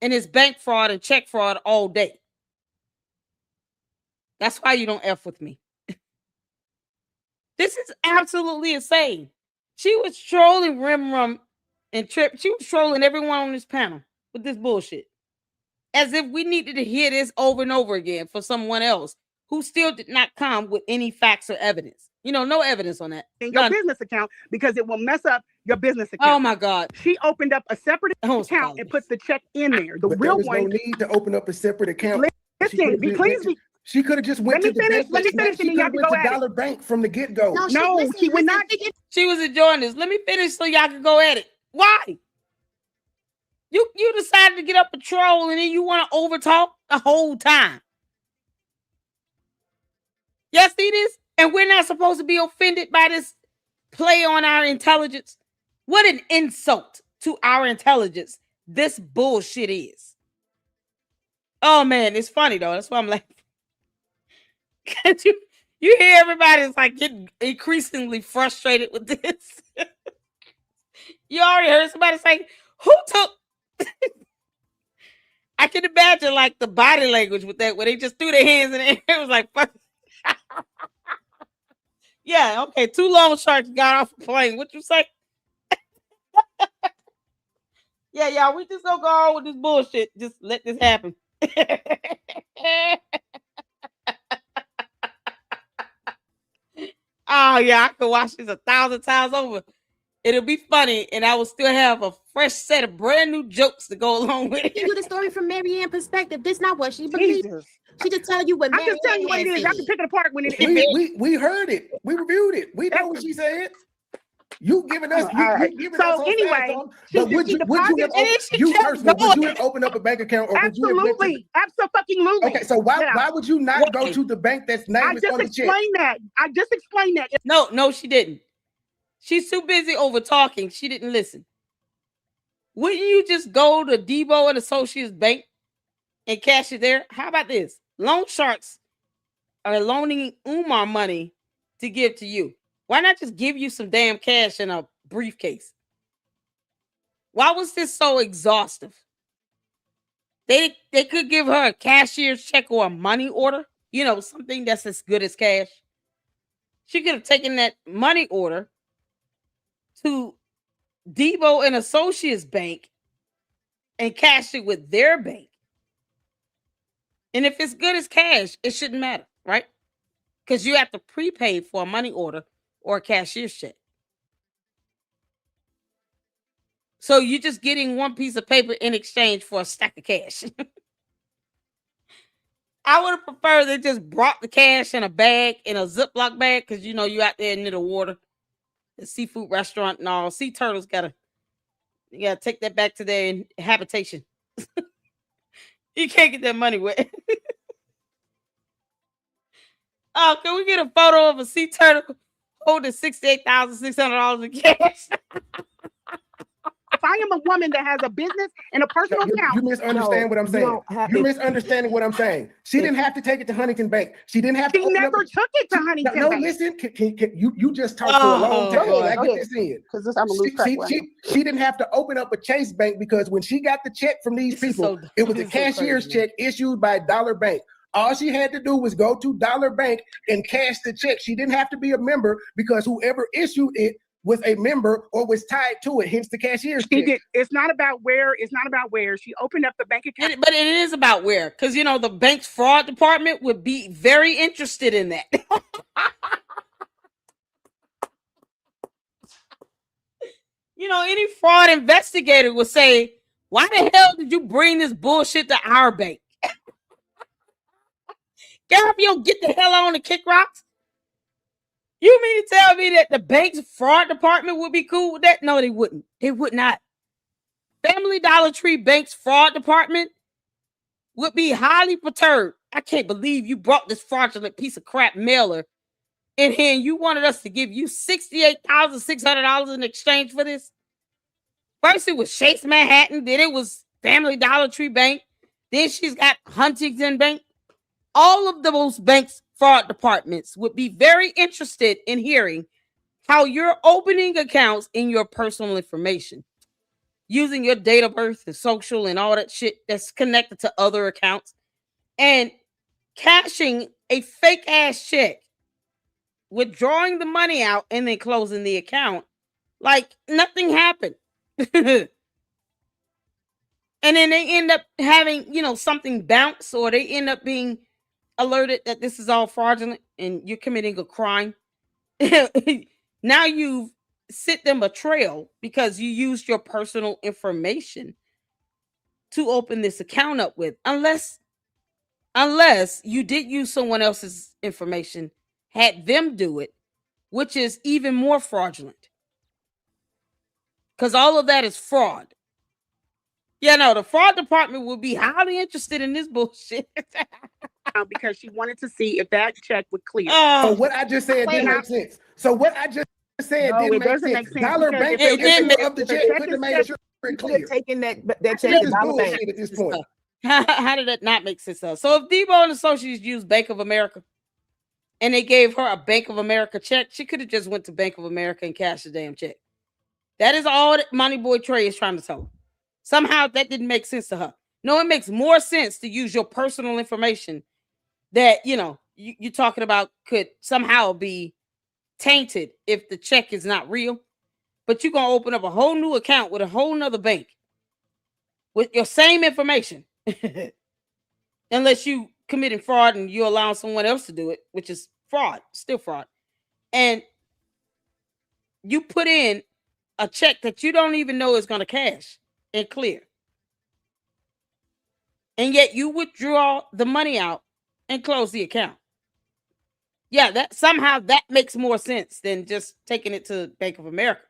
and it's bank fraud and check fraud all day. That's why you don't F with me. This is absolutely insane. She was trolling RemRum and Trip. She was trolling everyone on this panel with this bullshit. as if we needed to hear this over and over again for someone else who still did not come with any facts or evidence. No evidence on that. In your business account, because it will mess up your business account. Oh my God. She opened up a separate account and put the check in there. The real there was one. no need to open up a separate account. Listen, she could have just went to the bank. Let me finish. She could have went to Dollar Bank from the get-go. No, she would not. She was enjoying this. Let me finish so y'all can go at it. Why? You decided to get up a troll and then you want to overtalk the whole time. Y'all see this? And we're not supposed to be offended by this play on our intelligence. What an insult to our intelligence this bullshit is. Oh man, it's funny though. That's why I'm laughing. You hear everybody's like getting increasingly frustrated with this. You already heard somebody say, who took I can imagine like the body language with that, where they just threw their hands in the air. It was like, fuck. Yeah, okay. 2 long sharks got off a plane. What you say? Yeah, y'all, we just gonna go on with this bullshit. Just let this happen. Oh yeah, I could watch this 1,000 times over. It'll be funny, and I will still have a fresh set of brand new jokes to go along with it. You do the story from Marianne's perspective. This not what she believes. She just tell you what. I'm just telling you what it is. Y'all can pick it apart when it is. We heard it. We reviewed it. We know what she said. You giving us. You giving us. So anyway, but would you have opened up a bank account? Or absolutely, absolutely. Okay, so why would you not go to the bank that's name is on the check? I just explained that. No, she didn't. She's too busy over talking. She didn't listen. Wouldn't you just go to Debo and Associates Bank and cash it there? How about this? Loan sharks are loaning Umar money to give to you. Why not just give you some damn cash in a briefcase? Why was this so exhaustive? They could give her a cashier's check or a money order, something that's as good as cash. She could have taken that money order to Debo and Associates Bank and cashed it with their bank. And if it's good as cash, it shouldn't matter, right? Because you have to prepay for a money order or a cashier's check. So you're just getting one piece of paper in exchange for a stack of cash. I would have preferred they just brought the cash in a bag, in a Ziploc bag, because you out there near the water, the seafood restaurant and all. Sea turtles gotta take that back to their habitation. You can't get that money wet. Oh, can we get a photo of a sea turtle holding $68,600 in cash? If I am a woman that has a business and a personal account, you misunderstand what I'm saying. You're misunderstanding what I'm saying. She didn't have to take it to Huntington Bank. She didn't have to. She never took it to Huntington Bank. No, listen. You just talked for a long time. I get this in. Because I'm a loose track. She didn't have to open up a Chase Bank because when she got the check from these people, it was a cashier's check issued by Dollar Bank. All she had to do was go to Dollar Bank and cash the check. She didn't have to be a member because whoever issued it was a member or was tied to it, hence the cashier's check. It's not about where. She opened up the bank account. But it is about where, because the bank's fraud department would be very interested in that. Any fraud investigator would say, why the hell did you bring this bullshit to our bank? Gary, you don't get the hell on to kick rocks. You mean to tell me that the bank's fraud department would be cool with that? No, they wouldn't. They would not. Family Dollar Tree Bank's fraud department would be highly perturbed. I can't believe you brought this fraudulent piece of crap mailer in here and you wanted us to give you $68,600 in exchange for this. First it was Chase Manhattan, then it was Family Dollar Tree Bank, then she's got Huntington Bank. All of those banks' fraud departments would be very interested in hearing how you're opening accounts in your personal information, using your date of birth and social and all that shit that's connected to other accounts, and cashing a fake ass check, withdrawing the money out, and then closing the account like nothing happened. And then they end up having, something bounce, or they end up being alerted that this is all fraudulent and you're committing a crime. Now you've set them a trail because you used your personal information to open this account up with. Unless you did use someone else's information, had them do it, which is even more fraudulent. Because all of that is fraud. Yeah, no, the fraud department will be highly interested in this bullshit. Because she wanted to see if that check would clear. So what I just said didn't make sense. So what I just said didn't make sense. Dollar Bank of the check couldn't have made sure it clear. Taking that check to Dollar Bank at this point. How did that not make sense? So if Debo and Associates used Bank of America and they gave her a Bank of America check, she could have just went to Bank of America and cashed the damn check. That is all that Money Boy Trey is trying to tell her. Somehow that didn't make sense to her. No, it makes more sense to use your personal information that, you're talking about could somehow be tainted if the check is not real. But you're going to open up a whole new account with a whole nother bank with your same information. Unless you committing fraud and you allowing someone else to do it, which is fraud, still fraud. And you put in a check that you don't even know is going to cash and clear. And yet you withdraw the money out and close the account. Yeah, that somehow that makes more sense than just taking it to Bank of America.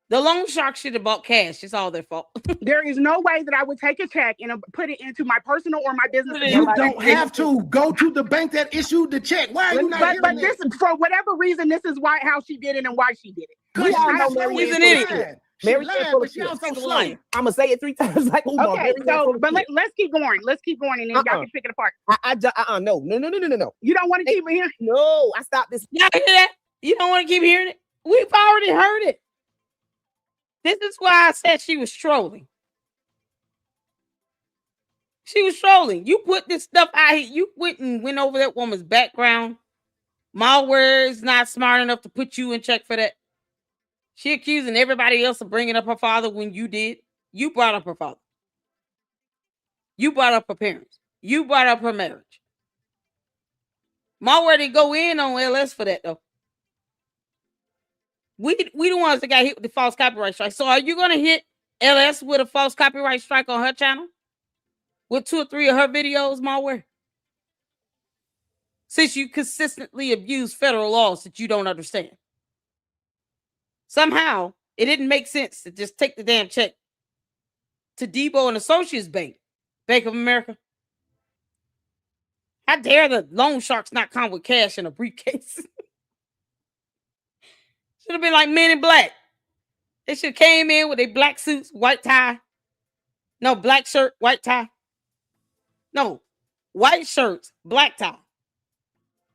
The loan shark should have bought cash. It's all their fault. There is no way that I would take a check and put it into my personal or my business account. You don't have to go to the bank that issued the check. Why are you not hearing But this, for whatever reason, this is how she did it and why she did it. We all know Mary an idiot. Mary but she also lying. I'm gonna say it 3 times like Umar. Okay, but let's keep going. Let's keep going, and then y'all can pick it apart. No. You don't want to keep it here? No, I stopped this. Y'all hear that? You don't want to keep hearing it? We've already heard it. This is why I said she was trolling. She was trolling. You put this stuff out here. You went over that woman's background. MALware is not smart enough to put you in check for that. She accusing everybody else of bringing up her father when you did. You brought up her father. You brought up her parents. You brought up her marriage. MALware didn't go in on LS for that, though. We the ones that got hit with the false copyright strike. So are you going to hit LS with a false copyright strike on her channel? With 2 or 3 of her videos, MALware? Since you consistently abuse federal laws that you don't understand. Somehow, it didn't make sense to just take the damn check to Debo and Associates Bank, Bank of America. How dare the loan sharks not come with cash in a briefcase? Should have been like Men in Black. They should have came in with their black suits, white tie. No, black shirt, white tie. No, white shirts, black tie.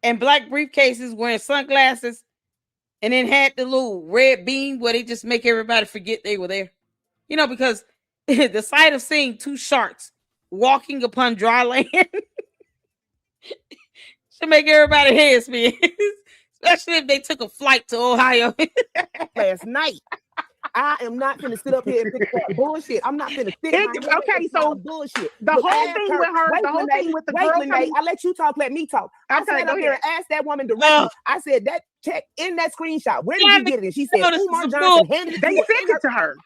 And black briefcases wearing sunglasses. And then had the little red beam where they just make everybody forget they were there. Because the sight of seeing 2 sharks walking upon dry land should make everybody head spin. Especially if they took a flight to Ohio. Last night. I am not going to sit up here and pick that bullshit. I'm not going to sit. Okay, so bullshit. The whole thing with her, the whole thing with the girl. I let you talk. Let me talk. I sat up here and asked that woman directly. I said that check in that screenshot. Where did you get it? And she said Umar Johnson handed it. They sent it to her.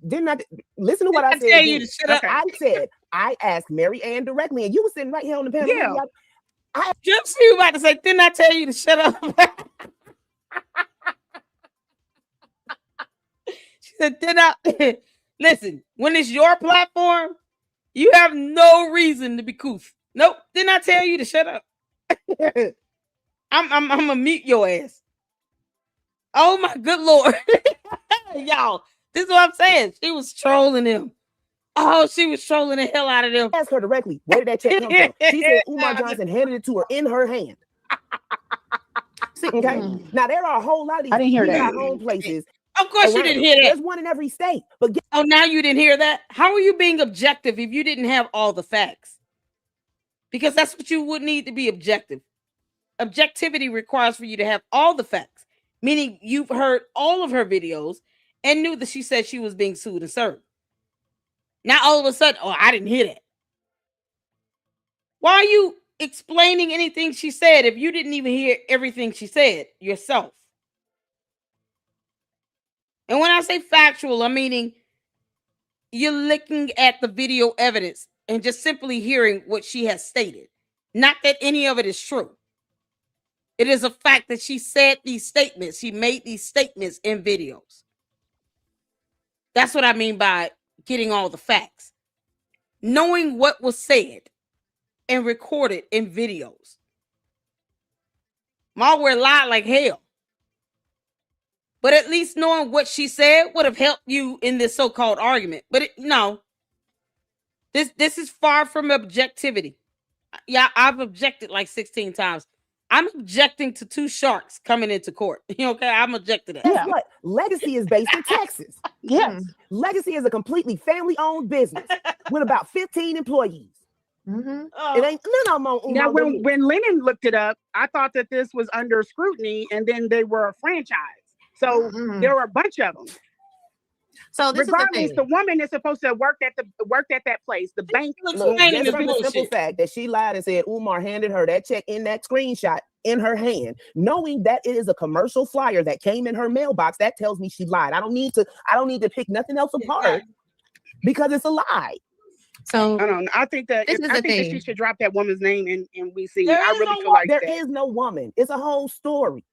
Didn't I listen to what I said? I said I asked Mary Ann directly, and you were sitting right here on the panel. Yeah. I just you about to say, didn't I tell you to shut up? She said, did I? Listen, when it's your platform, you have no reason to be coof. Nope, didn't I tell you to shut up? I'm gonna mute your ass. Oh my good Lord. Y'all, this is what I'm saying. She was trolling him. Oh, she was trolling the hell out of them. Ask her directly. Where did that check come from? She said Umar Johnson handed it to her in her hand. Okay. Now there are a whole lot of these. I didn't hear that. Home places. Of course you didn't hear that. There's one in every state. But now you didn't hear that? How are you being objective if you didn't have all the facts? Because that's what you would need to be objective. Objectivity requires for you to have all the facts, meaning you've heard all of her videos and knew that she said she was being sued and served. Now all of a sudden, oh, I didn't hear that. Why are you explaining anything she said if you didn't even hear everything she said yourself? And when I say factual, I'm meaning you're looking at the video evidence and just simply hearing what she has stated. Not that any of it is true. It is a fact that she said these statements. She made these statements in videos. That's what I mean by getting all the facts. Knowing what was said and recorded in videos. MALware lied like hell. But at least knowing what she said would have helped you in this so-called argument. But no. This is far from objectivity. Yeah, I've objected like 16 times. I'm objecting to two sharks coming into court. Okay, I'm objecting to that. Yeah, what? Legacy is based in Texas. Yes. Legacy is a completely family-owned business with about 15 employees. It ain't none of them on Now, when Lennon looked it up, I thought that this was under scrutiny, and then they were a franchise. So there were a bunch of them. So this regardless, is the woman is supposed to have worked at that place. The bank. Look, just from the simple fact that she lied and said Umar handed her that check in that screenshot in her hand, knowing that it is a commercial flyer that came in her mailbox, that tells me she lied. I don't need to pick nothing else apart because it's a lie. So I think that that she should drop that woman's name and we see. I really feel like there is no woman. It's a whole story.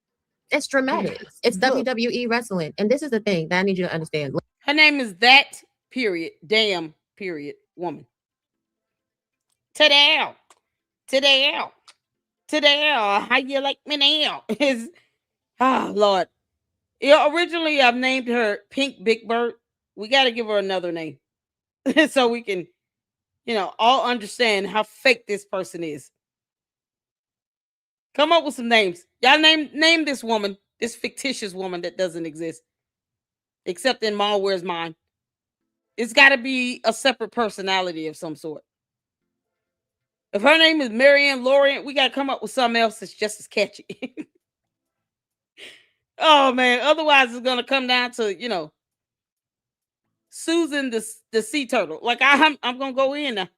It's dramatic. It's WWE wrestling, and this is the thing that I need you to understand. Her name is that period, damn period woman. Today, how you like me now? Is Lord. Yeah, originally I've named her Pink Big Bird. We got to give her another name so we can, all understand how fake this person is. Come up with some names. Y'all name this woman, this fictitious woman that doesn't exist. Except in MALware's mind. It's got to be a separate personality of some sort. If her name is Marianne Lorient, we got to come up with something else that's just as catchy. Oh, man. Otherwise, it's going to come down to, Susan the sea turtle. Like, I'm going to go in now.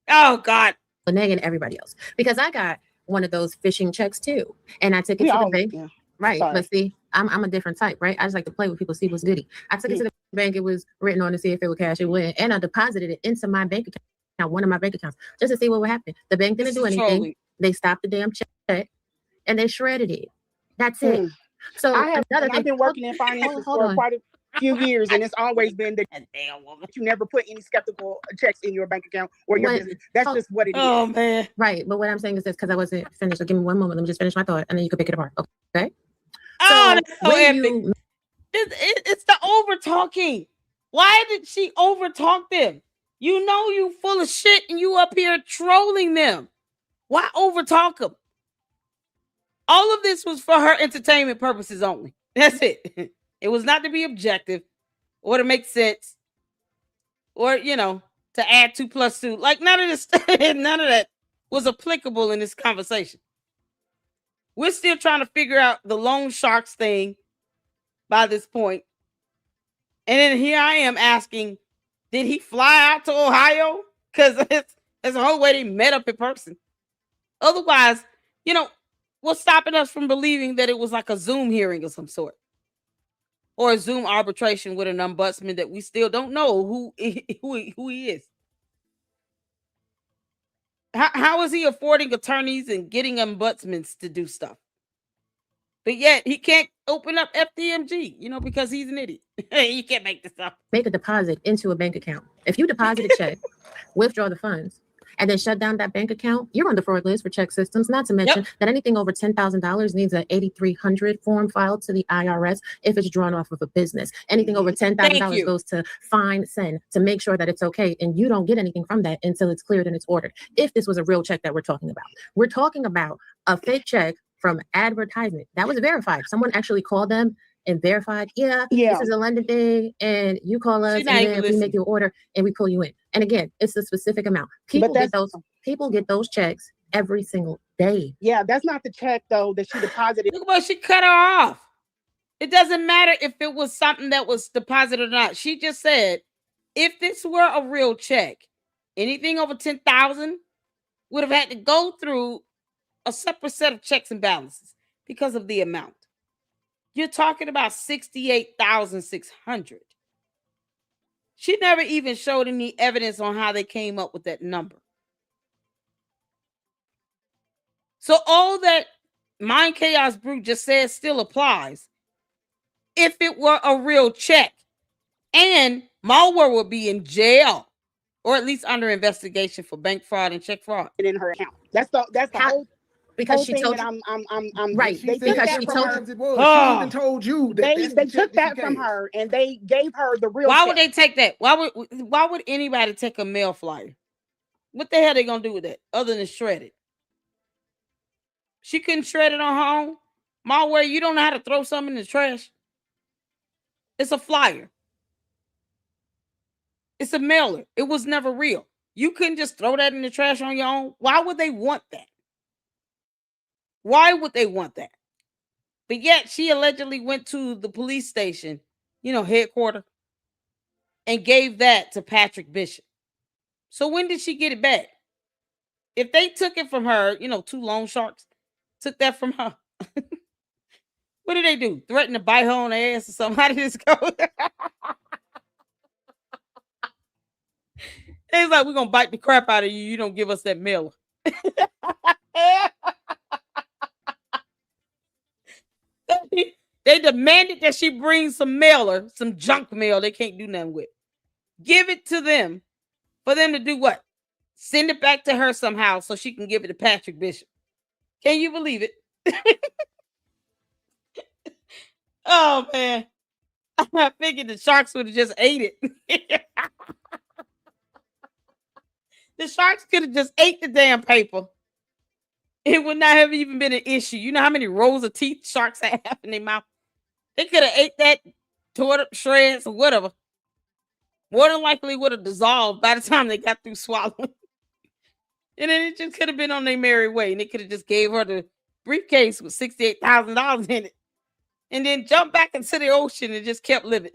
Oh, God. Lene and everybody else. Because I got one of those phishing checks, too. And I took it to the bank. Yeah. Right. Sorry. But see, I'm a different type, right? I just like to play with people, see what's goody. I took it to the bank. It was written on to see if it would cash it would. And I deposited it into my bank account, one of my bank accounts, just to see what would happen. The bank didn't do anything. Trolling. They stopped the damn check and they shredded it. That's it. So I've been working in finance for quite a few years, and it's always been that you never put any skeptical checks in your bank account or your business. That's just what it is. Oh, man. Right. But what I'm saying is this, because I wasn't finished. So give me one moment. Let me just finish my thought, and then you can pick it apart. Okay? Oh, that's so epic. It's the over talking. Why did she over talk them? You full of shit and you up here trolling them. Why over talk them? All of this was for her entertainment purposes only. That's it. It was not to be objective or to make sense or, to add 2 + 2. Like none of that was applicable in this conversation. We're still trying to figure out the loan sharks thing by this point. And then here I am asking, did he fly out to Ohio? Because it's the whole way they met up in person. Otherwise, what's stopping us from believing that it was like a Zoom hearing of some sort? Or a Zoom arbitration with an ombudsman that we still don't know who he is. How is he affording attorneys and getting ombudsmen to do stuff? But yet he can't open up FDMG, because he's an idiot. He can't make this up. Make a deposit into a bank account. If you deposit a check, withdraw the funds, and then shut down that bank account, you're on the fraud list for check systems. Not to mention that anything over $10,000 needs an 8300 form filed to the IRS if it's drawn off of a business. Anything over $10,000 goes to fine send to make sure that it's okay, and you don't get anything from that until it's cleared and it's ordered. If this was a real check that we're talking about a fake check from advertisement that was verified. Someone actually called them and verified, this is a London thing, and you call us, and then we make your order, and we pull you in. And again, it's a specific amount. People get those checks every single day. Yeah, that's not the check though that she deposited. Look what she cut her off. It doesn't matter if it was something that was deposited or not. She just said If this were a real check, anything over 10,000 would have had to go through a separate set of checks and balances because of the amount. You're talking about 68,600. She never even showed any evidence on how they came up with that number. So all that Mind Chaos Brew just said still applies if it were a real check. And MALware would be in jail, or at least under investigation for bank fraud and check fraud. In her account. That's the whole because whole she thing told that you. I'm Right. They Because took she that told from her. She even told you that They took that from her and they gave her the real. Why check. would they take that? Why would anybody take a mail flyer? What the hell are they gonna do with that other than shred it? She couldn't shred it on her own. MALware, you don't know how to throw something in the trash. It's a flyer. It's a mailer. It was never real. You couldn't just throw that in the trash on your own. Why would they want that? Why would they want that? But yet she allegedly went to the police station, headquarters, and gave that to Patrick Bishop. So when did she get it back? If they took it from her, two loan sharks took that from her. What did they do? Threaten to bite her on the ass or something? How did this go? It's like, we're going to bite the crap out of you. You don't give us that mailer. They demanded that she bring some mailer, some junk mail they can't do nothing with. Give it to them for them to do what? Send it back to her somehow so she can give it to Patrick Bishop. Can you believe it? Oh, man. I figured the sharks would have just ate it. The sharks could have just ate the damn paper. It would not have even been an issue. You know how many rows of teeth sharks have in their mouth? They could have ate that, tore it up shreds or whatever. More than likely would have dissolved by the time they got through swallowing. And then it just could have been on their merry way. And they could have just gave her the briefcase with $68,000 in it. And then jumped back into the ocean and just kept living.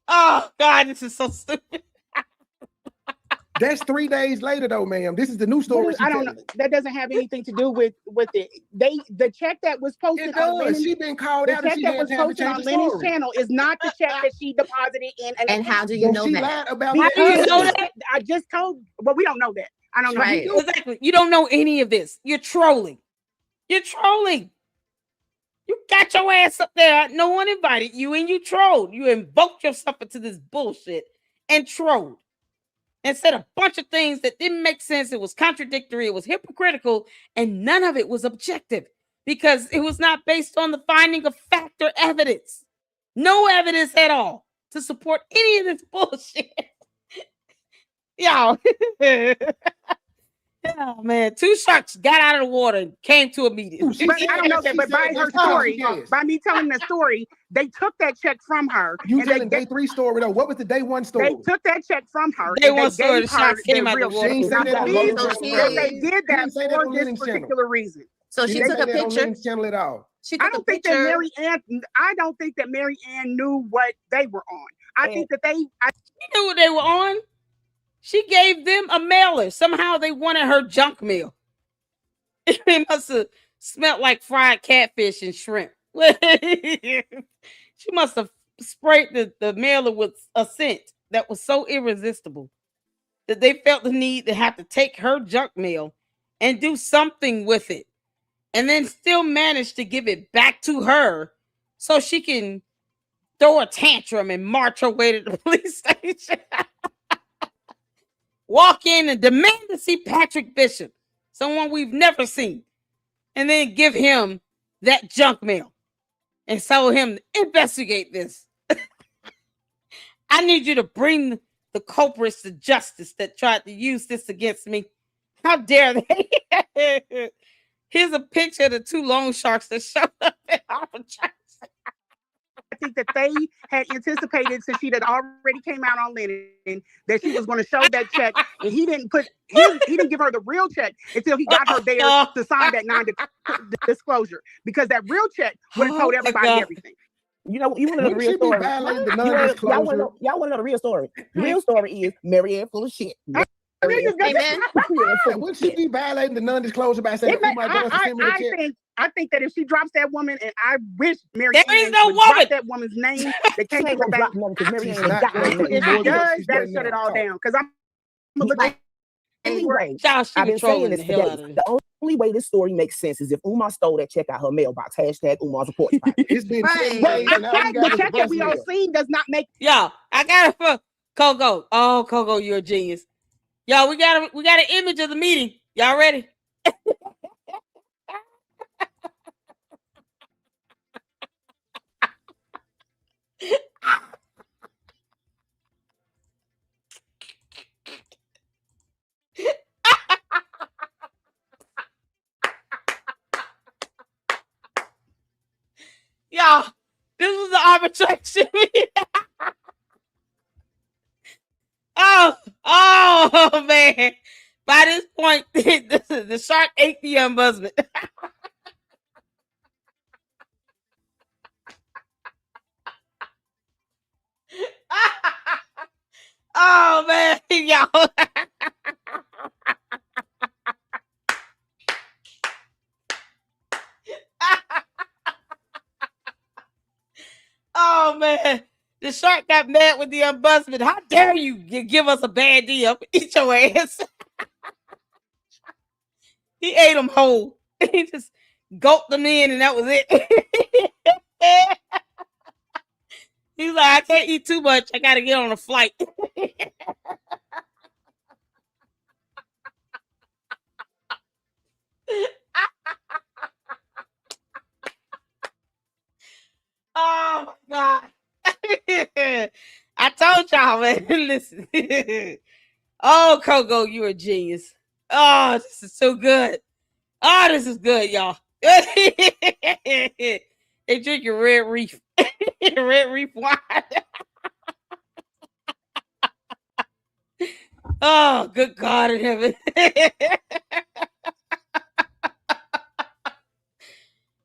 Oh, God, this is so stupid. That's 3 days later, though, ma'am. This is the new story. I don't know. That doesn't have anything to do with it. The check that was posted. It does. She been called out. The check that was posted on Lenny's channel is not the check that she deposited in. And how do you know she that? lied about How do you know that? I just told. But we don't know that. I don't know. Right. Exactly. You don't know any of this. You're trolling. You're trolling. You got your ass up there. No one invited you, and you trolled. You invoked yourself into this bullshit and trolled. And said a bunch of things that didn't make sense. It was contradictory. It was hypocritical. And none of it was objective because it was not based on the finding of fact or evidence. No evidence at all to support any of this bullshit. Y'all. Oh, man. Two sharks got out of the water and came to a meeting. But I don't know that. But by her story, by me telling the story, they took that check from her. You telling day 3 story though? What was the day 1 story? They took that check from her. Day 1 story. The sharks came out of the water. They did that for this particular reason. So she took a picture. Channel at all. I don't think that Mary Ann knew what they were on. I think that she knew what they were on. She gave them a mailer. Somehow they wanted her junk mail. It must have smelled like fried catfish and shrimp. She must have sprayed the mailer with a scent that was so irresistible that they felt the need to have to take her junk mail and do something with it. And then still manage to give it back to her so she can throw a tantrum and march her way to the police station. Walk in and demand to see Patrick Bishop, someone we've never seen, and then give him that junk mail and tell him to investigate this. I need you to bring the culprits to justice that tried to use this against me. How dare they? Here's a picture of the 2 loan sharks that showed up at Harvard Church. I think that they had anticipated, since she had already came out on Lennon, that she was going to show that check, and he didn't give her the real check until he got her there to sign that non-disclosure, because that real check would have told everybody everything. You want to know the real story? Y'all want to know the real story? The real story is Marianne full of shit. Would she be violating the non-disclosure by saying, "Umar Johnson sent me the check"? I think that if she drops that woman, and I wish Marianne there is no would woman. drop that woman's name, they can't go back. If she does, that'll shut it all down. Because I'm looking. Anyway, I've been saying this today. The only way this story makes sense is if Umar stole that check out her mailbox. # Umar's report. It's been the check that we all seen does not make. Y'all, I got it for Coco. Oh, Coco, you're a genius. Y'all, we got an image of the meeting. Y'all ready? Y'all, this was the arbitration. Oh man. By this point, the shark ate the ombudsman. Oh man, y'all. Oh man, the shark got mad with the ombudsman. How dare you give us a bad deal? Eat your ass. He ate them whole. He just gulped them in, and that was it. He's like, I can't eat too much. I got to get on a flight. Oh my God. I told y'all, man. Listen. Oh, Coco, you're a genius. Oh, this is so good. Oh, this is good, y'all. They drink your Red Reef. Red Reef wine. Oh, good God in heaven.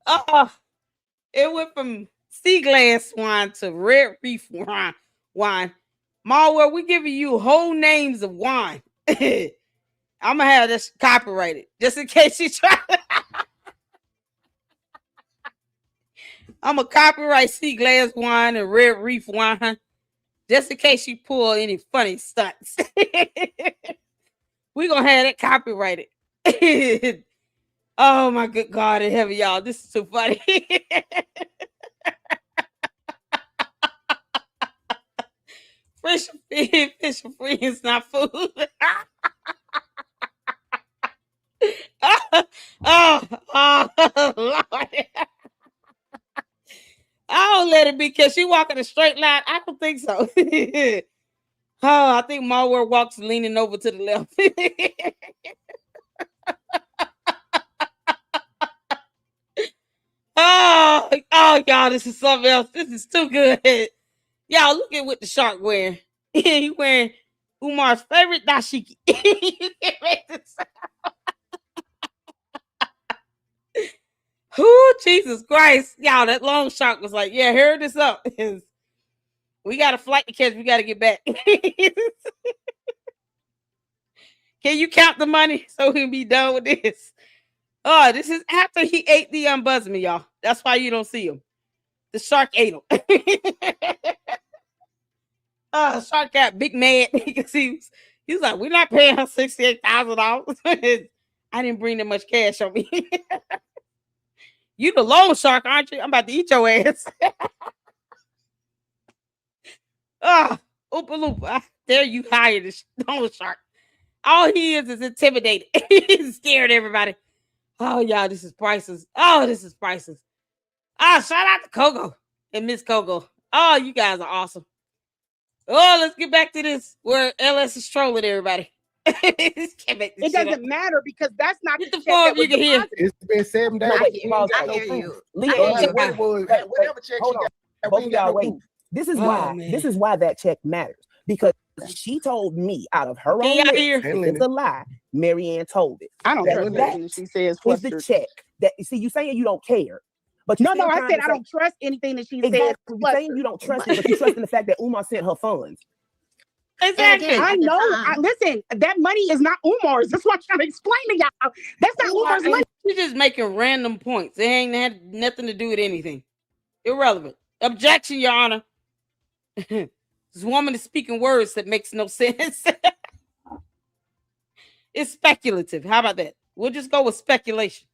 Oh, it went from sea glass wine to Red Reef wine. MALware, we giving you whole names of wine. I'm gonna have this copyrighted just in case you try. I'm gonna copyright sea glass wine and Red Reef wine just in case you pull any funny stunts. We gonna have that copyrighted. Oh my good God in heaven, y'all! This is so funny. Fish for free is not food. Oh, Lord. I don't let it be because she walk in a straight line. I don't think so. I think MALware walks leaning over to the left. Oh, y'all, this is something else. This is too good. Y'all, look at what the shark wearing. He wearing Umar's favorite dashiki. Whoo, Jesus Christ. Y'all, that long shark was like, yeah, hear this up. We got a flight to catch. We got to get back. Can you count the money so we can be done with this? Oh, this is after he ate the ombudsman, y'all. That's why you don't see him. The shark ate him. Shark got big mad because he was like, we're not paying her $68,000. I didn't bring that much cash on me. You the loan shark, aren't you? I'm about to eat your ass. Oopa loop. I dare you hire this loan shark. All he is intimidated. He's scared everybody. Oh, y'all, this is priceless. Oh, this is priceless. Shout out to Coco and Miss Coco. Oh, you guys are awesome. Oh, let's get back to this where LS is trolling everybody. It doesn't matter because that's not the form you can hear. It's been 7 days. I hear you. Wait. This is why that check matters. Because she told me out of her own lips, it's a lie. Marianne told it. I don't trust that. She says was the check. That see, you saying you don't care, But no, I said I don't trust anything that she said. You're saying you don't trust it, but you trust in the fact that Umar sent her funds. Exactly. Again, I know. Listen, that money is not Umar's. That's what I'm trying to explain to y'all. That's not Umar's money. She's just making random points. It ain't had nothing to do with anything. Irrelevant. Objection, Your Honor. This woman is speaking words that makes no sense. It's speculative. How about that? We'll just go with speculation.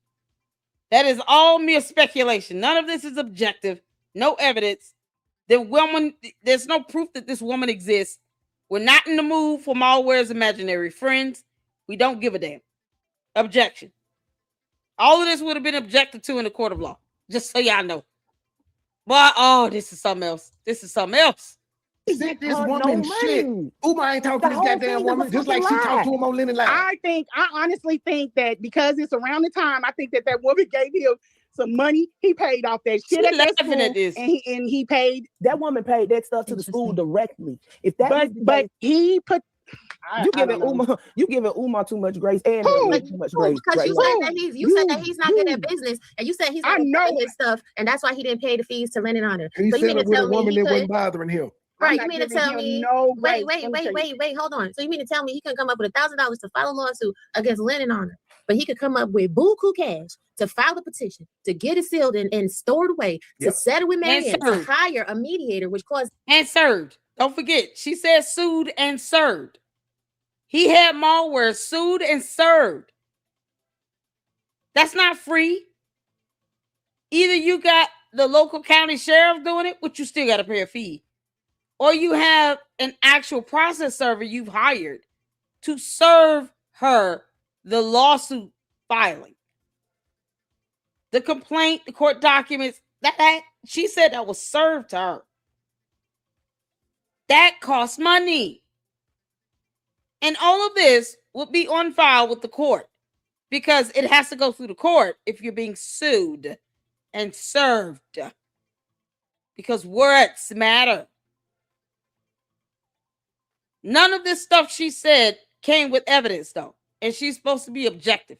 That is all mere speculation. None of this is objective. No evidence. There's no proof that this woman exists. We're not in the mood for MALware's imaginary friends. We don't give a damn. Objection. All of this would have been objected to in the court of law. Just so y'all know. But, this is something else. This is something else. Is that this woman shit? Umar ain't talking to this goddamn woman just like she talked to him on Lennon Live. I honestly think that because it's around the time, I think that woman gave him some money. He paid off that shit at that school, and he paid. That woman paid that stuff to the school directly. If that, but he put. You giving Umar too much grace and too much grace. Because you said that he's not good at business, and you said he's not good at his stuff, and that's why he didn't pay the fees to Lennon Honor. He so you said it with a woman that wasn't bothering him. Right, you mean to tell me? Wait, hold on. So you mean to tell me he couldn't come up with $1,000 to file a lawsuit against Lennon Honor, but he could come up with buku cash to file a petition, to get it sealed and stored away, to settle with Manny, to hire a mediator, which caused and served. Don't forget, she said sued and served. He had MALware sued and served. That's not free. Either you got the local county sheriff doing it, which you still got to pay a fee, or you have an actual process server you've hired to serve her the lawsuit filing. The complaint, the court documents, that she said that was served to her. That costs money. And all of this will be on file with the court because it has to go through the court if you're being sued and served. Because words matter. None of this stuff she said came with evidence, though. And she's supposed to be objective.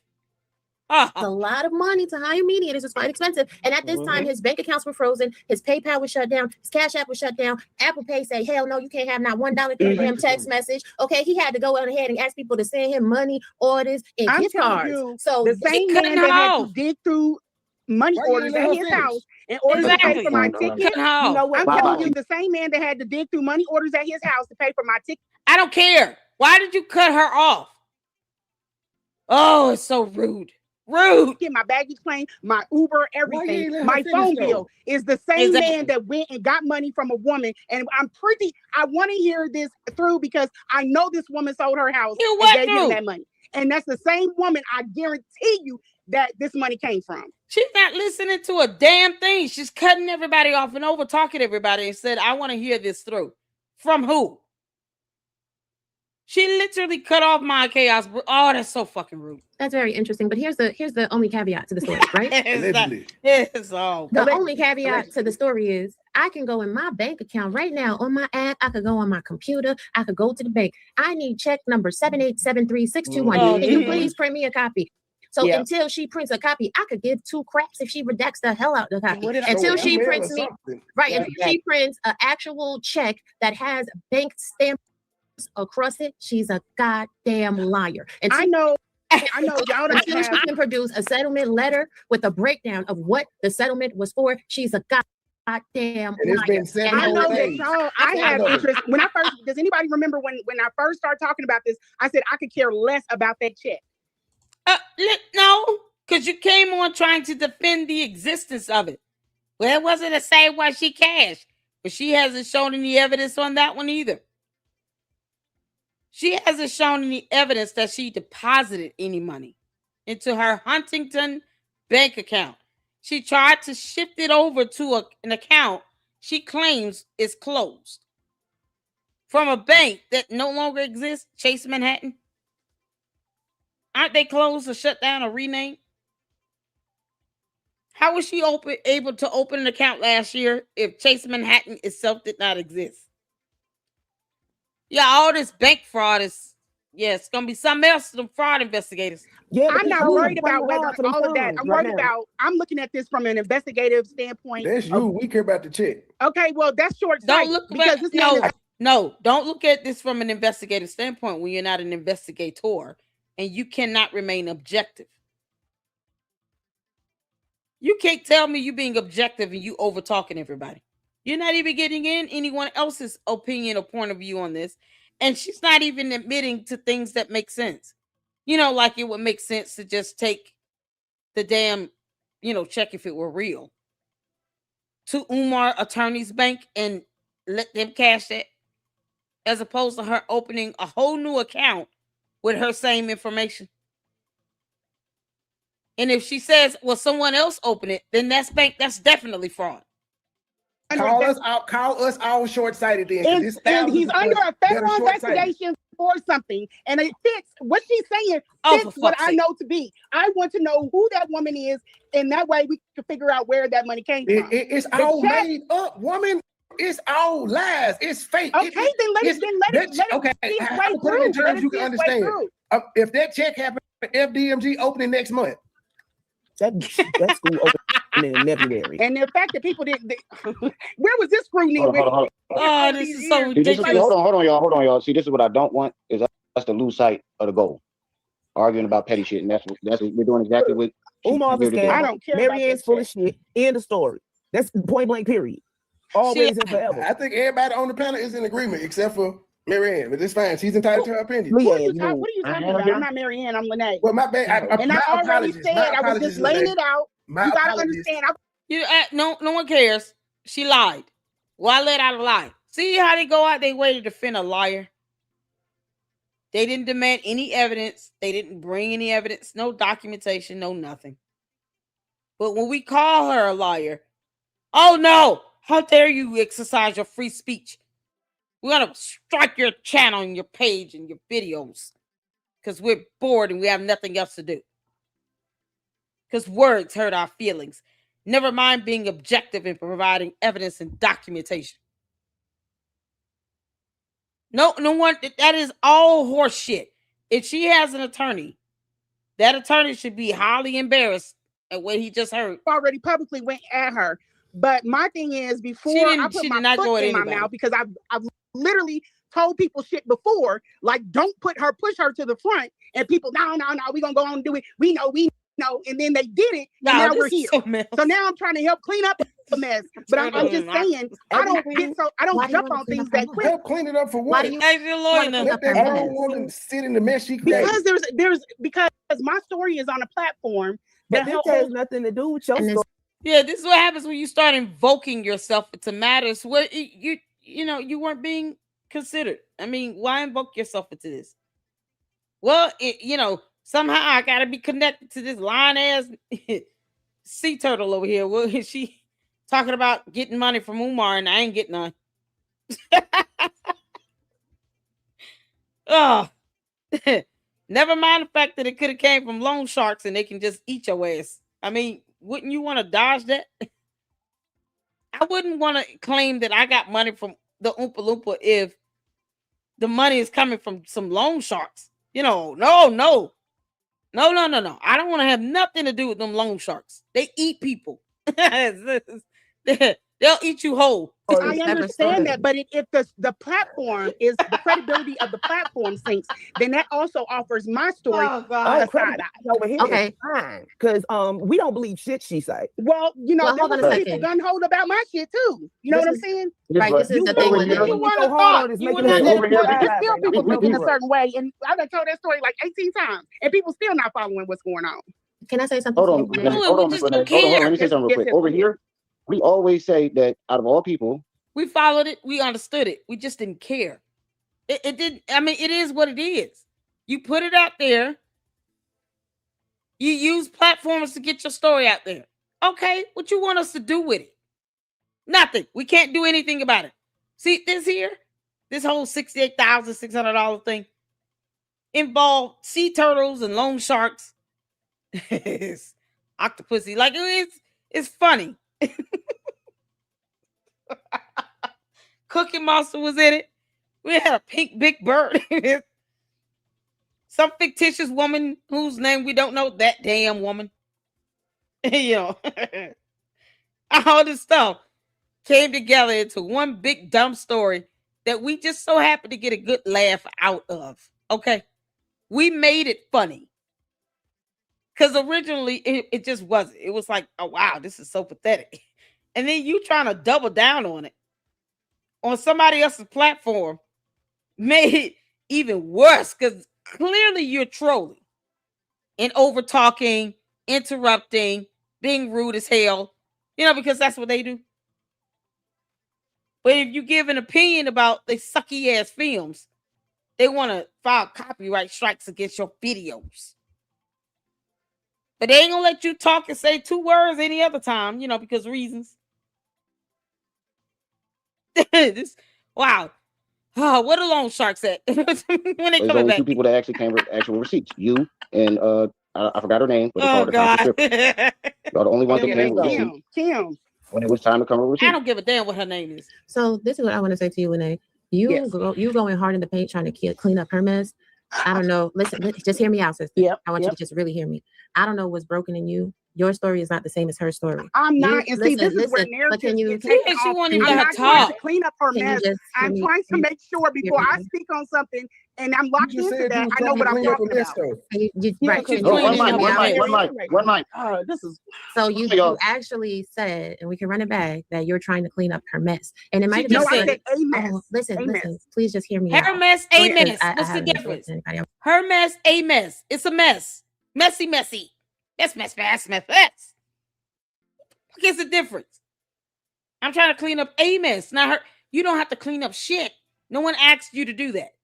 a lot of money to hire mediators. It's quite expensive. And at this time, his bank accounts were frozen. His PayPal was shut down. His Cash App was shut down. Apple Pay said, hell no, you can't have not $1 to him text message. Okay, he had to go ahead and ask people to send him money, orders, and gift cards. So the same man that had to dig through money orders at his house in order to pay for my ticket. You know what? I'm telling you, the same man that had to dig through money orders at his house to pay for my ticket. I don't care. Why did you cut her off? Oh, it's so rude. Rude. Get my baggage claim, my Uber, everything. My phone bill is the same man that went and got money from a woman. And I want to hear this through because I know this woman sold her house and gave him that money. And that's the same woman, I guarantee you, that this money came from. She's not listening to a damn thing. She's cutting everybody off and over talking to everybody and said, I want to hear this through. From who? She literally cut off my chaos. Oh, that's so fucking rude. That's very interesting. But here's the only caveat to the story, right? The only caveat to the story is I can go in my bank account right now on my app. I could go on my computer. I could go to the bank. I need check number 7873621. Can you please print me a copy? So until she prints a copy, I could give two craps if she redacts the hell out of the copy. Until she prints me, until she prints an actual check that has bank stamp across it, she's a goddamn liar. And I know y'all don't she can produce a settlement letter with a breakdown of what the settlement was for. She's a goddamn liar. And I know that y'all, I have interest. When I first, does anybody remember when I first started talking about this? I said I could care less about that check. No, because you came on trying to defend the existence of it. Well, it wasn't the same why she cashed, but she hasn't shown any evidence on that one either. She hasn't shown any evidence that she deposited any money into her Huntington bank account. She tried to shift it over to an account she claims is closed from a bank that no longer exists, Chase Manhattan. Aren't they closed or shut down or renamed? How was she able to open an account last year if Chase Manhattan itself did not exist? Yeah, all this bank fraud is Yeah, it's gonna be something else to the fraud investigators. Yeah, I'm not worried about whether for them all of that. funds I'm right worried now. about. I'm looking at this from an investigative standpoint. That's you. We care about the check. Okay, well, that's short sight. Don't look because about, this man no, don't look at this from an investigative standpoint when you're not an investigator and you cannot remain objective. You can't tell me you being objective and you over talking everybody. You're not even getting in anyone else's opinion or point of view on this. And she's not even admitting to things that make sense. You know, like it would make sense to just take the damn, check if it were real to Umar attorney's bank and let them cash that, as opposed to her opening a whole new account with her same information. And if she says, well, someone else opened it, then that's definitely fraud. Call us all short-sighted then. And he's under a federal investigation for something. And it fits what she's saying fits what I know to be. I want to know who that woman is, and that way we can figure out where that money came from. It's all made up, woman. It's all lies. It's fake. Okay, then let it okay, I put it in terms you can understand. If that check happened, FDMG opening next month. That school opening in February. And the fact that people didn't, where was this scrutiny? Hold on, this is so ridiculous. Hold on, y'all. See, this is what I don't want is us to lose sight of the goal. Arguing about petty shit, and that's what we're doing exactly with Umar's a scam. I don't care. Marianne's full of shit. End of story. That's point blank. Period. Always and forever. I think everybody on the panel is in agreement except for Marianne, but it's fine. She's entitled to her opinion. What are you talking about? I'm not Marianne. I'm Lene. Well, my bad. I already said I was just laying it out. You gotta understand. No one cares. She lied. Why let out a lie? See how they go out their way to defend a liar? They didn't demand any evidence. They didn't bring any evidence. No documentation. No nothing. But when we call her a liar, oh no! How dare you exercise your free speech? We're going to strike your channel and your page and your videos because we're bored and we have nothing else to do. Because words hurt our feelings. Never mind being objective and providing evidence and documentation. No one, that is all horse shit. If she has an attorney, that attorney should be highly embarrassed at what he just heard. Already publicly went at her. But my thing is, before I put my foot in my mouth, because I've literally told people shit before, like don't push her to the front, and people, no, we're gonna go on and do it. We know, and then they did it, and now we're here. So now I'm trying to help clean up the mess. But I'm just saying, I don't jump on things that quick. Help clean it up for what? Let that grown woman sit in the mess she created. Because my story is on a platform that has nothing to do with your story. Yeah, this is what happens when you start invoking yourself into matters where you weren't being considered. I mean, why invoke yourself into this? Well, somehow I gotta be connected to this lying ass sea turtle over here. Well, she talking about getting money from Umar and I ain't getting none. Oh, never mind the fact that it could have came from loan sharks and they can just eat your ass. I mean, wouldn't you want to dodge that? I wouldn't want to claim that I got money from the Oompa Loompa if the money is coming from some loan sharks. No. I don't want to have nothing to do with them loan sharks. They eat people. They'll eat you whole. I understand that, but if the platform is the credibility of the platform sinks, then that also offers my story a side eye. Over here, okay, because we don't believe shit she say. Well, there was people gun hold about my shit too. You know what I'm saying? Right. This is the thing. You want to thought you would not let still people thinking a certain way, and I've told that story like 18 times, and people still not following what's going on. Can I say something? Hold on. Let me say something real quick. Over here, we always say that out of all people, we followed it, we understood it, we just didn't care. It didn't. I mean, it is what it is. You put it out there. You use platforms to get your story out there. Okay, what you want us to do with it? Nothing. We can't do anything about it. See, this whole $68,600 thing involved sea turtles and loan sharks. It's octopusy. Like it's funny. Cookie Monster was in it. We had a pink big bird. some fictitious woman whose name we don't know, that damn woman. You know, all this stuff came together into one big dumb story that we just so happened to get a good laugh out of. Okay. We made it funny. Because originally it just wasn't. It was like, oh, wow, this is so pathetic. And then you trying to double down on it on somebody else's platform made it even worse because clearly you're trolling and over talking, interrupting, being rude as hell, you know, because that's what they do. But if you give an opinion about the sucky ass films, they want to file copyright strikes against your videos. But they ain't gonna let you talk and say 2 words any other time, you know, because reasons. Wow. Oh, what are loan sharks at when they There's coming only back? 2 people that actually came with actual receipts. You and I forgot her name, but they Oh called her God. Y'all the only ones that came with receipts. Kim. When it was time to come with receipts. I don't give a damn what her name is. So this is what I want to say to you, Renee. You going hard in the paint trying to clean up her mess. I don't know. Listen, just hear me out, sister. I want you to just really hear me. I don't know what's broken in you. Your story is not the same as her story. I'm not. And see, this is where narratives get taken off. I'm not trying to clean up her mess. I'm trying to make sure before I speak on something and I'm locked into that, I know what I'm talking about. One mic. This is so you actually said, and we can run it back, that you're trying to clean up her mess. And it might have been I said a mess. Listen, please just hear me out. Her mess, a mess. What's the difference? Her mess, a mess. It's a mess. Messy. Mess. What is the difference? I'm trying to clean up a mess. Not her. You don't have to clean up shit. No one asked you to do that.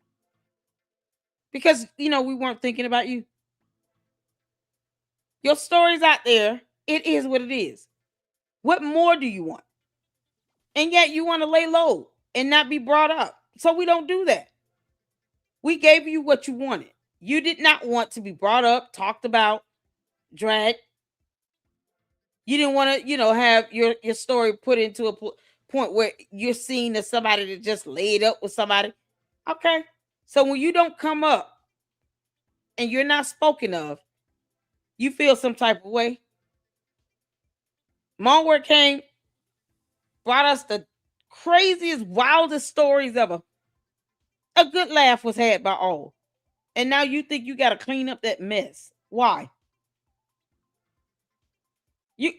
Because, you know, we weren't thinking about you. Your story's out there. It is what it is. What more do you want? And yet you want to lay low and not be brought up. So we don't do that. We gave you what you wanted. You did not want to be brought up, talked about, dragged. You didn't want to, you know, have your story put into a point where you're seen as somebody that just laid up with somebody. Okay. So when you don't come up and you're not spoken of, you feel some type of way. MALware came, brought us the craziest, wildest stories ever. A good laugh was had by all. And now you think you got to clean up that mess. Why?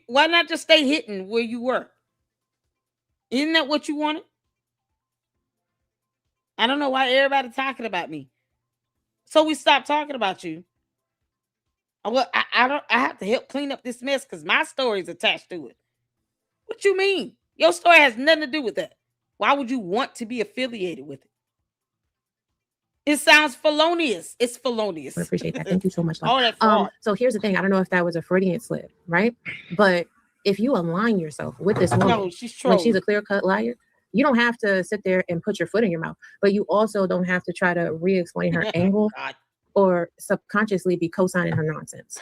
Why not just stay hidden where you were? Isn't that what you wanted? I don't know why everybody's talking about me. So we stopped talking about you. Well, I have to help clean up this mess because my story is attached to it. What you mean? Your story has nothing to do with that. Why would you want to be affiliated with it? It sounds felonious. It's felonious. I appreciate that. Thank you so much. Oh, that's fraud. So here's the thing. I don't know if that was a Freudian slip, right? But if you align yourself with this woman, no, she's when she's a clear-cut liar, you don't have to sit there and put your foot in your mouth, but you also don't have to try to re-explain her angle or subconsciously be co-signing her nonsense.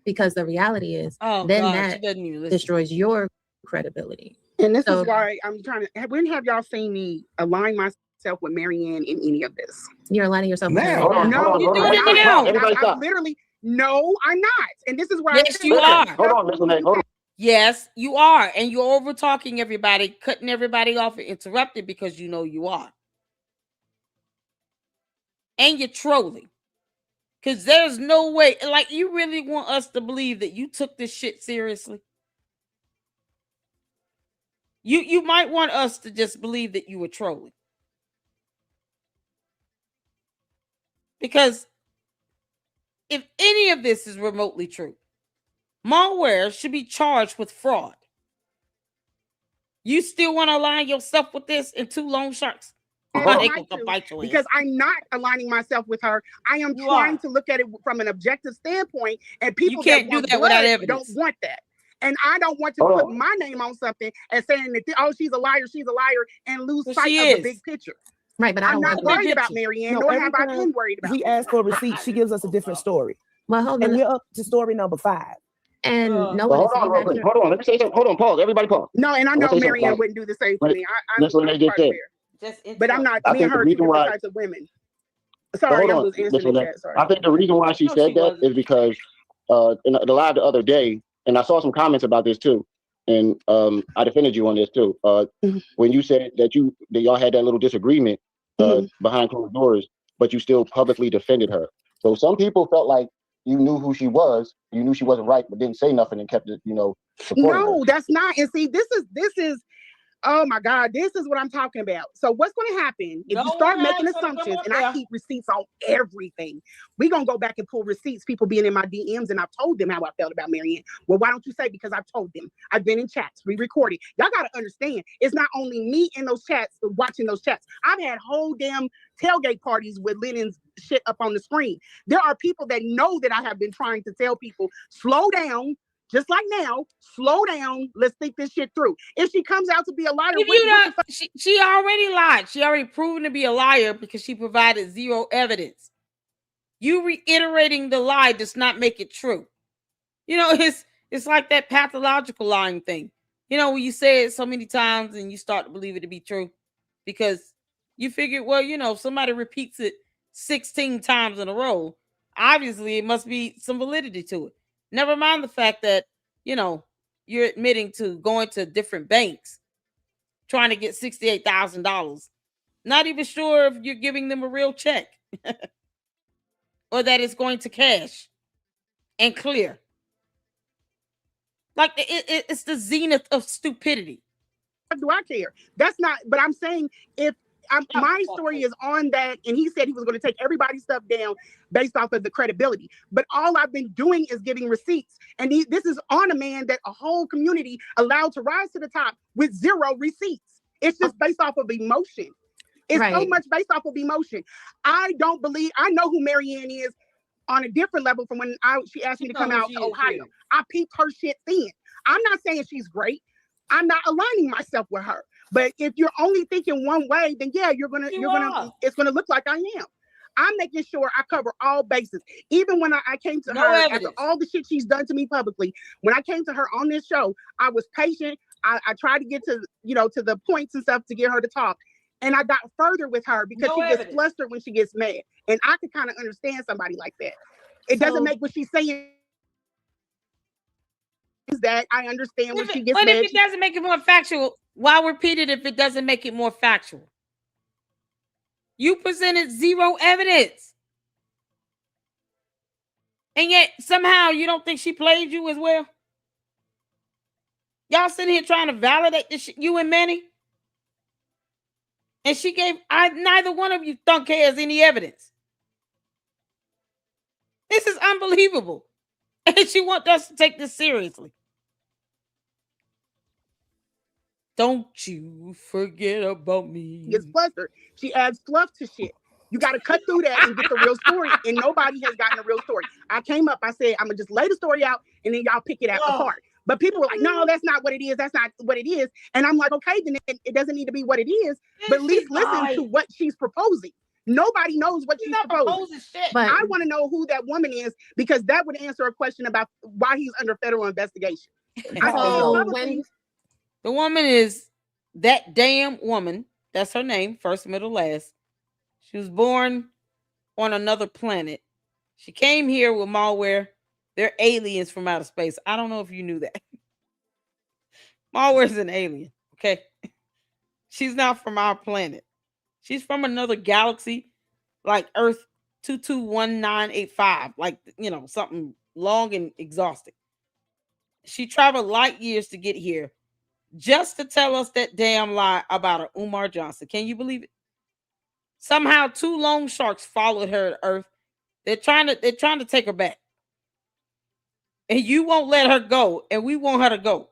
Because the reality is, that destroys your credibility. And this is why I'm trying to. When have y'all seen me align myself with Marianne in any of this? You're aligning yourself. No, you're doing it now. I literally, no, I'm not. And this is why. Yes, you are. Hold on, Miss Renee. Hold on. Yes, you are. And you're over talking everybody, cutting everybody off and interrupting because you know you are. And you're trolling. Because there's no way, like, you really want us to believe that you took this shit seriously? You might want us to just believe that you were trolling. Because if any of this is remotely true, MALware should be charged with fraud. You still want to align yourself with this and 2 loan sharks? Because I'm not aligning myself with her. I am trying to look at it from an objective standpoint, and people can't do that without evidence. Don't want that. And I don't want to put my name on something and saying that, she's a liar, and lose sight of the big picture. Right, but I'm not worried about Marianne, nor have I been worried about we ask for a receipt, she gives us a different story. Well, hold on. And we're up to story number 5. And no hold on, real quick. Hold on. Let me say something. Hold on, pause. Everybody pause. No, and I know Marianne wouldn't do the same to me. That's what they just said. But I'm not. Me and her are 2 different types of women. Sorry, I hold was on, answering Miss the Lynette. chat. Sorry. I think the reason why she No, said she that wasn't. is because in the live the other day, and I saw some comments about this too, and I defended you on this too. When you said that y'all had that little disagreement behind closed doors, but you still publicly defended her. So some people felt like you knew who she was, you knew she wasn't right, but didn't say nothing and kept it, supporting her. No, that's not. And see, this is. Oh my God, this is what I'm talking about. So what's going to happen if you start making assumptions, and I keep receipts on everything? We're going to go back and pull receipts, people being in my DMs, and I've told them how I felt about Marianne. Well, why don't you say? Because I've told them. I've been in chats, re-recorded. Y'all got to understand, it's not only me in those chats, watching those chats. I've had whole damn tailgate parties with Lennon's shit up on the screen. There are people that know that I have been trying to tell people, slow down. Just like now, slow down. Let's think this shit through. If she comes out to be a liar, she already lied. She already proven to be a liar because she provided zero evidence. You reiterating the lie does not make it true. It's like that pathological lying thing. When you say it so many times and you start to believe it to be true because you figure, well, if somebody repeats it 16 times in a row, obviously it must be some validity to it. Never mind the fact that, you're admitting to going to different banks trying to get $68,000. Not even sure if you're giving them a real check or that it's going to cash and clear. Like it's the zenith of stupidity. What do I care? That's not, but I'm saying if my story is on that, and he said he was going to take everybody's stuff down based off of the credibility. But all I've been doing is giving receipts. And this is on a man that a whole community allowed to rise to the top with zero receipts. It's just based off of emotion. It's so much based off of emotion. I don't believe, I know who Marianne is on a different level from when she asked me to come out to Ohio. I peeped her shit then. I'm not saying she's great. I'm not aligning myself with her. But if you're only thinking one way, then yeah, it's gonna look like I am. I'm making sure I cover all bases. Even when I came to her after all the shit she's done to me publicly, when I came to her on this show, I was patient. I tried to get to the points and stuff to get her to talk. And I got further with her because she gets flustered when she gets mad. And I can kind of understand somebody like that. It doesn't make what she's saying is that I understand when she gets mad. But if it doesn't make it more factual, why repeat it if it doesn't make it more factual? You presented zero evidence. And yet somehow you don't think she played you as well? Y'all sitting here trying to validate this shit, you and Manny? And she gave, neither one of you thunk has any evidence. This is unbelievable. And she wants us to take this seriously. Don't you forget about me. Gets flustered. She adds fluff to shit. You got to cut through that and get the real story. And nobody has gotten a real story. I came up, I said, I'm going to just lay the story out and then y'all pick it out apart. But people were like, no, that's not what it is. That's not what it is. And I'm like, okay, then it doesn't need to be what it is. But at least listen to what she's proposing. Nobody knows what she's proposing. But I want to know who that woman is because that would answer a question about why he's under federal investigation. The woman is that damn woman. That's her name, first, middle, last. She was born on another planet. She came here with MALware. They're aliens from outer space. I don't know if you knew that. MALware is an alien, okay? She's not from our planet. She's from another galaxy, like Earth 221985, like, something long and exhausting. She traveled light years to get here just to tell us that damn lie about her Umar Johnson. Can you believe it? Somehow 2 loan sharks followed her to Earth. They're trying to take her back. And you won't let her go, and we want her to go.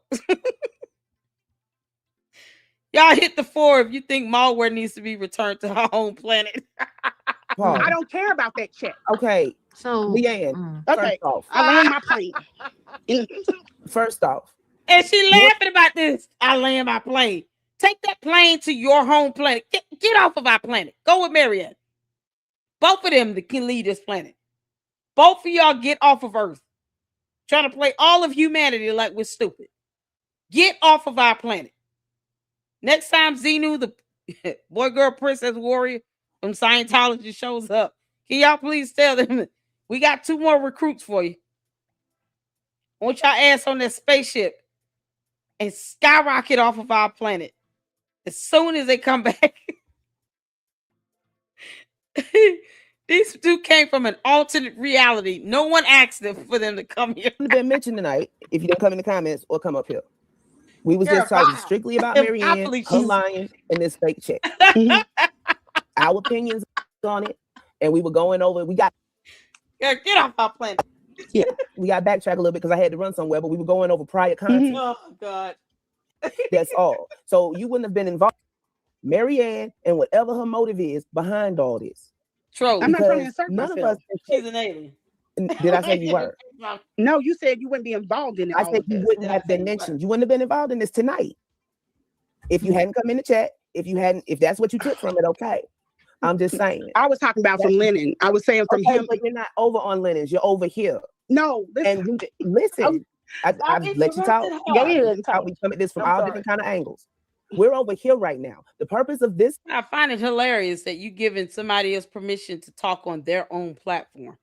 Y'all hit the 4 if you think MALware needs to be returned to her home planet. I don't care about that check. Okay. So Leanne, okay. I land my plane. First off. And she laughing about this. I land my plane. Take that plane to your home planet. Get off of our planet. Go with Marianne. Both of them can lead this planet. Both of y'all get off of Earth. Trying to play all of humanity like we're stupid. Get off of our planet. Next time Xenu, the boy, girl, princess, warrior from Scientology shows up, Can y'all please tell them we got 2 more recruits for you? I want y'all ass on that spaceship and skyrocket off of our planet as soon as they come back. These 2 came from an alternate reality. No one asked them for them to come here. It's been mentioned tonight. If you didn't come in the comments or come up here, we was just talking strictly about Marianne, her lying, and this fake check. Our opinions on it, and we were going over. We got get off our planet. Yeah, we got backtrack a little bit because I had to run somewhere, but we were going over prior content. Oh God, that's all. So you wouldn't have been involved, Marianne, and whatever her motive is behind all this. True. I'm not trying to insert none myself. of us. She's an alien. Did I say you were? No, you said you wouldn't be involved in it. I said you wouldn't have been mentioned. You wouldn't have been involved in this tonight if you hadn't come in the chat. If that's what you took from it, okay. I'm just saying. I was talking about from Lennon. I was saying from him. But you're not over on Lennon's. You're over here. No, listen. And listen. I let you talk. Go ahead and talk. We come at this from all different kind of angles. We're over here right now. The purpose of this. I find it hilarious that you giving somebody else permission to talk on their own platform.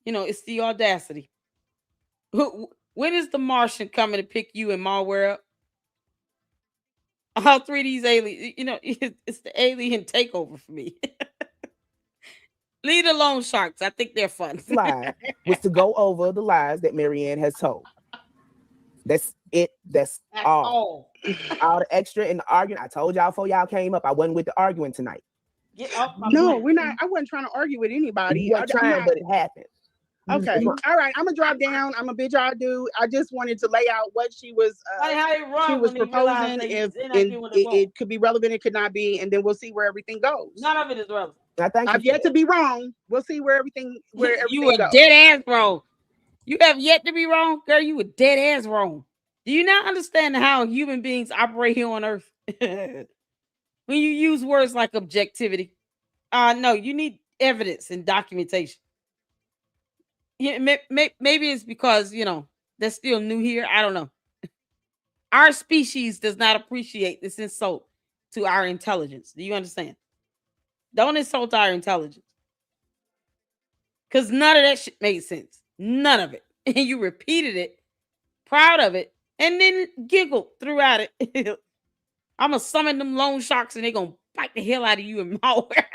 You know, it's the audacity. When is the Martian coming to pick you and MALware up? All 3 of these aliens, you know, it's the alien takeover for me. Leave alone sharks. I think they're fun. Slide was to go over the lies that Marianne has told. That's it. That's all. All the extra and the arguing. I told y'all before y'all came up, I wasn't with the arguing tonight. No, we're not. I wasn't trying to argue with anybody. You weren't trying, but it happened. Okay. All right. I'm gonna drop down. I'm a bid y'all do. I just wanted to lay out what she was proposing. If it could be relevant, it could not be, and then we'll see where everything goes. None of it is relevant. I've yet to be wrong. We'll see where everything you were dead ass wrong. You have yet to be wrong, girl. You were dead ass wrong. Do you not understand how human beings operate here on Earth? When you use words like objectivity, no, you need evidence and documentation. Yeah, maybe it's because, you know, they're still new here. I don't know. Our species does not appreciate this insult to our intelligence. Do you understand? Don't insult our intelligence. Because none of that shit made sense. None of it. And you repeated it, proud of it, and then giggled throughout it. I'm going to summon them loan sharks and they're going to bite the hell out of you and MALware.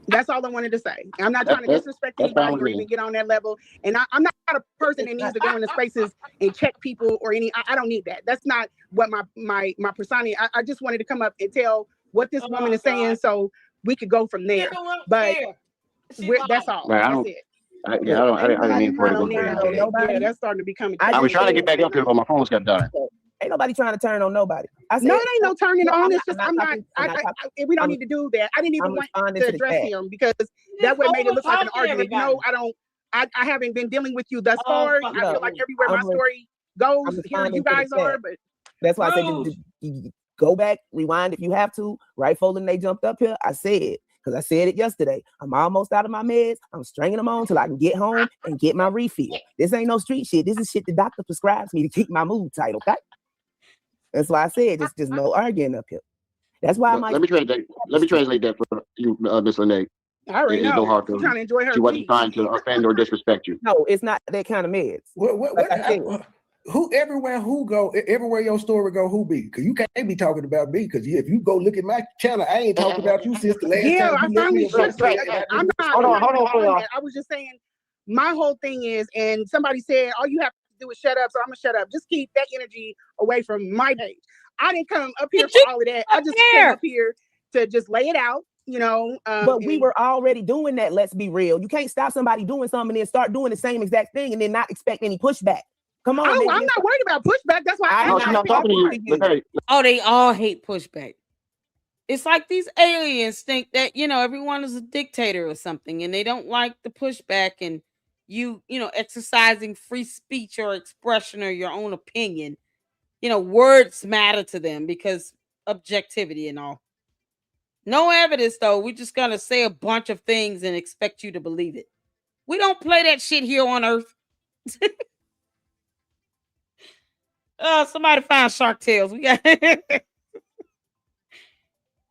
That's all I wanted to say. I'm not trying to disrespect anybody or even get on that level. And I'm not a person that needs to go into spaces and check people or any. I don't need that. That's not what my persona. I just wanted to come up and tell what this woman is saying, so we could go from there. But that's all. Right, that's it. I didn't mean for it to go crazy. Yeah, that's starting to become. I was trying to get back up here, but my phone's got done. Ain't nobody trying to turn on nobody. I said, no, it ain't no turning on. It's just we don't need to do that. I didn't even want to address him because that way made it look like an argument. No, I don't. I haven't been dealing with you thus far. I feel like everywhere my story goes, here you guys are. But that's why I said go back, rewind if you have to. Right, folding they jumped up here. I said. Because I said it yesterday. I'm almost out of my meds. I'm stringing them on till I can get home and get my refill. This ain't no street shit. This is shit the doctor prescribes me to keep my mood tight, okay? That's why I said just no arguing up here. That's why let me translate that for you, Miss Lene. I already know. No hard I'm trying to enjoy her. She wasn't trying to offend or disrespect you. No, it's not that kind of meds. Everywhere your story go, who be? Because you can't be talking about me. Because if you go look at my channel, I ain't talking about you since the last time. I finally should say. I'm not. Hold on. I was just saying, my whole thing is, and somebody said, all you have to do is shut up, so I'm gonna shut up. Just keep that energy away from my page. I didn't come up here for all of that. I just came up here to just lay it out. You know, but we were already doing that. Let's be real. You can't stop somebody doing something and then start doing the same exact thing and then not expect any pushback. Come on. Oh, I'm not worried about pushback. That's why I'm not talking to you. Oh, they all hate pushback. It's like these aliens think that, you know, everyone is a dictator or something, and they don't like the pushback and you know, exercising free speech or expression or your own opinion. You know, words matter to them because objectivity and all. No evidence, though. We're just going to say a bunch of things and expect you to believe it. We don't play that shit here on Earth. Somebody find Shark Tales. We got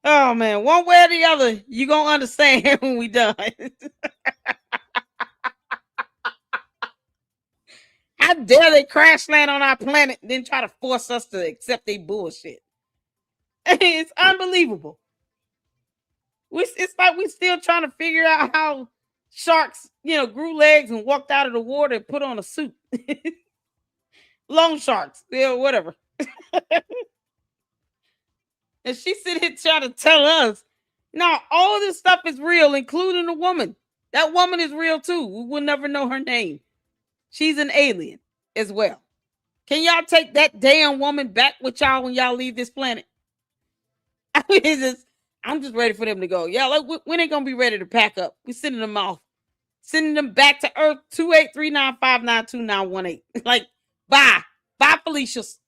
oh man, one way or the other, you gonna understand when we done. How dare they crash land on our planet and then try to force us to accept their bullshit? It's unbelievable. It's like we still trying to figure out how sharks, grew legs and walked out of the water and put on a suit. Loan sharks, whatever. And she sit here trying to tell us, now all of this stuff is real, including the woman. That woman is real too. We will never know her name. She's an alien as well. Can y'all take that damn woman back with y'all when y'all leave this planet? I mean, I'm just ready for them to go. Yeah, like when they gonna be ready to pack up? We sending them off, sending them back to Earth 28395929118. Like, bye, Felicia. Miss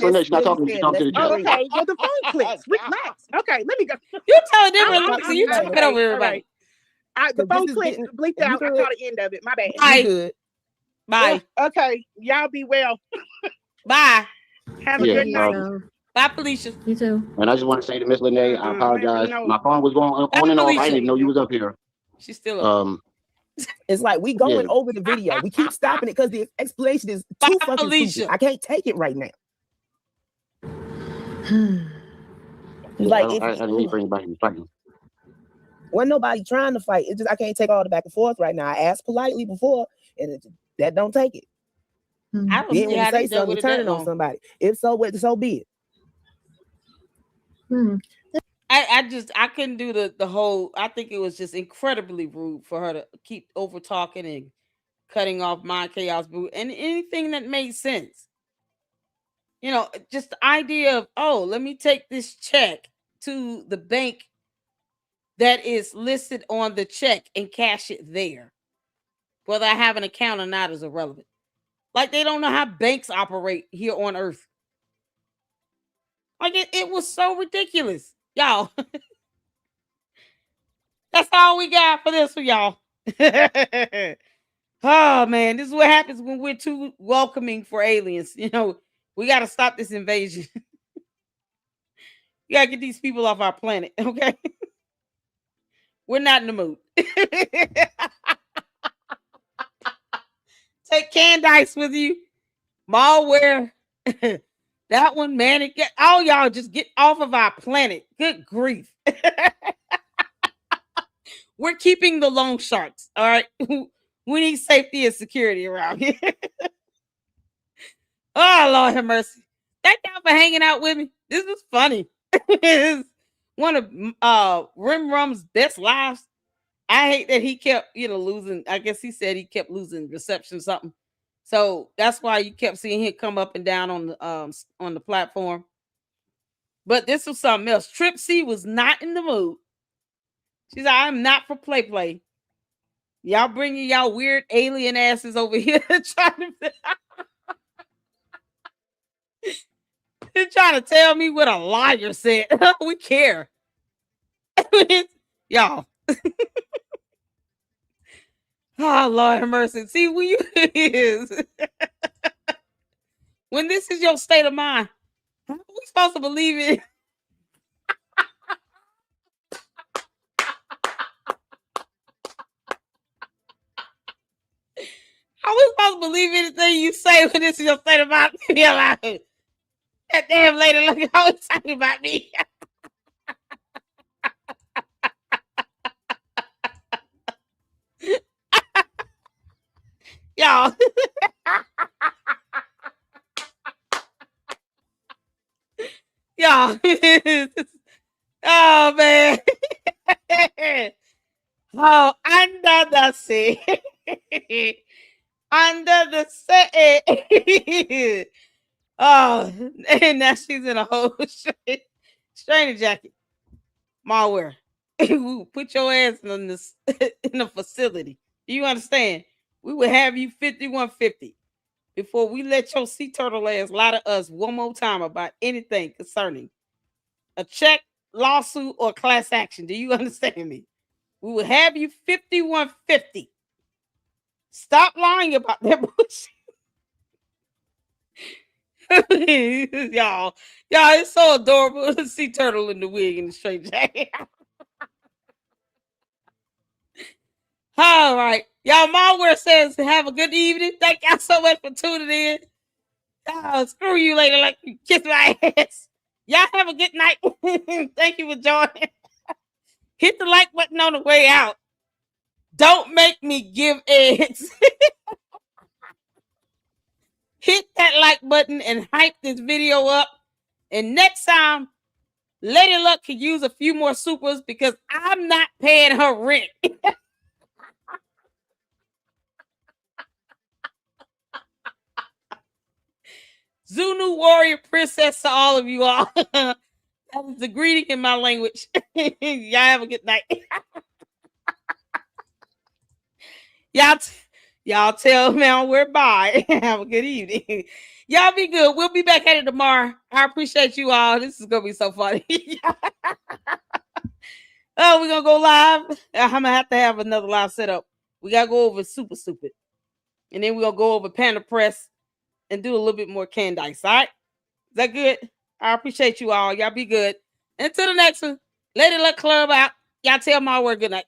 Lynette, she's not talking. She's talking to the chat. Okay, well the phone clicks. Relax. Okay, let me go. You telling them relax, you talking over everybody. The phone clicked. Bleeped out. I saw the end of it. My bad. Bye. Good. Bye. Okay, y'all be well. Bye. Have a good night. Bye, Felicia. You too. And I just want to say to Miss Lene, I apologize. My phone was going on and off. I didn't even know you was up here. She's still up. It's like we going over the video. We keep stopping it because the explanation is too fucking stupid. I can't take it right now. Like I didn't need for anybody to fight. Wasn't nobody trying to fight. It's just I can't take all the back and forth right now. I asked politely before, and that don't take it. I don't then see when how you say something, turning on somebody. If so, so be it. I couldn't do the whole. I think it was just incredibly rude for her to keep over talking and cutting off my chaos boo and anything that made sense. Just the idea of, oh, let me take this check to the bank that is listed on the check and cash it there. Whether I have an account or not is irrelevant. Like they don't know how banks operate here on Earth. Like it was so ridiculous. Y'all. That's all we got for this for y'all. Oh man, this is what happens when we're too welcoming for aliens. We got to stop this invasion. We got to get these people off our planet, okay? We're not in the mood. Take Candice with you. MALware. That one, Manny. All y'all just get off of our planet. Good grief. We're keeping the loan sharks, all right? We need safety and security around here. Oh, Lord have mercy. Thank y'all for hanging out with me. This was funny. This is one of RemRum's best lives. I hate that he kept, losing. I guess he said he kept losing reception or something. So that's why you kept seeing him come up and down on the platform. But this was something else. Trip C was not in the mood. She's like, I'm not for play. Y'all bringing y'all weird alien asses over here trying to tell me what a liar said. We care. Y'all. Oh, Lord have mercy. See, when when this is your state of mind, how are we supposed to believe it? How are we supposed to believe anything you say when this is your state of mind? That damn lady, look how it's talking about me. Y'all. Y'all. Oh, man. Oh, under the sea. Under the sea. Oh, and now she's in a whole strainer jacket. MALware. Put your ass in this in the facility. Do you understand? We will have you 5150 before we let your sea turtle ass lie to us one more time about anything concerning a check, lawsuit, or class action. Do you understand me? We will have you 5150. Stop lying about that bullshit. Y'all, it's so adorable. Sea turtle in the wig and the straight jacket. Oh All right. Y'all, MALware says have a good evening. Thank y'all so much for tuning in. Oh, screw you later, like you kiss my ass. Y'all have a good night. Thank you for joining. Hit the like button on the way out. Don't make me give eggs. Hit that like button and hype this video up. And next time, Lady Luck can use a few more supers because I'm not paying her rent. Zulu warrior princess to all of you all. That is the greeting in my language. Y'all have a good night. Y'all tell MALware bye. Have a good evening. Y'all be good. We'll be back at it tomorrow. I appreciate you all. This is gonna be so funny. Oh, we're gonna go live. I'm gonna have to have another live setup. We gotta go over Super Stupid. And then we're gonna go over Panda Press and do a little bit more Candice. All right? Is that good? I appreciate you all. Y'all be good. Until the next one, Lady Luck Club out. Y'all tell MALware good night.